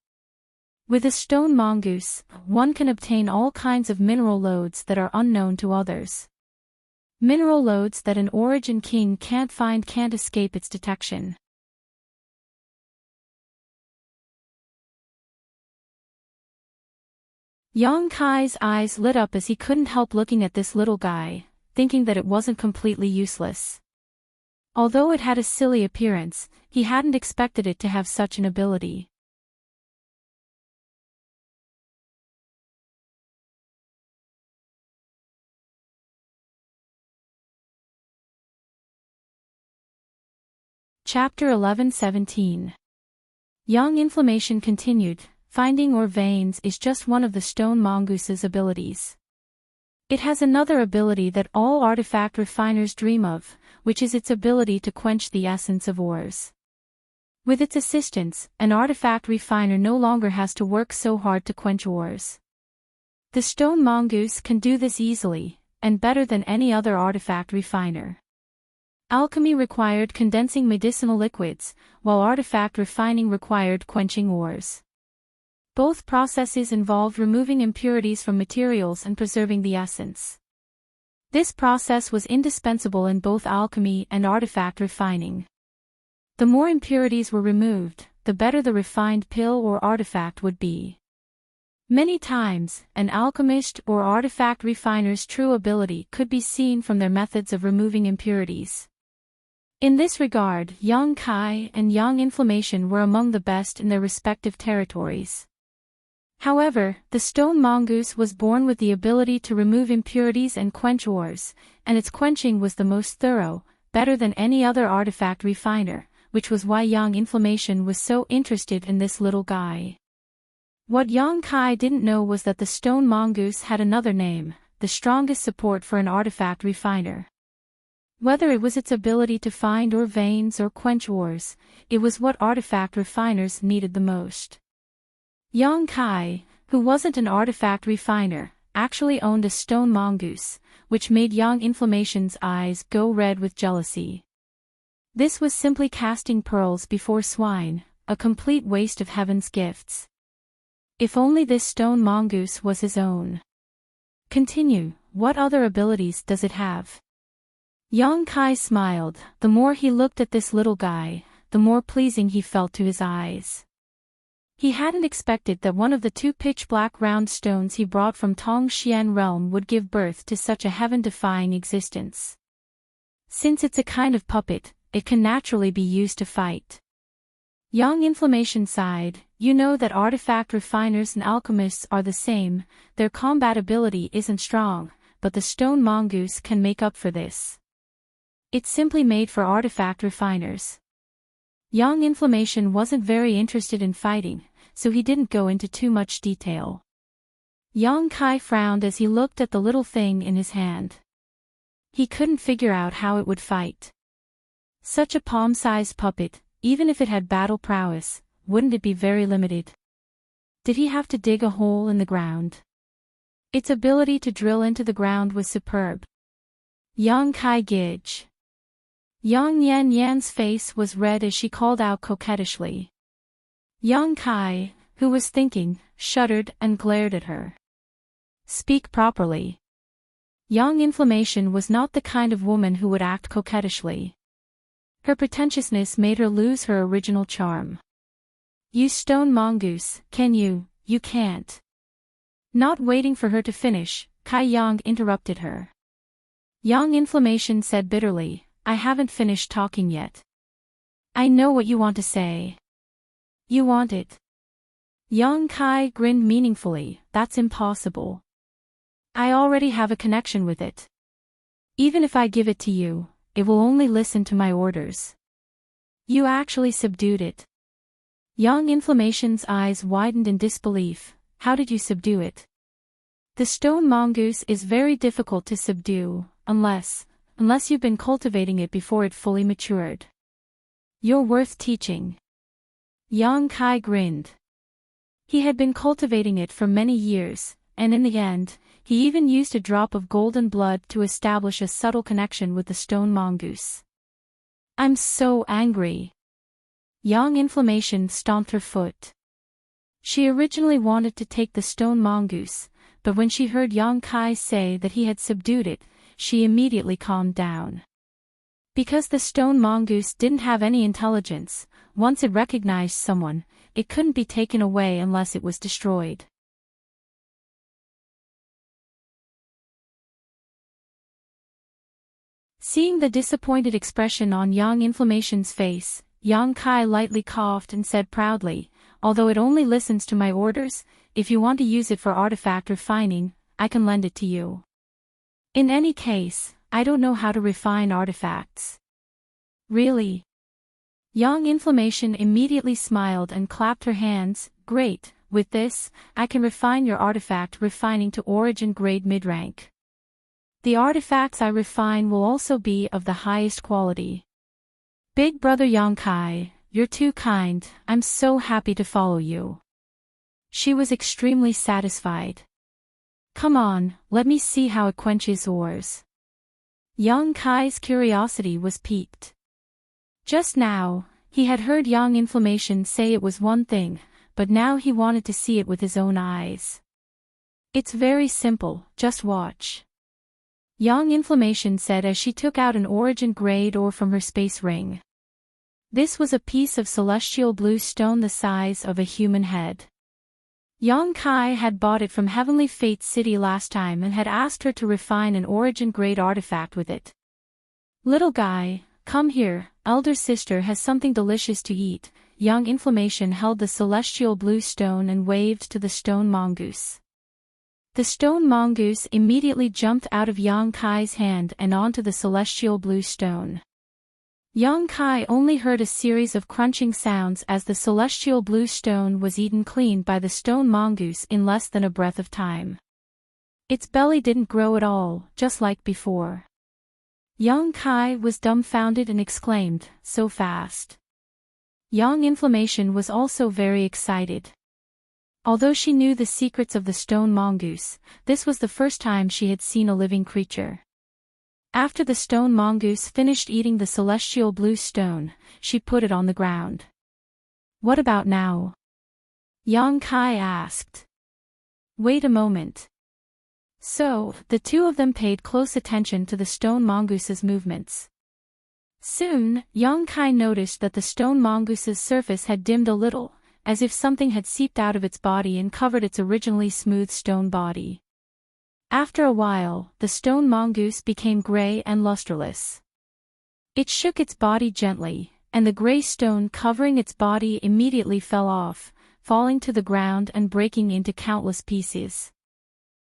With a stone mongoose, one can obtain all kinds of mineral lodes that are unknown to others. Mineral lodes that an origin king can't find can't escape its detection. Yang Kai's eyes lit up as he couldn't help looking at this little guy, thinking that it wasn't completely useless. Although it had a silly appearance, he hadn't expected it to have such an ability. Chapter 11:17. Young Inflammation continued. Finding ore veins is just one of the stone mongoose's abilities. It has another ability that all artifact refiners dream of, which is its ability to quench the essence of ores. With its assistance, an artifact refiner no longer has to work so hard to quench ores. The stone mongoose can do this easily, and better than any other artifact refiner. Alchemy required condensing medicinal liquids, while artifact refining required quenching ores. Both processes involved removing impurities from materials and preserving the essence. This process was indispensable in both alchemy and artifact refining. The more impurities were removed, the better the refined pill or artifact would be. Many times, an alchemist or artifact refiner's true ability could be seen from their methods of removing impurities. In this regard, Yang Kai and Yang Inflammation were among the best in their respective territories. However, the stone mongoose was born with the ability to remove impurities and quench ores, and its quenching was the most thorough, better than any other artifact refiner, which was why Yang Inflammation was so interested in this little guy. What Yang Kai didn't know was that the stone mongoose had another name, the strongest support for an artifact refiner. Whether it was its ability to find ore veins or quench ores, it was what artifact refiners needed the most. Yang Kai, who wasn't an artifact refiner, actually owned a stone mongoose, which made Yang Inflammation's eyes go red with jealousy. This was simply casting pearls before swine, a complete waste of heaven's gifts. If only this stone mongoose was his own. Continue, what other abilities does it have? Yang Kai smiled. The more he looked at this little guy, the more pleasing he felt to his eyes. He hadn't expected that one of the two pitch-black round stones he brought from Tongxian realm would give birth to such a heaven-defying existence. Since it's a kind of puppet, it can naturally be used to fight. Young Inflammation sighed. You know that artifact refiners and alchemists are the same, their combat ability isn't strong, but the stone mongoose can make up for this. It's simply made for artifact refiners. Young Inflammation wasn't very interested in fighting, so he didn't go into too much detail. Yang Kai frowned as he looked at the little thing in his hand. He couldn't figure out how it would fight. Such a palm-sized puppet, even if it had battle prowess, wouldn't it be very limited? Did he have to dig a hole in the ground? Its ability to drill into the ground was superb. Yang Kai Gij. Yang Yan Yan's face was red as she called out coquettishly. Yang Kai, who was thinking, shuddered and glared at her. Speak properly. Young Inflammation was not the kind of woman who would act coquettishly. Her pretentiousness made her lose her original charm. "You stone mongoose, can you? You can't." Not waiting for her to finish, Kai Yang interrupted her. Yang Inflammation said bitterly, "I haven't finished talking yet. I know what you want to say. You want it." Yang Kai grinned meaningfully, "That's impossible. I already have a connection with it. Even if I give it to you, it will only listen to my orders." "You actually subdued it." Yang Inflammation's eyes widened in disbelief. "How did you subdue it?" "The stone mongoose is very difficult to subdue, unless you've been cultivating it before it fully matured. You're worth teaching." Yang Kai grinned. He had been cultivating it for many years, and in the end, he even used a drop of golden blood to establish a subtle connection with the stone mongoose. "I'm so angry." Yang Inflammation stomped her foot. She originally wanted to take the stone mongoose, but when she heard Yang Kai say that he had subdued it, she immediately calmed down. Because the stone mongoose didn't have any intelligence, once it recognized someone, it couldn't be taken away unless it was destroyed. Seeing the disappointed expression on Yang Inflammation's face, Yang Kai lightly coughed and said proudly, "Although it only listens to my orders, if you want to use it for artifact refining, I can lend it to you. In any case, I don't know how to refine artifacts." "Really?" Yang Inflammation immediately smiled and clapped her hands. "Great, with this, I can refine your artifact refining to origin grade mid-rank. The artifacts I refine will also be of the highest quality." "Big brother Yang Kai, you're too kind, I'm so happy to follow you." She was extremely satisfied. "Come on, let me see how it quenches yours." Yang Kai's curiosity was piqued. Just now, he had heard Yang Inflammation say it was one thing, but now he wanted to see it with his own eyes. "It's very simple, just watch." Yang Inflammation said as she took out an origin grade ore from her space ring. This was a piece of celestial blue stone the size of a human head. Yang Kai had bought it from Heavenly Fate City last time and had asked her to refine an origin grade artifact with it. "Little guy, come here, elder sister has something delicious to eat." Yang Inflammation held the celestial blue stone and waved to the stone mongoose. The stone mongoose immediately jumped out of Yang Kai's hand and onto the celestial blue stone. Yang Kai only heard a series of crunching sounds as the celestial blue stone was eaten clean by the stone mongoose in less than a breath of time. Its belly didn't grow at all, just like before. Yang Kai was dumbfounded and exclaimed, "So fast." Yang Inflammation was also very excited. Although she knew the secrets of the stone mongoose, this was the first time she had seen a living creature. After the stone mongoose finished eating the celestial blue stone, she put it on the ground. "What about now?" Yang Kai asked. "Wait a moment." So, the two of them paid close attention to the stone mongoose's movements. Soon, Yang Kai noticed that the stone mongoose's surface had dimmed a little, as if something had seeped out of its body and covered its originally smooth stone body. After a while, the stone mongoose became gray and lusterless. It shook its body gently, and the gray stone covering its body immediately fell off, falling to the ground and breaking into countless pieces.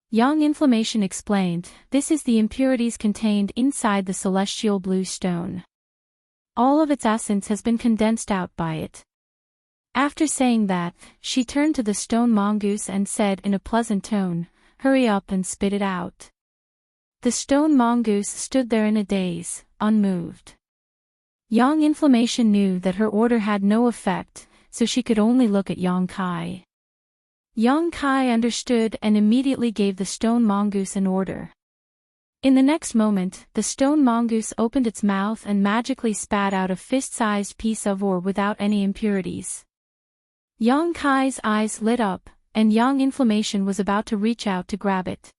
Yang Inflammation explained, "This is the impurities contained inside the celestial blue stone. All of its essence has been condensed out by it." After saying that, she turned to the stone mongoose and said in a pleasant tone, "Hurry up and spit it out." The stone mongoose stood there in a daze, unmoved. Yang Inflammation knew that her order had no effect, so she could only look at Yang Kai. Yang Kai understood and immediately gave the stone mongoose an order. In the next moment, the stone mongoose opened its mouth and magically spat out a fist-sized piece of ore without any impurities. Yang Kai's eyes lit up, and Yang Inflammation was about to reach out to grab it.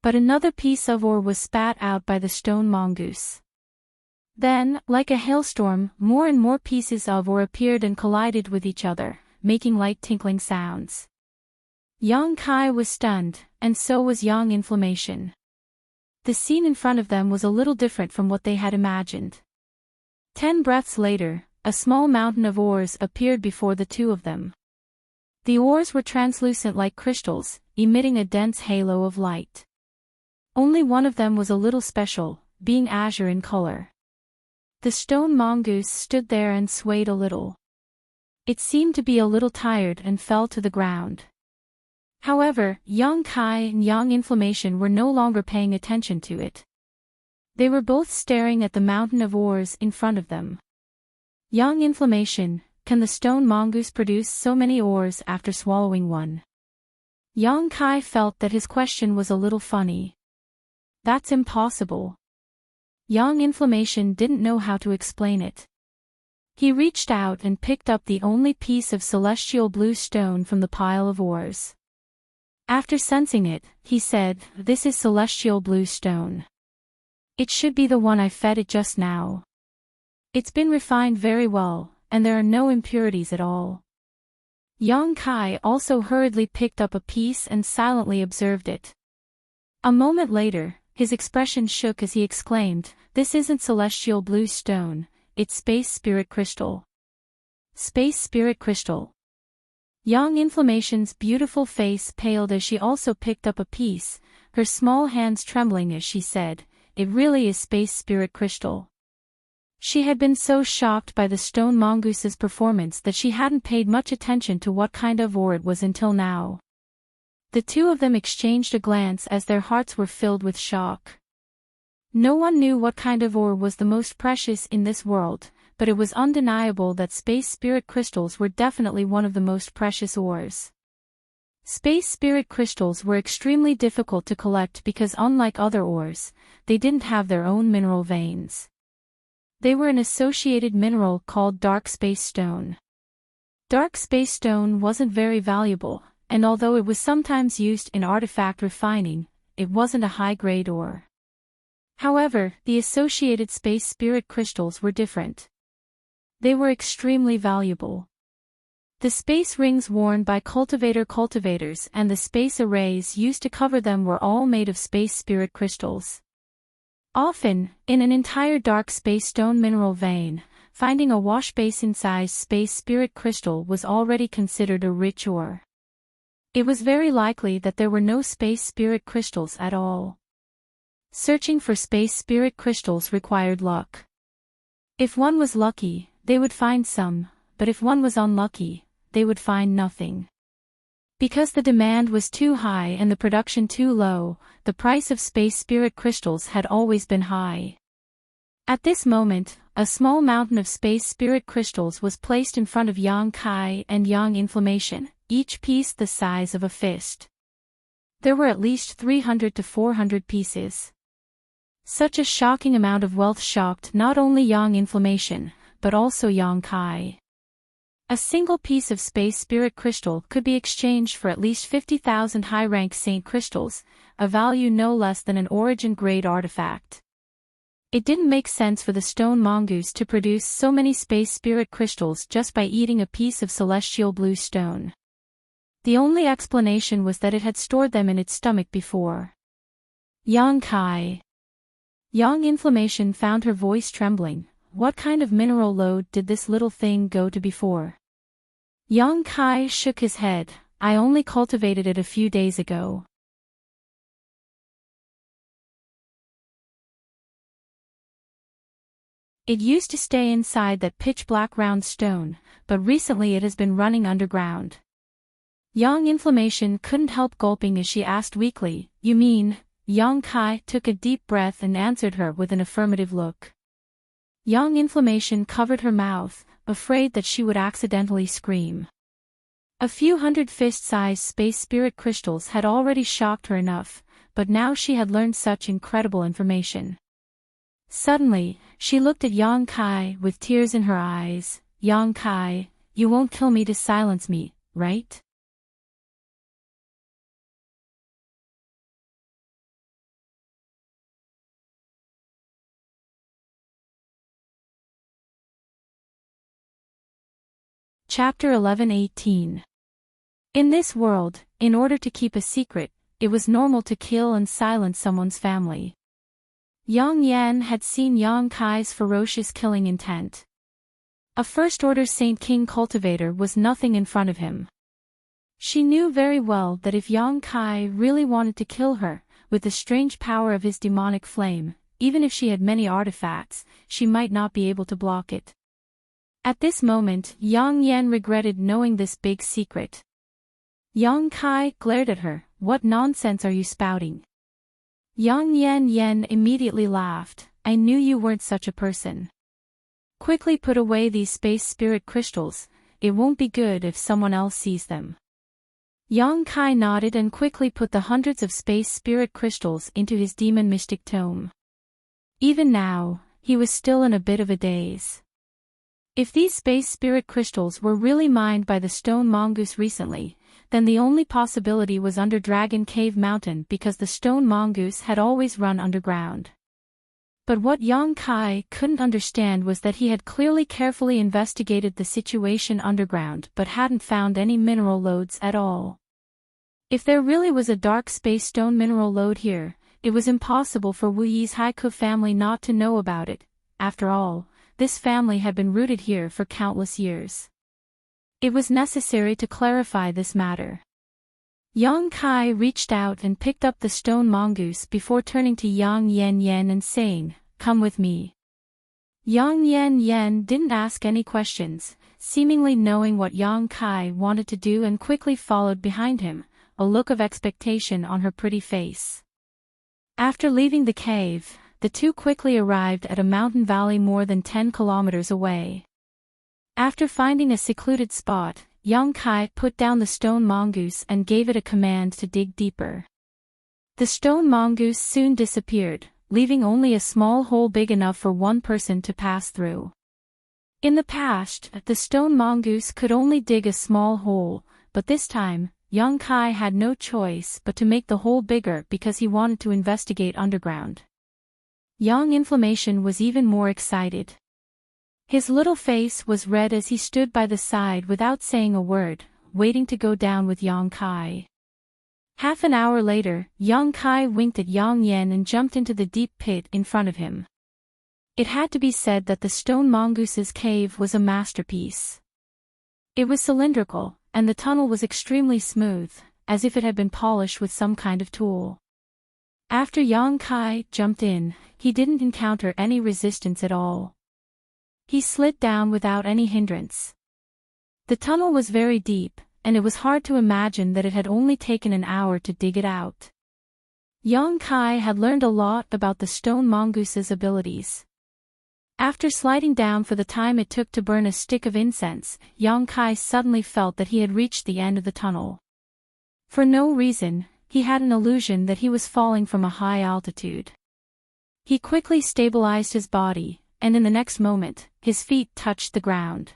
But another piece of ore was spat out by the stone mongoose. Then, like a hailstorm, more and more pieces of ore appeared and collided with each other, making light tinkling sounds. Yang Kai was stunned, and so was Yang Inflammation. The scene in front of them was a little different from what they had imagined. 10 breaths later, a small mountain of ores appeared before the two of them. The ores were translucent like crystals, emitting a dense halo of light. Only one of them was a little special, being azure in color. The stone mongoose stood there and swayed a little. It seemed to be a little tired and fell to the ground. However, Yang Kai and Yang Inflammation were no longer paying attention to it. They were both staring at the mountain of ores in front of them. Yang Inflammation, can the stone mongoose produce so many ores after swallowing one? Yang Kai felt that his question was a little funny. That's impossible. Yang Inflammation didn't know how to explain it. He reached out and picked up the only piece of celestial blue stone from the pile of ores. After sensing it, he said, "This is celestial blue stone. It should be the one I fed it just now. It's been refined very well, and there are no impurities at all." Yang Kai also hurriedly picked up a piece and silently observed it. A moment later, his expression shook as he exclaimed, "This isn't celestial blue stone, it's space spirit crystal." Space spirit crystal. Yang Inflammation's beautiful face paled as she also picked up a piece, her small hands trembling as she said, "It really is space spirit crystal." She had been so shocked by the stone mongoose's performance that she hadn't paid much attention to what kind of ore it was until now. The two of them exchanged a glance as their hearts were filled with shock. No one knew what kind of ore was the most precious in this world, but it was undeniable that space spirit crystals were definitely one of the most precious ores. Space spirit crystals were extremely difficult to collect because unlike other ores, they didn't have their own mineral veins. They were an associated mineral called dark space stone. Dark space stone wasn't very valuable, and although it was sometimes used in artifact refining, it wasn't a high-grade ore. However, the associated space spirit crystals were different. They were extremely valuable. The space rings worn by cultivators and the space arrays used to cover them were all made of space spirit crystals. Often, in an entire dark space stone mineral vein, finding a wash basin-sized space spirit crystal was already considered a rich ore. It was very likely that there were no space spirit crystals at all. Searching for space spirit crystals required luck. If one was lucky, they would find some, but if one was unlucky, they would find nothing. Because the demand was too high and the production too low, the price of space spirit crystals had always been high. At this moment, a small mountain of space spirit crystals was placed in front of Yang Kai and Yang Inflammation, each piece the size of a fist. There were at least 300 to 400 pieces. Such a shocking amount of wealth shocked not only Yang Inflammation, but also Yang Kai. A single piece of space spirit crystal could be exchanged for at least 50,000 high-rank saint crystals, a value no less than an origin-grade artifact. It didn't make sense for the stone mongoose to produce so many space spirit crystals just by eating a piece of celestial blue stone. The only explanation was that it had stored them in its stomach before. Yang Kai. Yang Inflammation found her voice trembling. What kind of mineral load did this little thing go to before? Yang Kai shook his head. I only cultivated it a few days ago. It used to stay inside that pitch-black round stone, but recently it has been running underground. Yang Inflammation couldn't help gulping as she asked weakly, "You mean?" Yang Kai took a deep breath and answered her with an affirmative look. Yang Inflammation covered her mouth, afraid that she would accidentally scream. A few hundred fist-sized space spirit crystals had already shocked her enough, but now she had learned such incredible information. Suddenly, she looked at Yang Kai with tears in her eyes. "Yang Kai, you won't kill me to silence me, right?" Chapter 11:18. In this world, in order to keep a secret, it was normal to kill and silence someone's family. Yang Yan had seen Yang Kai's ferocious killing intent. A first-order Saint King cultivator was nothing in front of him. She knew very well that if Yang Kai really wanted to kill her, with the strange power of his demonic flame, even if she had many artifacts, she might not be able to block it. At this moment, Yang Yan regretted knowing this big secret. Yang Kai glared at her. "What nonsense are you spouting?" Yang Yan immediately laughed. "I knew you weren't such a person. Quickly put away these space spirit crystals, it won't be good if someone else sees them." Yang Kai nodded and quickly put the hundreds of space spirit crystals into his demon mystic tome. Even now, he was still in a bit of a daze. If these space spirit crystals were really mined by the stone mongoose recently, then the only possibility was under Dragon Cave Mountain because the stone mongoose had always run underground. But what Yang Kai couldn't understand was that he had clearly carefully investigated the situation underground but hadn't found any mineral lodes at all. If there really was a dark space stone mineral lode here, it was impossible for Wu Yi's Haiku family not to know about it. After all, this family had been rooted here for countless years. It was necessary to clarify this matter. Yang Kai reached out and picked up the stone mongoose before turning to Yang Yan and saying, "Come with me." Yang Yan didn't ask any questions, seemingly knowing what Yang Kai wanted to do, and quickly followed behind him, a look of expectation on her pretty face. After leaving the cave, the two quickly arrived at a mountain valley more than 10 kilometers away. After finding a secluded spot, Yang Kai put down the stone mongoose and gave it a command to dig deeper. The stone mongoose soon disappeared, leaving only a small hole big enough for one person to pass through. In the past, the stone mongoose could only dig a small hole, but this time, Yang Kai had no choice but to make the hole bigger because he wanted to investigate underground. Yang Inflammation was even more excited. His little face was red as he stood by the side without saying a word, waiting to go down with Yang Kai. Half an hour later, Yang Kai winked at Yang Yan and jumped into the deep pit in front of him. It had to be said that the stone mongoose's cave was a masterpiece. It was cylindrical, and the tunnel was extremely smooth, as if it had been polished with some kind of tool. After Yang Kai jumped in, he didn't encounter any resistance at all. He slid down without any hindrance. The tunnel was very deep, and it was hard to imagine that it had only taken an hour to dig it out. Yang Kai had learned a lot about the stone mongoose's abilities. After sliding down for the time it took to burn a stick of incense, Yang Kai suddenly felt that he had reached the end of the tunnel. For no reason, he had an illusion that he was falling from a high altitude. He quickly stabilized his body, and in the next moment, his feet touched the ground.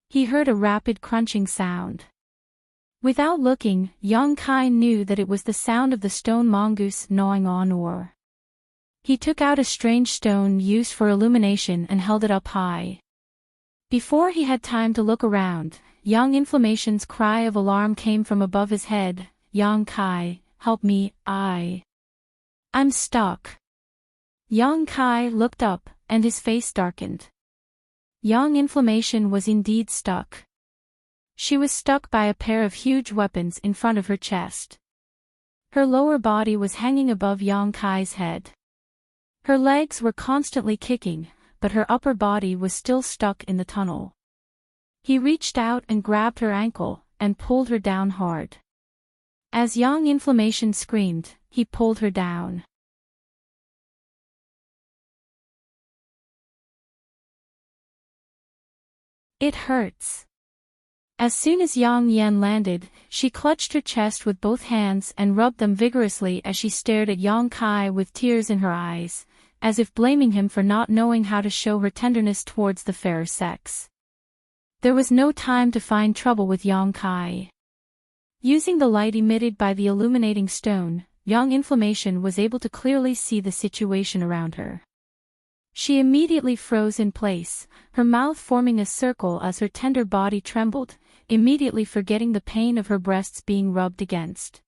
He heard a rapid crunching sound. Without looking, Yang Kai knew that it was the sound of the stone mongoose gnawing on ore. He took out a strange stone used for illumination and held it up high. Before he had time to look around, Yang Inflammation's cry of alarm came from above his head. "Yang Kai, help me, I'm stuck." Yang Kai looked up, and his face darkened. Yang Inflammation was indeed stuck. She was stuck by a pair of huge weapons in front of her chest. Her lower body was hanging above Yang Kai's head. Her legs were constantly kicking, but her upper body was still stuck in the tunnel. He reached out and grabbed her ankle, and pulled her down hard. As Yang Inflammation screamed, he pulled her down. "It hurts." As soon as Yang Yan landed, she clutched her chest with both hands and rubbed them vigorously as she stared at Yang Kai with tears in her eyes, as if blaming him for not knowing how to show her tenderness towards the fairer sex. There was no time to find trouble with Yang Kai. Using the light emitted by the illuminating stone, Yang Inflammation was able to clearly see the situation around her. She immediately froze in place, her mouth forming a circle as her tender body trembled, immediately forgetting the pain of her breasts being rubbed against.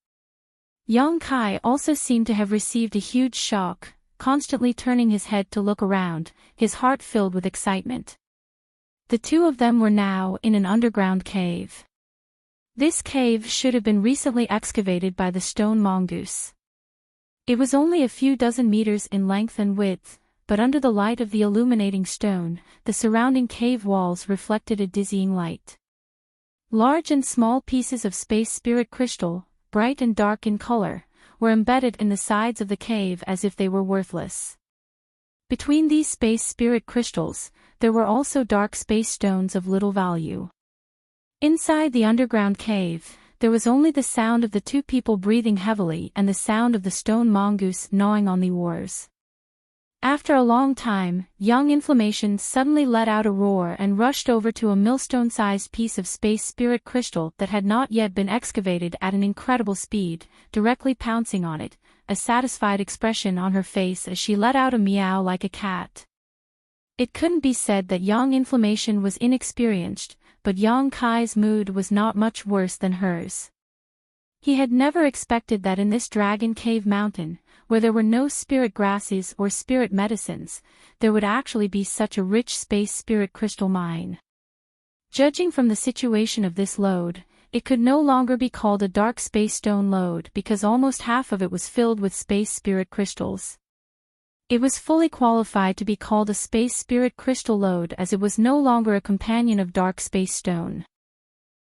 Young Kai also seemed to have received a huge shock, constantly turning his head to look around, his heart filled with excitement. The two of them were now in an underground cave. This cave should have been recently excavated by the stone mongoose. It was only a few dozen meters in length and width, but under the light of the illuminating stone, the surrounding cave walls reflected a dizzying light. Large and small pieces of space spirit crystal, bright and dark in color, were embedded in the sides of the cave as if they were worthless. Between these space spirit crystals, there were also dark space stones of little value. Inside the underground cave, there was only the sound of the two people breathing heavily and the sound of the stone mongoose gnawing on the oars. After a long time, young Inflammation suddenly let out a roar and rushed over to a millstone-sized piece of space spirit crystal that had not yet been excavated at an incredible speed, directly pouncing on it, a satisfied expression on her face as she let out a meow like a cat. It couldn't be said that young Inflammation was inexperienced, but young Kai's mood was not much worse than hers. He had never expected that in this Dragon Cave mountain, where there were no spirit grasses or spirit medicines, there would actually be such a rich space spirit crystal mine. Judging from the situation of this lode, it could no longer be called a dark space stone lode because almost half of it was filled with space spirit crystals. It was fully qualified to be called a space spirit crystal lode as it was no longer a companion of dark space stone.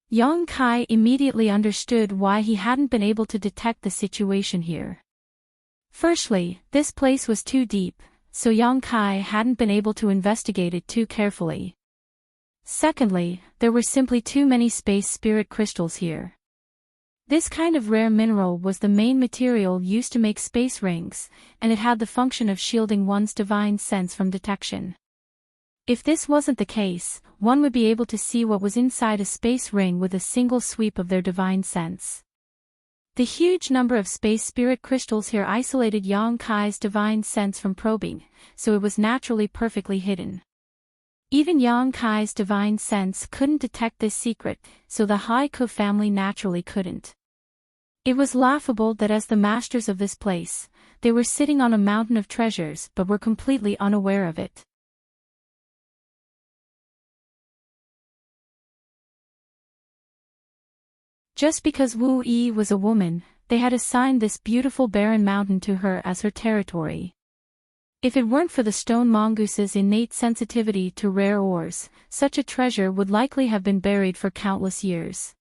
Young Kai immediately understood why he hadn't been able to detect the situation here. Firstly, this place was too deep, so Young Kai hadn't been able to investigate it too carefully. Secondly, there were simply too many space spirit crystals here. This kind of rare mineral was the main material used to make space rings, and it had the function of shielding one's divine sense from detection. If this wasn't the case, one would be able to see what was inside a space ring with a single sweep of their divine sense. The huge number of space spirit crystals here isolated Yang Kai's divine sense from probing, so it was naturally perfectly hidden. Even Yang Kai's divine sense couldn't detect this secret, so the Haiku family naturally couldn't. It was laughable that as the masters of this place, they were sitting on a mountain of treasures but were completely unaware of it. Just because Wu Yi was a woman, they had assigned this beautiful barren mountain to her as her territory. If it weren't for the stone mongoose's innate sensitivity to rare ores, such a treasure would likely have been buried for countless years.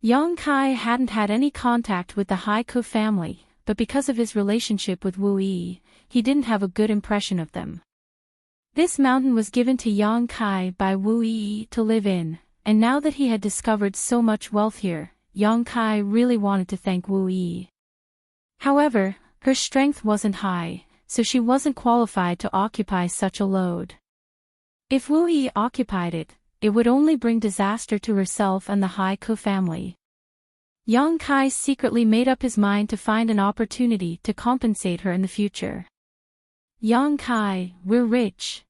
Yang Kai hadn't had any contact with the Haiku family, but because of his relationship with Wu Yi, he didn't have a good impression of them. This mountain was given to Yang Kai by Wu Yi to live in, and now that he had discovered so much wealth here, Yang Kai really wanted to thank Wu Yi. However, her strength wasn't high, so she wasn't qualified to occupy such a load. If Wu Yi occupied it, it would only bring disaster to herself and the Haiku family. Yang Kai secretly made up his mind to find an opportunity to compensate her in the future. Yang Kai, we're rich.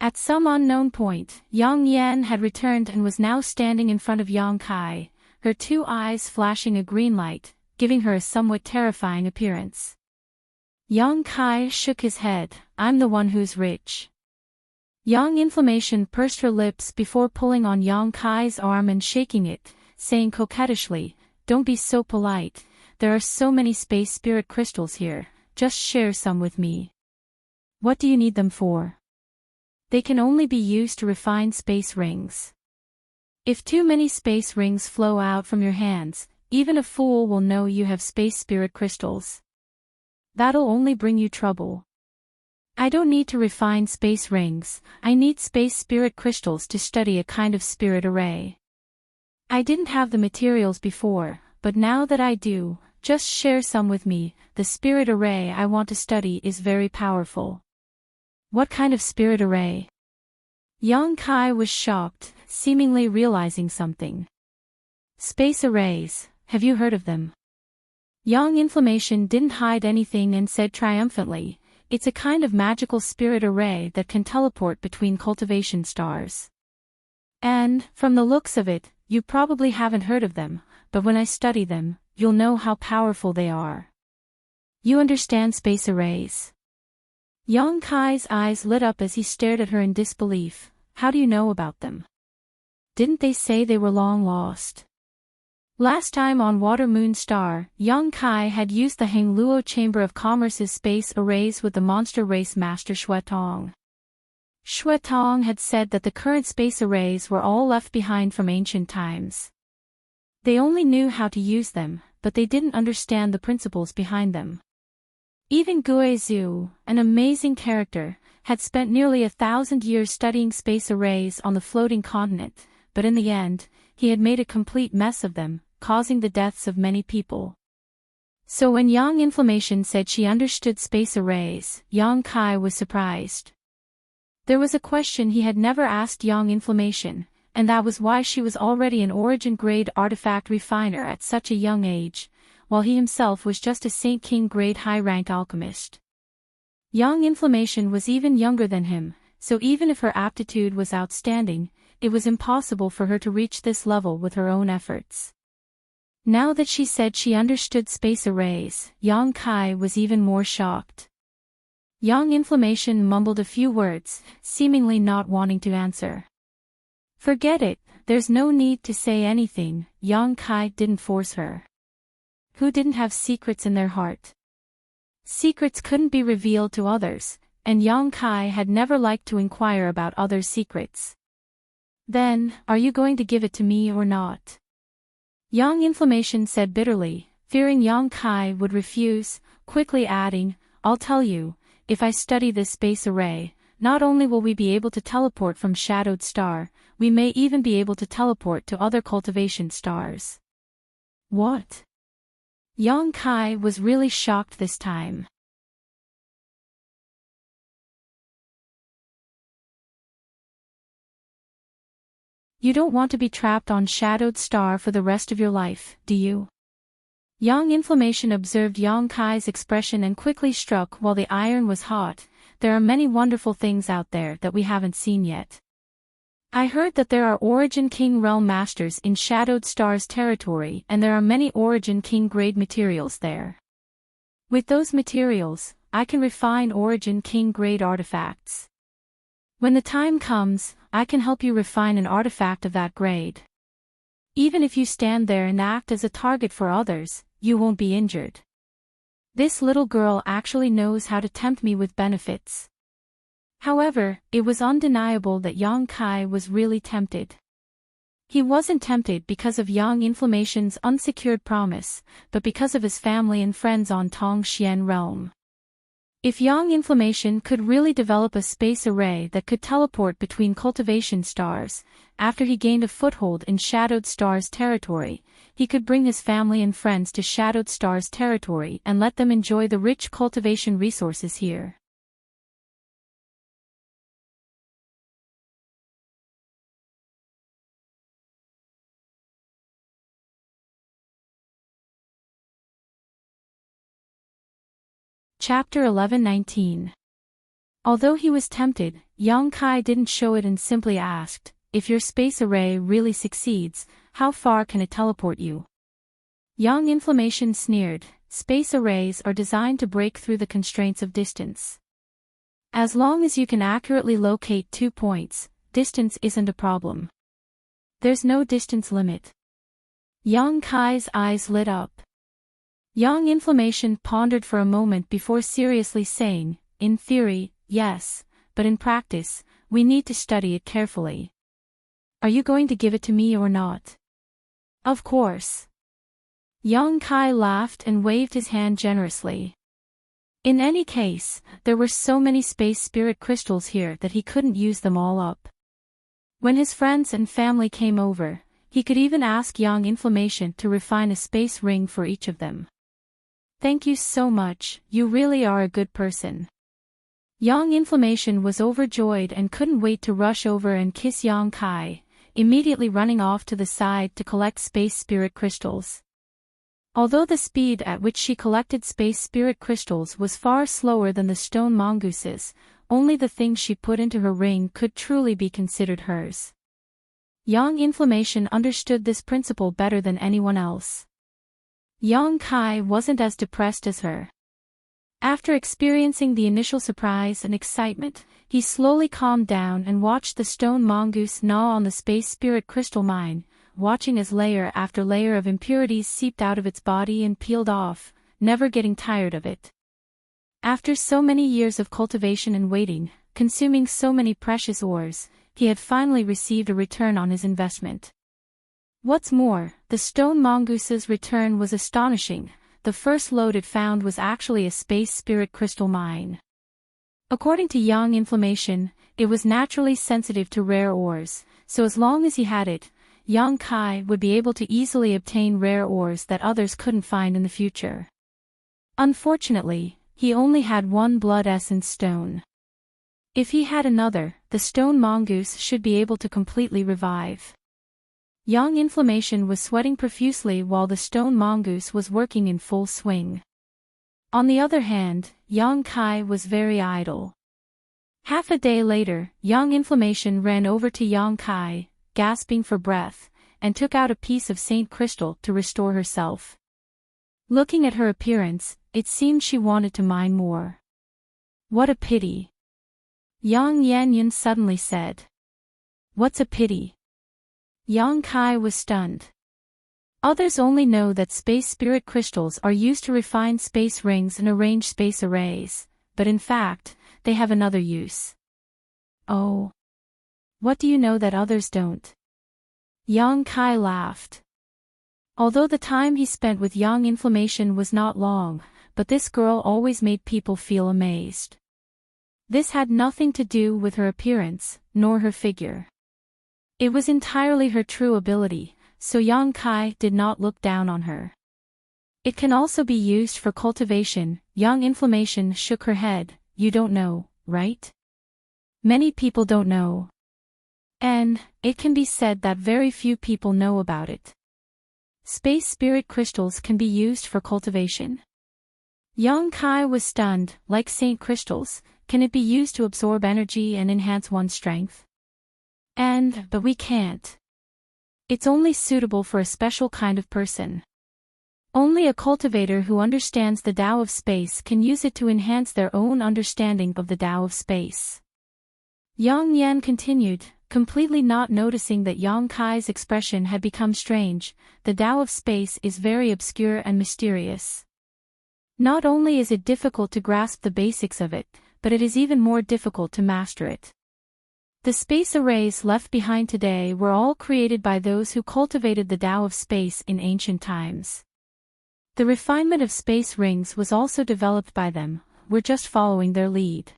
At some unknown point, Yang Yan had returned and was now standing in front of Yang Kai, her two eyes flashing a green light, giving her a somewhat terrifying appearance. Yang Kai shook his head, I'm the one who's rich. Yang Inflammation pursed her lips before pulling on Yang Kai's arm and shaking it, saying coquettishly, don't be so polite, there are so many space spirit crystals here, just share some with me. What do you need them for? They can only be used to refine space rings. If too many space rings flow out from your hands, even a fool will know you have space spirit crystals. That'll only bring you trouble. I don't need to refine space rings, I need space spirit crystals to study a kind of spirit array. I didn't have the materials before, but now that I do, just share some with me, the spirit array I want to study is very powerful. What kind of spirit array? Yang Kai was shocked, seemingly realizing something. Space arrays, have you heard of them? Yang Inflammation didn't hide anything and said triumphantly, It's a kind of magical spirit array that can teleport between cultivation stars. And, from the looks of it, you probably haven't heard of them, but when I study them, you'll know how powerful they are. You understand space arrays? Yang Kai's eyes lit up as he stared at her in disbelief. How do you know about them? Didn't they say they were long lost? Last time on Water Moon Star, Yang Kai had used the Hangluo Chamber of Commerce's space arrays with the monster race master Xue Tong. Xue Tong had said that the current space arrays were all left behind from ancient times. They only knew how to use them, but they didn't understand the principles behind them. Even Gue Zhu, an amazing character, had spent nearly 1,000 years studying space arrays on the floating continent, but in the end, he had made a complete mess of them, causing the deaths of many people. So when Yang Inflammation said she understood space arrays, Yang Kai was surprised. There was a question he had never asked Yang Inflammation, and that was why she was already an origin-grade artifact refiner at such a young age, while he himself was just a Saint King-grade high-rank alchemist. Yang Inflammation was even younger than him, so even if her aptitude was outstanding, it was impossible for her to reach this level with her own efforts. Now that she said she understood space arrays, Yang Kai was even more shocked. Yang Inflammation mumbled a few words, seemingly not wanting to answer. Forget it, there's no need to say anything, Yang Kai didn't force her. Who didn't have secrets in their heart? Secrets couldn't be revealed to others, and Yang Kai had never liked to inquire about others' secrets. Then, are you going to give it to me or not? Yang Inflammation said bitterly, fearing Yang Kai would refuse, quickly adding, I'll tell you, if I study this space array, not only will we be able to teleport from Shadowed Star, we may even be able to teleport to other cultivation stars. What? Yang Kai was really shocked this time. You don't want to be trapped on Shadowed Star for the rest of your life, do you? Yang Inflammation observed Yang Kai's expression and quickly struck while the iron was hot. There are many wonderful things out there that we haven't seen yet. I heard that there are Origin King Realm Masters in Shadowed Star's territory and there are many Origin King grade materials there. With those materials, I can refine Origin King grade artifacts. When the time comes, I can help you refine an artifact of that grade. Even if you stand there and act as a target for others, you won't be injured. This little girl actually knows how to tempt me with benefits. However, it was undeniable that Yang Kai was really tempted. He wasn't tempted because of Yang Inflammation's unsecured promise, but because of his family and friends on Tongxian realm. If Yang Inflammation could really develop a space array that could teleport between cultivation stars, after he gained a foothold in Shadowed Star's territory, he could bring his family and friends to Shadowed Star's territory and let them enjoy the rich cultivation resources here. Chapter 11-19. Although he was tempted, Yang Kai didn't show it and simply asked, if your space array really succeeds, how far can it teleport you? Yang Inflammation sneered, space arrays are designed to break through the constraints of distance. As long as you can accurately locate 2 points, distance isn't a problem. There's no distance limit. Yang Kai's eyes lit up. Yang Inflammation pondered for a moment before seriously saying, in theory, yes, but in practice, we need to study it carefully. Are you going to give it to me or not? Of course. Yang Kai laughed and waved his hand generously. In any case, there were so many space spirit crystals here that he couldn't use them all up. When his friends and family came over, he could even ask Yang Inflammation to refine a space ring for each of them. Thank you so much, you really are a good person. Yang Inflammation was overjoyed and couldn't wait to rush over and kiss Yang Kai, immediately running off to the side to collect space spirit crystals. Although the speed at which she collected space spirit crystals was far slower than the stone mongoose's, only the things she put into her ring could truly be considered hers. Yang Inflammation understood this principle better than anyone else. Yang Kai wasn't as depressed as her. After experiencing the initial surprise and excitement, he slowly calmed down and watched the stone mongoose gnaw on the space spirit crystal mine, watching as layer after layer of impurities seeped out of its body and peeled off, never getting tired of it. After so many years of cultivation and waiting, consuming so many precious ores, he had finally received a return on his investment. What's more, the stone mongoose's return was astonishing. The first lode it found was actually a space spirit crystal mine. According to Yang Inflammation, it was naturally sensitive to rare ores, so as long as he had it, Yang Kai would be able to easily obtain rare ores that others couldn't find in the future. Unfortunately, he only had one blood essence stone. If he had another, the stone mongoose should be able to completely revive. Yang Inflammation was sweating profusely while the stone mongoose was working in full swing. On the other hand, Yang Kai was very idle. Half a day later, Yang Inflammation ran over to Yang Kai, gasping for breath, and took out a piece of saint crystal to restore herself. Looking at her appearance, it seemed she wanted to mine more. What a pity! Yang Yanyan suddenly said. What's a pity? Yang Kai was stunned. Others only know that space spirit crystals are used to refine space rings and arrange space arrays, but in fact, they have another use. Oh. What do you know that others don't? Yang Kai laughed. Although the time he spent with Yang Inflammation was not long, but this girl always made people feel amazed. This had nothing to do with her appearance, nor her figure. It was entirely her true ability, so Yang Kai did not look down on her. It can also be used for cultivation. Yang Inflammation shook her head. You don't know, right? Many people don't know. And it can be said that very few people know about it. Space spirit crystals can be used for cultivation. Yang Kai was stunned. Like saint crystals, can it be used to absorb energy and enhance one's strength? But we can't. It's only suitable for a special kind of person. Only a cultivator who understands the Tao of space can use it to enhance their own understanding of the Tao of space. Yang Yan continued, completely not noticing that Yang Kai's expression had become strange. The Tao of space is very obscure and mysterious. Not only is it difficult to grasp the basics of it, but it is even more difficult to master it. The space arrays left behind today were all created by those who cultivated the Tao of space in ancient times. The refinement of space rings was also developed by them. We're just following their lead.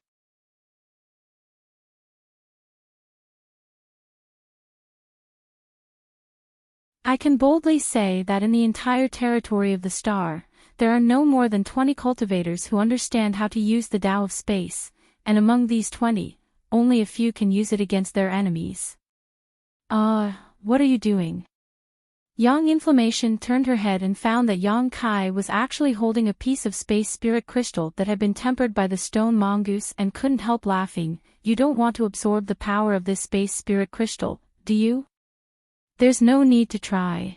I can boldly say that in the entire territory of the star, there are no more than 20 cultivators who understand how to use the Tao of space, and among these 20, only a few can use it against their enemies. What are you doing? Yang Inflammation turned her head and found that Yang Kai was actually holding a piece of space spirit crystal that had been tempered by the stone mongoose and couldn't help laughing. You don't want to absorb the power of this space spirit crystal, do you? There's no need to try.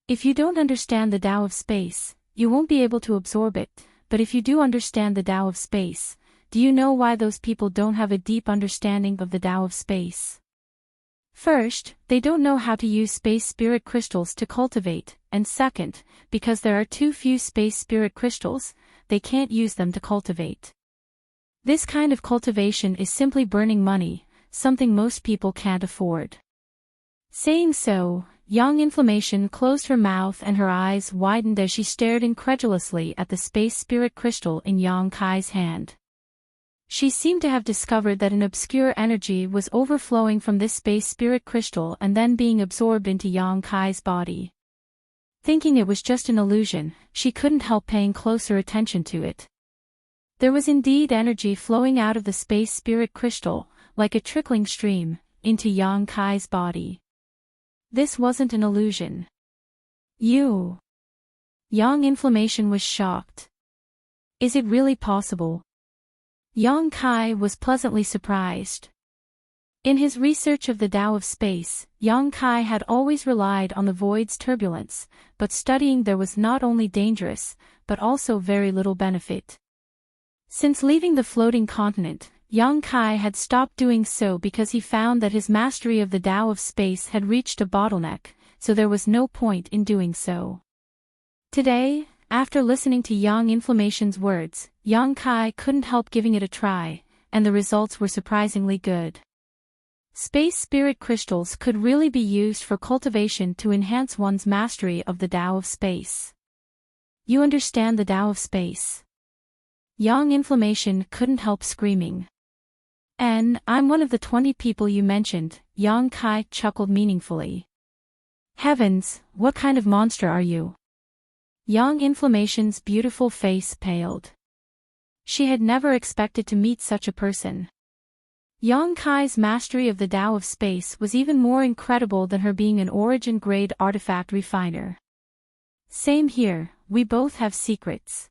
If you don't understand the Tao of space, you won't be able to absorb it, but if you do understand the Tao of space, do you know why those people don't have a deep understanding of the Tao of space? First, they don't know how to use space spirit crystals to cultivate, and second, because there are too few space spirit crystals, they can't use them to cultivate. This kind of cultivation is simply burning money, something most people can't afford. Saying so, Yang Inflammation closed her mouth and her eyes widened as she stared incredulously at the space spirit crystal in Yang Kai's hand. She seemed to have discovered that an obscure energy was overflowing from this space spirit crystal and then being absorbed into Yang Kai's body. Thinking it was just an illusion, she couldn't help paying closer attention to it. There was indeed energy flowing out of the space spirit crystal, like a trickling stream, into Yang Kai's body. This wasn't an illusion. Yang Inflammation was shocked. Is it really possible? Yang Kai was pleasantly surprised. In his research of the Tao of space, Yang Kai had always relied on the void's turbulence, but studying there was not only dangerous, but also very little benefit. Since leaving the floating continent, Yang Kai had stopped doing so because he found that his mastery of the Tao of space had reached a bottleneck, so there was no point in doing so. Today, after listening to Yang Inflammation's words, Yang Kai couldn't help giving it a try, and the results were surprisingly good. Space spirit crystals could really be used for cultivation to enhance one's mastery of the Tao of space. You understand the Tao of space? Yang Inflammation couldn't help screaming. And I'm one of the 20 people you mentioned, Yang Kai chuckled meaningfully. Heavens, what kind of monster are you? Yang Inflammation's beautiful face paled. She had never expected to meet such a person. Yang Kai's mastery of the Tao of space was even more incredible than her being an origin-grade artifact refiner. Same here, we both have secrets.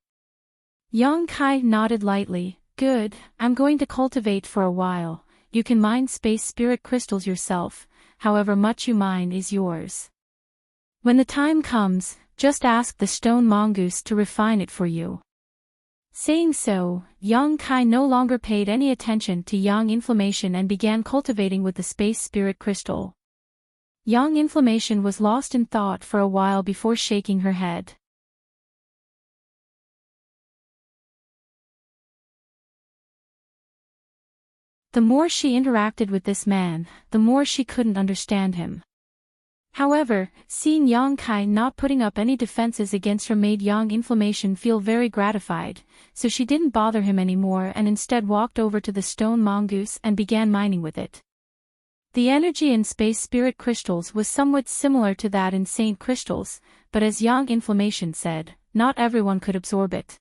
Yang Kai nodded lightly. Good, I'm going to cultivate for a while. You can mine space spirit crystals yourself, however much you mine is yours. When the time comes, just ask the stone mongoose to refine it for you. Saying so, Yang Kai no longer paid any attention to Yang Inflammation and began cultivating with the space spirit crystal. Yang Inflammation was lost in thought for a while before shaking her head. The more she interacted with this man, the more she couldn't understand him. However, seeing Yang Kai not putting up any defenses against her made Yang Inflammation feel very gratified, so she didn't bother him anymore and instead walked over to the stone mongoose and began mining with it. The energy in space spirit crystals was somewhat similar to that in saint crystals, but as Yang Inflammation said, not everyone could absorb it.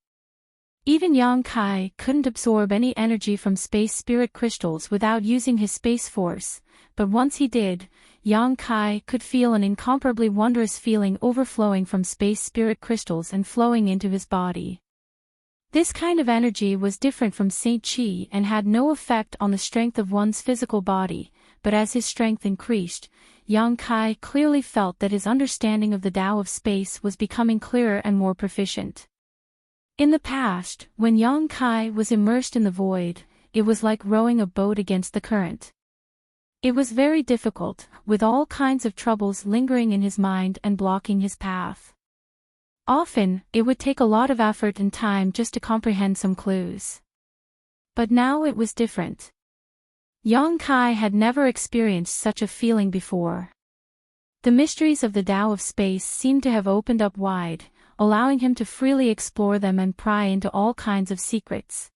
Even Yang Kai couldn't absorb any energy from space spirit crystals without using his space force, but once he did, Yang Kai could feel an incomparably wondrous feeling overflowing from space spirit crystals and flowing into his body. This kind of energy was different from Saint Chi and had no effect on the strength of one's physical body, but as his strength increased, Yang Kai clearly felt that his understanding of the Tao of space was becoming clearer and more proficient. In the past, when Yang Kai was immersed in the void, it was like rowing a boat against the current. It was very difficult, with all kinds of troubles lingering in his mind and blocking his path. Often, it would take a lot of effort and time just to comprehend some clues. But now it was different. Yang Kai had never experienced such a feeling before. The mysteries of the Tao of space seemed to have opened up wide, allowing him to freely explore them and pry into all kinds of secrets.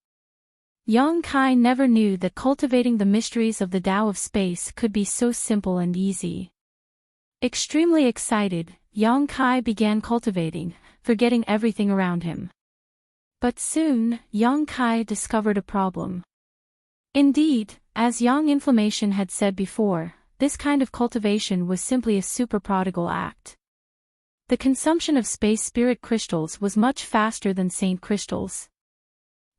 Yang Kai never knew that cultivating the mysteries of the Tao of space could be so simple and easy. Extremely excited, Yang Kai began cultivating, forgetting everything around him. But soon, Yang Kai discovered a problem. Indeed, as Yang Inflammation had said before, this kind of cultivation was simply a super prodigal act. The consumption of space spirit crystals was much faster than saint crystals.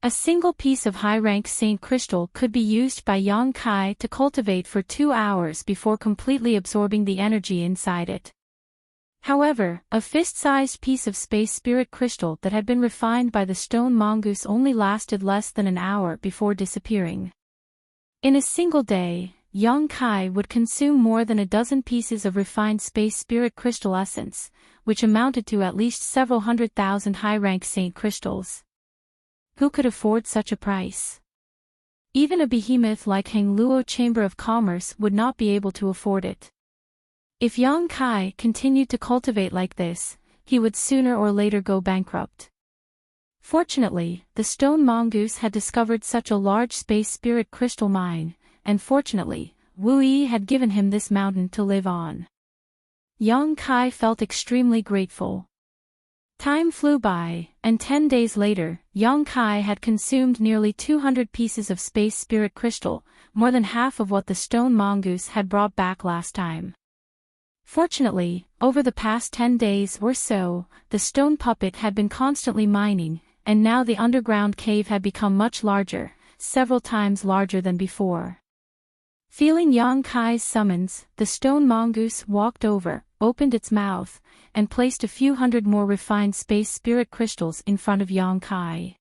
A single piece of high-rank saint crystal could be used by Yang Kai to cultivate for 2 hours before completely absorbing the energy inside it. However, a fist-sized piece of space spirit crystal that had been refined by the stone mongoose only lasted less than an hour before disappearing. In a single day, Yang Kai would consume more than a dozen pieces of refined space spirit crystal essence, which amounted to at least several 100,000 high-rank saint crystals. Who could afford such a price? Even a behemoth like Heng Luo Chamber of Commerce would not be able to afford it. If Yang Kai continued to cultivate like this, he would sooner or later go bankrupt. Fortunately, the stone mongoose had discovered such a large space spirit crystal mine, and fortunately, Wu Yi had given him this mountain to live on. Yang Kai felt extremely grateful. Time flew by, and 10 days later, Yang Kai had consumed nearly 200 pieces of space spirit crystal, more than half of what the stone mongoose had brought back last time. Fortunately, over the past 10 days or so, the stone puppet had been constantly mining, and now the underground cave had become much larger, several times larger than before. Feeling Yang Kai's summons, the stone mongoose walked over, opened its mouth, and placed a few hundred more refined space spirit crystals in front of Yang Kai.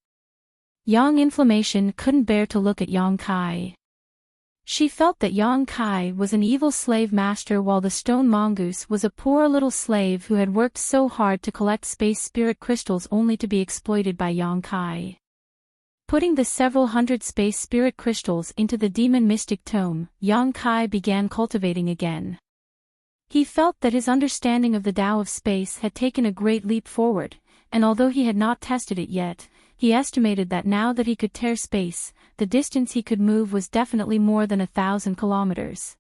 Yang Inflammation couldn't bear to look at Yang Kai. She felt that Yang Kai was an evil slave master while the stone mongoose was a poor little slave who had worked so hard to collect space spirit crystals only to be exploited by Yang Kai. Putting the several hundred space spirit crystals into the demon mystic tome, Yang Kai began cultivating again. He felt that his understanding of the Tao of space had taken a great leap forward, and although he had not tested it yet, he estimated that now that he could tear space, the distance he could move was definitely more than 1,000 kilometers.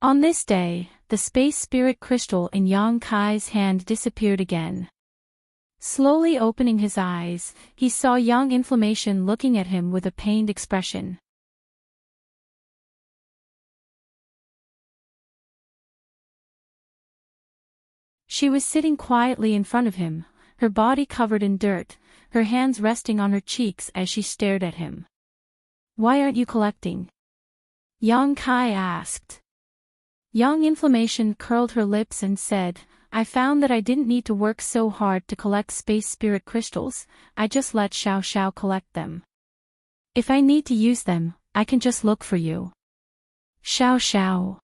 On this day, the space spirit crystal in Yang Kai's hand disappeared again. Slowly opening his eyes, he saw Yang Inflammation looking at him with a pained expression. She was sitting quietly in front of him, her body covered in dirt, her hands resting on her cheeks as she stared at him. "Why aren't you collecting?" Yang Kai asked. Yang Inflammation curled her lips and said, "I found that I didn't need to work so hard to collect space spirit crystals, I just let Xiao Xiao collect them. If I need to use them, I can just look for you." "Xiao Xiao."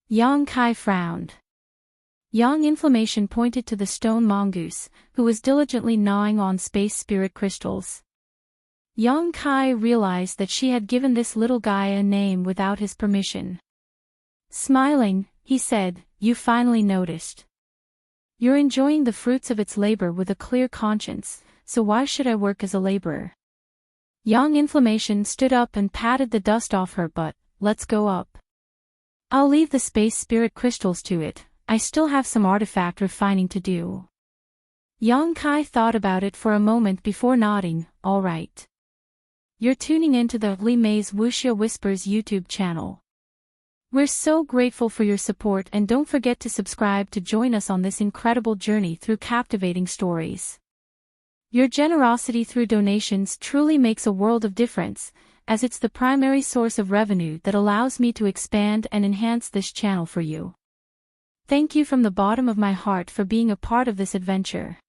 Yang Kai frowned. Yang Inflammation pointed to the stone mongoose, who was diligently gnawing on space spirit crystals. Yang Kai realized that she had given this little guy a name without his permission. Smiling, he said, "You finally noticed. You're enjoying the fruits of its labor with a clear conscience, so why should I work as a laborer?" Yang Inflammation stood up and patted the dust off her butt. "Let's go up. I'll leave the space spirit crystals to it, I still have some artifact refining to do." Yang Kai thought about it for a moment before nodding, "All right." You're tuning into the Li Mei's Wuxia Whispers YouTube channel. We're so grateful for your support, and don't forget to subscribe to join us on this incredible journey through captivating stories. Your generosity through donations truly makes a world of difference, as it's the primary source of revenue that allows me to expand and enhance this channel for you. Thank you from the bottom of my heart for being a part of this adventure.